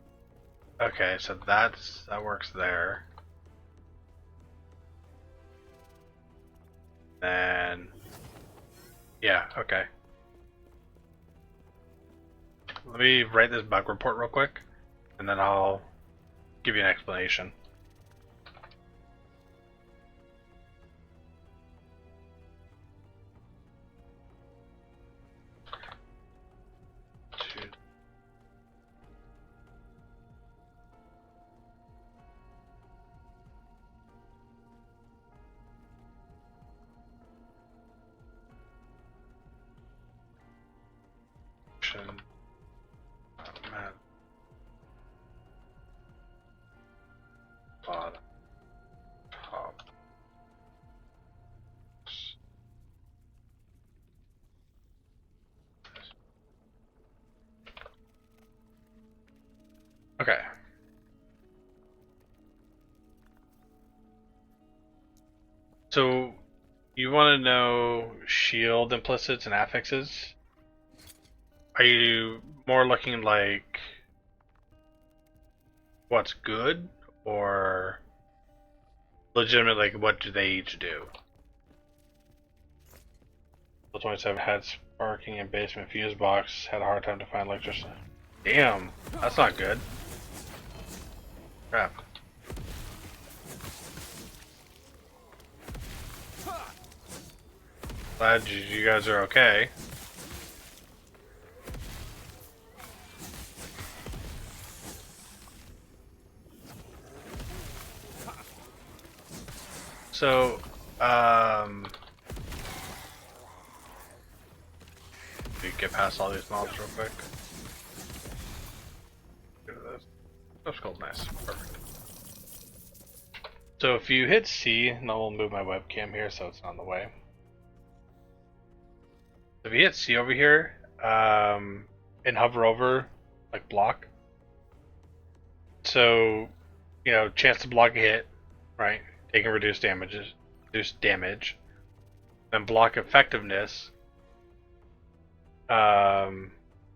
Okay, so that works there. Then yeah, okay. Let me write this bug report real quick, and then I'll give you an explanation. Bottom, top. Okay. So you want to know shield implicits and affixes? Are you more looking like what's good, or legitimate, like what do they each do? 27 had sparking in basement fuse box, had a hard time to find electricity. Damn, that's not good. Crap. Glad you guys are okay. So, we get past all these mobs real quick. Look at this. That's called nice. Perfect. So if you hit C, and I'll move my webcam here so it's not in the way. If you hit C over here, and hover over, like block. So, you know, chance to block a hit, right? Taking reduced damage. Then block effectiveness. The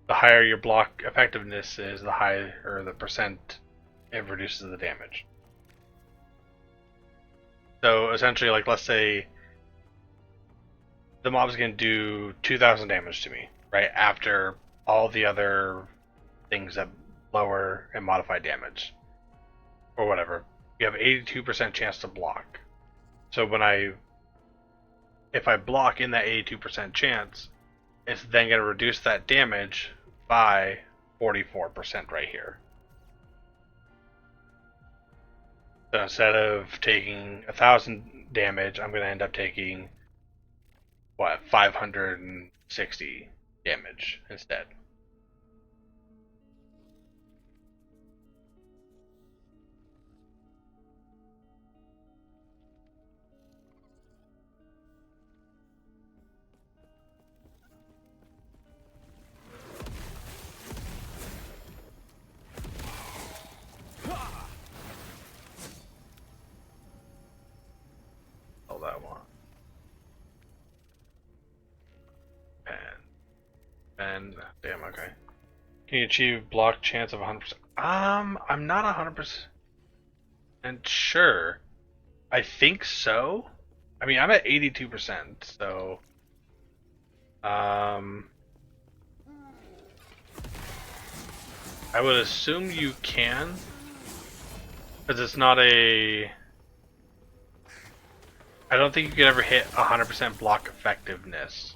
higher your block effectiveness is, the higher the percent it reduces the damage. So essentially, like, let's say the mob's gonna do 2,000 damage to me, right? After all the other things that lower and modify damage, or whatever. You have 82% chance to block. So if I block in that 82% chance, it's then gonna reduce that damage by 44% right here. So instead of taking 1,000 damage, I'm gonna end up taking 560 damage instead. All that one. And damn, okay. Can you achieve block chance of 100%? I'm not 100% sure. I think so. I mean, I'm at 82%, so I would assume you can, because it's not a. I don't think you can ever hit 100% block effectiveness.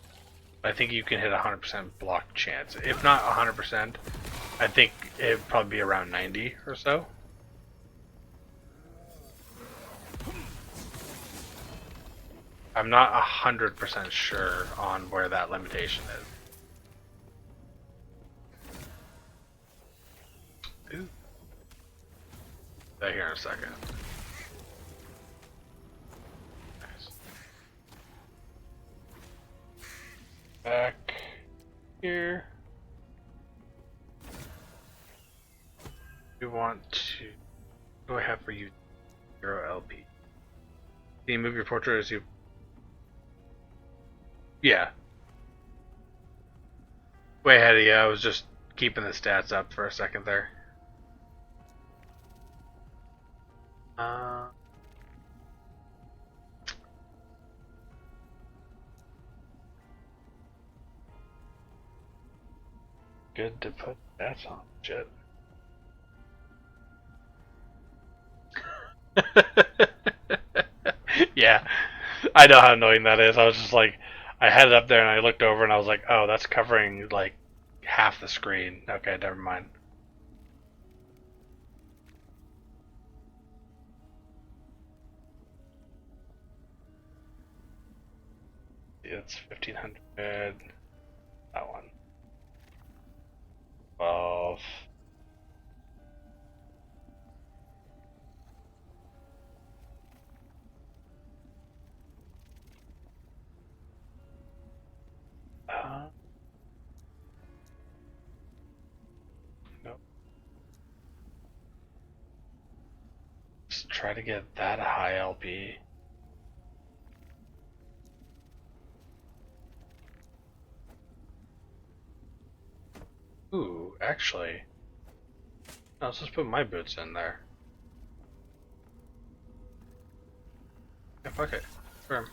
I think you can hit 100% block chance. If not 100%, I think it'd probably be around 90 or so. I'm not 100% sure on where that limitation is. Ooh. That here in a second. Nice. Back here. We want to. What do I have for you? 0 LP. Can you move your portrait as you? Yeah. Way ahead of you. I was just keeping the stats up for a second there. Good to put that on, shit. Yeah, I know how annoying that is. I was just like, I had it up there and I looked over and I was like, oh, that's covering like half the screen. Okay, never mind. It's 1500. That one. 12. Nope. Just try to get that high LP. Ooh, actually. No, let's just put my boots in there. Yeah, fuck it. Firm.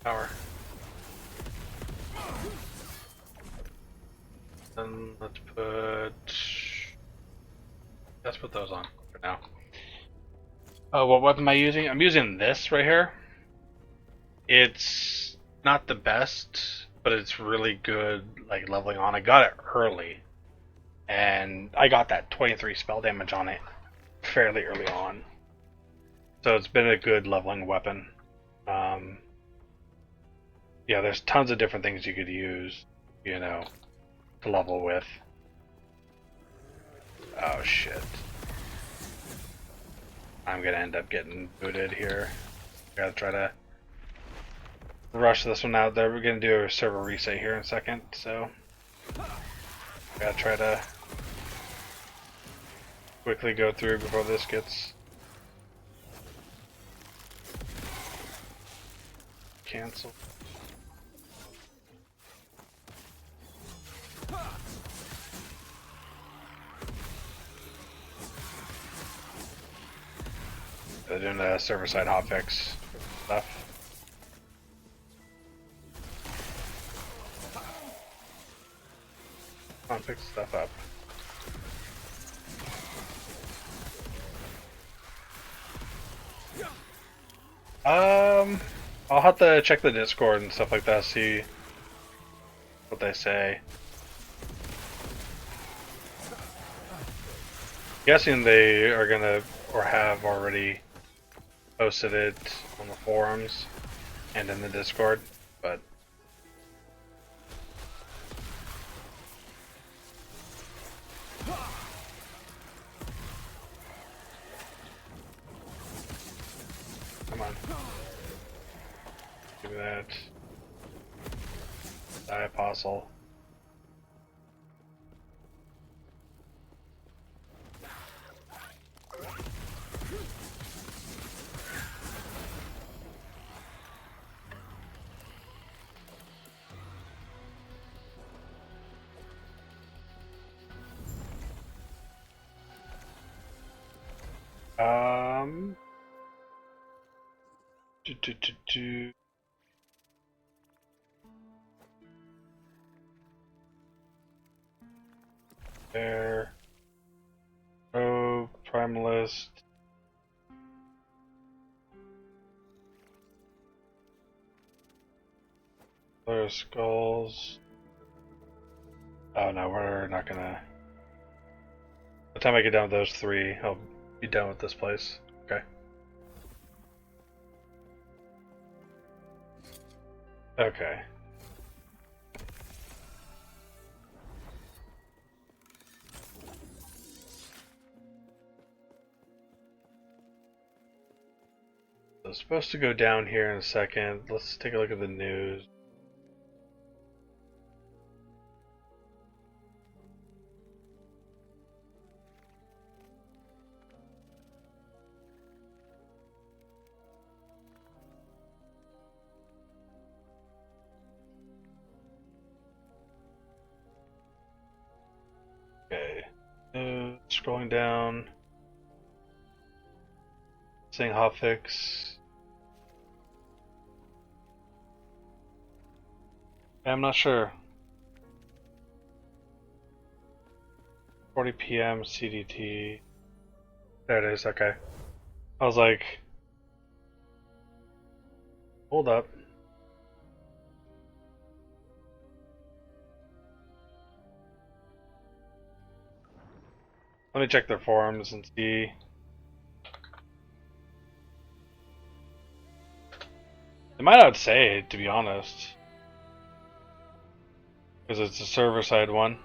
Power. Then let's put those on for now. Oh, what weapon am I using? I'm using this right here. It's not the best, but it's really good, like leveling on. I got it early, and I got that 23 spell damage on it fairly early on. So it's been a good leveling weapon. Yeah, there's tons of different things you could use, you know, to level with. Oh shit. I'm gonna end up getting booted here. Gotta try to rush this one out there. We're gonna do a server reset here in a second, so gotta try to quickly go through before this gets canceled. They're doing the server-side hotfix stuff. Come on, pick stuff up. I'll have to check the Discord and stuff like that, see what they say. Guessing they are gonna, or have already posted it on the forums and in the Discord, but come on. Give me that. Die, Apostle. Do, do, do, do. There. Rogue, Primalist. There are skulls. Oh no, we're not gonna. By the time I get down with those three, I'll be done with this place. Okay. Okay. So I'm supposed to go down here in a second. Let's take a look at the news. Okay. Scrolling down. Seeing hotfix. I'm not sure. 40 p.m. CDT. There it is, okay. I was like, hold up. Let me check their forums and see. They might not say it, to be honest. Because it's a server-side one.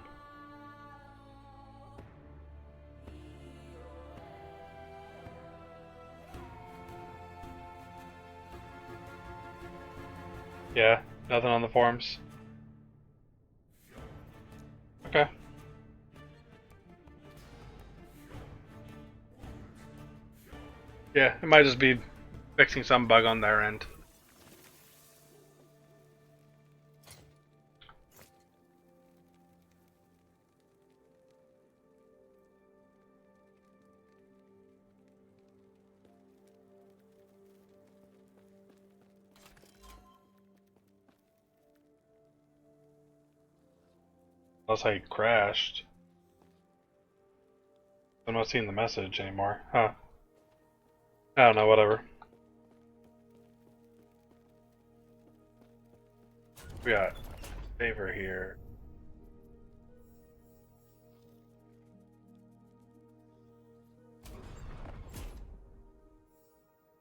Yeah, nothing on the forums. Okay. Yeah, it might just be fixing some bug on their end. Unless I crashed. I'm not seeing the message anymore. Huh. I don't know, whatever. We got favor here.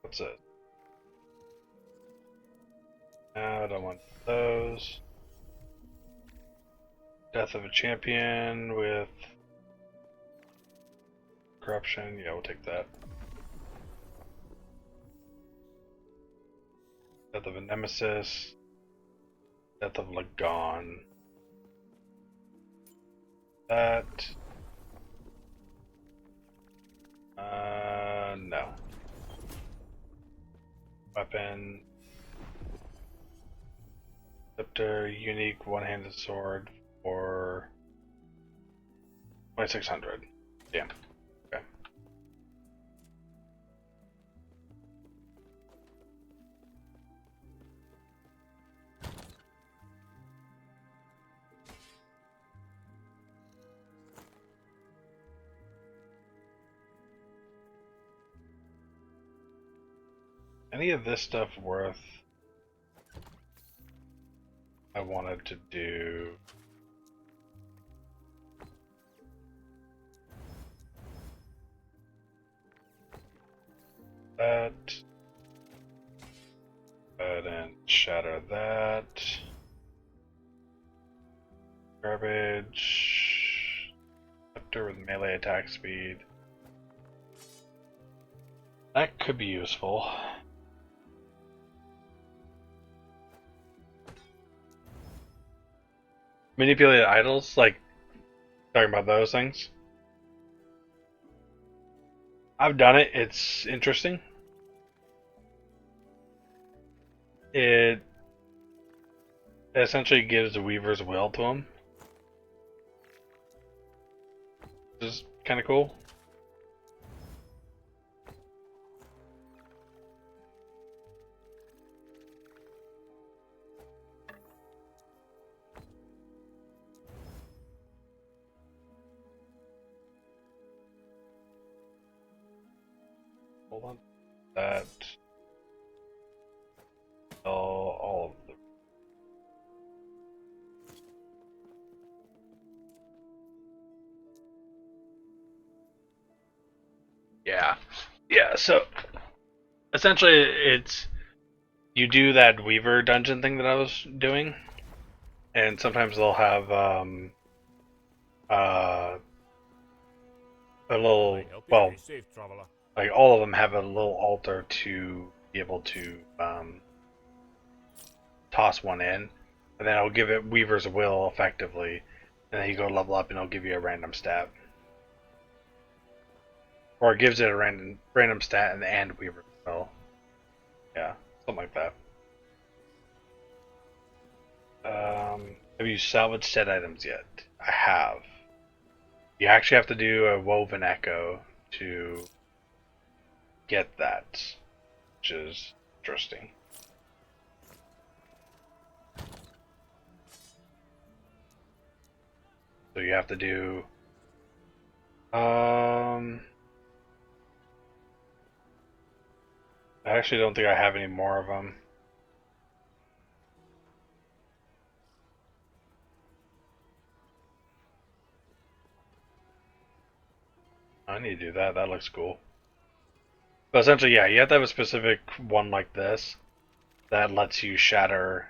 What's it? No, I don't want those. Death of a champion with corruption. Yeah, we'll take that. Death of a nemesis. Death of Lagon. That. No. Weapon. Scepter, unique one-handed sword for 2600. Damn. Okay. Any of this stuff worth I wanted to do? That. Go ahead and shatter that. Garbage. Scepter with melee attack speed. That could be useful. Manipulate idols, like talking about those things. I've done it, it's interesting. It essentially gives the Weaver's will to him. Which is kind of cool. Hold on. That. All of them. Yeah. Yeah, so essentially it's you do that Weaver dungeon thing that I was doing, and sometimes they'll have uh a little, well, Safe, traveler. like all of them have a little altar to be able to toss one in, and then it'll give it Weaver's Will effectively, and then you go level up and it'll give you a random stat. Or it gives it a random stat and Weaver's Will. Yeah, something like that. Have you salvaged set items yet? I have. You actually have to do a woven echo to get that, which is interesting. So you have to do I actually don't think I have any more of them. I need to do that. That looks cool. But essentially, yeah, you have to have a specific one like this that lets you shatter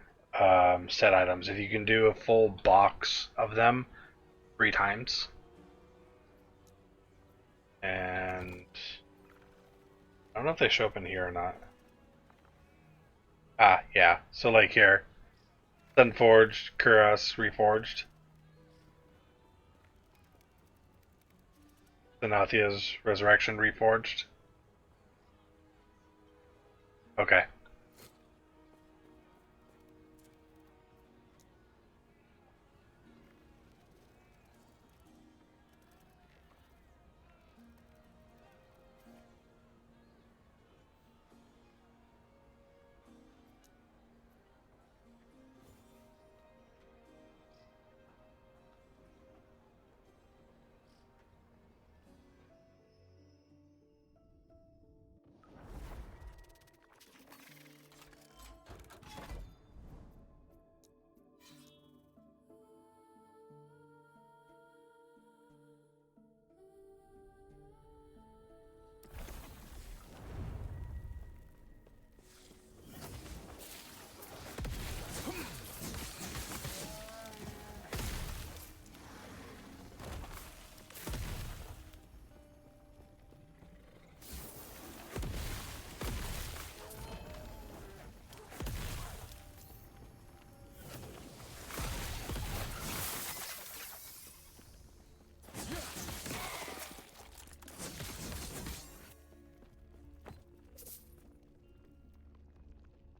set items. If you can do a full box of them 3 times, and I don't know if they show up in here or not. Ah, yeah. So like here, Sunforged, Kuras, Reforged. Zenathia's Resurrection Reforged. Okay.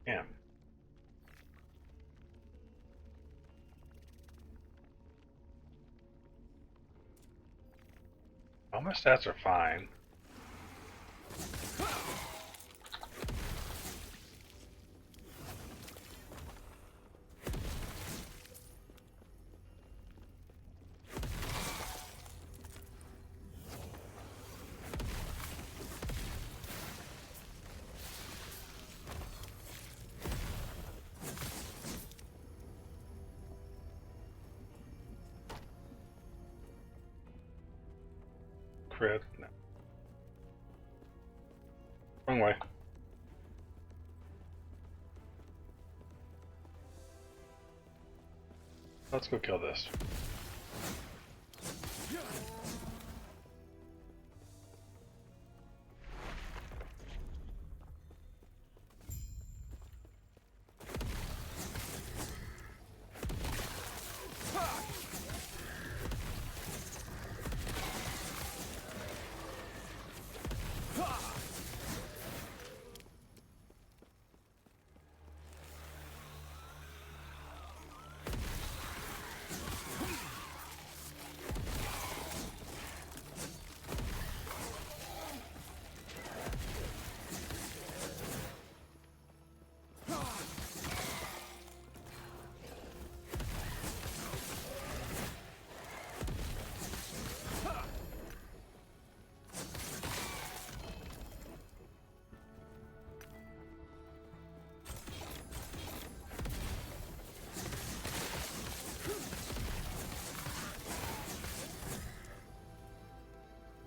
Damn. All my stats are fine. Crit? No. Wrong way. Let's go kill this.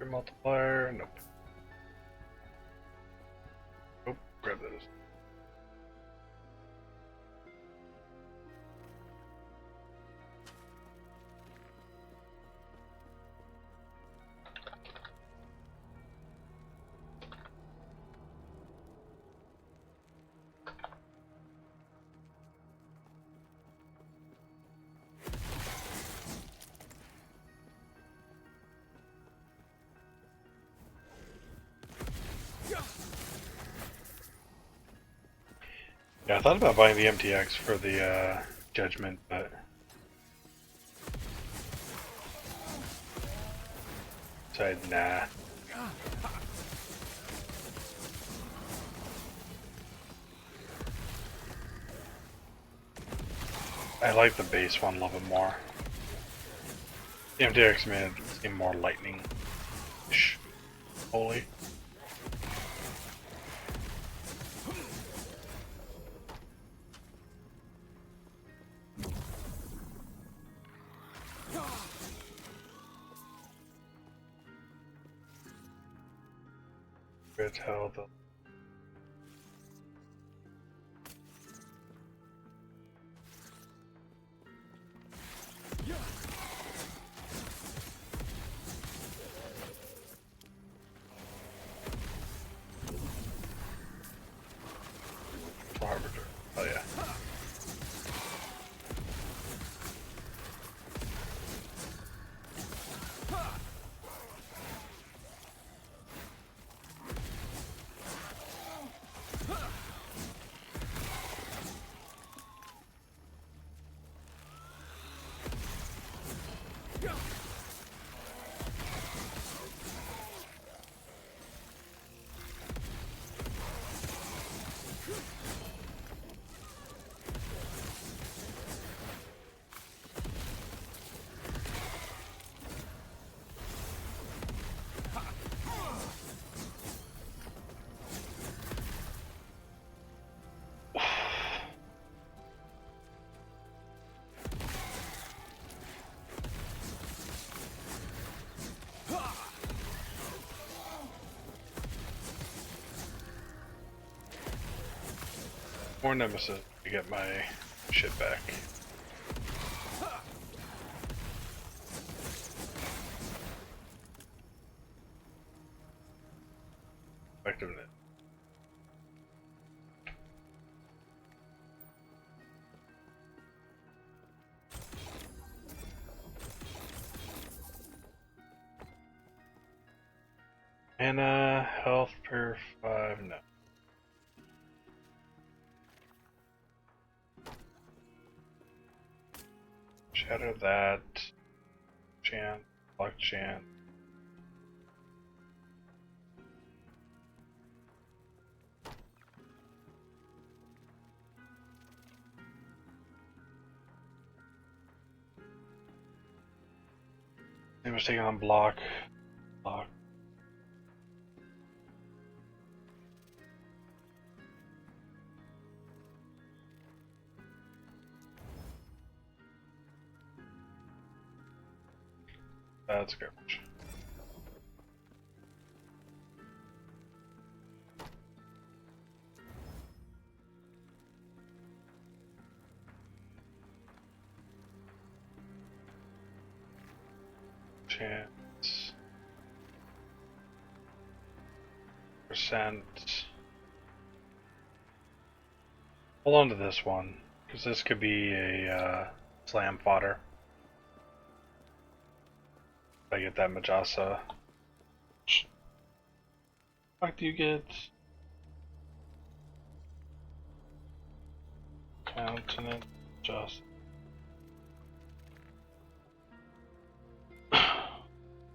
Your multiplier, nope. Nope, grab those. Yeah, I thought about buying the MTX for the Judgement, but decided nah. I like the base one a little bit more. The MTX made it seem more lightning-ish. Holy. Good tell the Harbinger. Oh yeah. More Nemesis to get my shit back. Effectiveness. Mana, health per 5, no. Shadow that. Chant, block chant. He was taking on block. Block. That's garbage. Chance. Percent. Hold on to this one, because this could be a slam fodder. If I get that Majasa. What do you get? Countenance Majasa.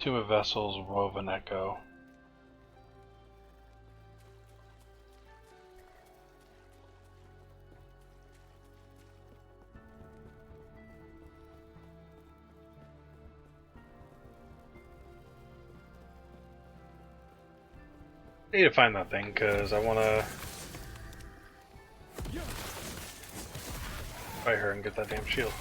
Tomb of Vessels, Woven Echo. I need to find that thing because I want to fight her and get that damn shield.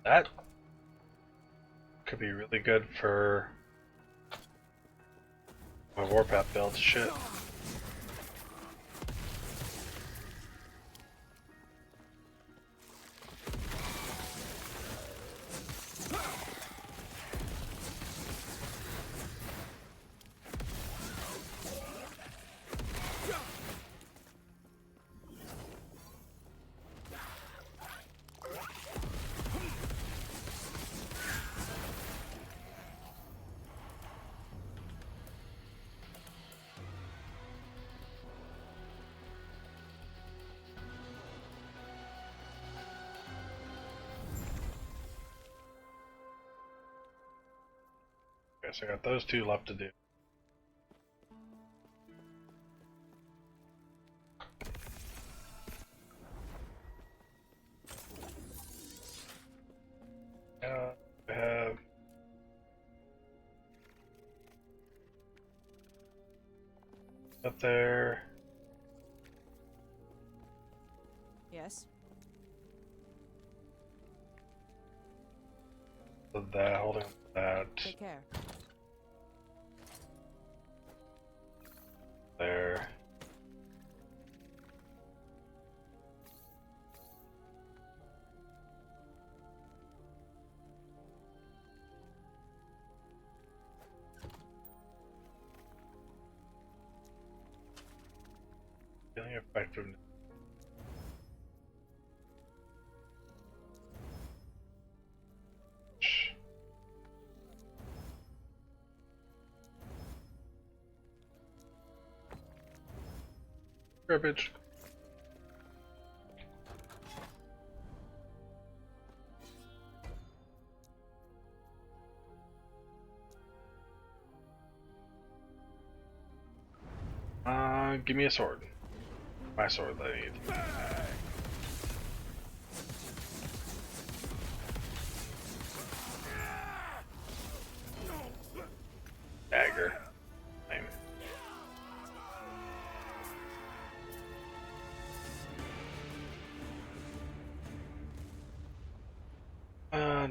That could be really good for my Warpath build. Shit. Okay, so I got those two left to do. I have up there. Yes. So that holding that Take care. there. Feeling effectiveness. Garbage. Give me a sword. My sword that I need. Dagger. Name it.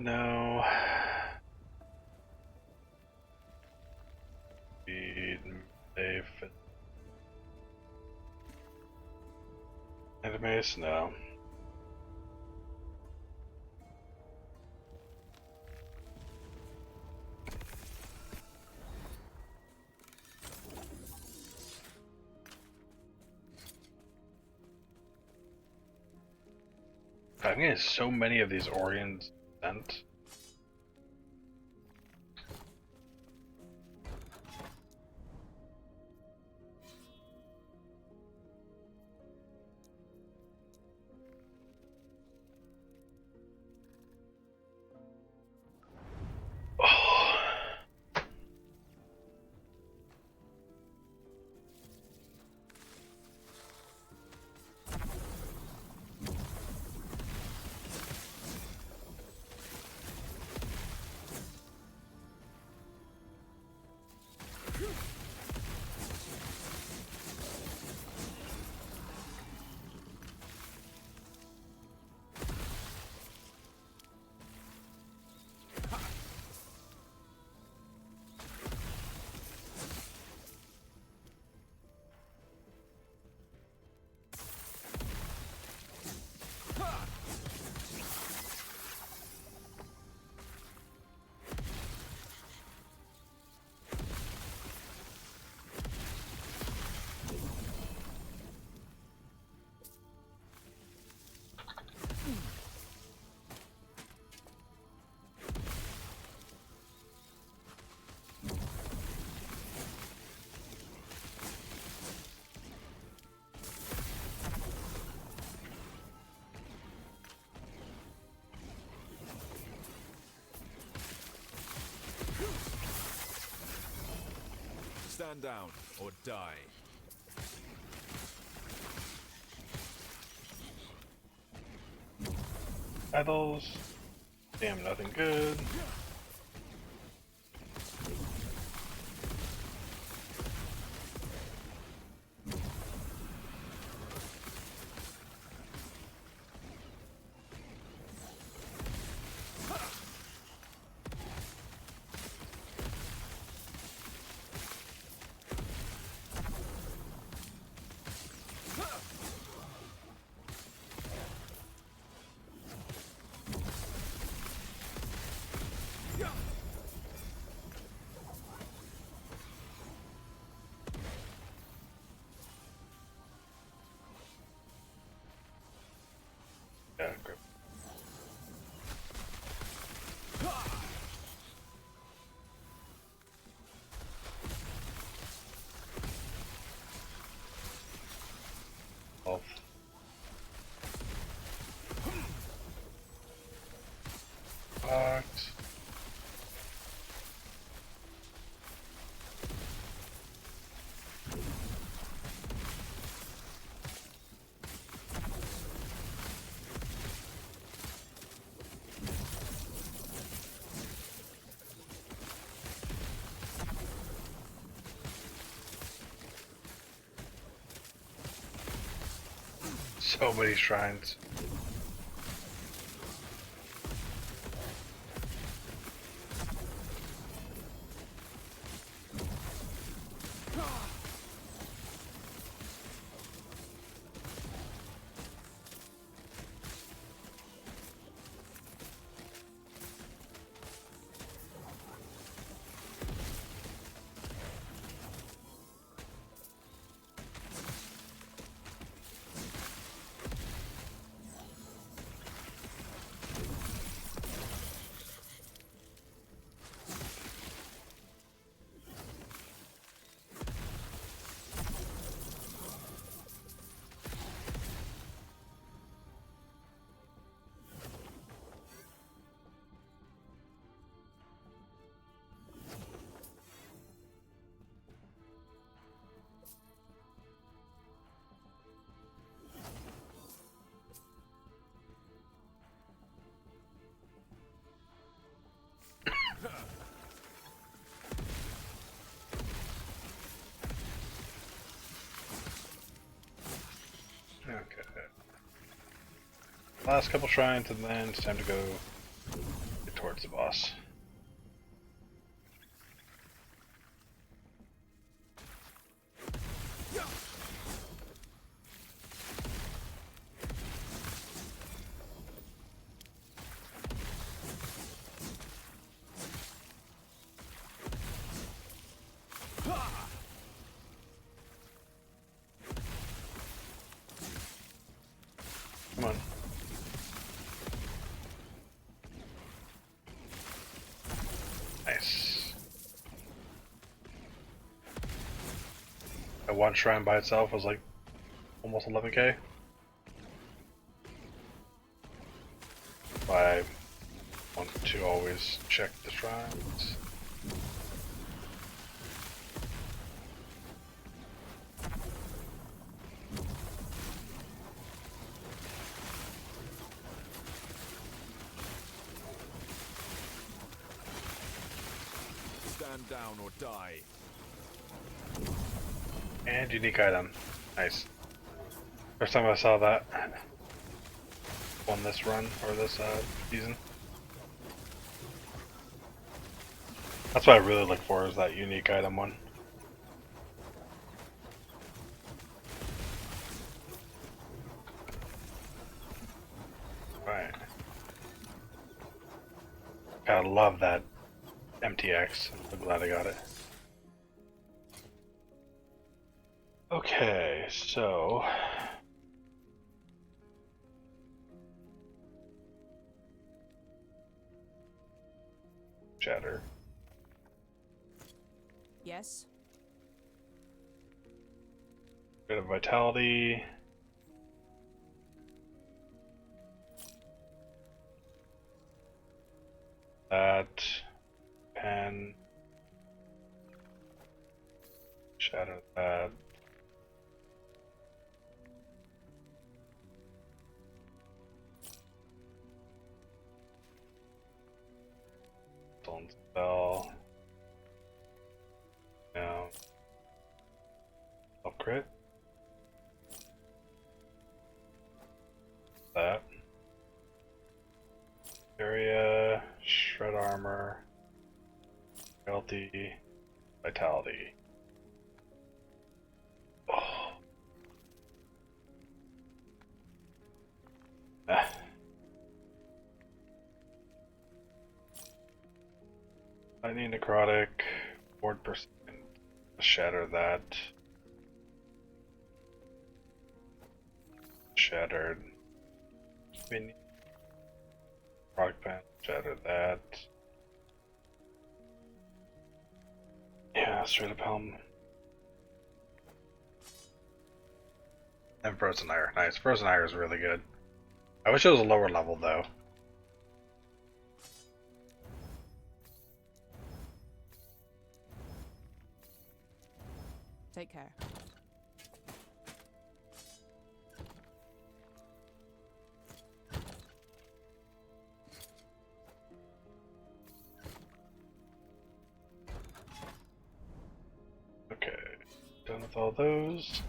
No. Speed, safe. And a mace? No. I think there's so many of these Orions sent. Stand down or die. Battles. Damn, nothing good. box. So many shrines. Okay. Last couple shrines, and then it's time to go towards the boss. Come on. Nice. That one shrine by itself was like almost 11k. I want to always check the shrines. Stand down or die. And unique item. Nice. First time I saw that on this run, or this season. That's what I really look for, is that unique item one. Right. I love that MTX. I'm so glad I got it. Okay, so Shatter. Yes. Bit of vitality. That pen. Shatter that. Stone spell. Now. Up crit. That. Area. Shred armor. Healthy. Vitality. Oh. Ah. Lightning necrotic, 4%. Shatter that. Shattered. Mini. Rock band. Shatter that. Yeah, straight up helm. And frozen ire. Nice. Frozen ire is really good. I wish it was a lower level though. Take care. Okay, done with all those.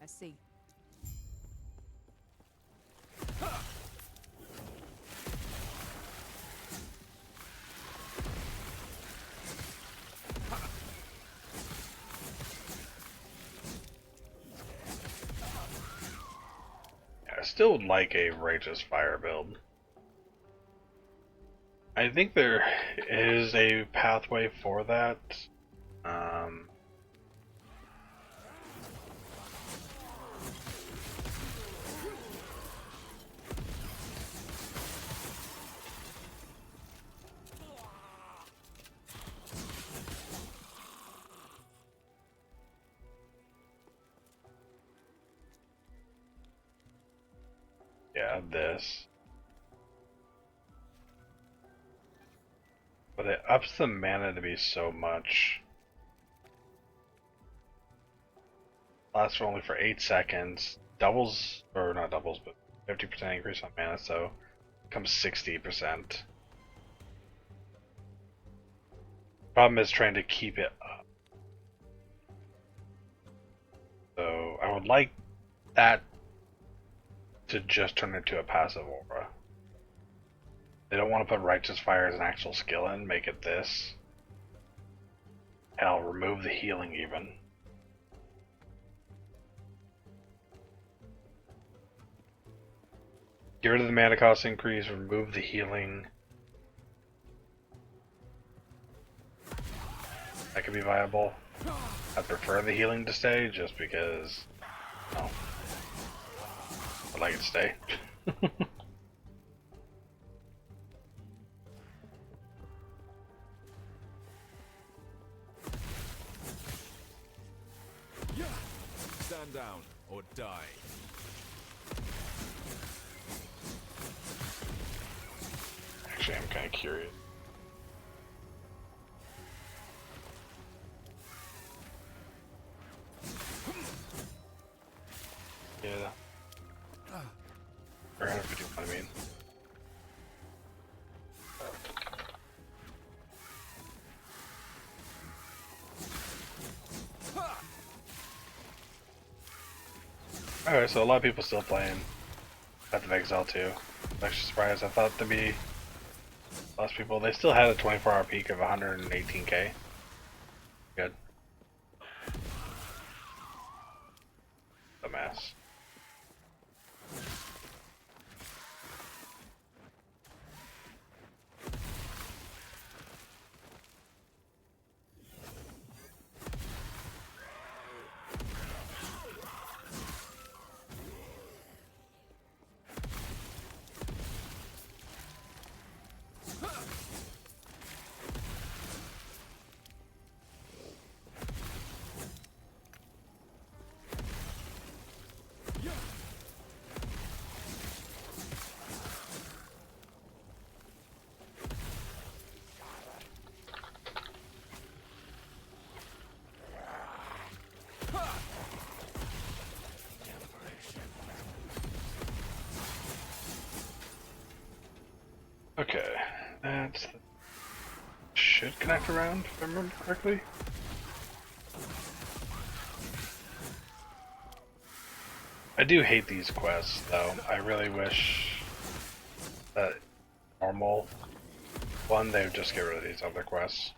I see. I still would like a Righteous Fire build. I think there is a pathway for that. Yeah, this. But it ups the mana to be so much. Lasts only for 8 seconds. Doubles, or not doubles, but 50% increase on mana, so becomes 60%. Problem is trying to keep it up. So I would like that to just turn into a passive aura. They don't want to put Righteous Fire as an actual skill in, make it this. Hell, remove the healing even. Get rid of the mana cost increase, remove the healing. That could be viable. I prefer the healing to stay just because, well, I'd like it to stay. Stand down or die. Actually, I'm kind of curious. Yeah. Or 151, I mean. Alright, so a lot of people still playing Path of Exile too. I'm actually surprised. I thought there'd be less people. They still had a 24-hour peak of 118k. Good. A mess. Okay, that's should connect around if I remember correctly. I do hate these quests though. I really wish that normal one they would just get rid of these other quests.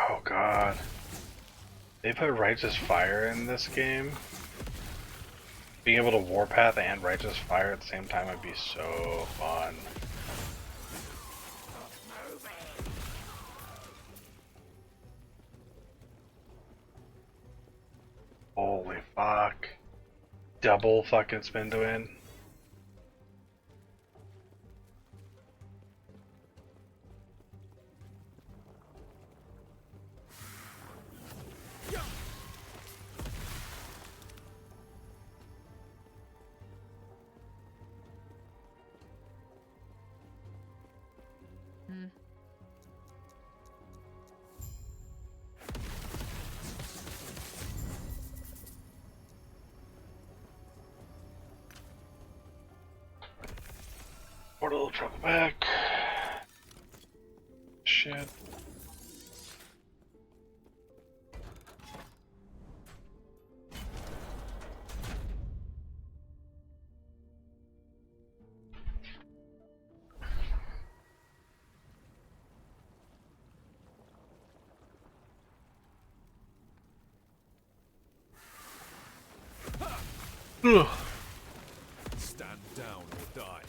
Oh god. They put Righteous Fire in this game. Being able to Warpath and Righteous Fire at the same time would be so fun. Fuck. Double fucking spin to win. Portal trouble back. Shit. Ugh. Stand down or die.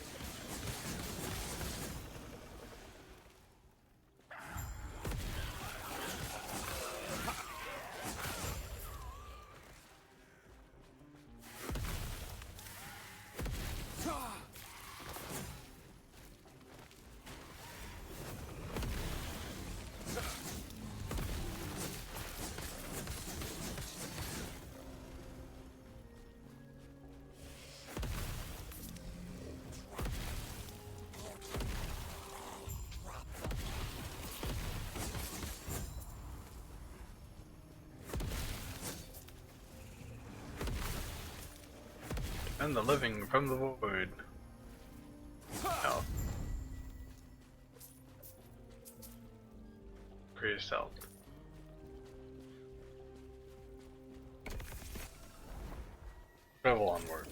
And the living from the void. Oh. Greatest health. Travel onward.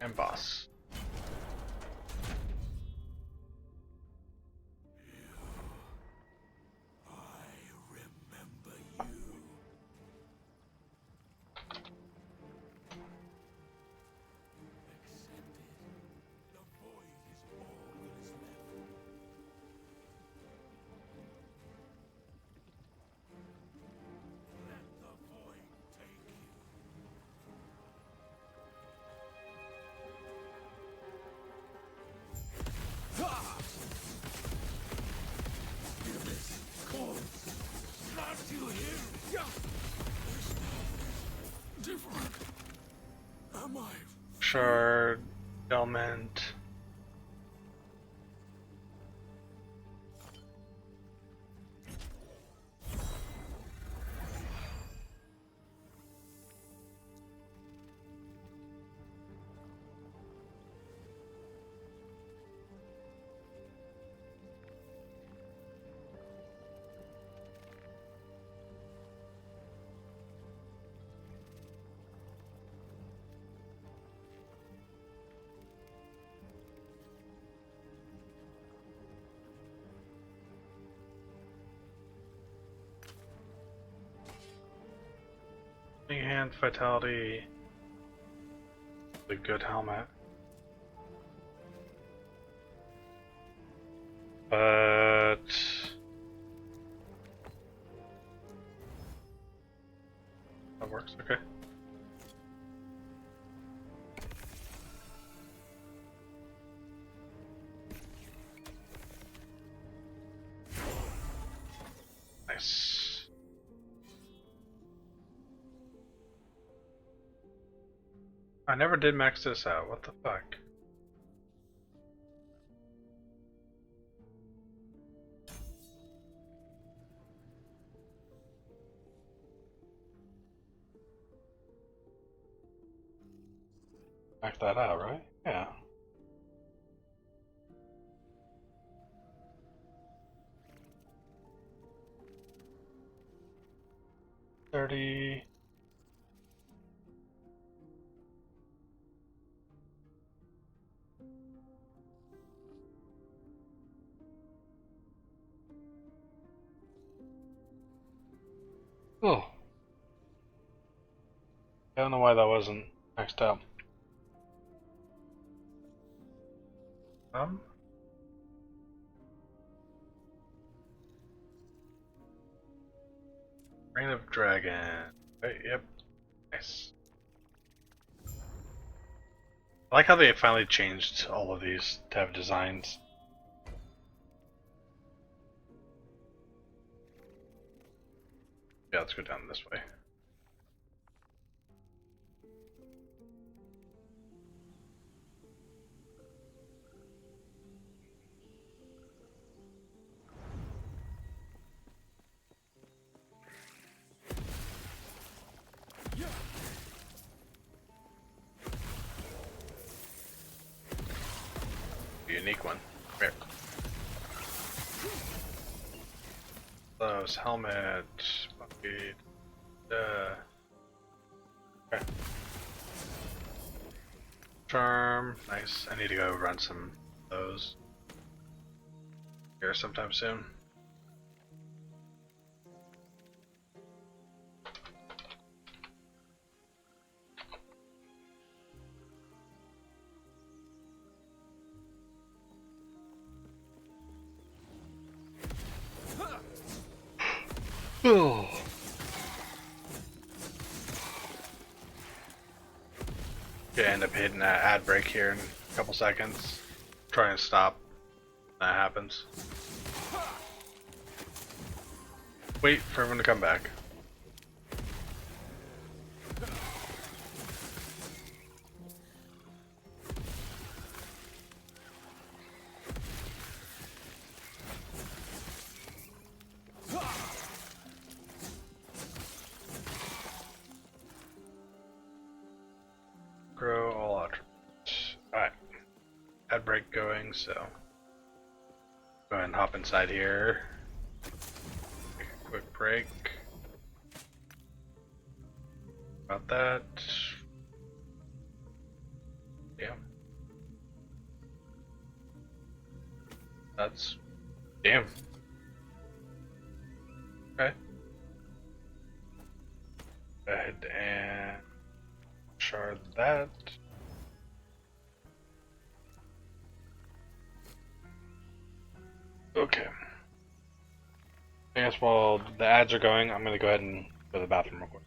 And boss. Shard, element. Big hand vitality. The good helmet. But that works, okay. Nice. I never did max this out, what the fuck? Max that out, right? Yeah. $30. Oh. I don't know why that wasn't maxed out. Reign of Dragon. Right, yep. Nice. I like how they finally changed all of these to have designs. Yeah, let's go down this way. Unique one. Here. Those helmet. Bucket. Okay. Charm. Nice. I need to go run some of those here sometime soon. Oh. Gonna end up hitting that ad break here in a couple seconds. Try and stop when that happens. Wait for everyone to come back. Grow all attributes. Alright. Ad break going, so go ahead and hop inside here. Take a quick break. About that. Damn. That's damn. Okay. Go ahead and shard that. Okay. I guess while the ads are going, I'm gonna go ahead and go to the bathroom real quick.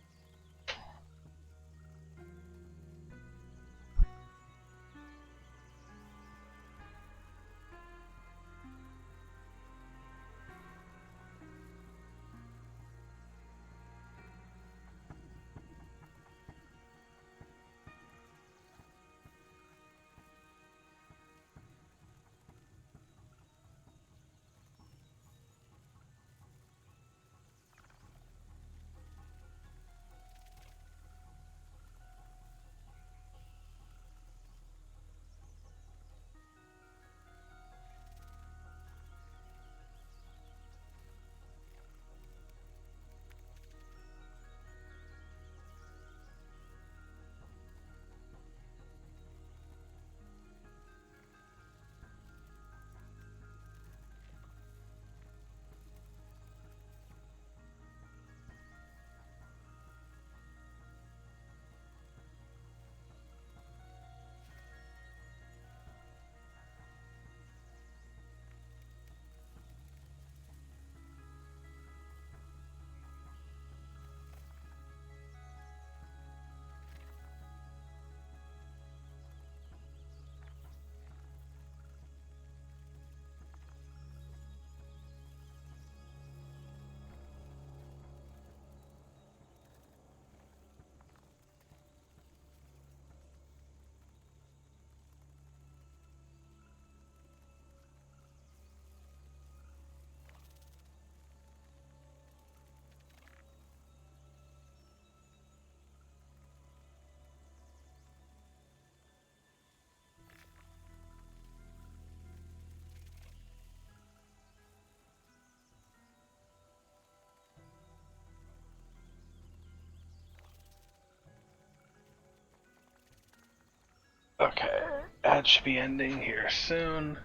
Okay, ad should be ending here soon.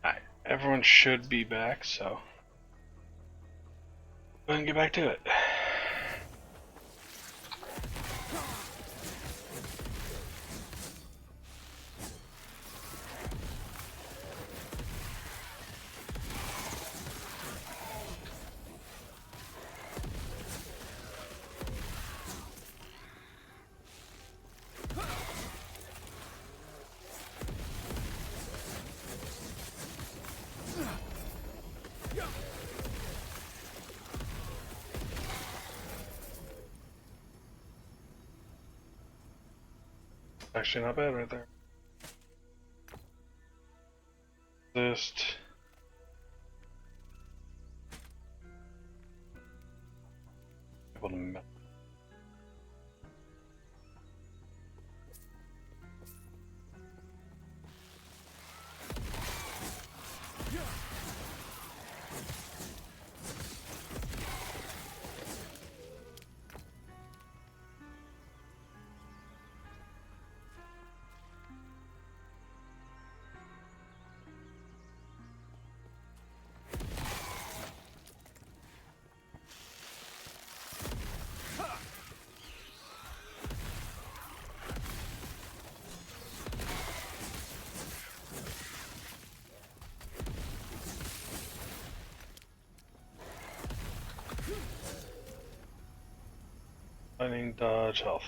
Alright, everyone should be back, so go ahead and get back to it. Actually, not bad right there. Just able to melt. Lightning dodge health.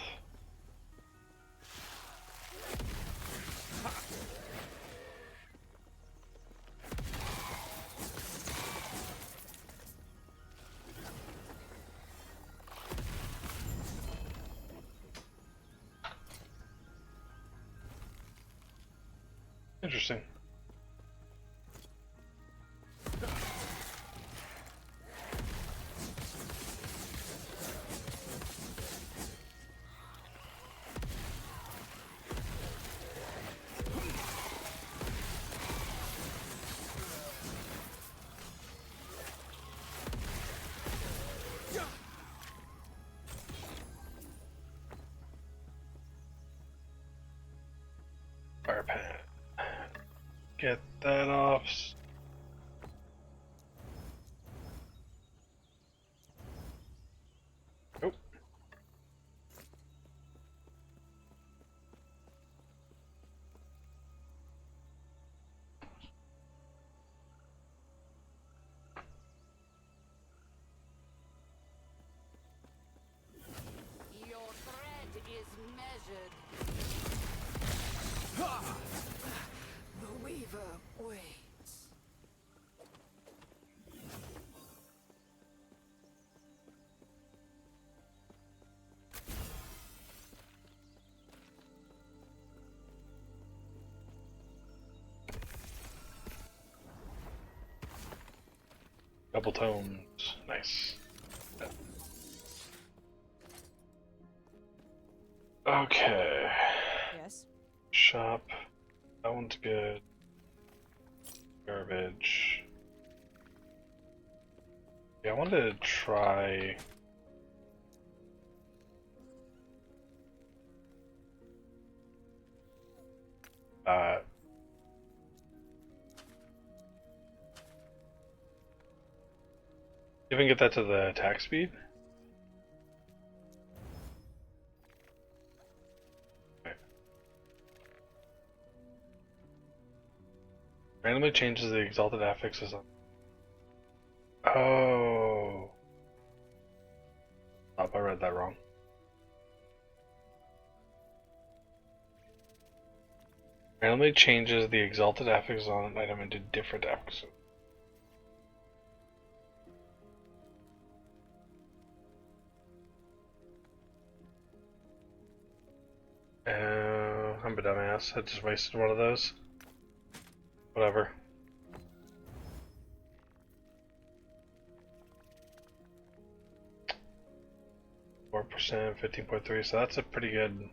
Interesting. Fire pan. Get that off. Nope. Your thread is measured. The Weaver waits. Double tones. Nice. Okay. Yes. Shop. That one's good. Garbage. Yeah, I wanted to try. Even get that to the attack speed? Okay. Randomly changes the exalted affixes on. Oh. I read that wrong. Randomly changes the exalted affix on an item into different affixes. I'm a dumbass. I just wasted one of those. Whatever. %, 15.3, so that's a pretty good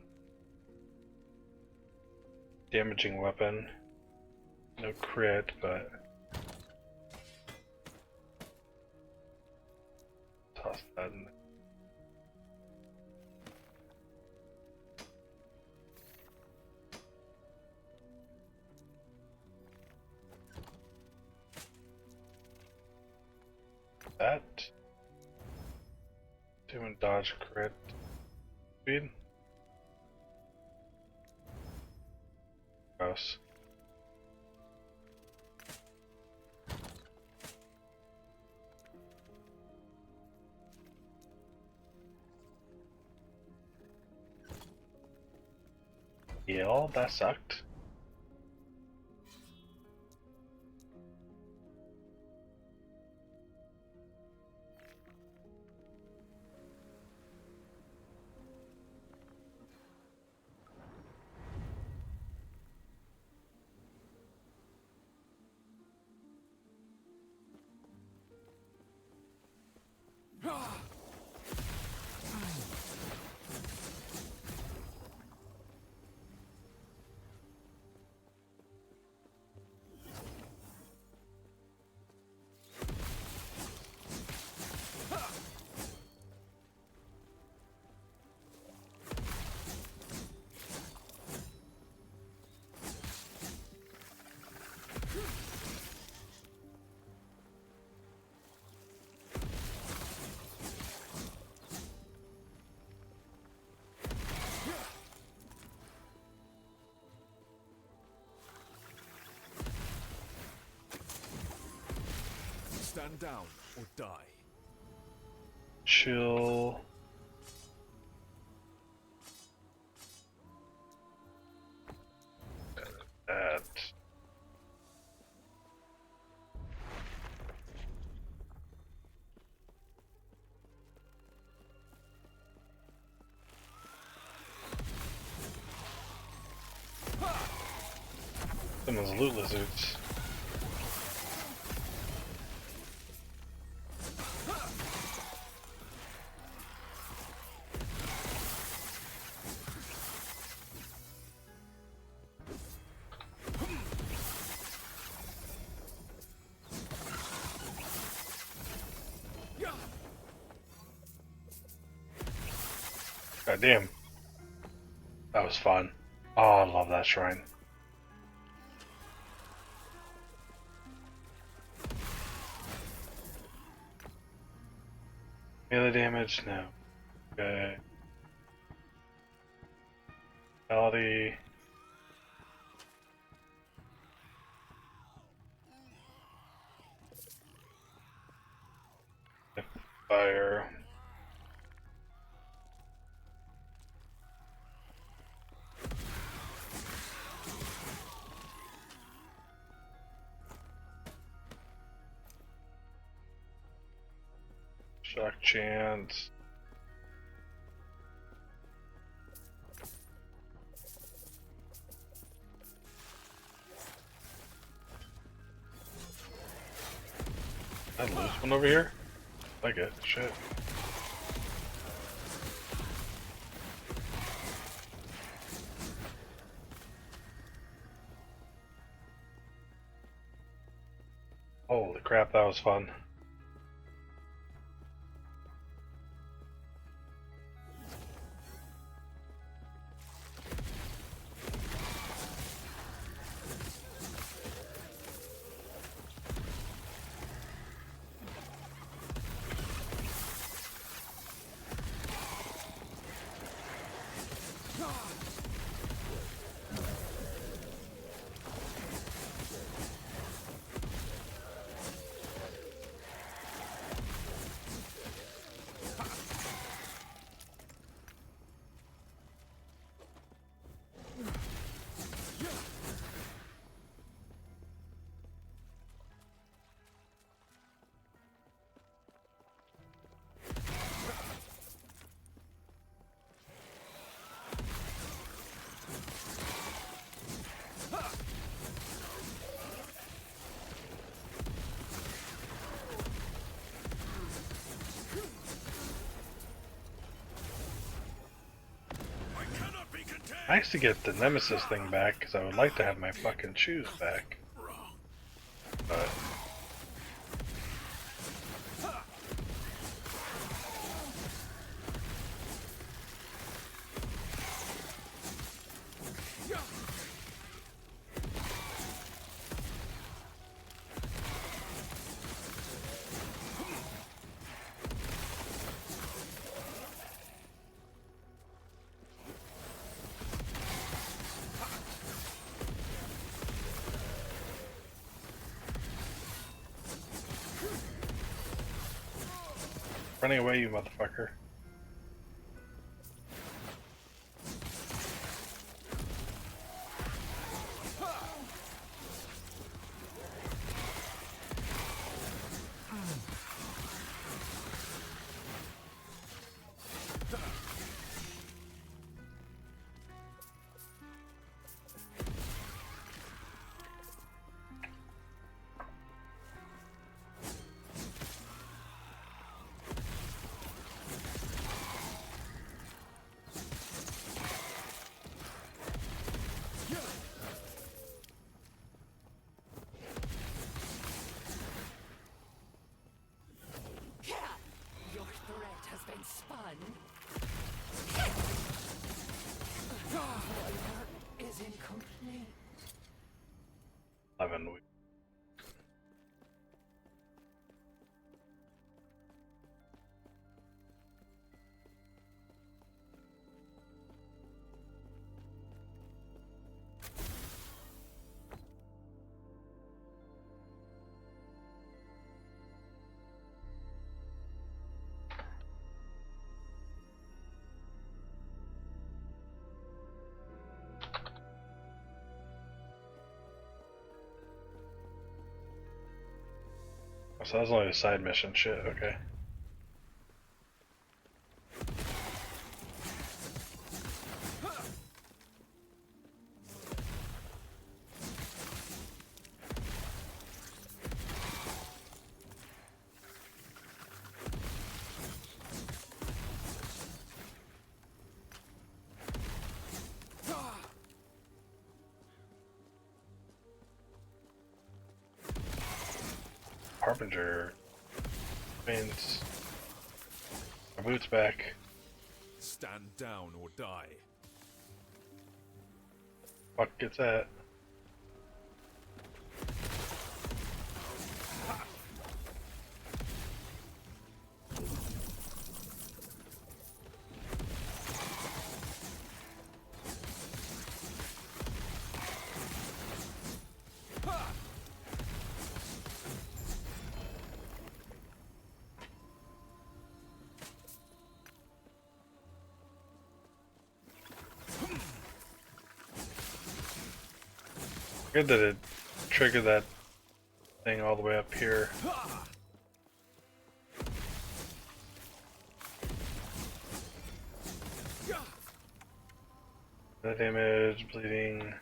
damaging weapon. No crit, but toss that in there. That doing dodge crit speed. Gross. Heal? That sucked. Stand down or die. Chill. That. Someone's loot lizards. God damn. That was fun. Oh, I love that shrine. Melee damage? No. Okay. Palading. Fire. Shock chance. Did I lose one over here? I like it. Shit. Holy crap, that was fun. Nice to get the Nemesis thing back, because I would like to have my fucking shoes back. But... running away, you motherfucker. so that was only a side mission. Shit, okay. Harbinger wins. My boot's back. Stand down or die. Fuck gets that. Good that it triggered that thing all the way up here. The damage, bleeding.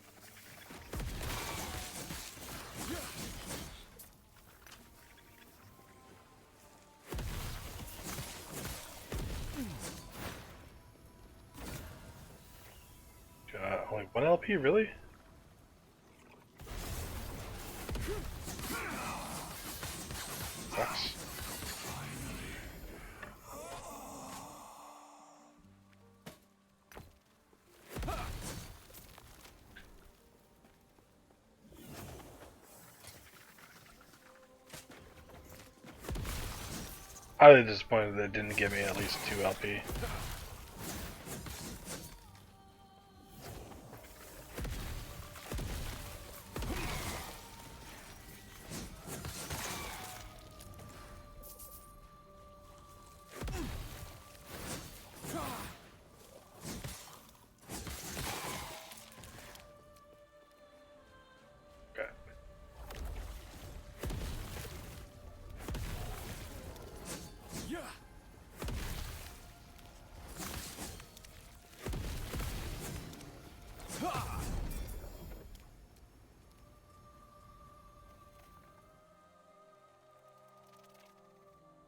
Only 1 LP, really? Sucks. Highly disappointed that it didn't give me at least 2 LP.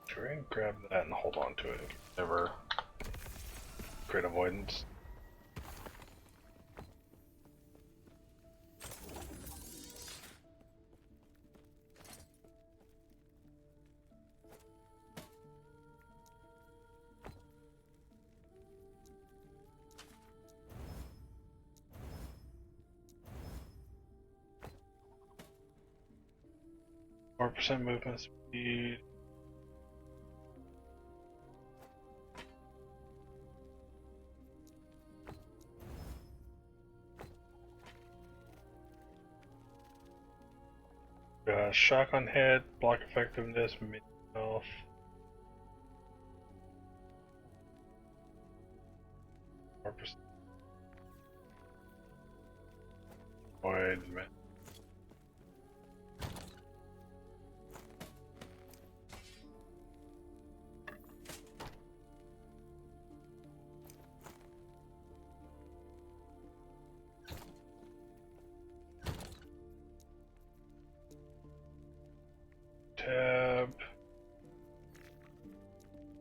Try and grab that and hold on to it. Never create avoidance. % movement speed. Shock on head, block effectiveness, mid health. Void. Tab.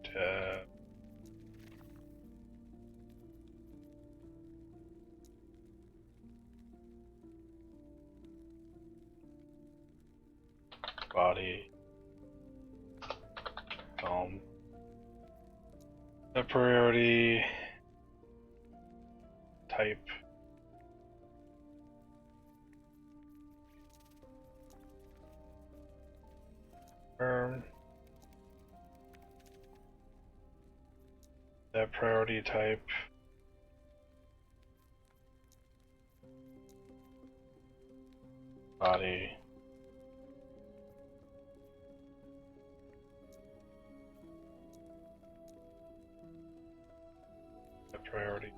Tab. Body. The priority. Type. That priority type. Body. That priority.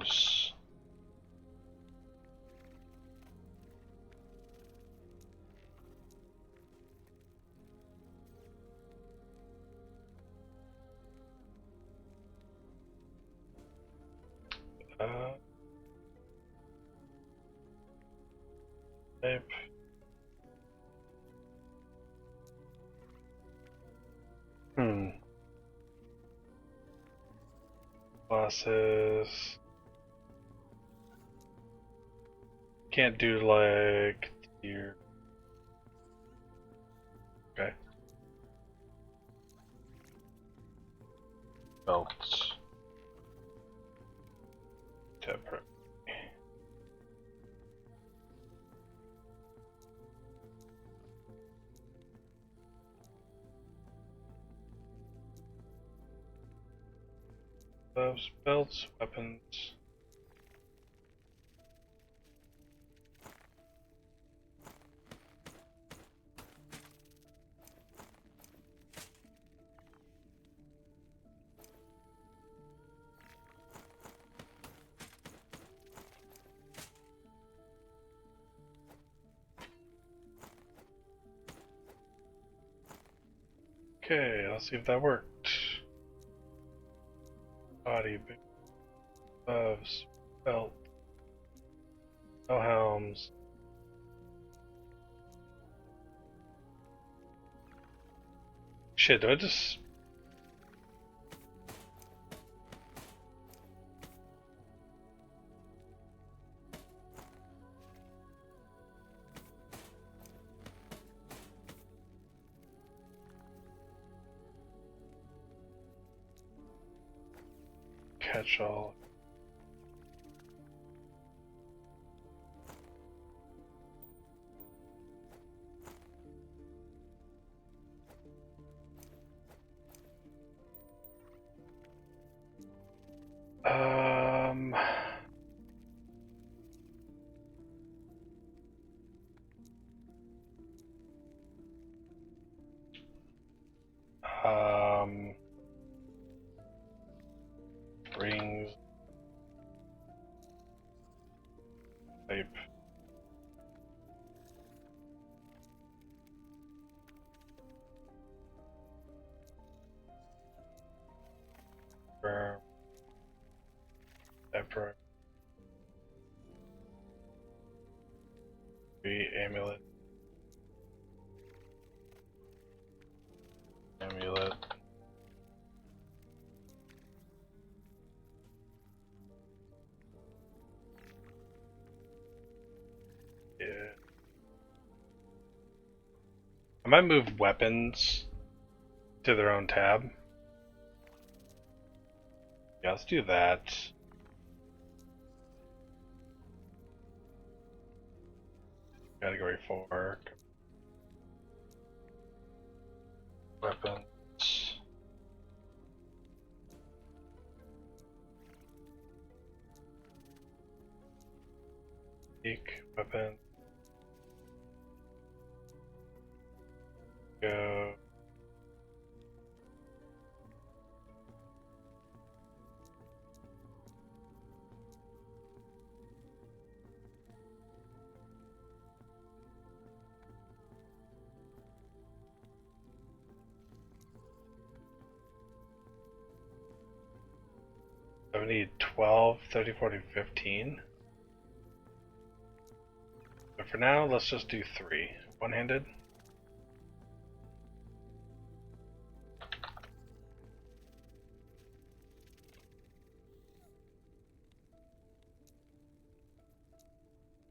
those. Tape. Classes. Can't do like tier. Okay. Belts. Temper. Gloves, belts, weapons. Okay, let's see if that worked. Body, gloves, belt, no helms. Shit, do I just... catch all? Um... Rings. Tape. Pepper. Amulet. Amulet. Yeah. I might move weapons to their own tab. Yeah, let's do that. Category 4. Weapons. Unique weapon. Go. So we need 12, 30, 40, 15. But for now, let's just do 3. One-handed.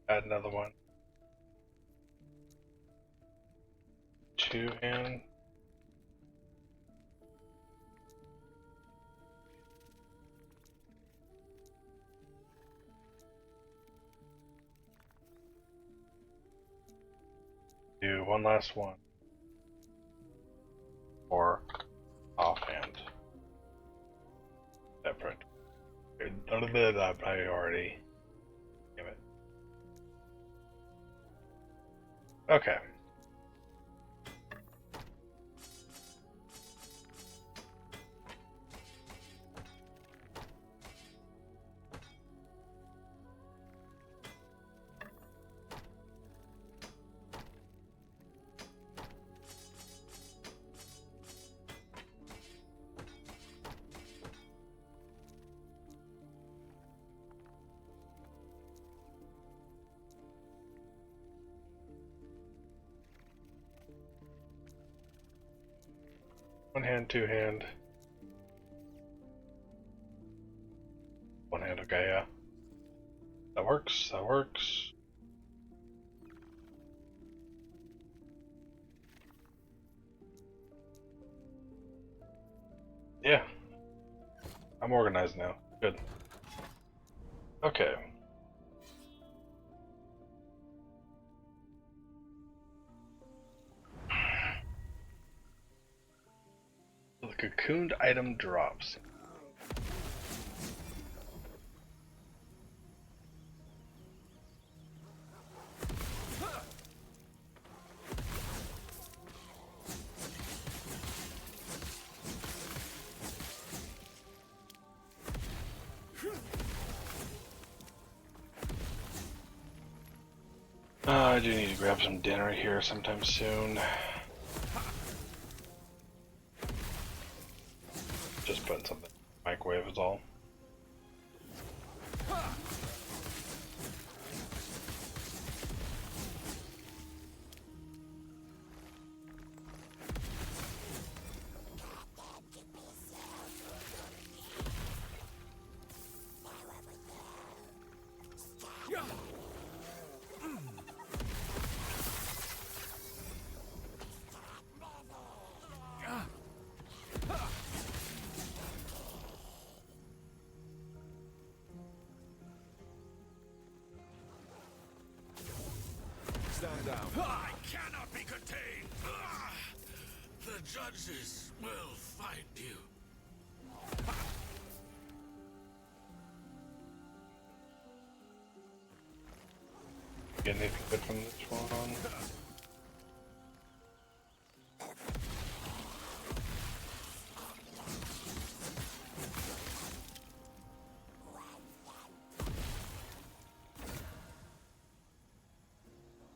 Add another one. 2-hand. Do one last one. Or offhand. Separate. A little bit of that priority. Damn it. Okay. One hand, two hand. One hand, okay, yeah. That works, that works. Yeah. I'm organized now. Good. Okay. The cocooned item drops. I do need to grab some dinner here sometime soon. Just putting something in the microwave is all. Stand down. I cannot be contained. The judges will find you. Get anything good from this one?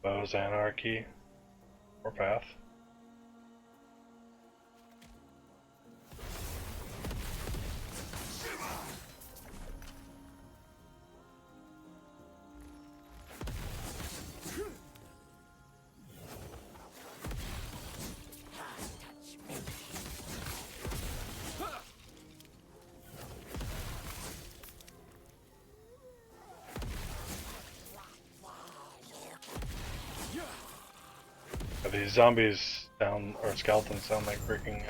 Bow's Anarchy or Path. These zombies sound, or skeletons sound like freaking,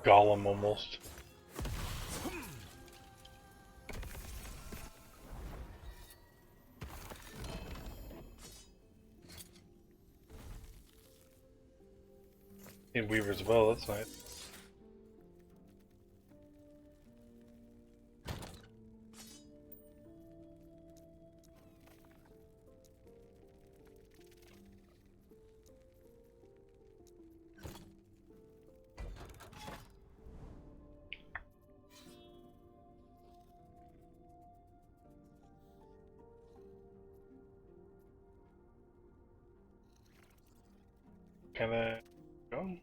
Golem almost. And weavers as well, that's nice. Kinda go.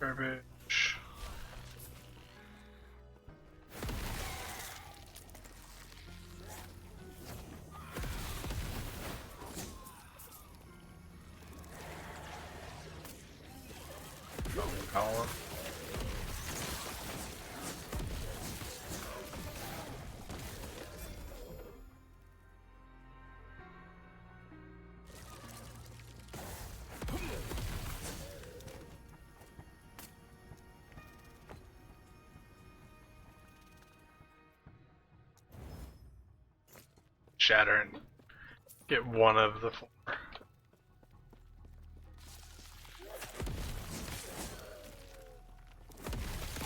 Garbage. Power. Shattering. Get one of the 4.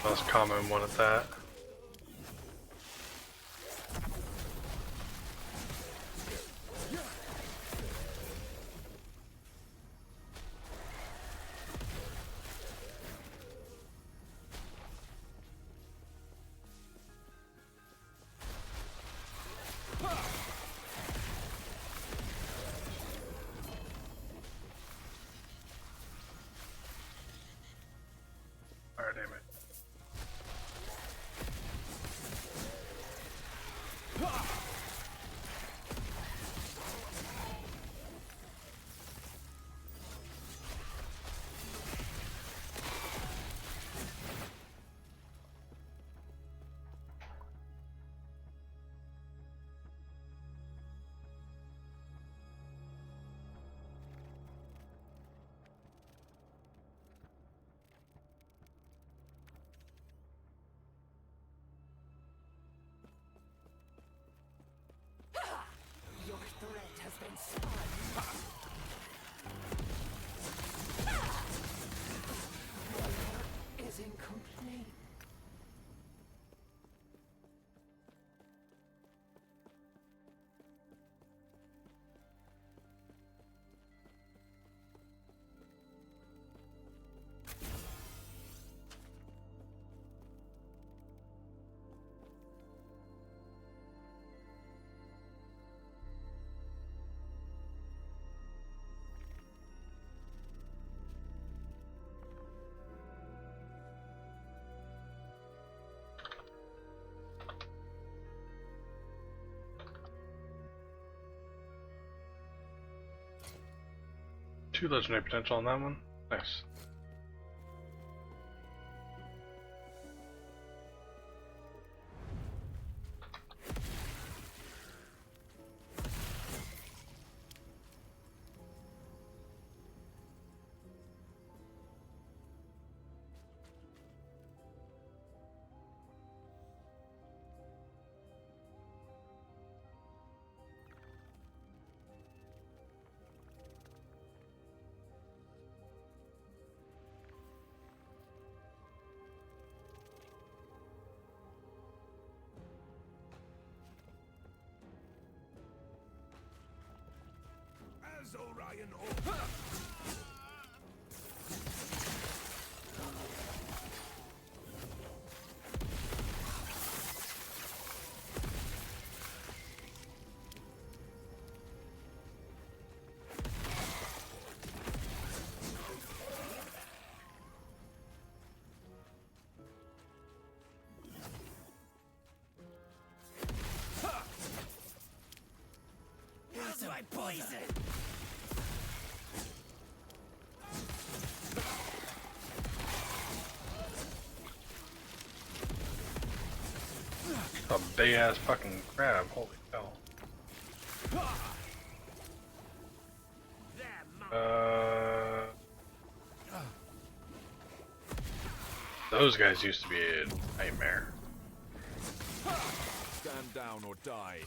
Most common one at that. Fire damage. Your threat has been spun. Is incomplete. Two legendary potential on that one. Nice. As Orion Here's my poison. A big ass fucking crab, holy hell. Those guys used to be a nightmare. Stand down or die.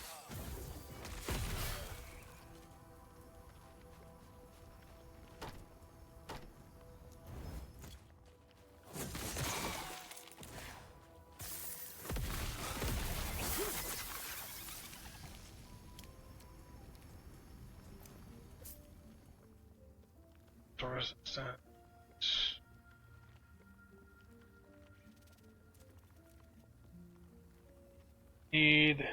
Resistance. Need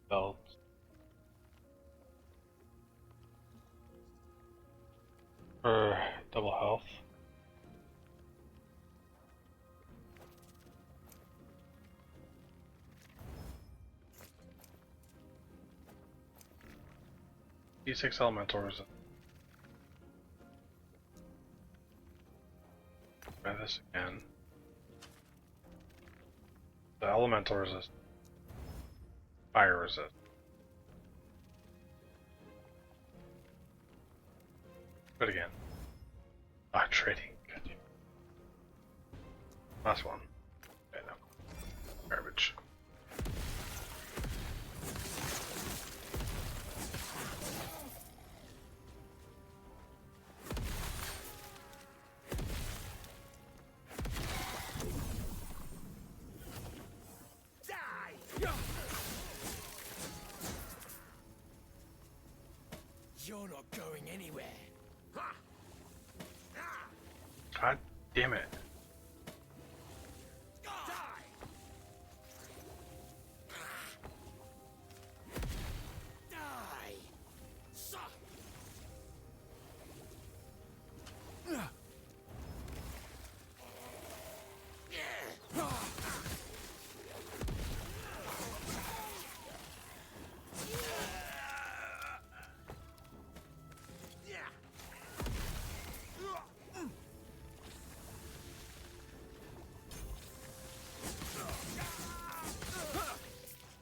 belt. For double health. D6 elemental resistance. Try this again. The elemental resist. Fire resist. Do it again. Ah, trading. Good. Last one. Okay, no. Garbage. anywhere. God damn it.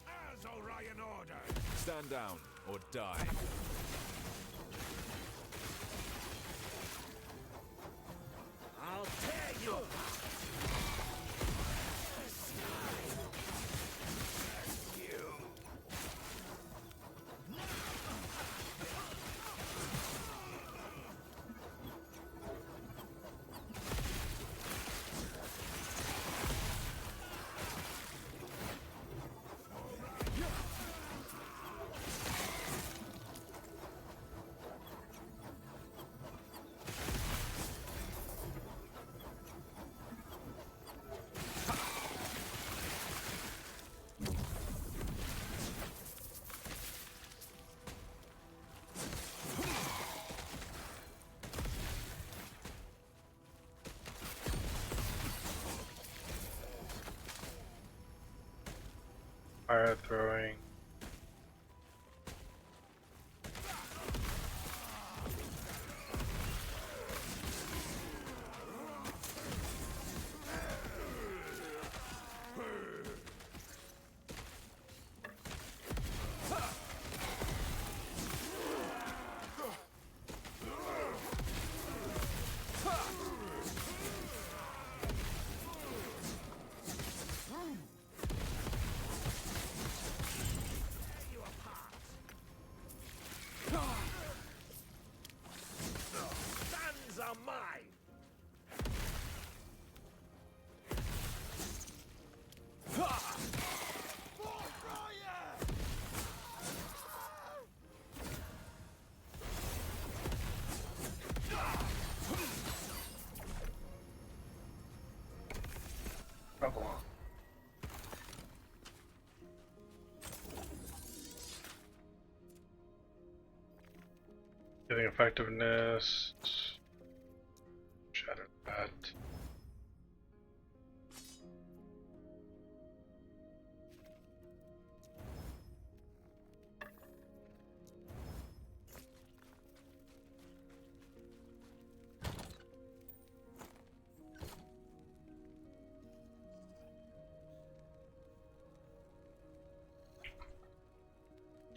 As Orion ordered. Stand down or die. I'll tear you apart. Fire throwing. Sons are mine. Trouble. Getting effectiveness. Shatter that.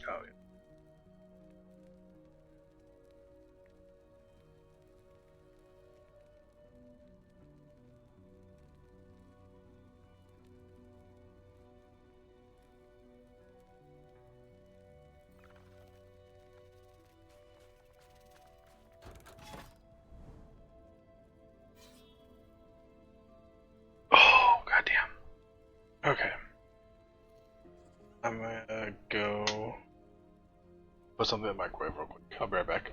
Oh, yeah. Oh, goddamn. Okay. I'm gonna go put something in the microwave real quick. I'll be right back.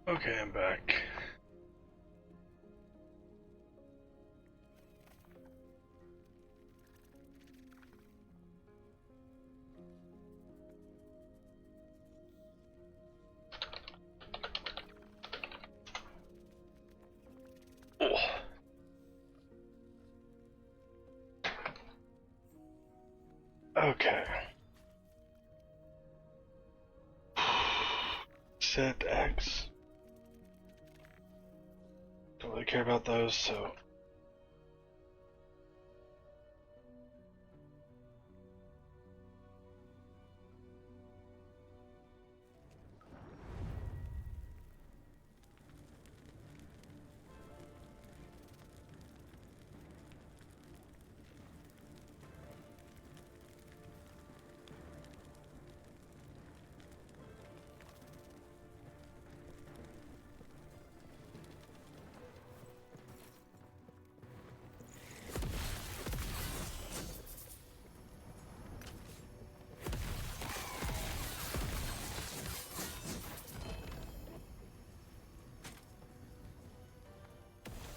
Okay, I'm back. Okay. Set X. Don't really care about those, so.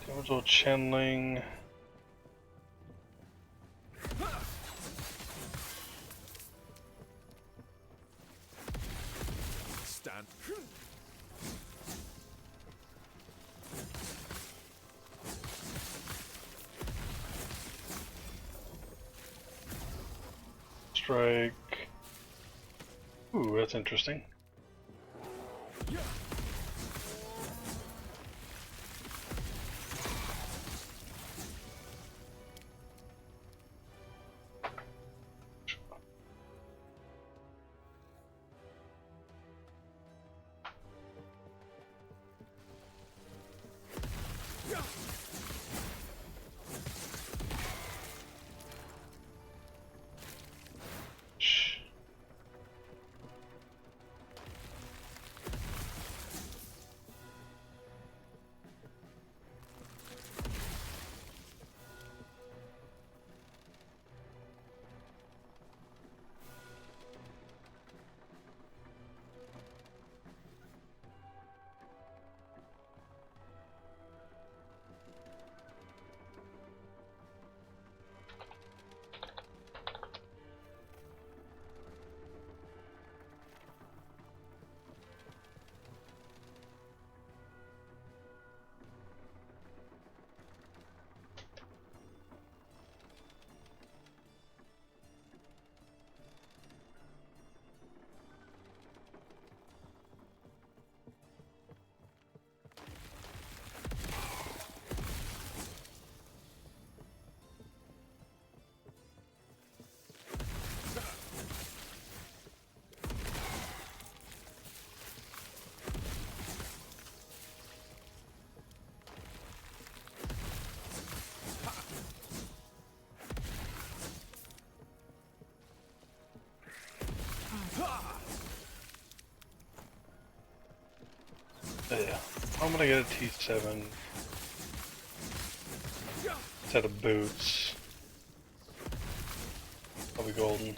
Damage channeling. Stand. Strike. Ooh, that's interesting. Yeah, I'm gonna get a T7 set of boots. I'll be golden.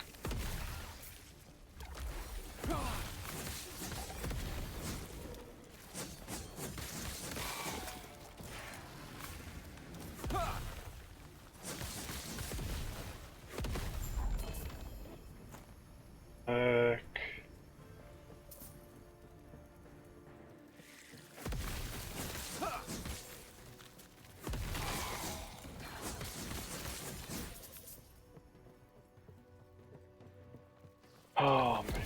Oh man.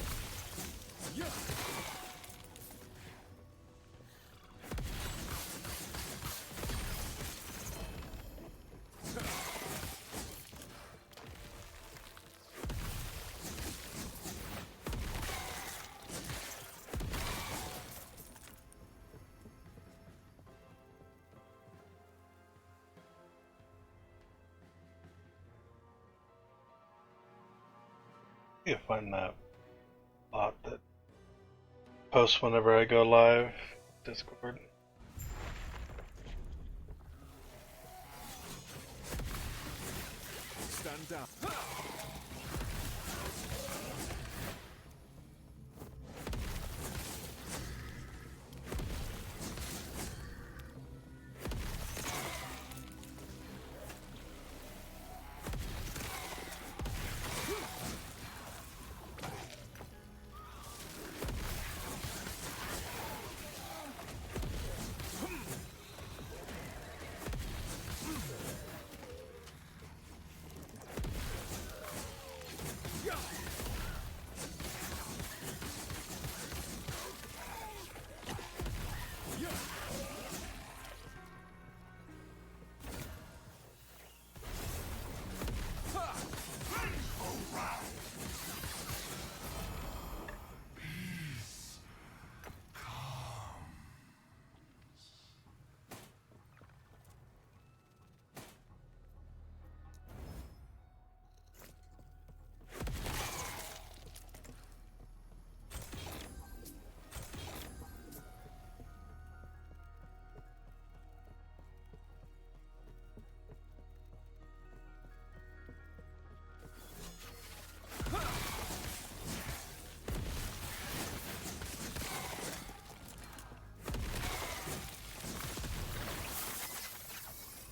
I need to find that bot that posts whenever I go live. Discord. Stand down.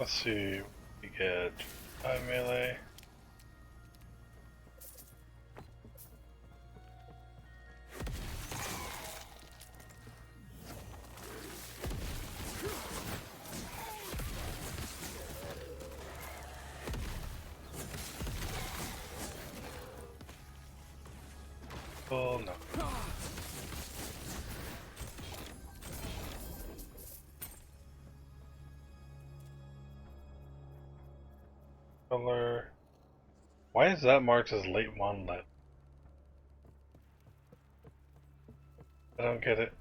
Let's see. We get 5 melee. Oh no. Color. Why is that marked as late Monolith? I don't get it.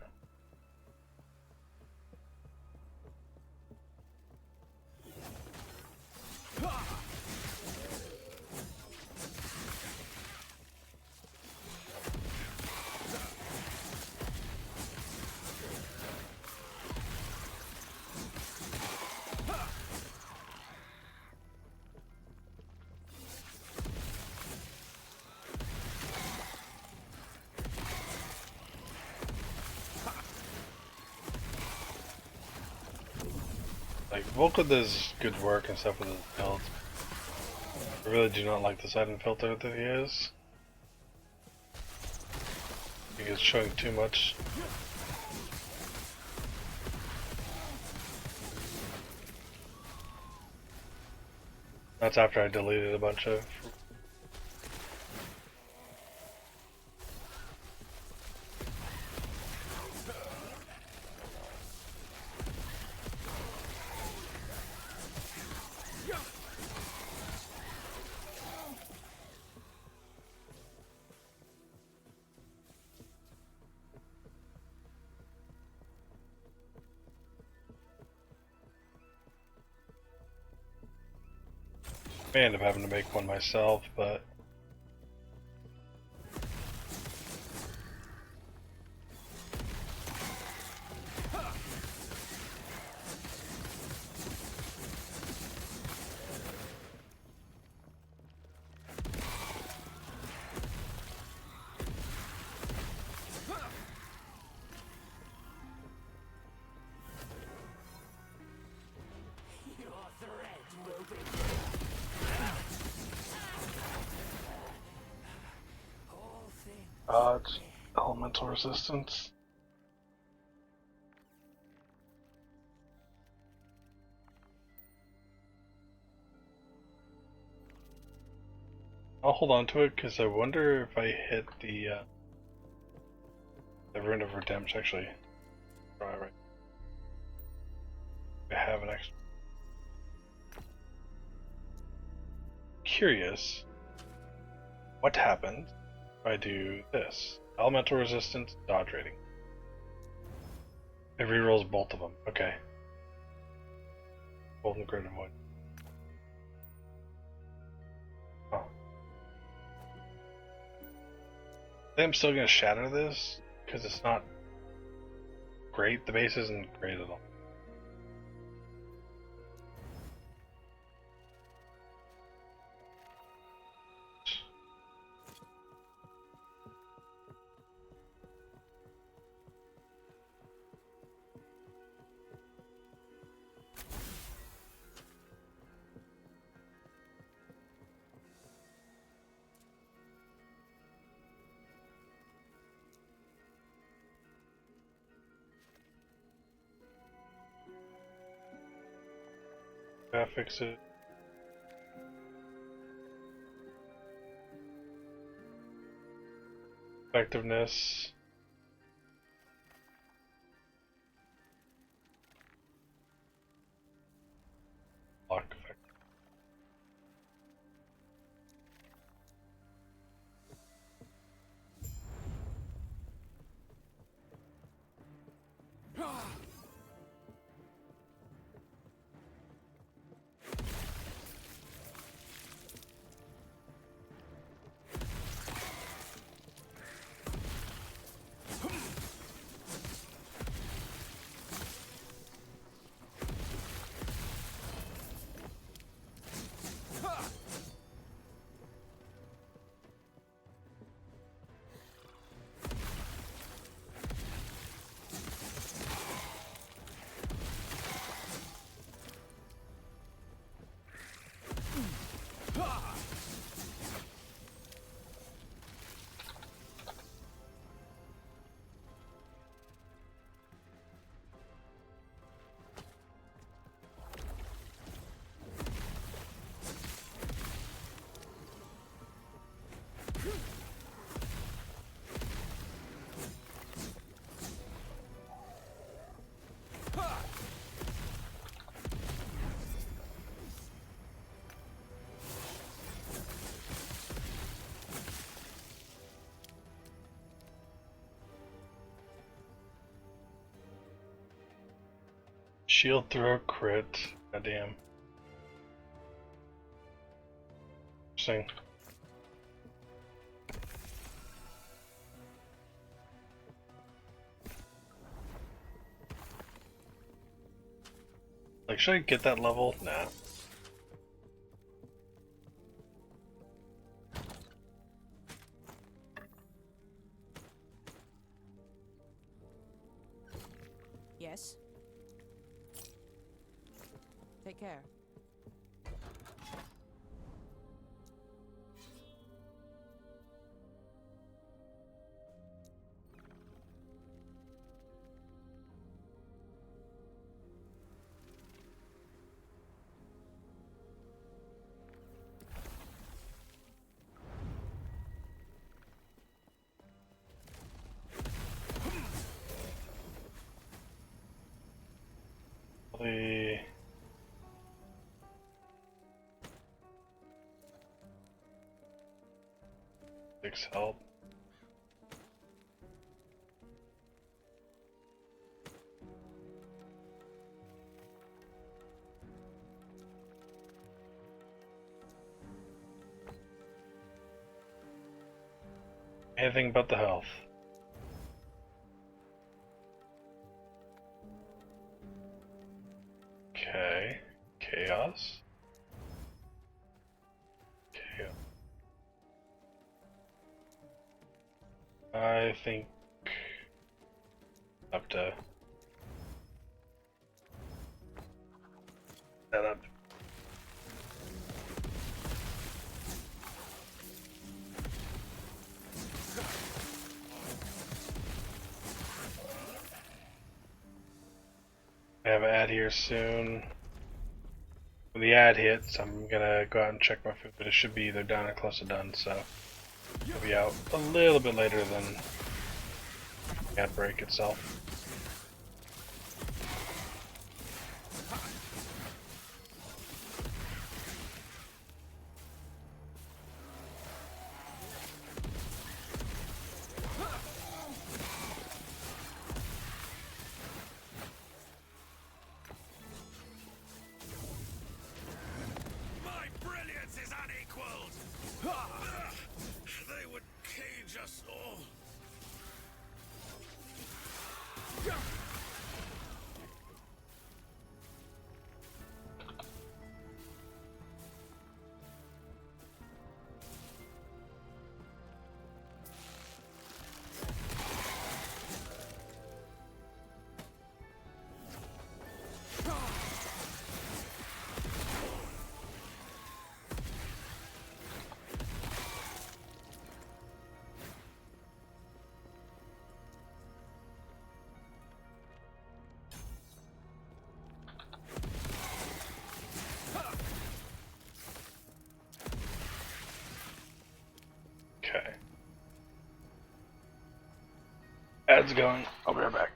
Like, Volca does good work and stuff with his builds. I really do not like the Siphon filter that he is. I think it's showing too much. That's after I deleted a bunch of. May end up having to make one myself, but it's elemental resistance. I'll hold on to it because I wonder if I hit the Rune of Redemption. Actually, right. I have an extra. Curious, what happens if I do this? Elemental resistance, dodge rating. It rerolls both of them. Okay. Golden Grid and Void. Oh. I think I'm still gonna shatter this because it's not great. The base isn't great at all. Fix it. Effectiveness. Lock effect. Shield throw crit. Goddamn. Interesting. Like, should I get that level? Nah. Yes. Take care. The 6 help. Anything but the health. Okay. Chaos. Chaos. I think up to that up. I have an ad here soon. When the ad hits, I'm gonna go out and check my food, but it should be either done or close to done, so it'll be out a little bit later than the ad break itself. My brilliance is unequaled! They would cage us all. Okay. Ad's going. I'll be right back.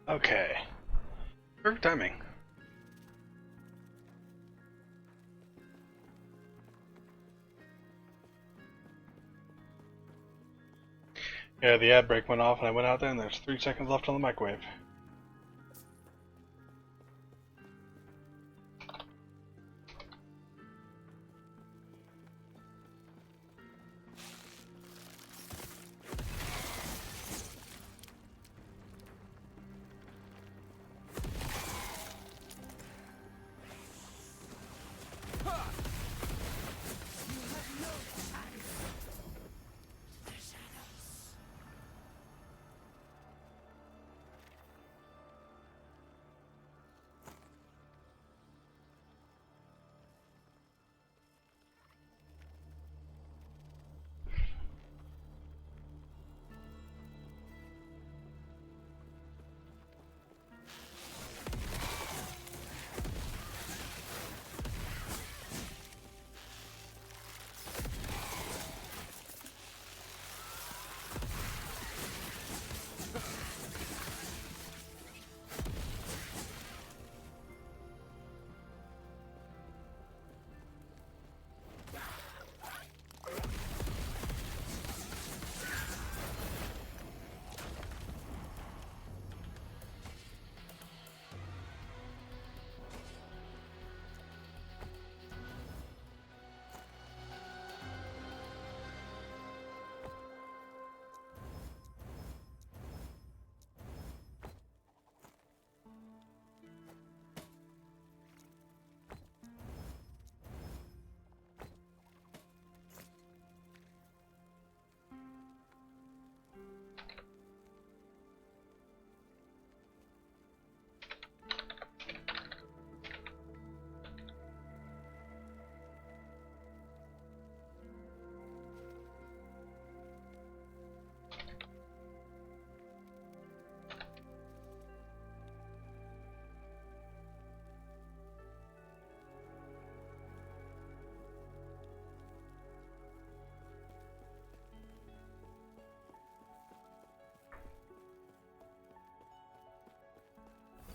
Okay. Perfect timing. Yeah, the ad break went off and I went out there and there's 3 seconds left on the microwave.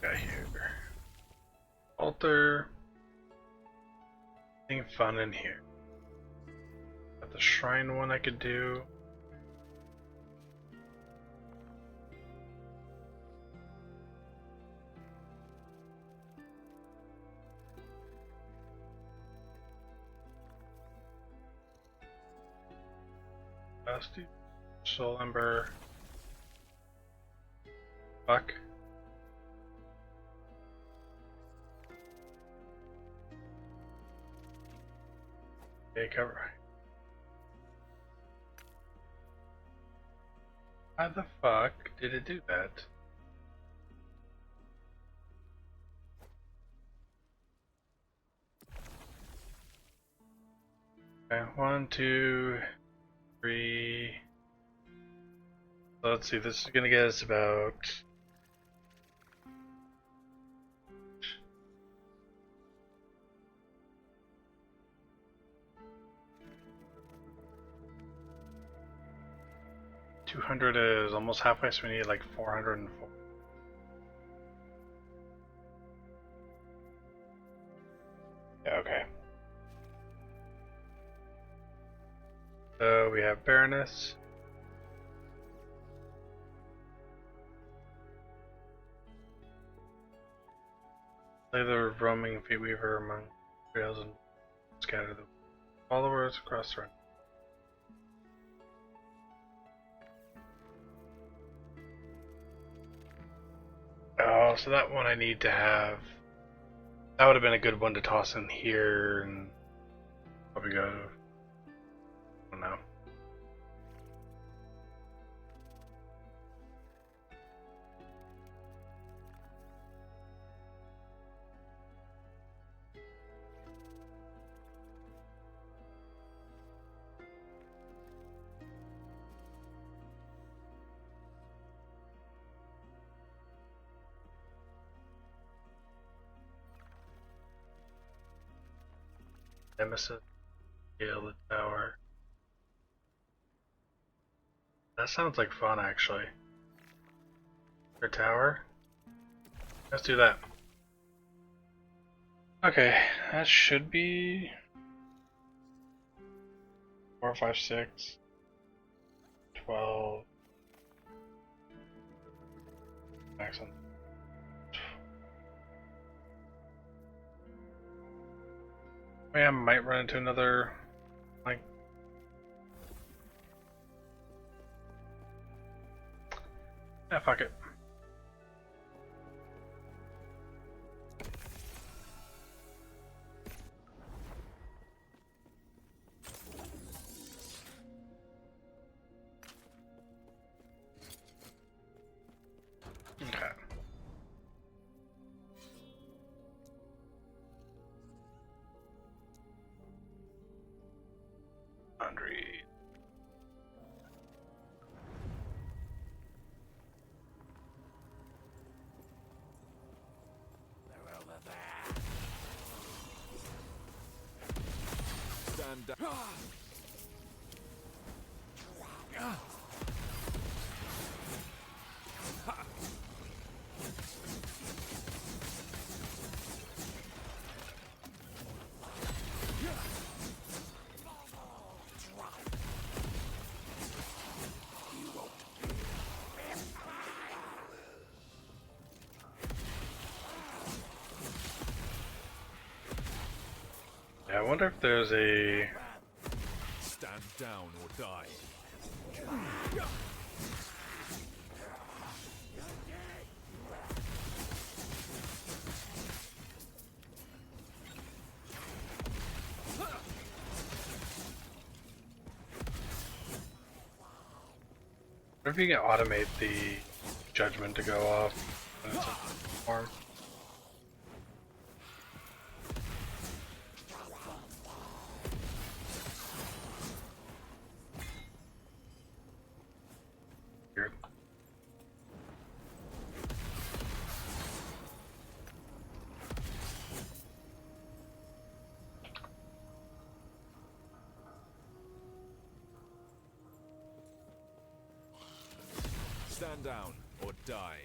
Got here. Altar. Anything fun in here? Got the shrine one I could do. Let's do Soul Ember. Fuck. Okay, cover. How the fuck did it do that? Okay, 1, 2, 3. Let's see, this is gonna get us about $200 is almost halfway, so we need like 404. Yeah, okay. So we have Baroness. Play the roaming feet weaver among trails and scatter the followers across the run. Oh, so that one I need to have. That would have been a good one to toss in here and probably go. I don't know. Nemesis, scale the tower. That sounds like fun, actually. For tower. Let's do that. Okay, that should be 4, 5, 6, 12. Excellent. I might run into another, like, yeah, fuck it. Okay. Laundry. Stand down. Yeah, I wonder if there's a. Stand down or die. What if you can automate the judgment to go off when it's a farm? Weird. Stand down or die.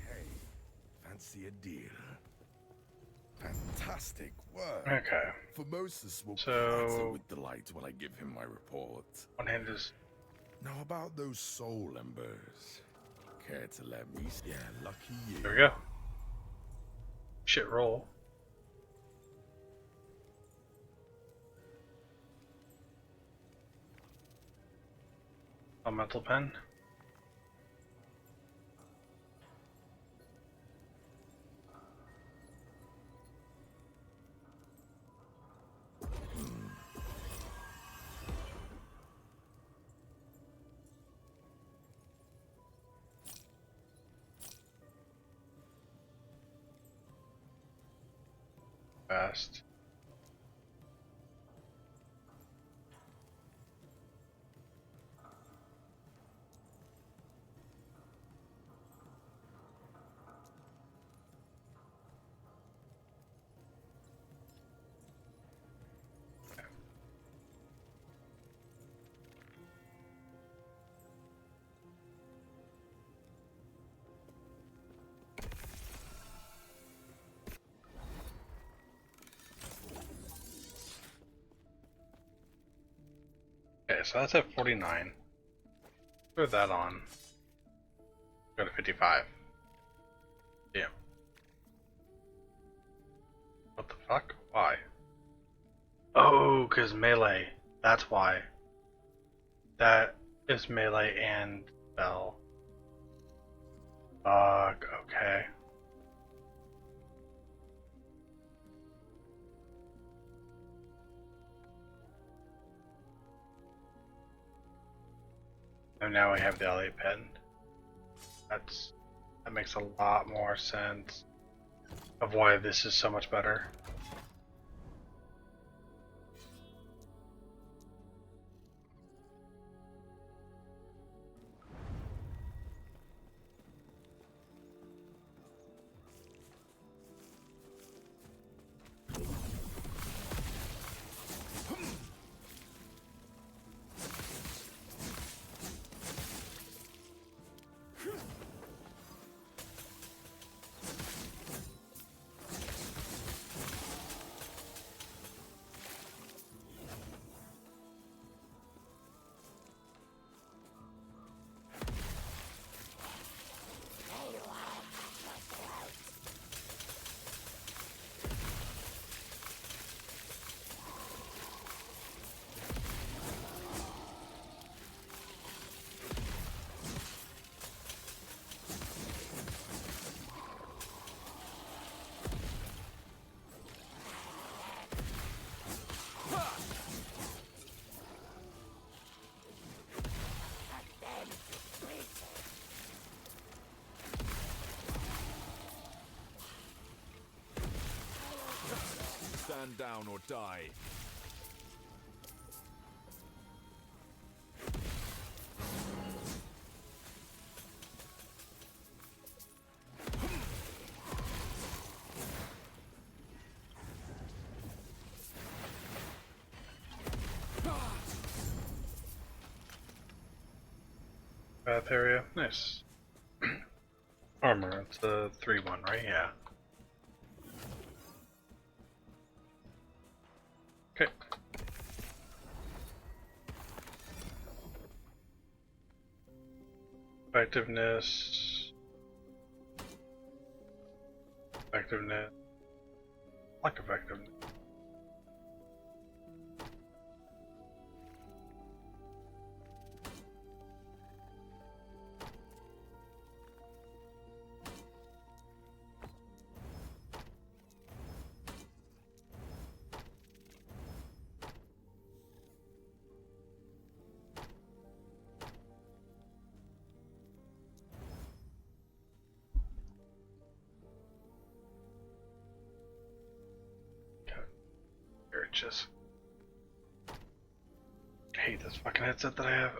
Hey, fancy a deal? Fantastic work. Okay. Formosus will So- platter with delight when I give him my report. One hand is. Now about those soul embers. Care to let me? Yeah, lucky you. There we go. Shit roll. A mental pen. Fast. Okay, so that's at 49. Throw that on. Go to 55. Yeah. What the fuck? Why? Oh, cause melee. That's why. That is melee and spell. Fuck, okay. And now we have the LA pen. That makes a lot more sense of why this is so much better. down or die. Path area, nice. Armor, it's a 3-1, right? Yeah. Okay. Effectiveness. Effectiveness. Like effectiveness. Just hate this fucking headset that I have.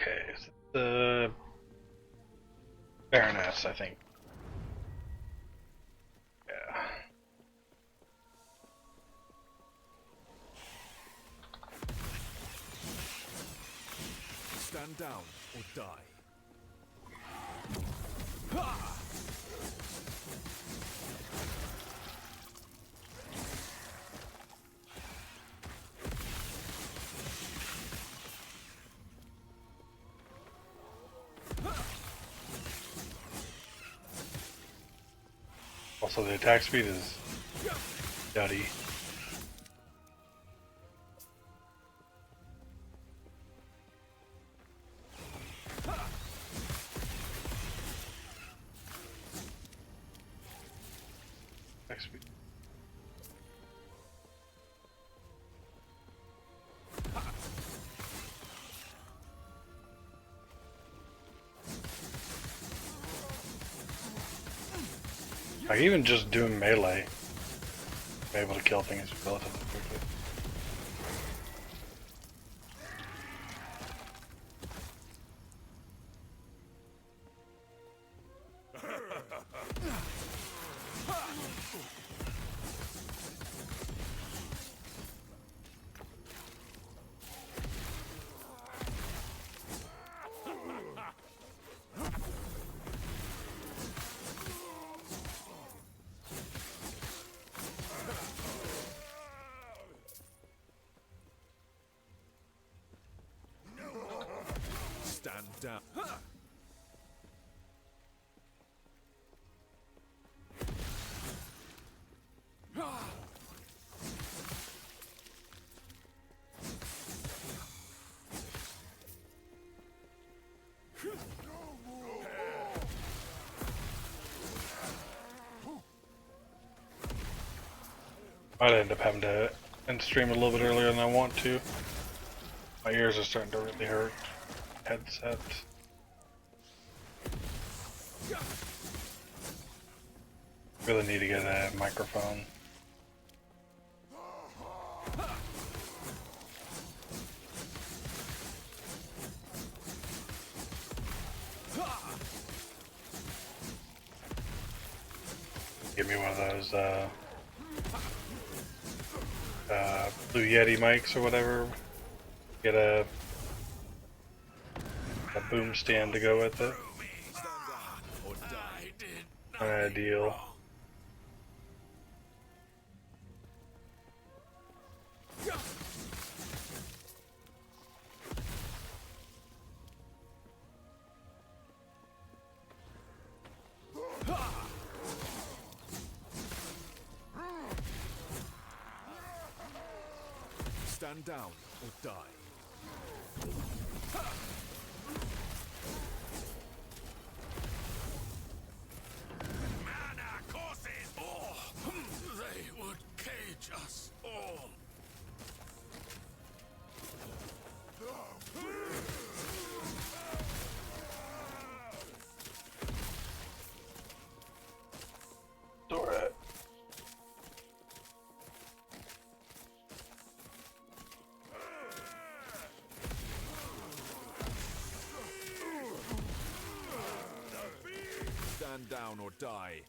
Okay, so the Baroness, I think. Yeah. Stand down or die. Also, the attack speed is nutty. Attack speed. Like even just doing melee, I'm able to kill things relatively quickly. Stand down. Might end up having to end stream a little bit earlier than I want to. My ears are starting to really hurt. Headset. Really need to get a microphone. Give me one of those Blue Yeti mics or whatever. Get a boom stand to go with it. Stand down or die. ideal. Stand down or die. Mana courses! Oh, they would cage us all. Dora. Stand down or die.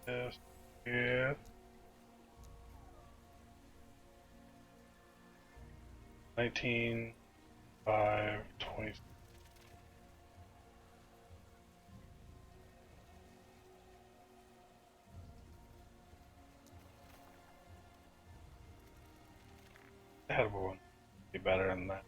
Yes. Yeah. 19, 5, 20. I had one be better than that.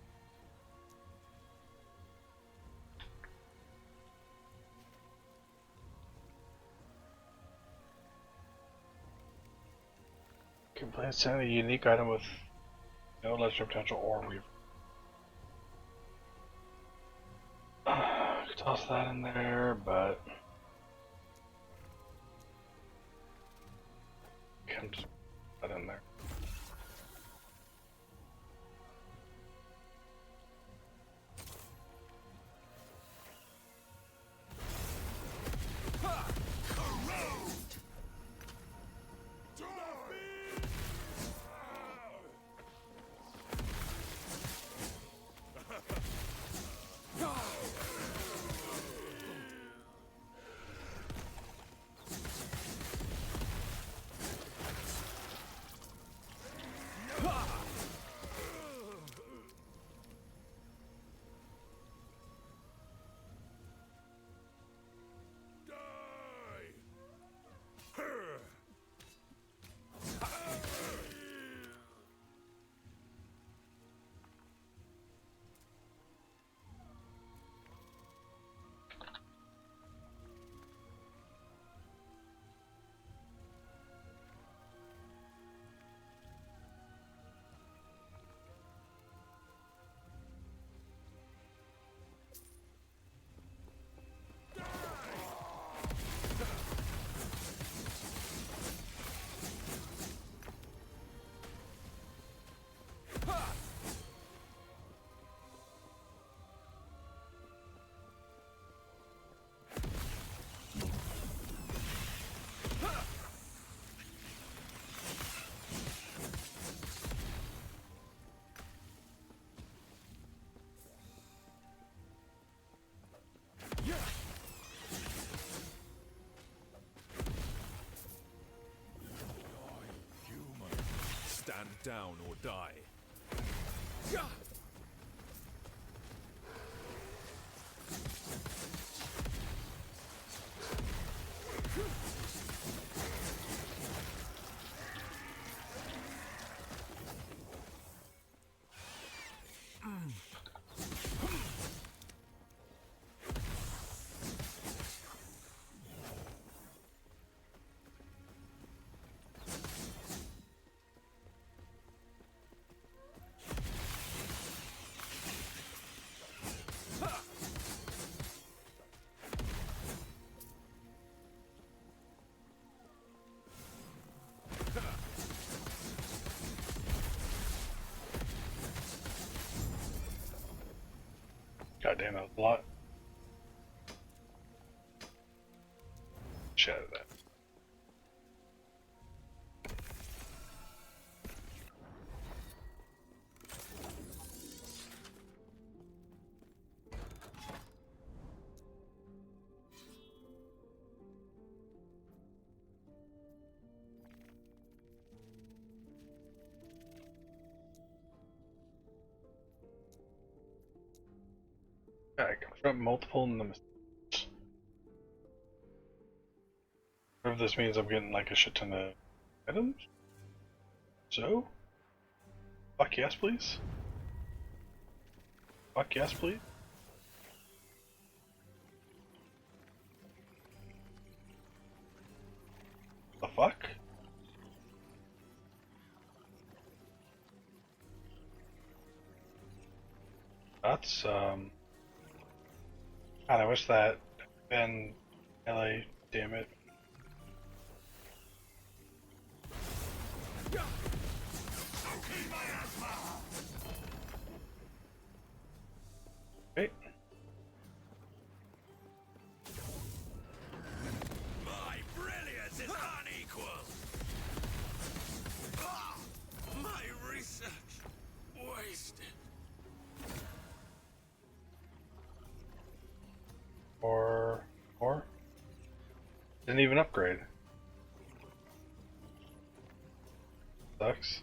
Complete send a unique item with no lesser potential or weaver. Toss that in there, but can just put that in there. down or die. God damn, that was a lot. Shit out of that. I confront multiple nemesis. If this means I'm getting like a shit ton of items. So? Fuck yes, please. Fuck yes, please. The fuck? That's, God, I wish that had been LA, damn it. Wait. My brilliance is unequal. Ah, my research wasted. Or didn't even upgrade. Sucks.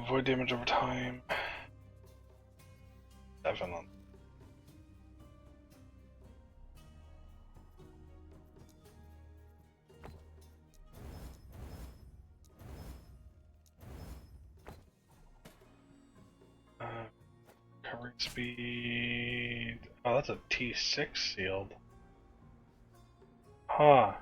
Void damage over time. Definitely. Covering speed. Oh, that's a T6 sealed. Huh.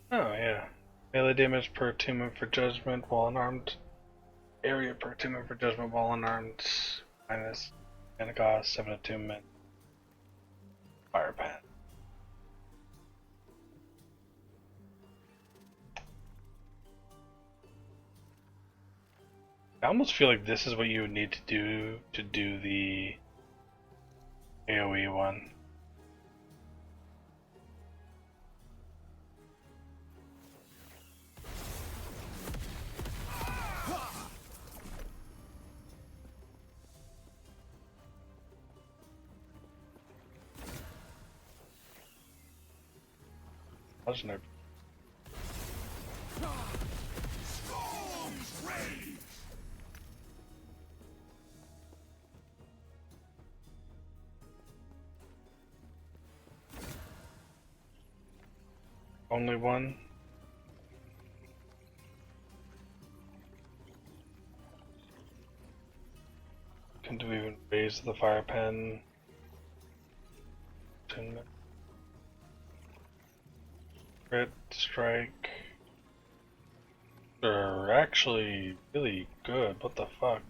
Oh, yeah. Melee damage per attunement for Judgment while unarmed. Area per attunement for Judgment while unarmed. Minus mana cost, 7 attunement. Fire Pen. I almost feel like this is what you would need to do the AoE one. Legendary. Only one. Can we even raise the fire pen? Crit strike. They're actually really good. What the fuck?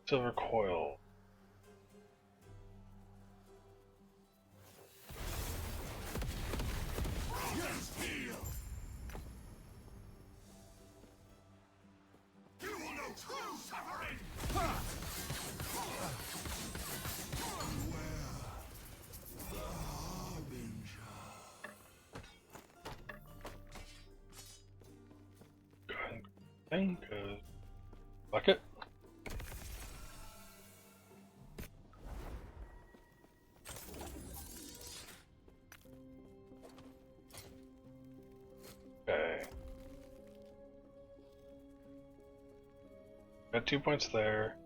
Silver coil. Go ahead and thing, 'cause fuck it. Okay. Got 2 points there.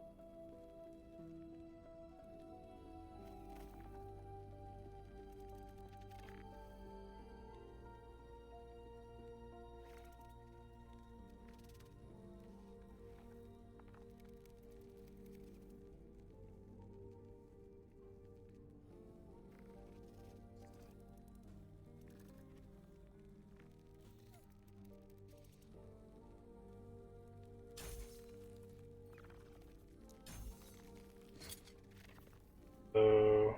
So,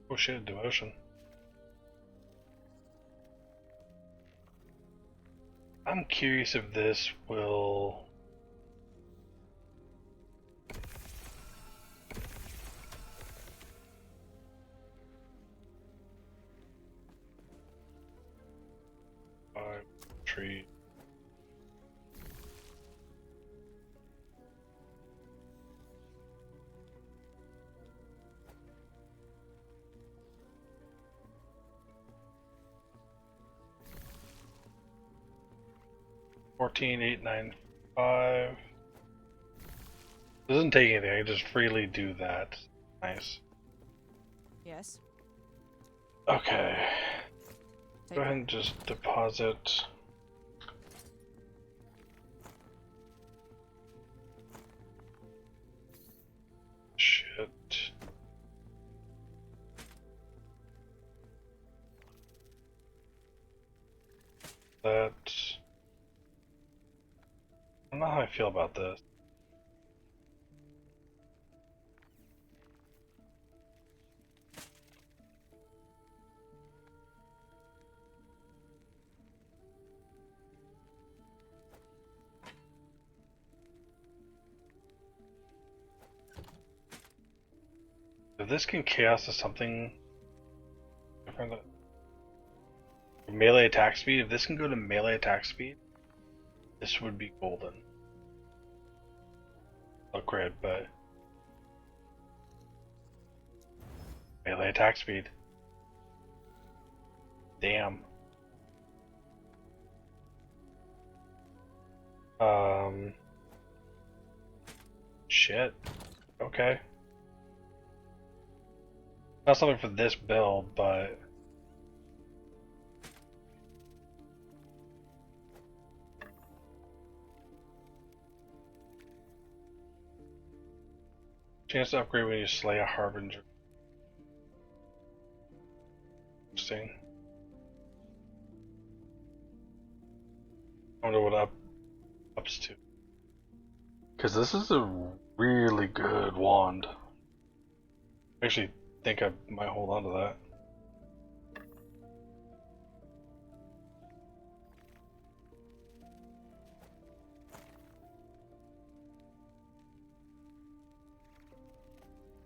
oh shit, devotion. I'm curious if this will. Tree. $14,895. Doesn't take anything. I can just freely do that. Nice. Yes. Okay. Take Go ahead care. and just deposit. Shit. That. I don't know how I feel about this. If this can chaos to something different, melee attack speed, if this can go to melee attack speed, this would be golden. Oh, crit, but melee attack speed. Damn. Shit. Okay. Not something for this build, but chance to upgrade when you slay a harbinger. Interesting. I wonder what ups to. Because this is a really good wand. I actually think I might hold on to that.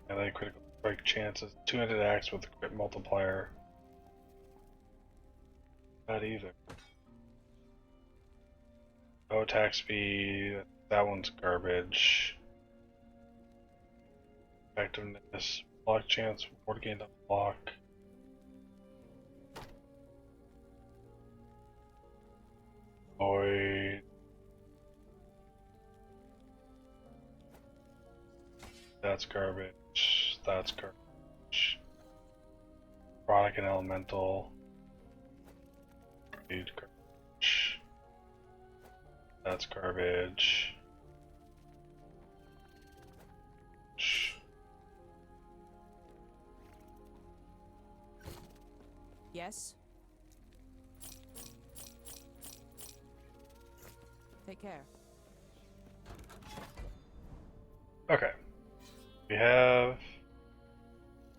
Melee critical strike chances. 200 axe with crit multiplier. Not either. No attack speed. That one's garbage. Effectiveness. Block chance. Ward gained up block. Void. That's garbage. That's garbage. Product and elemental. Dude, garbage. That's garbage. Yes. Take care. Okay. We have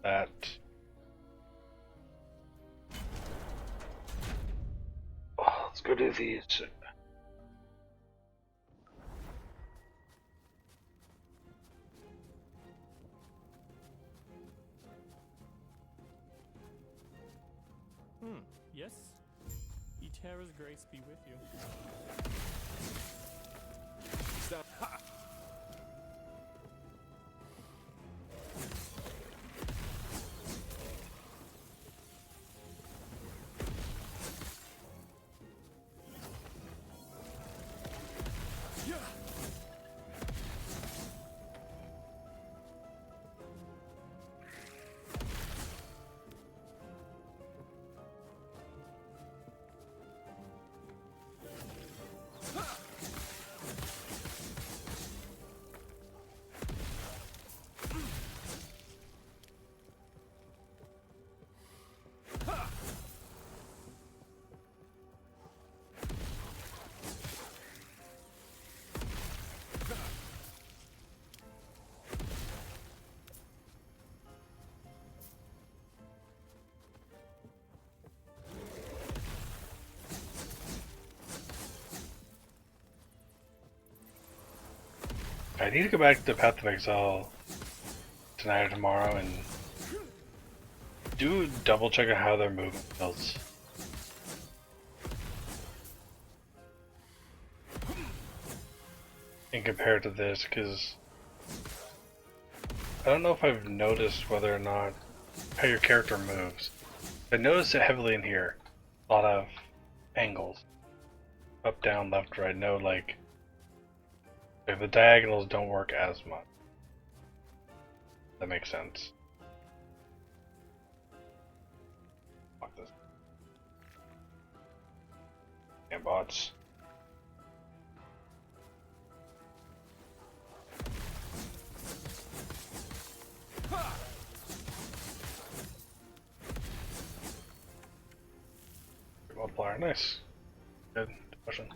that. Oh, let's go do these. Yes? Eterra's grace be with you. Stand. Ha! I need to go back to Path of Exile tonight or tomorrow and do double check on how their movement feels. And compare it to this, because I don't know if I've noticed whether or not how your character moves. I noticed it heavily in here. A lot of angles. Up, down, left, right. No, like the diagonals don't work as much. That makes sense. Fuck this. Damn bots. Multiplier, nice. Good question.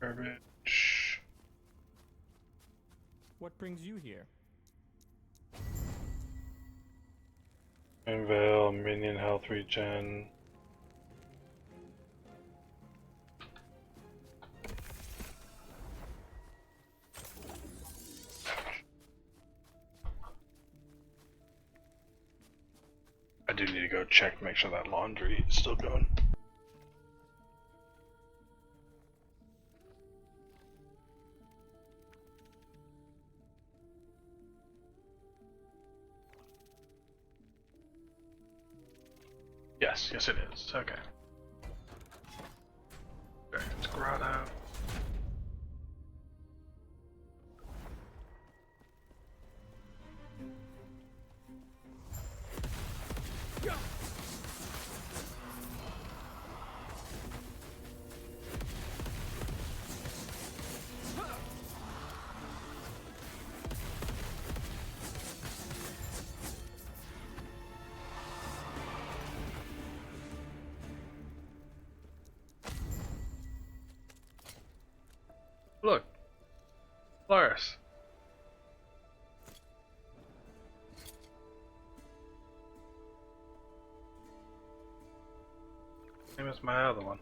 Garbage. What brings you here? Veil, minion health regen. I do need to go check, make sure that laundry is still going. Yes, yes it is. Okay. Dragon's Grotto. Look, Polaris. Same as my other one.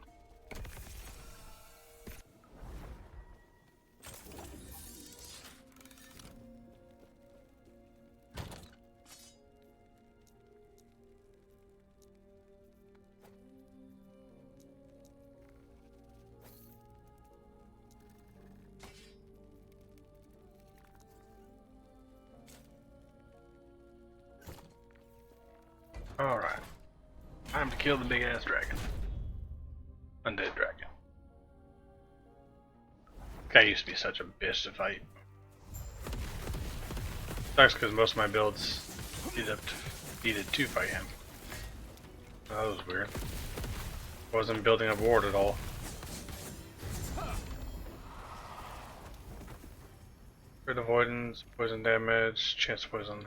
Alright. Time to kill the big ass dragon. Undead dragon. Guy used to be such a bitch to fight. Sucks because most of my builds needed to fight him. That was weird. Wasn't building up ward at all. Crit avoidance, poison damage, chance to poison.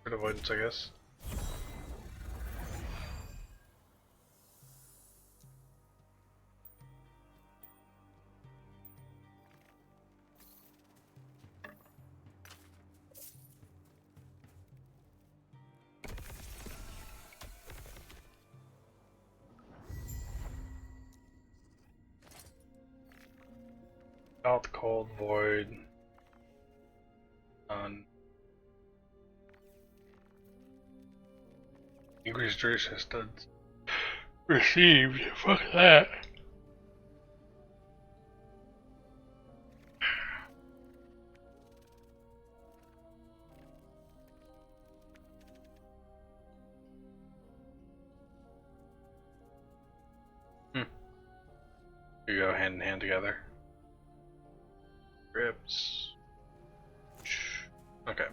Crit avoidance, I guess. Out cold void. Increased duration studs. Received. Fuck that. You go hand in hand together. Grips. Okay.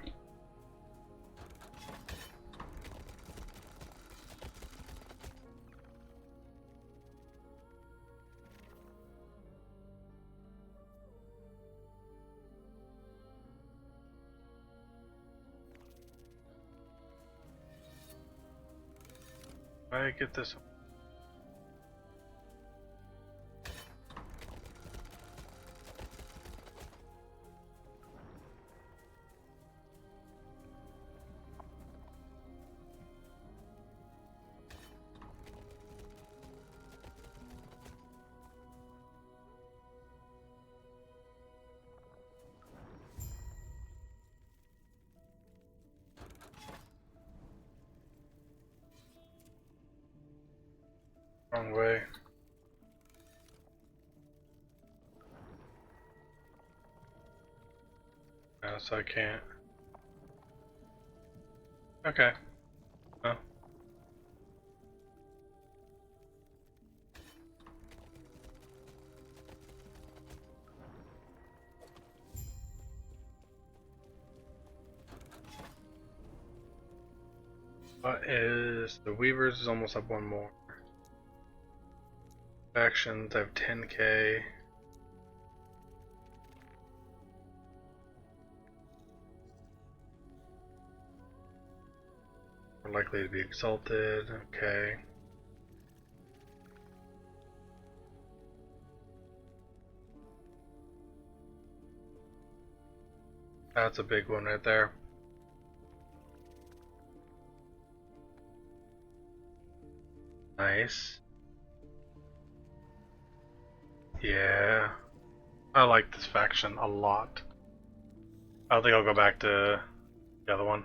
I get this. Wrong way. So I can't. Okay. Oh. What is the Weavers is almost up one more. Actions, I have 10k. More likely to be exalted, okay. That's a big one right there. Nice. Yeah. I like this faction a lot. I think I'll go back to the other one.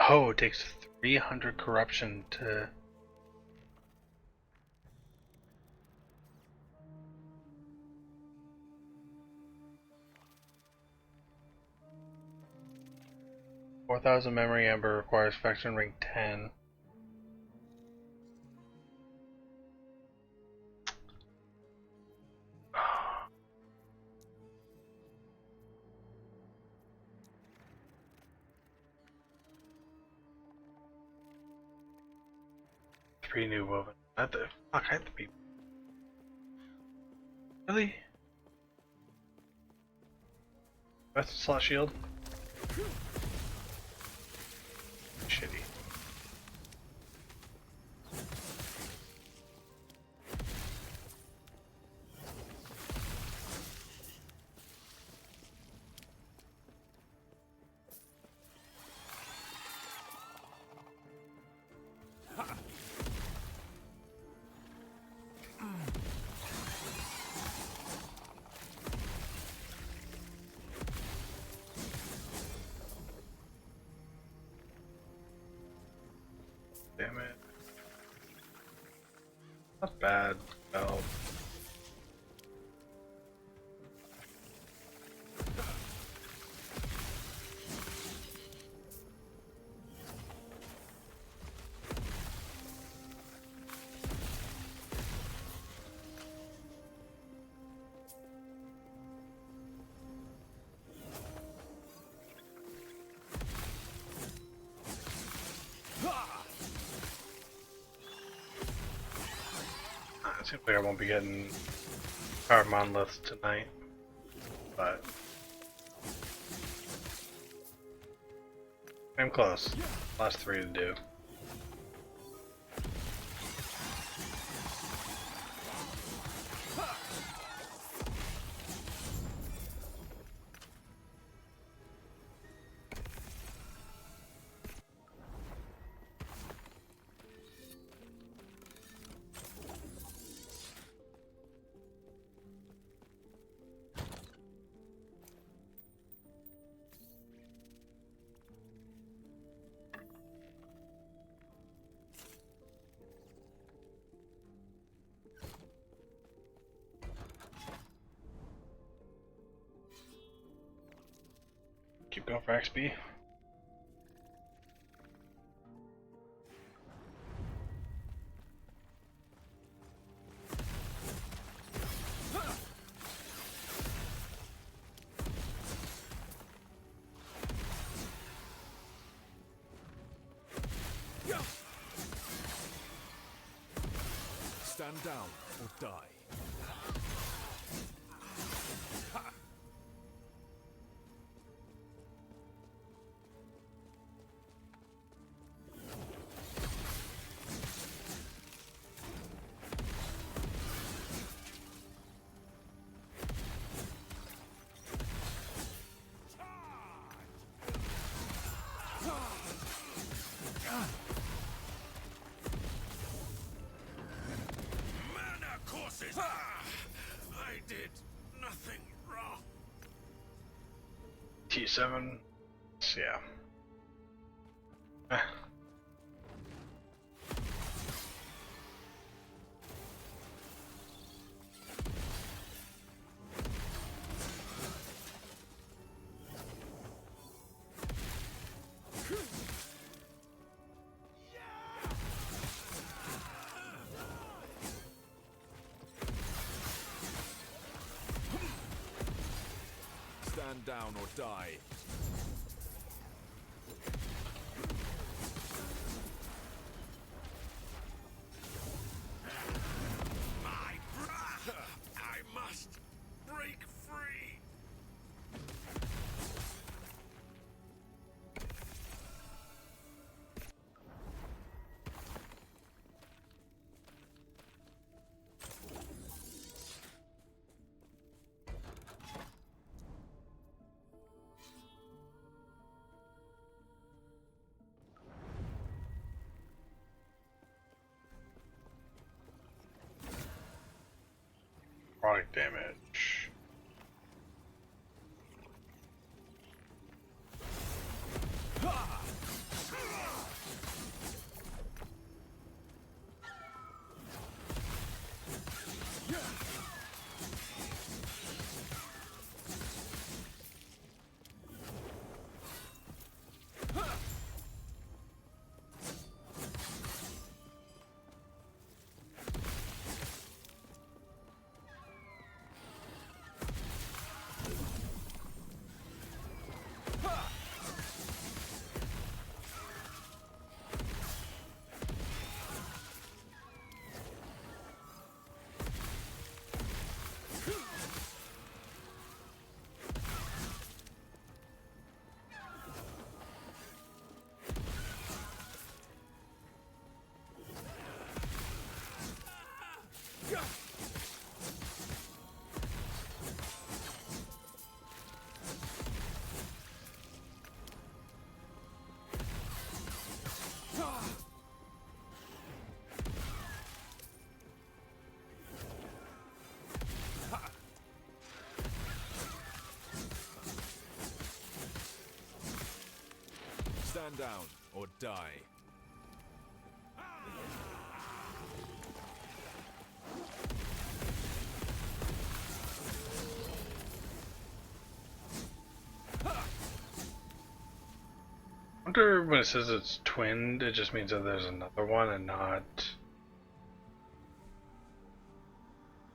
Oh, it takes 300 corruption to. $4,000 memory amber requires faction rank 10. Three new woven. What the fuck? I have to be. Really? That's a slot shield? Shitty. Damn it. Not bad, no. It seems like I won't be getting our Monolith tonight, but I'm close. Last 3 to do. Keep going for XP. Stand down or die. I did nothing wrong. T7. Yeah. Stand down or die. I must break free. Product damage. Stand down or die. I wonder when it says it's twinned, it just means that there's another one and not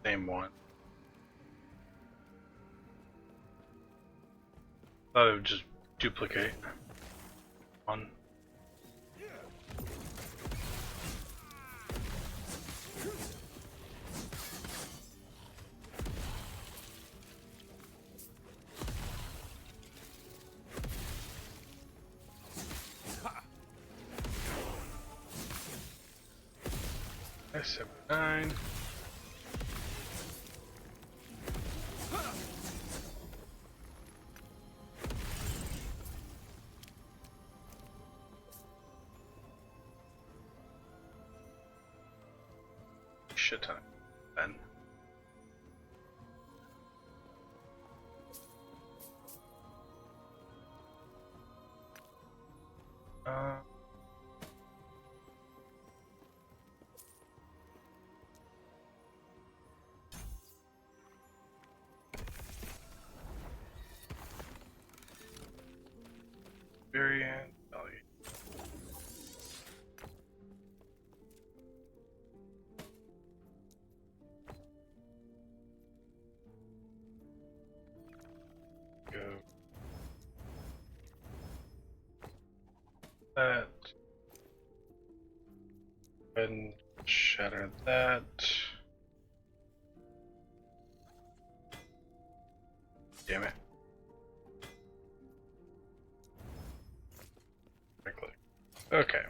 same one. Thought it would just duplicate one. S79. Shit ton. Then. Variant value. Go. That. And shatter that. Damn it. Right click. Okay.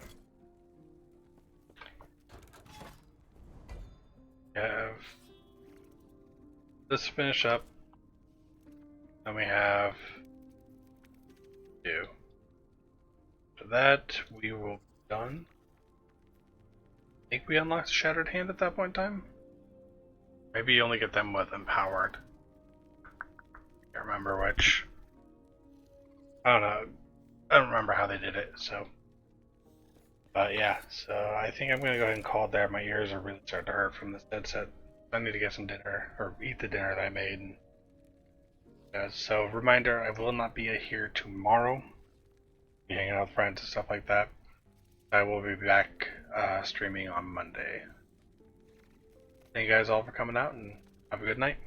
Have this finish up. Then we have two. For that, we will be done. I think we unlock the Shattered Hand at that point in time. Maybe you only get them with Empowered. Can't remember which. I don't know. I don't remember how they did it, so. But yeah, so I think I'm gonna go ahead and call it there. My ears are really starting to hurt from this headset. I need to get some dinner, or eat the dinner that I made. So, reminder, I will not be here tomorrow. Be hanging out with friends and stuff like that. I will be back streaming on Monday. Thank you guys all for coming out, and have a good night.